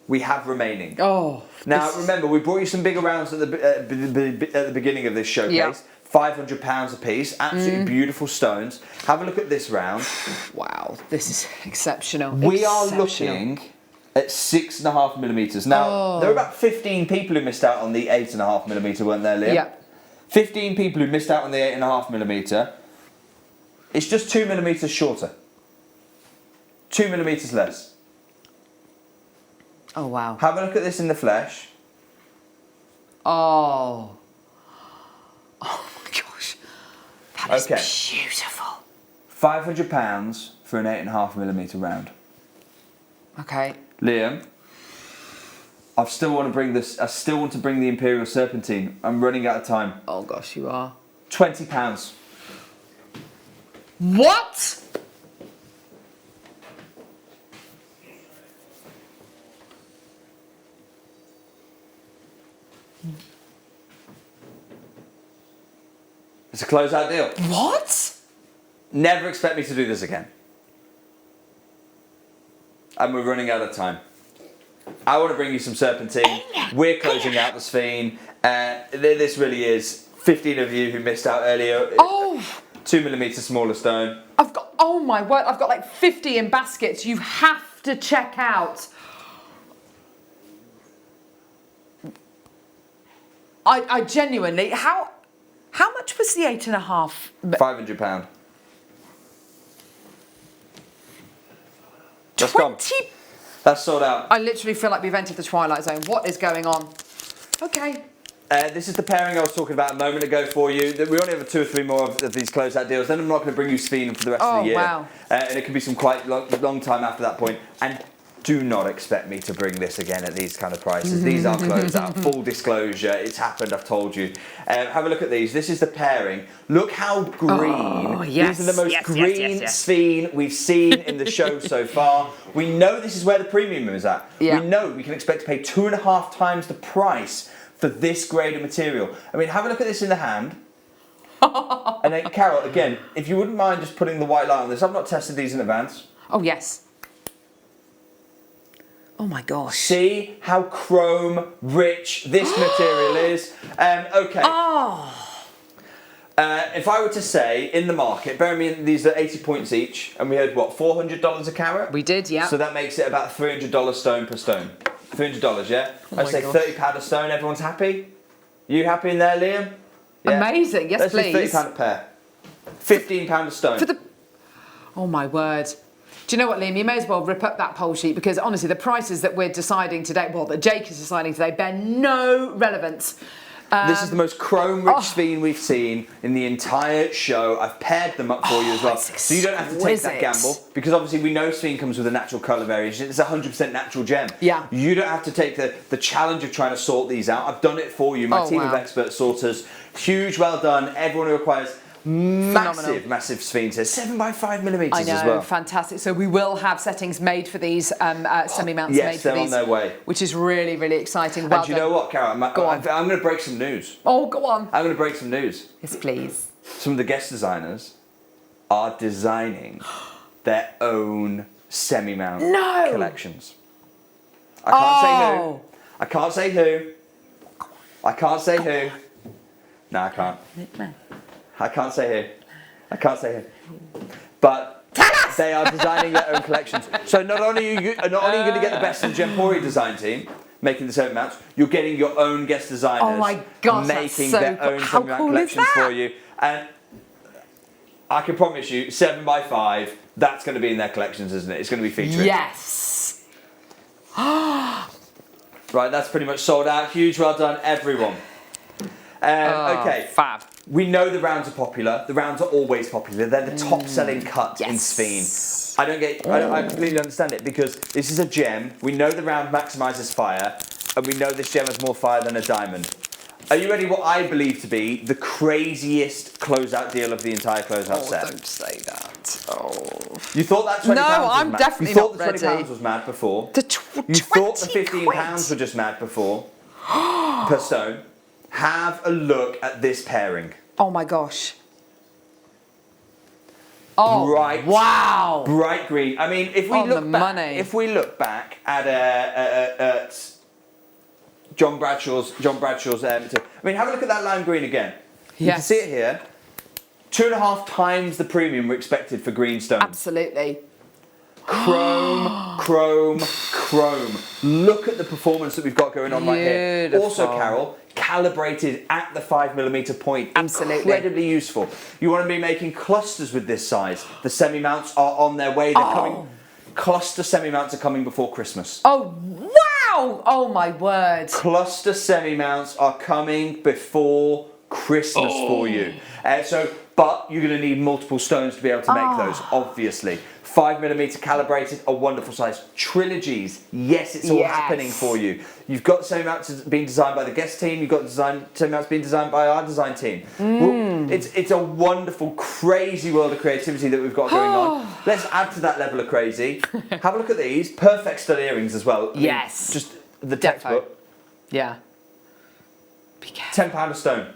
we have remaining. Oh. Now, remember, we brought you some bigger rounds at the beginning of this showcase. Yeah. £500 a piece. Absolutely beautiful stones. Have a look at this round. Wow, this is exceptional. We are looking at 6.5 millimetres. Now, there were about 15 people who missed out on the 8.5 millimetre, weren't there, Liam? Yeah. 15 people who missed out on the 8.5 millimetre. It's just 2 millimetres shorter. 2 millimetres less. Oh, wow. Have a look at this in the flesh. Oh. Oh, my gosh. That is beautiful. £500 for an 8.5 millimetre round. Okay. Liam, I still want to bring the Imperial Serpentine. I'm running out of time. Oh, gosh, you are. £20. What? It's a closeout deal. What? Never expect me to do this again. And we're running out of time. I want to bring you some serpentine. We're closing out the Sphene. This really is 15 of you who missed out earlier. Oh! 2 millimetre smaller stone. I've got, oh my word, I've got like 50 in baskets. You have to check out. I genuinely, how much was the 8.5? £500. That's gone. That's sold out. I literally feel like we've entered the Twilight Zone. What is going on? Okay. This is the pairing I was talking about a moment ago for you. We only have 2 or 3 more of these closeout deals. Then I'm not going to bring you Sphene for the rest of the year. Wow. And it can be some quite long time after that point. And do not expect me to bring this again at these kind of prices. These are closeout. Full disclosure. It's happened. I've told you. Have a look at these. This is the pairing. Look how green. Oh, yes. These are the most green Sphene we've seen in the show so far. We know this is where the premium is at. Yeah. We know we can expect to pay 2.5 times the price for this grade of material. I mean, have a look at this in the hand. And then, Carol, again, if you wouldn't mind just putting the white light on this. I've not tested these in advance. Oh, yes. Oh my gosh. See how chrome rich this material is? Okay. Oh. If I were to say in the market, bear in mind these are 80 points each, and we had what, $400 a carat? We did, yeah. So that makes it about $300 stone per stone. $300, yeah? I'd say £30 a stone, everyone's happy? You happy in there, Liam? Yeah. Amazing, yes Let's please. do £30 a pair. £15 a stone. For the... Oh my word. Do you know what, Liam? You may as well rip up that poll sheet because honestly, the prices that we're deciding today, well, that Jake is deciding today, bear no relevance. This is the most chrome-rich Sphene we've seen in the entire show. I've paired them up for you as well, so you don't have to take that gamble. Because obviously we know Sphene comes with a natural colour variation. It's a 100% natural gem. Yeah. You don't have to take the challenge of trying to sort these out. I've done it for you. My team of expert sorters. Huge, well done. Everyone who requires massive Sphenes here. 7x5 millimetres I know, as well. fantastic. So we will have settings made for these, semi-mounts made for they're these. on their way. Which is really, really exciting. Well And do you know what, Carol? I'm going to break some news. Oh, go on. I'm going to break some news. Yes, please. Some of the guest designers are designing their own semi-mount collections. I can't say who. I can't say who. I can't say who. No, I can't. I can't say who. I can't say who. But tell us! They are designing their own collections. So not only are you going to get the best of the Gemporia design team, making the semi mounts, you're getting your own guest designers Oh my gosh, making that's so their own cool. semi How mount cool is collections that? for you. And I can promise you, 7x5, that's going to be in their collections, isn't it? It's going to be featured. Yes. Right, that's pretty much sold out. Huge, well done, everyone. Okay. Fab. We know the rounds are popular. The rounds are always popular. They're the top-selling cut in Sphene. I completely understand it because this is a gem. We know the round maximises fire, and we know this gem has more fire than a diamond. Are you ready? What I believe to be the craziest closeout deal of the entire closeout set? Don't say that. Oh. You thought that £20 No, was I'm mad. definitely You thought not the £20 ready. was mad before. The You thought the £15 were just mad before per stone. Have a look at this pairing. Oh my gosh. Oh, Bright, wow. Bright green. I mean, if we On look the back, money. if we look back at John Bradshaw's I mean, have a look at that lime green again. You can Yes. see it here. 2.5 times the premium we expected for green stone. Absolutely. Chrome, chrome, chrome. Look at the performance that we've got going on right here. Beautiful. Also, Carol, calibrated at the 5mm point. Absolutely. Incredibly useful. You want to be making clusters with this size. The semi-mounts are on their way. They're coming. Cluster semi-mounts are coming before Christmas. Oh, wow. Oh, my word. Cluster semi-mounts are coming before Christmas for you. But you're going to need multiple stones to be able to make those, obviously. 5mm calibrated, a wonderful size. Trilogies, yes, it's all happening for you. You've got semi-mounts being designed by the guest team. You've got semi-mounts being designed by our design team. Well, it's a wonderful, crazy world of creativity that we've got going on. Let's add to that level of crazy. Have a look at these. Perfect stud earrings as well. I mean, Yes. just the textbook. Yeah. £10 a stone.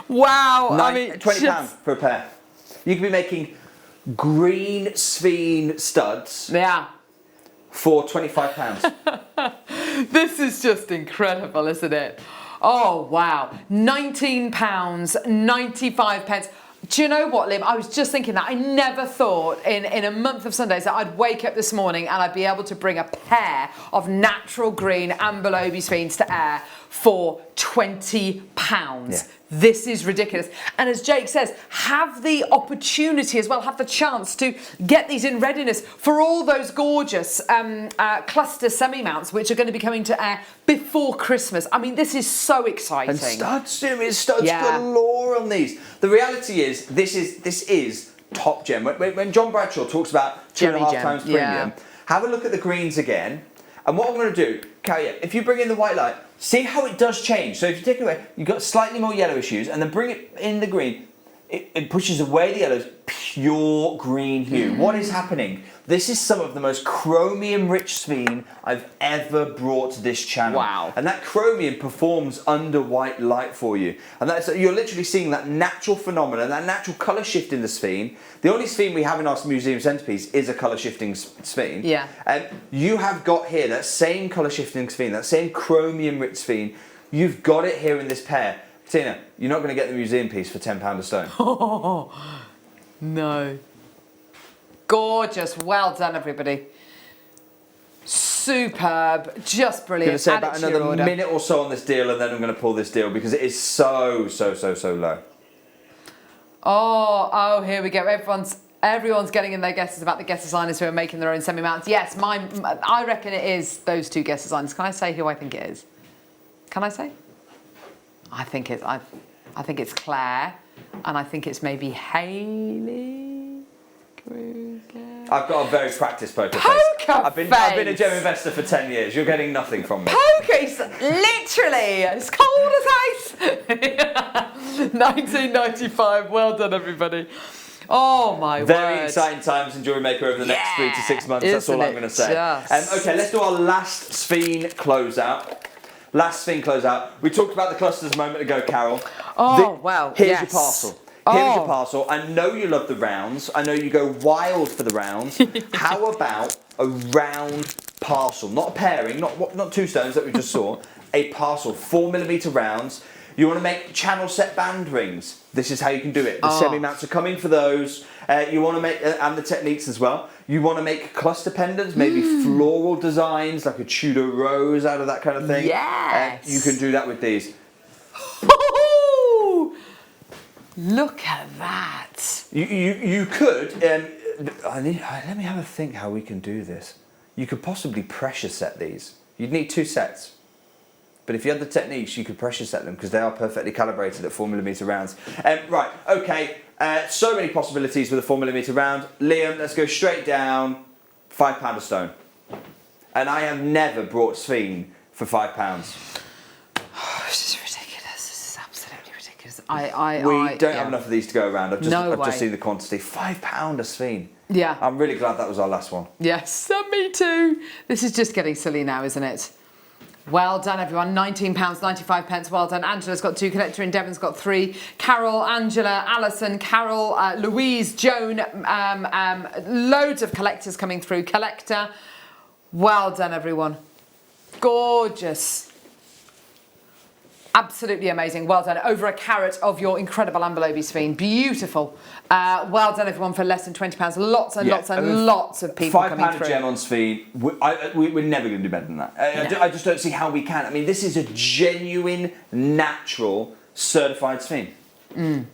Wow. I mean, £20 for a pair. You can be making green Sphene studs for £25. This is just incredible, isn't it? Oh, wow. £19.95. Do you know what, Liv? I was just thinking that. I never thought in a month of Sundays that I'd wake up this morning and I'd be able to bring a pair of natural green Amber Lobe Sphenes to air for £20. Yeah. This is ridiculous. And as Jake says, have the opportunity as well, have the chance to get these in readiness for all those gorgeous cluster semi-mounts which are going to be coming to air before Christmas. I mean, this is so exciting. And studs galore on these. The reality is, this is top gem. When John Bradshaw talks about 2.5 times premium, have a look at the greens again. And what I'm going to do, Carrie, if you bring in the white light, see how it does change. So if you take it away, you've got slightly more yellowish hues, and then bring it in the green, it pushes away the yellows, pure green hue. What is happening? This is some of the most chromium-rich Sphene I've ever brought to this channel. Wow. And that chromium performs under white light for you. And you're literally seeing that natural phenomenon, that natural colour shift in the Sphene. The only Sphene we have in our museum centrepiece is a colour shifting Sphene. Yeah. And you have got here that same colour shifting Sphene, that same chromium-rich Sphene. You've got it here in this pair. Tina, you're not going to get the museum piece for £10 a stone. Oh, no. Gorgeous. Well done, everybody. Superb. Just brilliant. I'm going to say Add it about to your another order. minute or so on this deal, and then I'm going to pull this deal because it is so low. Oh, here we go. Everyone's getting in their guesses about the guest designers who are making their own semi-mounts. Yes, I reckon it is those two guest designers. Can I say who I think it is? Can I say? I think it's Claire, and I think it's maybe HENLEY. I've got a very practiced poker face. I've been a gem investor for 10 years. You're getting nothing from me. Poker's literally as cold as ice. 1995. Well done, everybody. Oh my Very word. exciting times in Jewellery Maker over the next 3 to 6 months. That's all Isn't I'm going to it say. just? Okay, let's do our last Sphene closeout. We talked about the clusters a moment ago, Carol. Here's your parcel. Here's your parcel. I know you love the rounds. I know you go wild for the rounds. How about a round parcel? Not a pairing, not 2 stones that we just saw. A parcel, 4mm rounds. You want to make channel set band rings. This is how you can do it. The semi-mounts are coming for those. You want to make, and the techniques as well. You want to make cluster pendants, maybe floral designs, like a Tudor rose out of that kind of thing. Yes. You can do that with these. Look at that. You could, let me have a think how we can do this. You could possibly pressure set these. You'd need 2 sets. But if you had the techniques, you could pressure set them because they are perfectly calibrated at 4mm rounds. Right, okay, so many possibilities with a 4mm round. Liam, let's go straight down, £5 a stone. And I have never brought Sphene for £5. This is ridiculous. This is absolutely ridiculous. We don't have enough of these to go around. I've just seen the quantity. £5 a Sphene. Yeah. I'm really glad that was our last one. Yes, me too. This is just getting silly now, isn't it? Well done, everyone. £19.95. Well done. Angela's got 2. Collector in Devon's got 3. Carol, Angela, Alison, Carol, Louise, Joan. Loads of collectors coming through. Collector. Well done, everyone. Gorgeous. Absolutely amazing. Well done. Over a carat of your incredible Amberlobe Sphene. Beautiful. Well done, everyone, for less than £20. Lots and lots and lots of people coming through. £5 a gem on Sphene. We're never going to do better than that. I just don't see how we can. I mean, this is a genuine, natural, certified Sphene.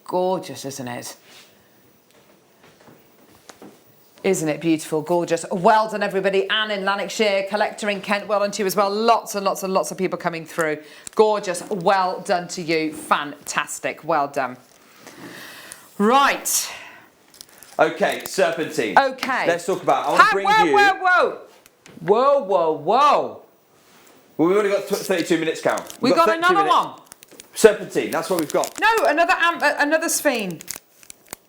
Gorgeous, isn't it? Isn't it beautiful? Gorgeous. Well done, everybody. Anne in Lanarkshire, Collector in Kent, well done to you as well. Lots and lots and lots of people coming through. Gorgeous. Well done to you. Fantastic. Well done. Right. Okay, serpentine. Okay. Let's talk about it. I want to bring you... Whoa. Well, we've only got 32 minutes, Carol. We've got another one. Serpentine, that's what we've got. No, another Sphene.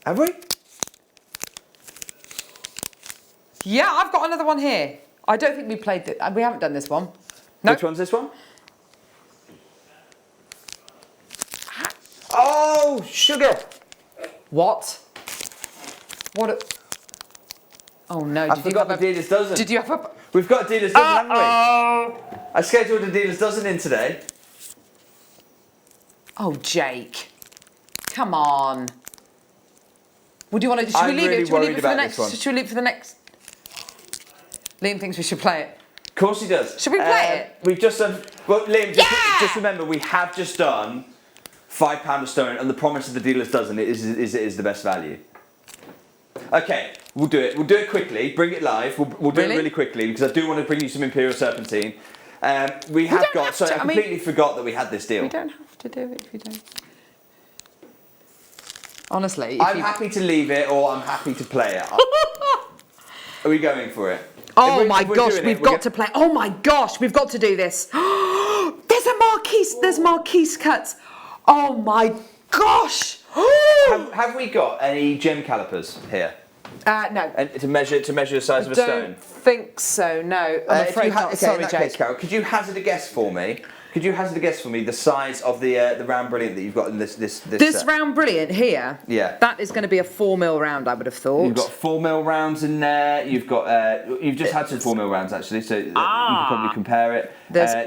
Have we? Yeah, I've got another one here. I don't think we played it. We haven't done this one. No. Which one's this one? Oh, sugar. What? Oh no! I forgot the dealer's dozen. Did you have a? We've got a dealer's dozen, haven't we? I scheduled a dealer's dozen in today. Oh, Jake, come on. Would you want to? Should we leave it? Should we leave it for the next? Should we leave it for the next? Liam thinks we should play it. Of course he does. Should we play it? We've just done. Well, Liam, just remember, we have just done £5 a stone, and the promise of the dealer's dozen is the best value. Okay, we'll do it. We'll do it quickly. Bring it live. We'll do it really quickly because I do want to bring you some Imperial Serpentine. We have got. Sorry, I completely forgot that we had this deal. We don't have to do it if you don't. Honestly, I'm happy to leave it, or I'm happy to play it. Are we going for it? Oh my gosh, we've got to play. Oh my gosh, we've got to do this. There's a marquise. There's marquise cuts. Oh my gosh. Have we got any gem calipers here? No. And to measure the size of a stone? I don't think so. No. I'm afraid not. Sorry, Jake. Carol, could you hazard a guess for me? Could you hazard a guess for me the size of the round brilliant that you've got in this set? Round brilliant here. Yeah. That is going to be a 4mm round, I would have thought. You've got 4mm rounds in there. You've got you've just had some 4mm rounds actually, so you can probably compare it.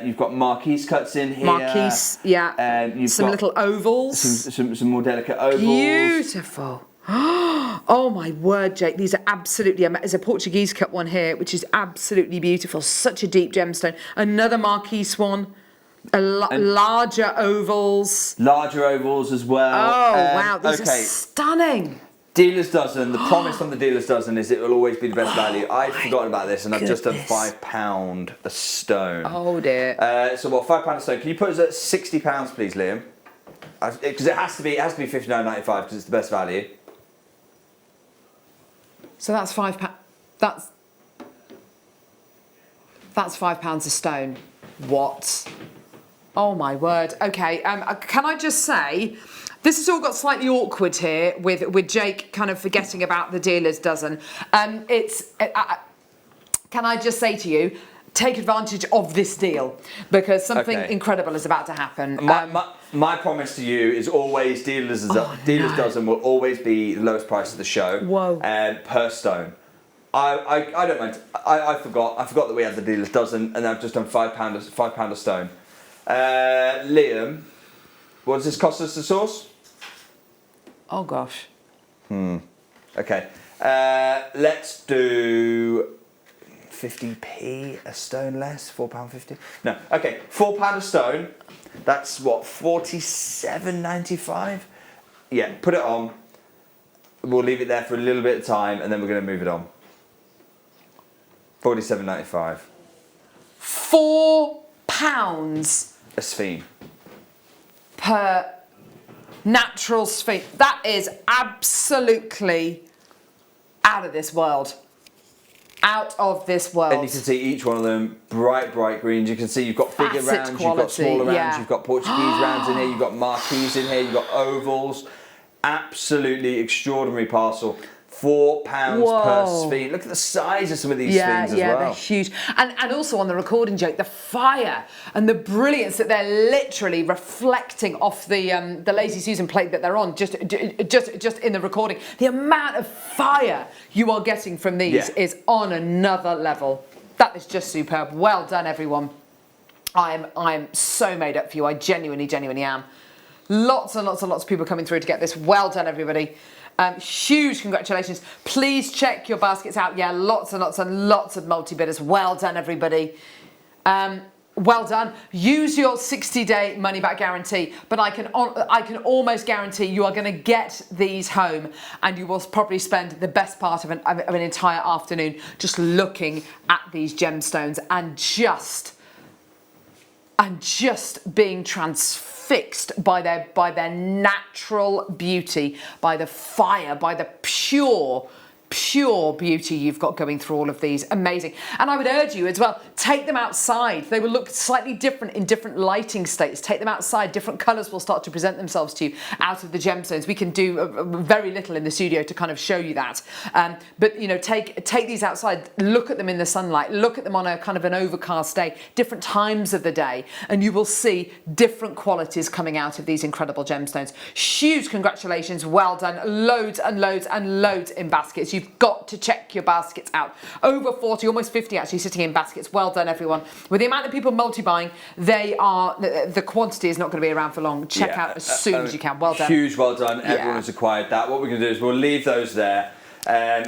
You've got marquise cuts in here. Marquise, yeah. You've some got little ovals. Some more delicate ovals. Beautiful. Oh my word, Jake, these are absolutely, there's a Portuguese cut one here, which is absolutely beautiful. Such a deep gemstone. Another marquise one. Larger ovals. Larger ovals as well. Oh, wow, these are stunning. Dealer's dozen, the promise on the dealer's dozen is it will always be the best value. I'd forgotten about this and I've just done £5 a stone. Oh dear. So what, £5 a stone. Can you put us at £60 please, Liam? Because it has to be £59.95 because it's the best value. So that's £5. That's £5 a stone. What? Oh my word. Okay. Can I just say, this has all got slightly awkward here with Jake kind of forgetting about the dealer's dozen. Can I just say to you, take advantage of this deal because something incredible is about to happen. My promise to you is always dealer's dozen will always be the lowest price of the show. Whoa. Per stone. I don't mind. I forgot that we had the dealer's dozen and I've just done £5 a stone. Liam, What does this cost us to source? Oh gosh. Okay. Let's do 50p a stone less, £4.50. No, okay, £4 a stone. That's what, 47.95? Yeah, put it on. We'll leave it there for a little bit of time, and then we're going to move it on. 47.95. £4 a sphene per natural sphene. That is absolutely out of this world. Out of this world. And you can see each one of them bright greens. You can see you've got bigger Facet rounds, quality, you've got smaller rounds, yeah. you've got Portuguese rounds in here, you've got marquise in here, you've got ovals. Absolutely extraordinary parcel. £4 per Whoa. sphene. Look at the size of some of these sphenes as well. Yeah, they're huge. And also on the recording joke, the fire and the brilliance that they're literally reflecting off the Lazy Susan plate that they're on, just in the recording. The amount of fire you are getting from these is on another level. That is just superb. Well done, everyone. I'm so made up for you. I genuinely am. Lots and lots of people coming through to get this. Well done, everybody. Huge congratulations. Please check your baskets out. Yeah, lots and lots of multi-bidders. Well done, everybody. Well done. Use your 60-day money-back guarantee, but I can almost guarantee you are going to get these home, and you will probably spend the best part of an entire afternoon just looking at these gemstones and just being transfixed by their natural beauty, by the fire, by the pure beauty you've got going through all of these. Amazing. And I would urge you as well, take them outside. They will look slightly different in different lighting states. Take them outside. Different colours will start to present themselves to you out of the gemstones. We can do very little in the studio to kind of show you that. But you know, take these outside, look at them in the sunlight, look at them on a kind of an overcast day, different times of the day, and you will see different qualities coming out of these incredible gemstones. Huge congratulations. Well done. Loads and loads and loads in baskets. You've got to check your baskets out. Over 40, almost 50 actually sitting in baskets. Well done, everyone. With the amount of people multi-buying, the quantity is not going to be around for long. Check out as soon as you can. Well done. Huge well done. Everyone has acquired that. What we're going to do is we'll leave those there.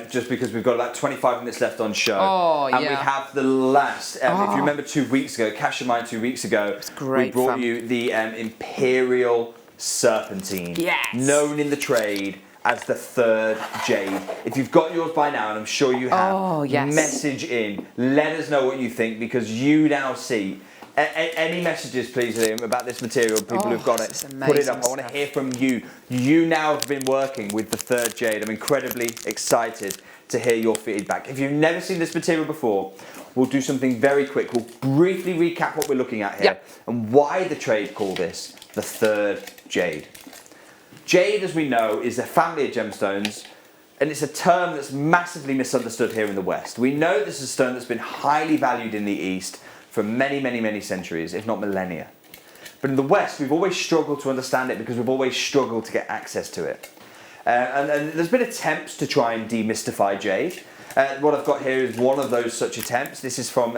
Just because we've got about 25 minutes left on show. And we have the last, if you remember 2 weeks ago, Cash in Mind 2 weeks ago, we brought you the Imperial Serpentine, known in the trade as the third jade. If you've got yours by now, and I'm sure you have, message in. Let us know what you think, because you now see any messages, please, Liam, about this material. People who've got it, put it up. I want to hear from you. You now have been working with the third jade. I'm incredibly excited to hear your feedback. If you've never seen this material before, we'll do something very quick. We'll briefly recap what we're looking at here and why the trade call this the third jade. Jade, as we know, is a family of gemstones, and it's a term that's massively misunderstood here in the West. We know this is a stone that's been highly valued in the East for many centuries, if not millennia. But in the West, we've always struggled to understand it because we've always struggled to get access to it. And there's been attempts to try and demystify jade. What I've got here is one of those such attempts. This is from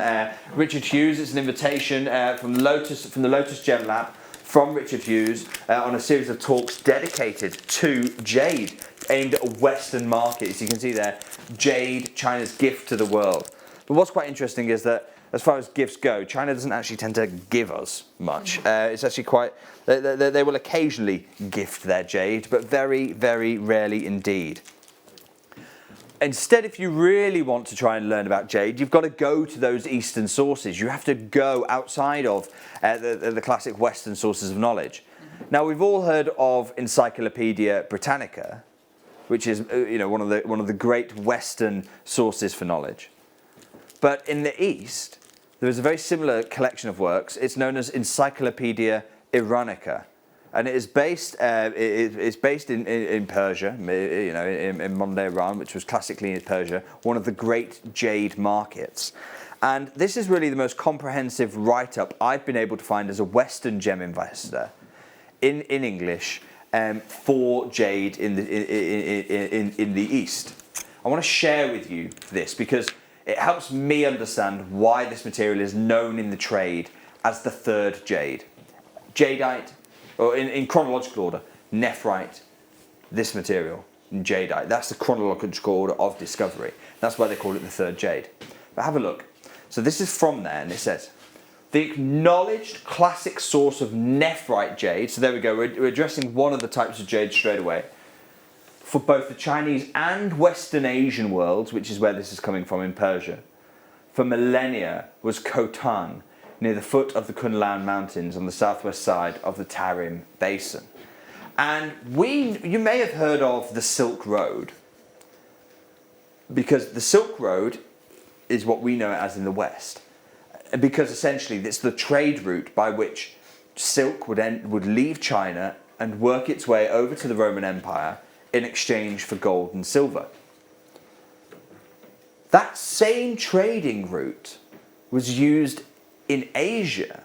Richard Hughes. It's an invitation from the Lotus Gem Lab, from Richard Hughes on a series of talks dedicated to jade, aimed at a Western market. As you can see there, jade, China's gift to the world. But what's quite interesting is that as far as gifts go, China doesn't actually tend to give us much. It's actually quite, they will occasionally gift their jade, but very rarely indeed. Instead, if you really want to try and learn about jade, you've got to go to those Eastern sources. You have to go outside of the classic Western sources of knowledge. Now, we've all heard of Encyclopedia Britannica, which is one of the great Western sources for knowledge. But in the East, there is a very similar collection of works. It's known as Encyclopedia Iranica. And it is based. It's based in Persia, in modern-day Iran, which was classically in Persia, one of the great jade markets. And this is really the most comprehensive write-up I've been able to find as a Western gem investor, in English, for jade in the East. I want to share with you this because it helps me understand why this material is known in the trade as the third jade. Jadeite, or in chronological order, nephrite, this material, and jadeite. That's the chronological order of discovery. That's why they call it the third jade. But have a look. So this is from there, and it says, the acknowledged classic source of nephrite jade, so there we go, we're addressing one of the types of jade straight away, for both the Chinese and Western Asian worlds, which is where this is coming from in Persia, for millennia was Khotan, near the foot of the Kunlun Mountains on the southwest side of the Tarim Basin. And you may have heard of the Silk Road, because the Silk Road is what we know it as in the West. Because essentially it's the trade route by which silk would leave China and work its way over to the Roman Empire in exchange for gold and silver. That same trading route was used in Asia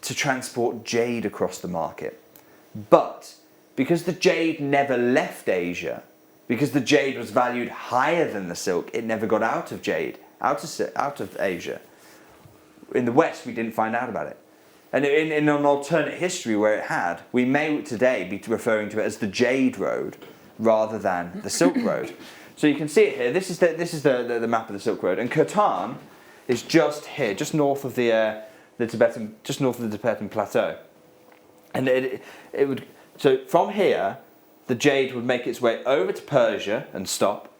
to transport jade across the market. But because the jade never left Asia, because the jade was valued higher than the silk, it never got out of Asia. In the West, we didn't find out about it. And in an alternate history where it had, we may today be referring to it as the Jade Road rather than the Silk Road. So you can see it here. This is the map of the Silk Road, and Khotan is just here, just north of the Tibetan plateau. And so from here, the jade would make its way over to Persia and stop,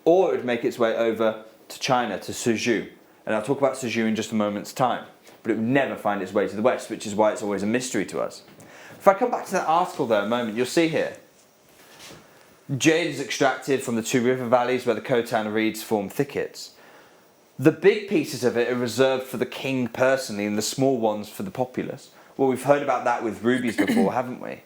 or it would make its way over to China, to Suzhou. And I'll talk about Suzhou in just a moment's time. But it would never find its way to the West, which is why it's always a mystery to us. If I come back to that article there a moment, you'll see here, jade is extracted from the two river valleys where the Khotan reeds form thickets. The big pieces of it are reserved for the king personally, and the small ones for the populace. Well, we've heard about that with rubies before, haven't we?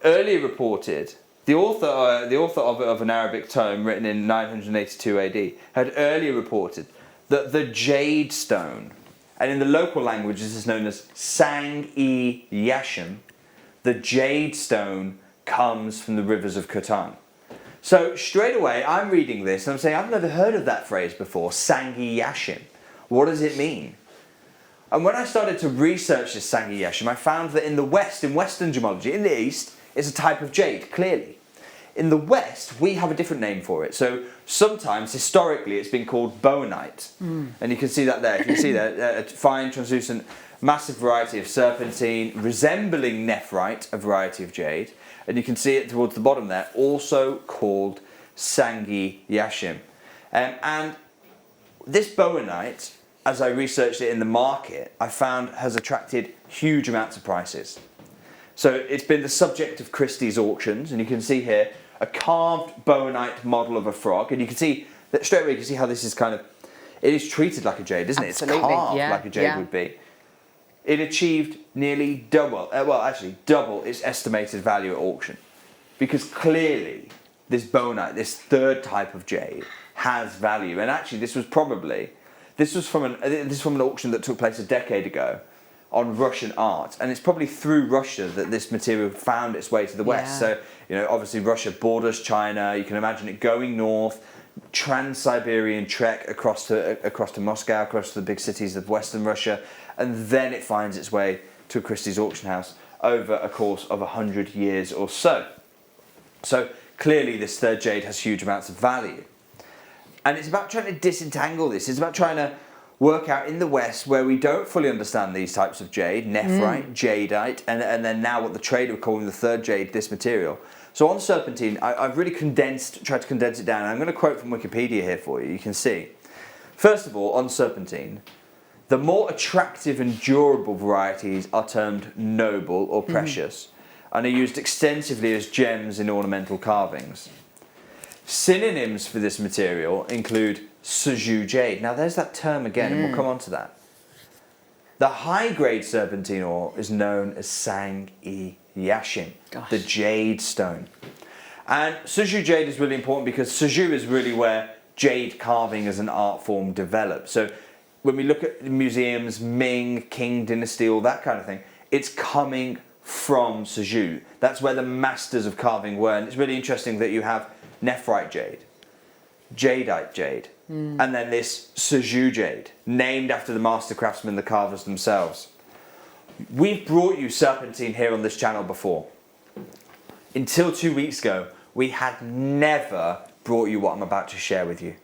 Earlier reported, the author of an Arabic tome written in 982 AD had earlier reported that the jade stone, and in the local language this is known as Sang-i-Yashim, the jade stone comes from the rivers of Khotan. So straight away I'm reading this and I'm saying, I've never heard of that phrase before, Sang-i-Yashim. What does it mean? And when I started to research this Sang-i-Yashim, I found that in the West, in Western gemology, in the East, it's a type of jade, clearly. In the West, we have a different name for it. So sometimes, historically, it's been called bowenite. And you can see that there. You can see there, a fine, translucent, massive variety of serpentine, resembling nephrite, a variety of jade. And you can see it towards the bottom there, also called Sang-i-Yashim. And this bowenite, as I researched it in the market, I found has attracted huge amounts of prices. So it's been the subject of Christie's auctions, and you can see here a carved bowenite model of a frog, and you can see that straight away you can see how this is it is treated like a jade, isn't it? Absolutely, It's carved yeah, like a jade would be. It achieved nearly double its estimated value at auction, because clearly this bowenite, this third type of jade, has value. And actually this was from an auction that took place a decade ago on Russian art, and it's probably through Russia that this material found its way to the West. So, obviously Russia borders China. You can imagine it going north, trans-Siberian trek across to Moscow, across to the big cities of Western Russia, and then it finds its way to a Christie's auction house over a course of 100 years or so. So clearly this third jade has huge amounts of value. And it's about trying to disentangle this. It's about trying to work out in the West, where we don't fully understand these types of jade, nephrite, jadeite, and then now what the trade are calling the third jade, this material. So on serpentine, I've really tried to condense it down. I'm going to quote from Wikipedia here for you. You can see. First of all, on serpentine, the more attractive and durable varieties are termed noble or precious, and are used extensively as gems in ornamental carvings. Synonyms for this material include Suzhou jade. Now there's that term again, and we'll come on to that. The high-grade serpentine ore is known as Sang-i-Yashim, the jade stone. And Suzhou jade is really important because Suzhou is really where jade carving as an art form developed. So when we look at museums, Ming, Qing dynasty, all that kind of thing, it's coming from Suzhou. That's where the masters of carving were. And it's really interesting that you have nephrite jade, jadeite jade, and then this Suzhou jade, named after the master craftsmen, the carvers themselves. We've brought you serpentine here on this channel before. Until 2 weeks ago, we had never brought you what I'm about to share with you.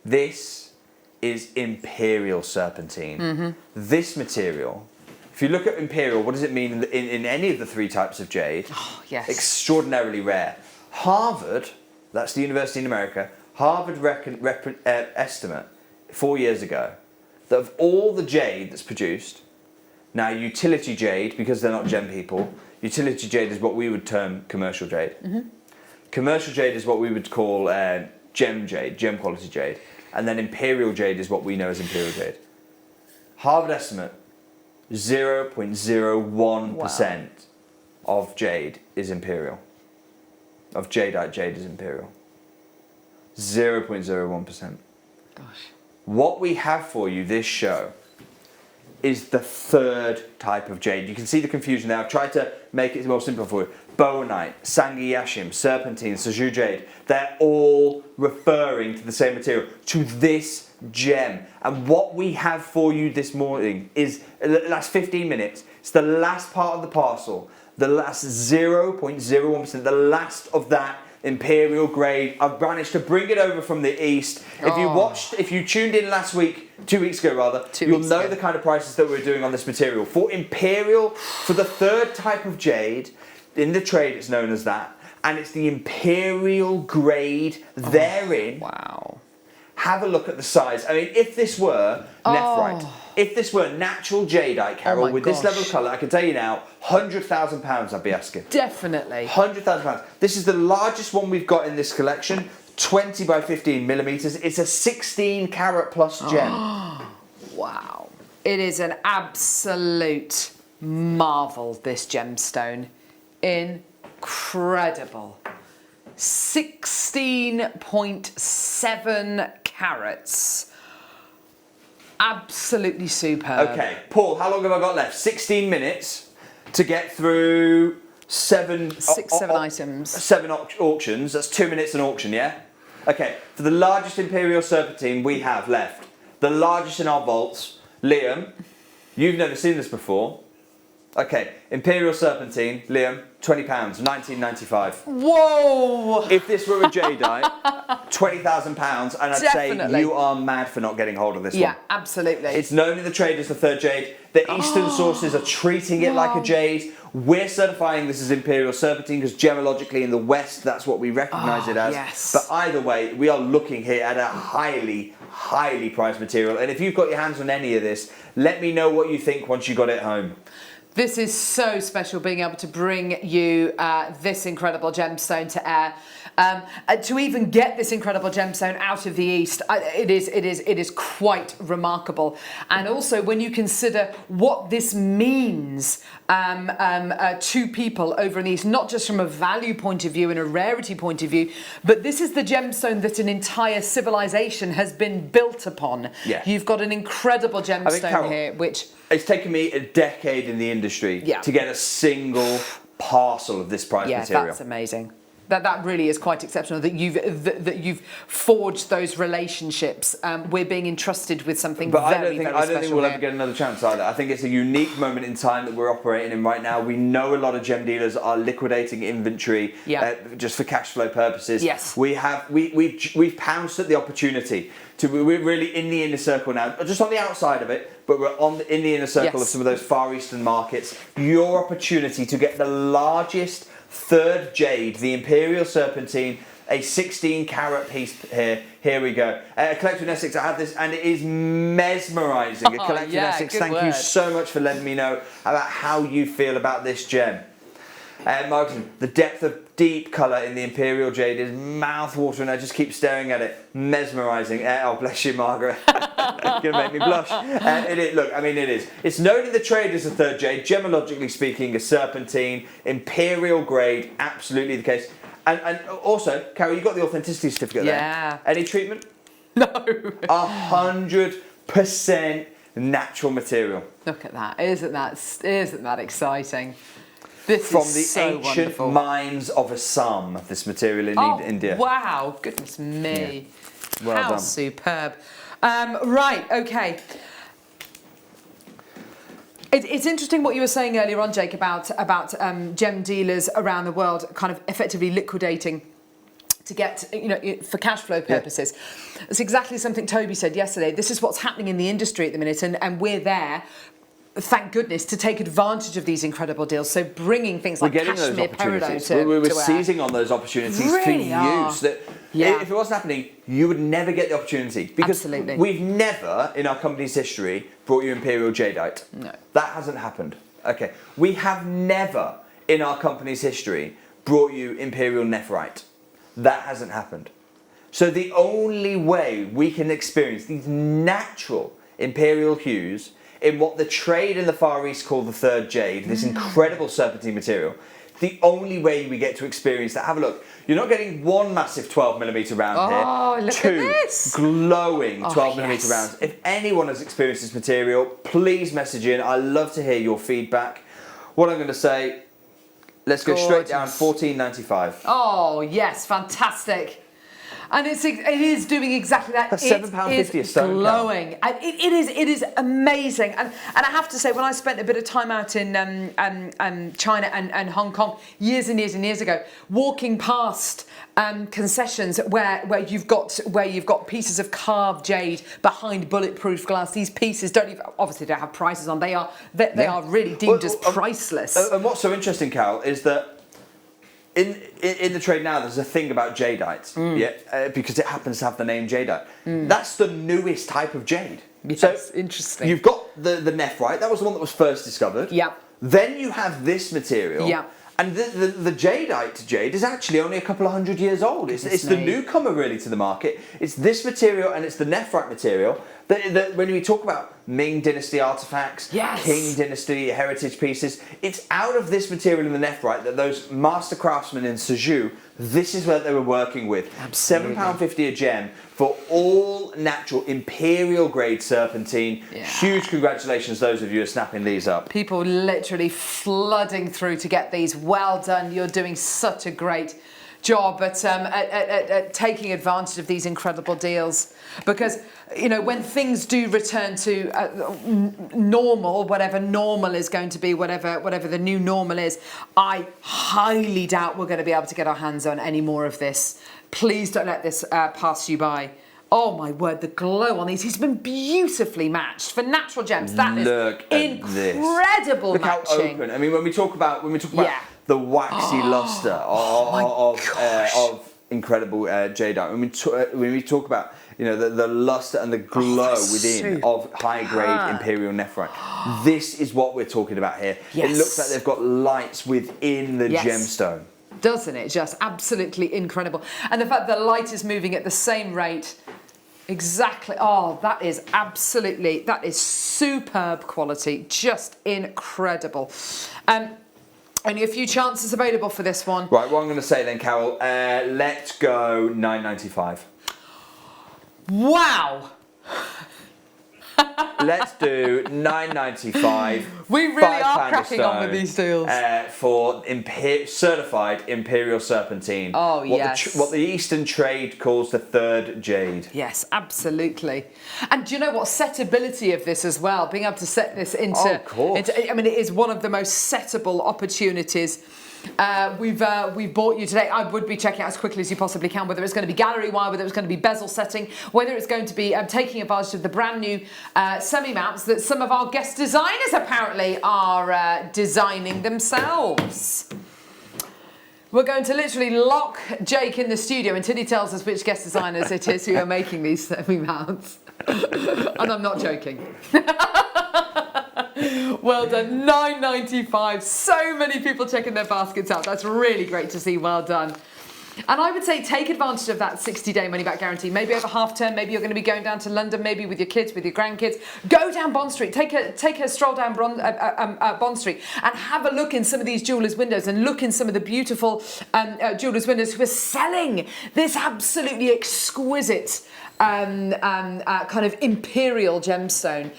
This is imperial serpentine. This material, if you look at imperial, what does it mean in any of the 3 types of jade? Oh, yes. Extraordinarily rare. Harvard, that's the university in America, Harvard estimate 4 years ago that of all the jade that's produced, now utility jade, because they're not gem people, utility jade is what we would term commercial jade. Commercial jade is what we would call gem jade, gem quality jade. And then imperial jade is what we know as imperial jade. Harvard estimate, 0.01% of jade is imperial. Of jadeite jade is imperial. 0.01%. Gosh. What we have for you this show is the 3rd type of jade. You can see the confusion there. I've tried to make it more simple for you. Bowenite, Sanghi-Yashim, serpentine, Saju jade, they're all referring to the same material, to this gem. And what we have for you this morning is, the last 15 minutes, it's the last part of the parcel, the last 0.01%, the last of that imperial grade. I've managed to bring it over from the east. If you tuned in last week, 2 weeks ago rather, you'll know the kind of prices that we're doing on this material. For imperial, for the 3rd type of jade, in the trade it's known as that, and it's the imperial grade therein. Wow. Have a look at the size. I mean, if this were nephrite, if this were natural jadeite, Carol, with this level of colour, I can tell you now, £100,000 I'd be asking. Definitely. £100,000. This is the largest one we've got in this collection, 20 by 15 millimetres. It's a 16 carat plus gem. Wow. It is an absolute marvel, this gemstone. Incredible. 16.7 carats. Absolutely superb. Okay, Paul, how long have I got left? 16 minutes to get through 7 items. 7 auctions. That's 2 minutes an auction, yeah? Okay, for the largest imperial serpentine we have left, the largest in our vaults, Liam, you've never seen this before. Okay, imperial serpentine, Liam, £20, 19.95. Whoa! If this were a jadeite, £20,000, and I'd say you are mad for not getting hold of this one. Yeah, absolutely. It's known in the trade as the 3rd jade. The eastern sources are treating it like a jade. We're certifying this as imperial serpentine because gemologically in the West that's what we recognise it as. Yes. But either way, we are looking here at a highly, highly priced material. And if you've got your hands on any of this, let me know what you think once you got it home. This is so special, being able to bring you this incredible gemstone to air. To even get this incredible gemstone out of the East, it is quite remarkable. And also when you consider what this means to people over in the East, not just from a value point of view and a rarity point of view, but this is the gemstone that an entire civilization has been built upon. Yeah. You've got an incredible gemstone here, which... It's taken me a decade in the industry to get a single parcel of this price material. Yeah, that's amazing. That really is quite exceptional that you've forged those relationships. We're being entrusted with something very special. But I don't think we'll ever get another chance either. I think it's a unique moment in time that we're operating in right now. We know a lot of gem dealers are liquidating inventory just for cash flow purposes. Yes. We've pounced at the opportunity to. We're really in the inner circle now, just on the outside of it, but we're in the inner circle of some of those Far Eastern markets. Your opportunity to get the largest 3rd jade, the imperial serpentine, a 16 carat piece here. Here we go. A collector in Essex, I have this, and it is mesmerising. A collector in Essex, thank you so much for letting me know about how you feel about this gem. Martin, the depth of deep colour in the imperial jade is mouth-watering. I just keep staring at it. Mesmerising. Oh, bless you, Margaret. It's going to make me blush. Look, I mean, it is. It's known in the trade as a 3rd jade. Gemologically speaking, a serpentine. Imperial grade, absolutely the case. And also, Carol, you got the authenticity certificate there. Yeah. Any treatment? No. 100% natural material. Look at that. Isn't that exciting? This From is the so ancient wonderful. mines of Assam, this material in India. Wow, goodness me. Yeah. Well How done. superb. Right, okay. It's interesting what you were saying earlier on, Jake, about gem dealers around the world kind of effectively liquidating to get, for cash flow purposes. Yeah. It's exactly something Toby said yesterday. This is what's happening in the industry at the minute, and we're there, thank goodness, to take advantage of these incredible deals. So bringing things like cashmere peridot to we're seizing on those opportunities really for use. That if it wasn't happening, you would never get the opportunity, because we've never in our company's history brought you imperial jadeite. No, that hasn't happened. Okay, we have never in our company's history brought you imperial nephrite. That hasn't happened. So the only way we can experience these natural imperial hues in what the trade in the Far East call the third jade, this incredible serpentine material, the only way we get to experience that, have a look. You're not getting one massive 12mm round here, two glowing 12mm rounds. If anyone has experienced this material, please message in. I love to hear your feedback. What I'm going to say, let's go straight down, $14.95. Oh yes, fantastic. And it is doing exactly that. That's £7.50 a stone. Glowing. It is amazing. And I have to say, when I spent a bit of time out in China and Hong Kong years and years ago, walking past concessions where you've got pieces of carved jade behind bulletproof glass. These pieces obviously don't have prices on. They are really deemed as priceless. And what's so interesting, Carol, is that in the trade now, there's a thing about jadeite, because it happens to have the name jadeite. That's the newest type of jade. Yes, so interesting. You've got the nephrite. That was the one that was first discovered. Yeah. Then you have this material. Yeah. And the jadeite jade is actually only a couple of 100 years old. It's the newcomer really to the market. It's this material and it's the nephrite material that when we talk about Ming Dynasty artifacts, King Dynasty heritage pieces, it's out of this material in the nephrite that those master craftsmen in Suzhou, this is what they were working with. £7.50 a gem for all natural imperial grade serpentine. Yeah. Huge congratulations those of you who are snapping these up. People literally flooding through to get these. Well done. You're doing such a great job at taking advantage of these incredible deals, because when things do return to normal, whatever normal is going to be, whatever the new normal is, I highly doubt we're going to be able to get our hands on any more of this. Please don't let this pass you by. Oh my word, the glow on these has been beautifully matched for natural gems. That is incredible matching. Look how open. I mean, when we talk about the waxy luster of incredible jadeite, when we talk about the luster and the glow within of high grade imperial nephrite, this is what we're talking about here. Yes. It looks like they've got lights within the gemstone. Doesn't it? Just absolutely incredible. And the fact that the light is moving at the same rate. Exactly. Oh, that is superb quality. Just incredible. Only a few chances available for this one. Right, what I'm going to say then, Carol, let's go $9.95. Wow. Let's do $9.95. We really are cracking on with these deals. For certified imperial serpentine. Oh, yes. What the Eastern trade calls the third jade. Yes, absolutely. And do you know what? Settability of this as well. Being able to set this into... Oh, of course. It is one of the most settable opportunities we've bought you today. I would be checking out as quickly as you possibly can whether it's going to be gallery wire, whether it's going to be bezel setting, whether it's going to be taking advantage of the brand new semi-mounts that some of our guest designers apparently are designing themselves. We're going to literally lock Jake in the studio until he tells us which guest designers it is who are making these semi-mounts. And I'm not joking. Well done, $9.95. So many people checking their baskets out. That's really great to see. Well done. And I would say take advantage of that 60-day money-back guarantee. Maybe over half term, maybe you're going to be going down to London, maybe with your kids, with your grandkids. Go down Bond Street, take a stroll down Bond Street and have a look in some of these jewellers' windows and look in some of the beautiful jewellers' windows who are selling this absolutely exquisite kind of imperial gemstone.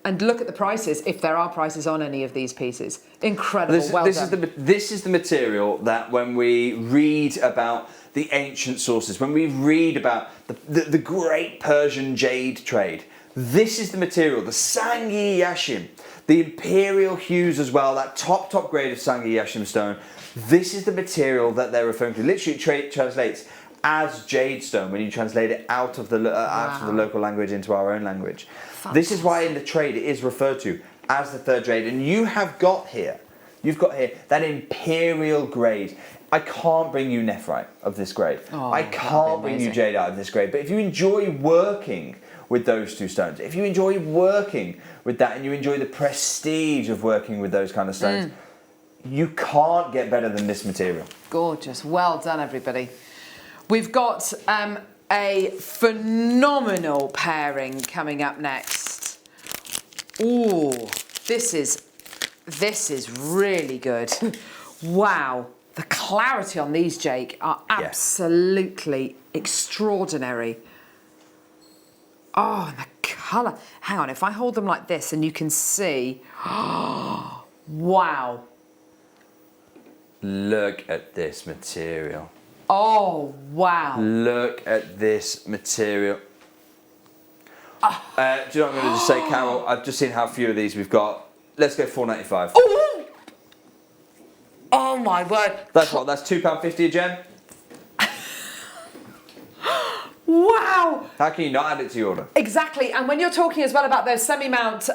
And look at the prices, if there are prices on any of these pieces. Incredible, This is the material that when we read about the ancient sources, when we read about the great Persian jade trade, This is the material, the Sangi Yashim, the imperial hues as well, that top grade of Sangi Yashim stone. This is the material that they're referring to. Literally, it translates as jade stone when you translate it out of the local language into our own language. Fantastic. This is why in the trade it is referred to as the third grade. And you've got here that imperial grade. I can't bring you nephrite of this grade. I can't bring you jade out of this grade. But if you enjoy working with those two stones, if you enjoy working with that and you enjoy the prestige of working with those kind of stones, you can't get better than this material. Gorgeous. Well done, everybody. We've got a phenomenal pairing coming up next. Ooh, this is really good. Wow, the clarity on these, Jake, are absolutely extraordinary. Oh, and the colour. Hang on, if I hold them like this and you can see, wow. Look at this material. Oh, wow. Look at this material. Do you know what I'm going to just say, Carol? I've just seen how few of these we've got. Let's go £4.95. Ooh. Oh my word. That's what? That's £2.50 a gem? Wow. How can you not add it to your order? Exactly. And when you're talking as well about those semi-mount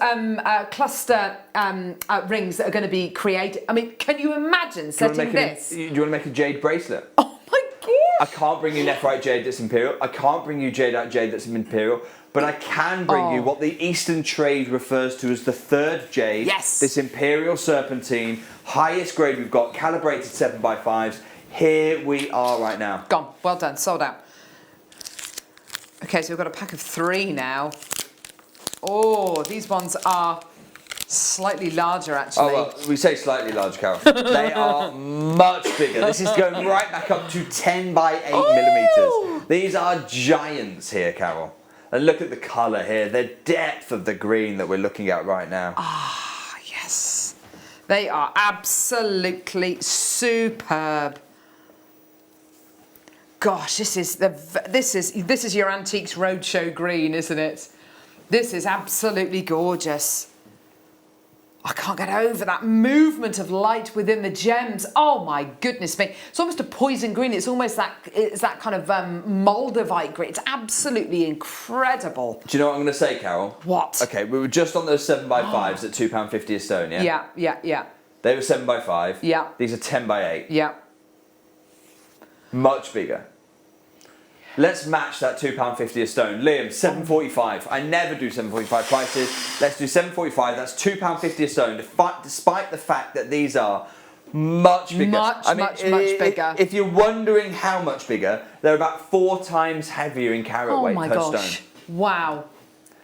cluster rings that are going to be created, I mean, can you imagine setting this? Do you want to make a jade bracelet? Oh my God. I can't bring you nephrite jade that's imperial. I can't bring you jade that's imperial. But I can bring you what the Eastern trade refers to as the third jade. Yes. This imperial serpentine, highest grade we've got, calibrated 7x5s. Here we are right now. Gone. Well done. Sold out. Okay, so we've got a pack of 3 now. Oh, these ones are slightly larger, actually. Oh, well, we say slightly larger, Carol. They are much bigger. This is going right back up to 10x8 millimetres. These are giants here, Carol. And look at the colour here, the depth of the green that we're looking at right now. Ah, yes. They are absolutely superb. Gosh, this is your Antiques Roadshow green, isn't it? This is absolutely gorgeous. I can't get over that movement of light within the gems. Oh my goodness me. It's almost a poison green. It's almost that kind of Moldavite green. It's absolutely incredible. Do you know what I'm going to say, Carol? What? Okay, we were just on those 7x5s at £2.50 a stone, yeah? Yeah. They were 7x5. Yeah. These are 10x8. Yeah. Much bigger. Let's match that £2.50 a stone. Liam, £7.45. I never do £7.45 prices. Let's do £7.45. That's £2.50 a stone, despite the fact that these are much bigger. Much bigger. If you're wondering how much bigger, they're about 4 times heavier in carat weight per stone. Wow.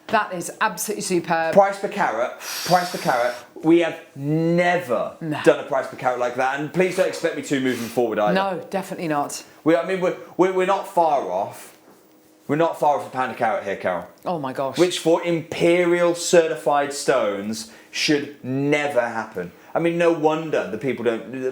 That is absolutely superb. Price per carat. We have never done a price per carat like that, and please don't expect me to moving forward either. No, definitely not. We're not far off. We're not far off a £1 a carat here, Carol. Oh my gosh. Which for imperial certified stones should never happen. I mean, no wonder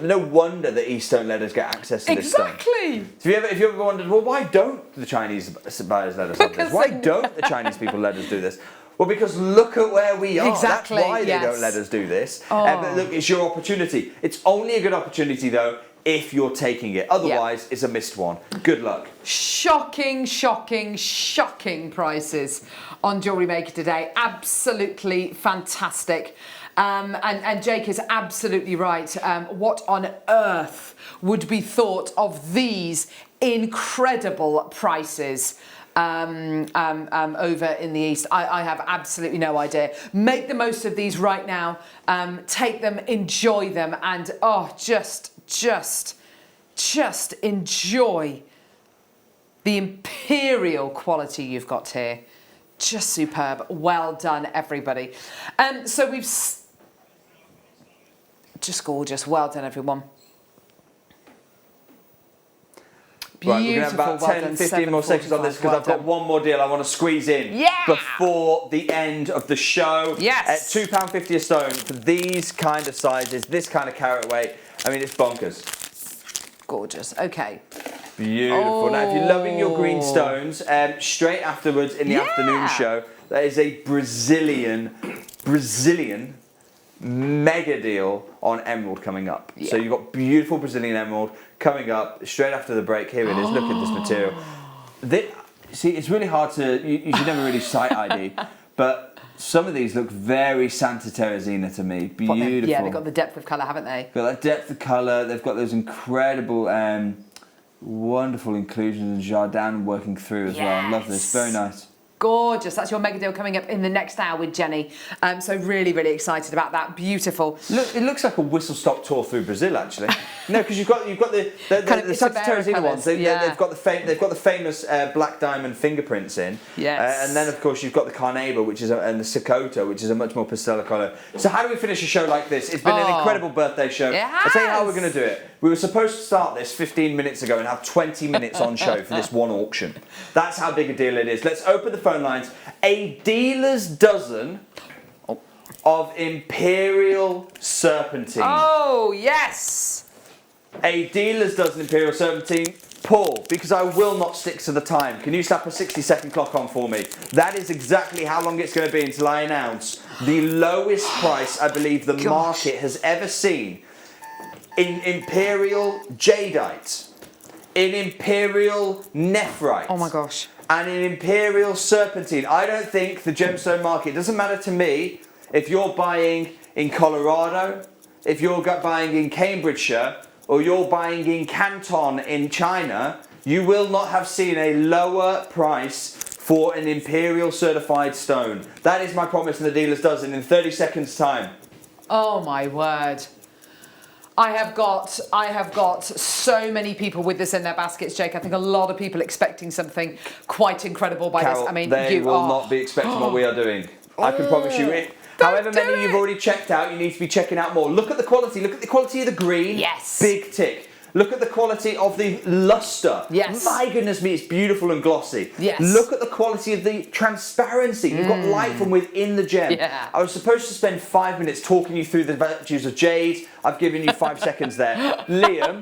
no wonder the East don't let us get access to this stone. Exactly. So if you ever wondered, well, why don't the Chinese buyers let us have this? Why don't the Chinese people let us do this? Well, because look at where we are. Exactly. That's why they don't let us do this. But look, it's your opportunity. It's only a good opportunity, though, if you're taking it. Otherwise, it's a missed one. Good luck. Shocking prices on Jewellery Maker today. Absolutely fantastic. And Jake is absolutely right. What on earth would be thought of these incredible prices over in the East? I have absolutely no idea. Make the most of these right now. Take them, enjoy them, and just enjoy the imperial quality you've got here. Just superb. Well done, everybody. So we've just gorgeous. Well done, everyone. Right, we're going to have about 10, 15 more seconds on this because I've got one more deal I want to squeeze in before the end of the show. Yes. At £2.50 a stone for these kind of sizes, this kind of carat weight. I mean, it's bonkers. Gorgeous. Okay. Beautiful. Now, if you're loving your green stones, straight afterwards in the afternoon show, there is a Brazilian mega deal on emerald coming up. So you've got beautiful Brazilian emerald coming up straight after the break. Here it is. Look at this material. See, it's really hard to, you should never really sight ID, but some of these look very Santa Teresina to me. Beautiful. Yeah, they've got the depth of colour, haven't they? Got that depth of colour. They've got those incredible, wonderful inclusions and jardin working through as well. I love this. Very nice. Gorgeous. That's your mega deal coming up in the next hour with Jenny. So really, really excited about that. Beautiful. Look, it looks like a whistle-stop tour through Brazil, actually. No, because you've got the Santa Teresina ones. They've got the famous black diamond fingerprints in. Yes. And then of course you've got the Carnauba, and the Sakota, which is a much more pastel colour. So how do we finish a show like this? It's been an incredible birthday show. I'll tell you how we're going to do it. We were supposed to start this 15 minutes ago and have 20 minutes on show for this one auction. That's how big a deal it is. Let's open the phone lines. A dealer's dozen of Imperial Serpentine. Oh, yes. A dealer's dozen Imperial Serpentine. Paul, because I will not stick to the time, can you slap a 60-second clock on for me? That is exactly how long it's going to be until I announce the lowest price I believe the market has ever seen in Imperial Jadeite, in Imperial Nephrite. Oh my gosh. And in Imperial Serpentine. I don't think the gemstone market, it doesn't matter to me if you're buying in Colorado, if you're buying in Cambridgeshire, or you're buying in Canton in China, you will not have seen a lower price for an Imperial certified stone. That is my promise in the dealer's dozen in 30 seconds time. Oh my word. I have got so many people with this in their baskets, Jake. I think a lot of people expecting something quite incredible by Carol, this. I mean, they will not be expecting what we are doing. I can promise you it. However many you've already checked out, you need to be checking out more. Look at the quality. Look at the quality of the green. Yes. Big tick. Look at the quality of the luster. Yes. My goodness me, it's beautiful and glossy. Yes. Look at the quality of the transparency. You've got light from within the gem. Yeah. I was supposed to spend 5 minutes talking you through the virtues of jade. I've given you 5 seconds there. Liam,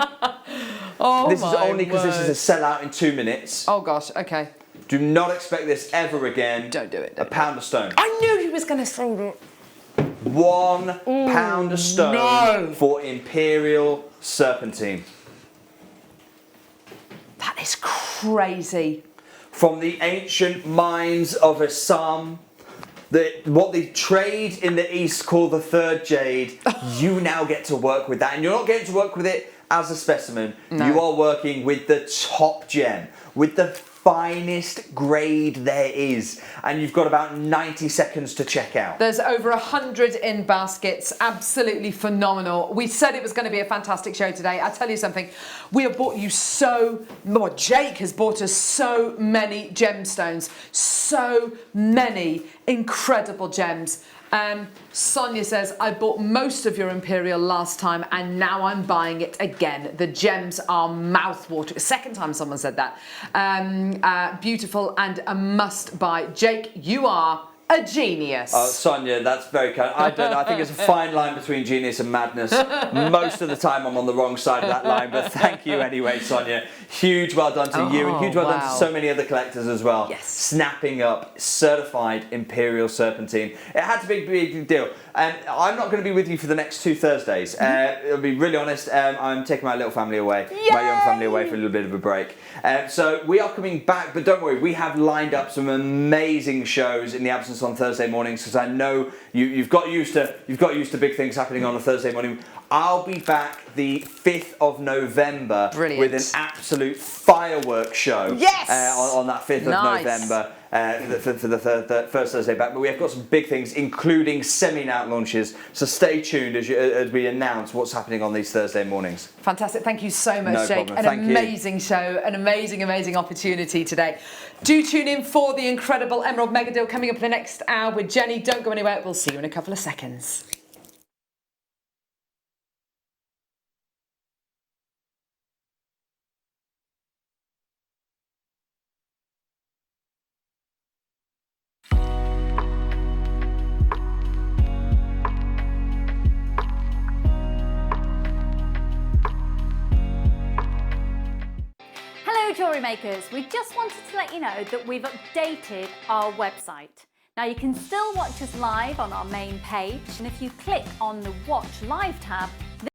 this is only because this is a sellout in 2 minutes. Oh gosh, okay. Do not expect this ever again. Don't do it. A pound of stone. I knew he was going to say that. £1 pound of stone for Imperial Serpentine. That is crazy. From the ancient mines of Assam, what the trade in the East call the third jade, you now get to work with that. And you're not getting to work with it as a specimen. No. You are working with the top gem, with the finest grade there is, and you've got about 90 seconds to check out. There's over 100 in baskets. Absolutely phenomenal. We said it was going to be a fantastic show today. I tell you something, we have bought you Jake has bought us so many gemstones, so many incredible gems. Sonia says, I bought most of your Imperial last time and now I'm buying it again. The gems are mouthwatering. Second time someone said that. Beautiful and a must buy. Jake, you are a genius. Sonia, that's very kind. I don't know. I think it's a fine line between genius and madness. Most of the time I'm on the wrong side of that line, but thank you anyway, Sonia. Huge well done to you, and huge well done to so many other collectors as well. Yes. Snapping up certified Imperial Serpentine. It had to be a big deal. I'm not going to be with you for the next 2 Thursdays. I'll be really honest, I'm taking my little family away, my young family away for a little bit of a break. So we are coming back, but don't worry, we have lined up some amazing shows in the absence on Thursday mornings, because I know you've got used to big things happening on a Thursday morning. I'll be back the 5th of November with an absolute fireworks show. Yes! On that 5th of November. For the first Thursday back, but we have got some big things, including semi-out launches. So stay tuned as we announce what's happening on these Thursday mornings. Fantastic! Thank you so much, No Jake. problem. Thank you. Amazing show, an amazing opportunity today. Do tune in for the incredible Emerald Mega Deal coming up in the next hour with Jenny. Don't go anywhere. We'll see you in a couple of seconds. Hello Jewellery Makers, we just wanted to let you know that we've updated our website. Now you can still watch us live on our main page, and if you click on the Watch Live tab,